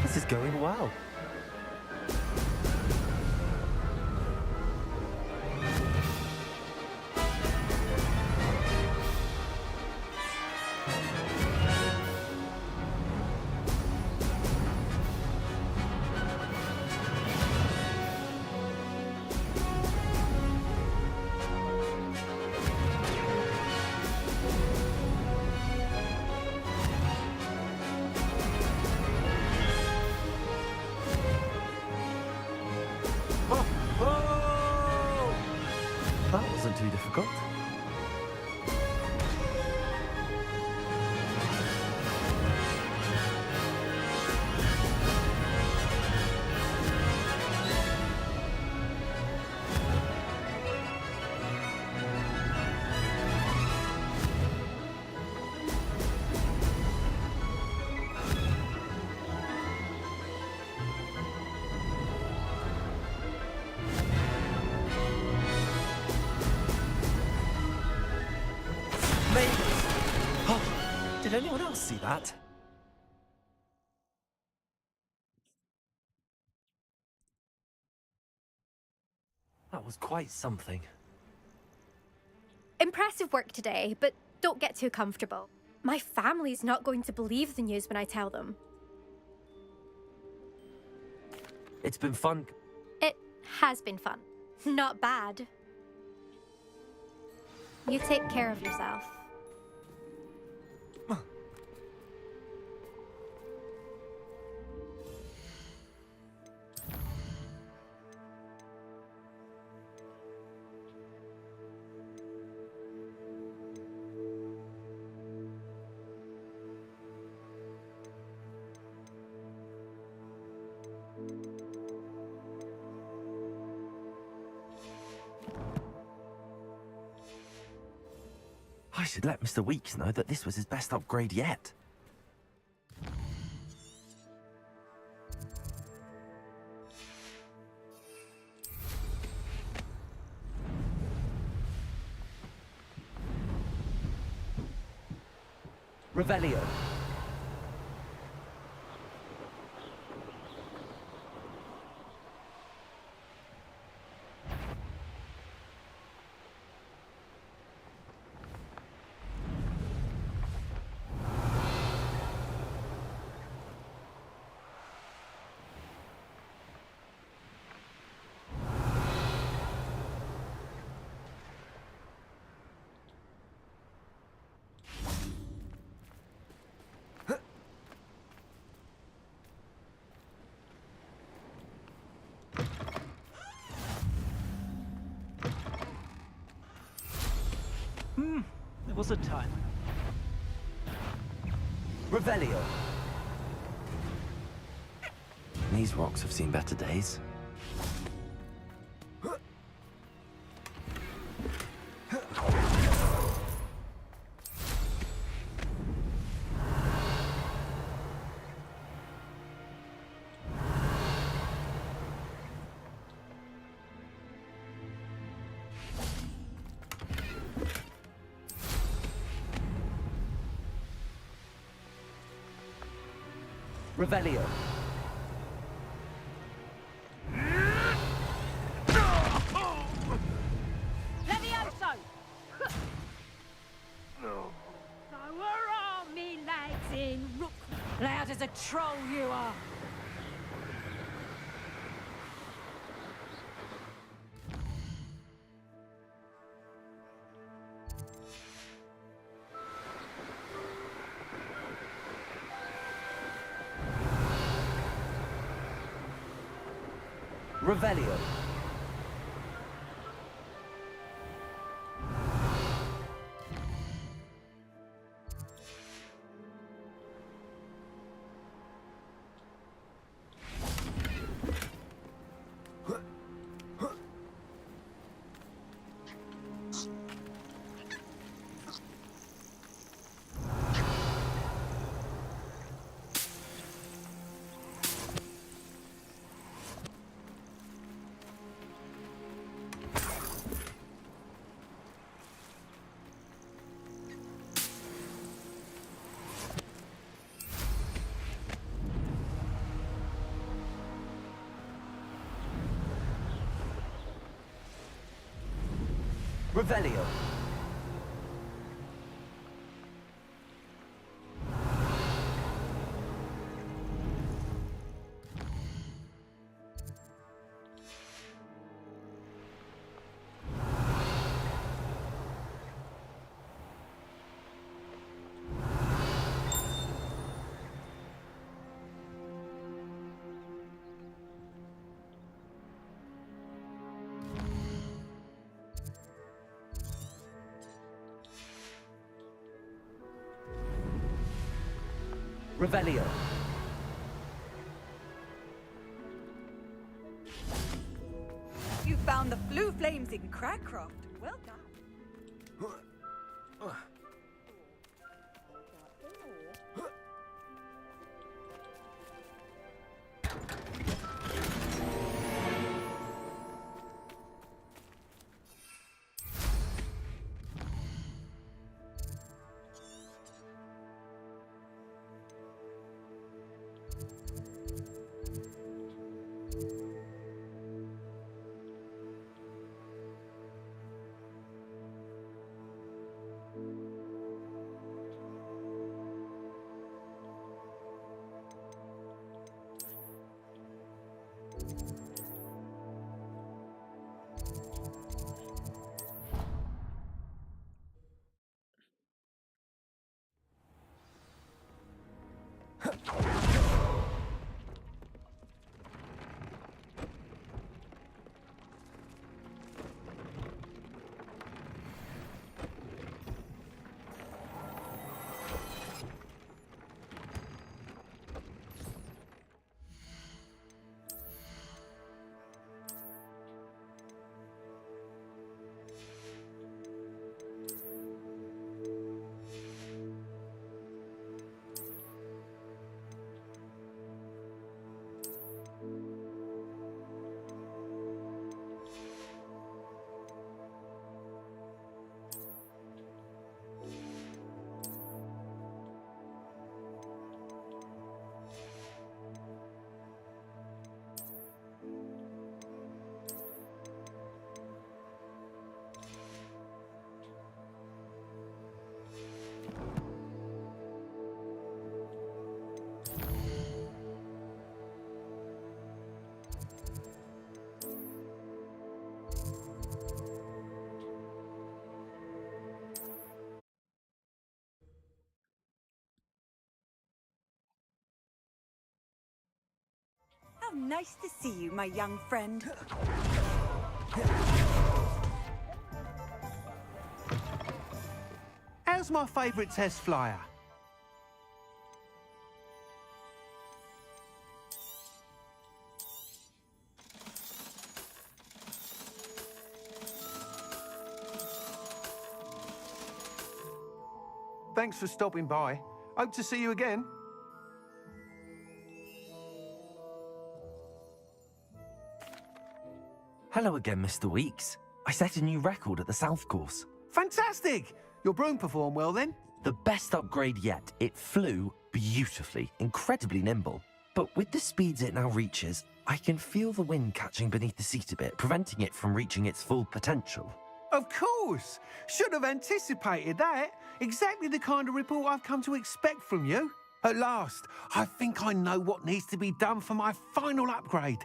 This is going well. That wasn't too difficult. Did anyone else see that? That was quite something. Impressive work today, but don't get too comfortable. My family's not going to believe the news when I tell them. It's been fun. It has been fun. Not bad. You take care of yourself. I should let Mr. Weeks know that this was his best upgrade yet. Revelio. There was a time. Revelio. These rocks have seen better days. Revelio. Levioso! No. So are all me lads in Rook. Loud as a troll you are. Revelio. Revelio. Revelio. You found the blue flames in Crackraft. Well done. How nice to see you, my young friend. How's my favourite test flyer? Thanks for stopping by. Hope to see you again. Hello again, Mr. Weeks. I set a new record at the South Course. Fantastic! Your broom performed well then? The best upgrade yet. It flew beautifully, incredibly nimble. But with the speeds it now reaches, I can feel the wind catching beneath the seat a bit, preventing it from reaching its full potential. Of course! Should have anticipated that. Exactly the kind of report I've come to expect from you. At last, I think I know what needs to be done for my final upgrade.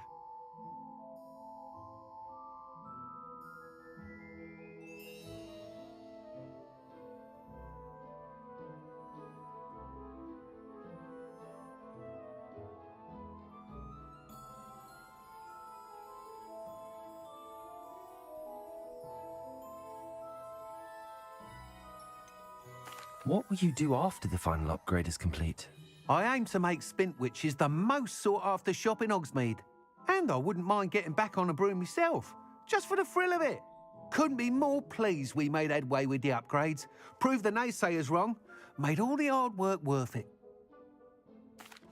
What will you do after the final upgrade is complete? I aim to make Spintwitches the most sought-after shop in Hogsmeade. And I wouldn't mind getting back on a broom myself, just for the thrill of it. Couldn't be more pleased we made headway with the upgrades, proved the naysayers wrong, made all the hard work worth it.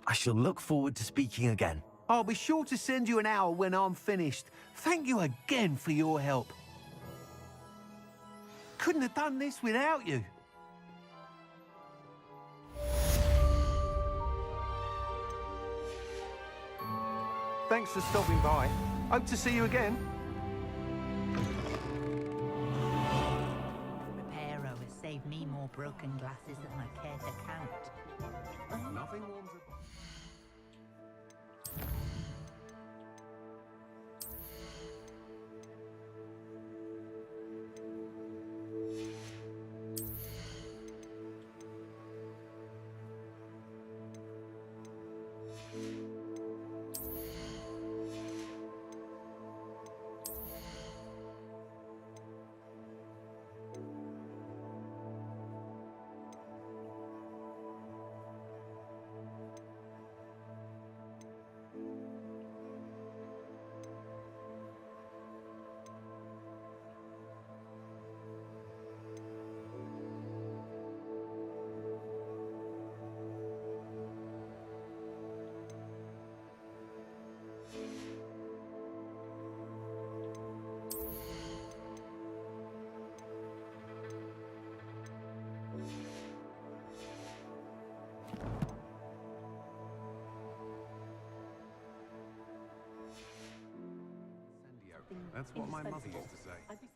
I shall look forward to speaking again. I'll be sure to send you an hour when I'm finished. Thank you again for your help. Couldn't have done this without you. Thanks for stopping by. Hope to see you again. broken glasses that I care to count. Nothing warms a... That's what my mother used to say.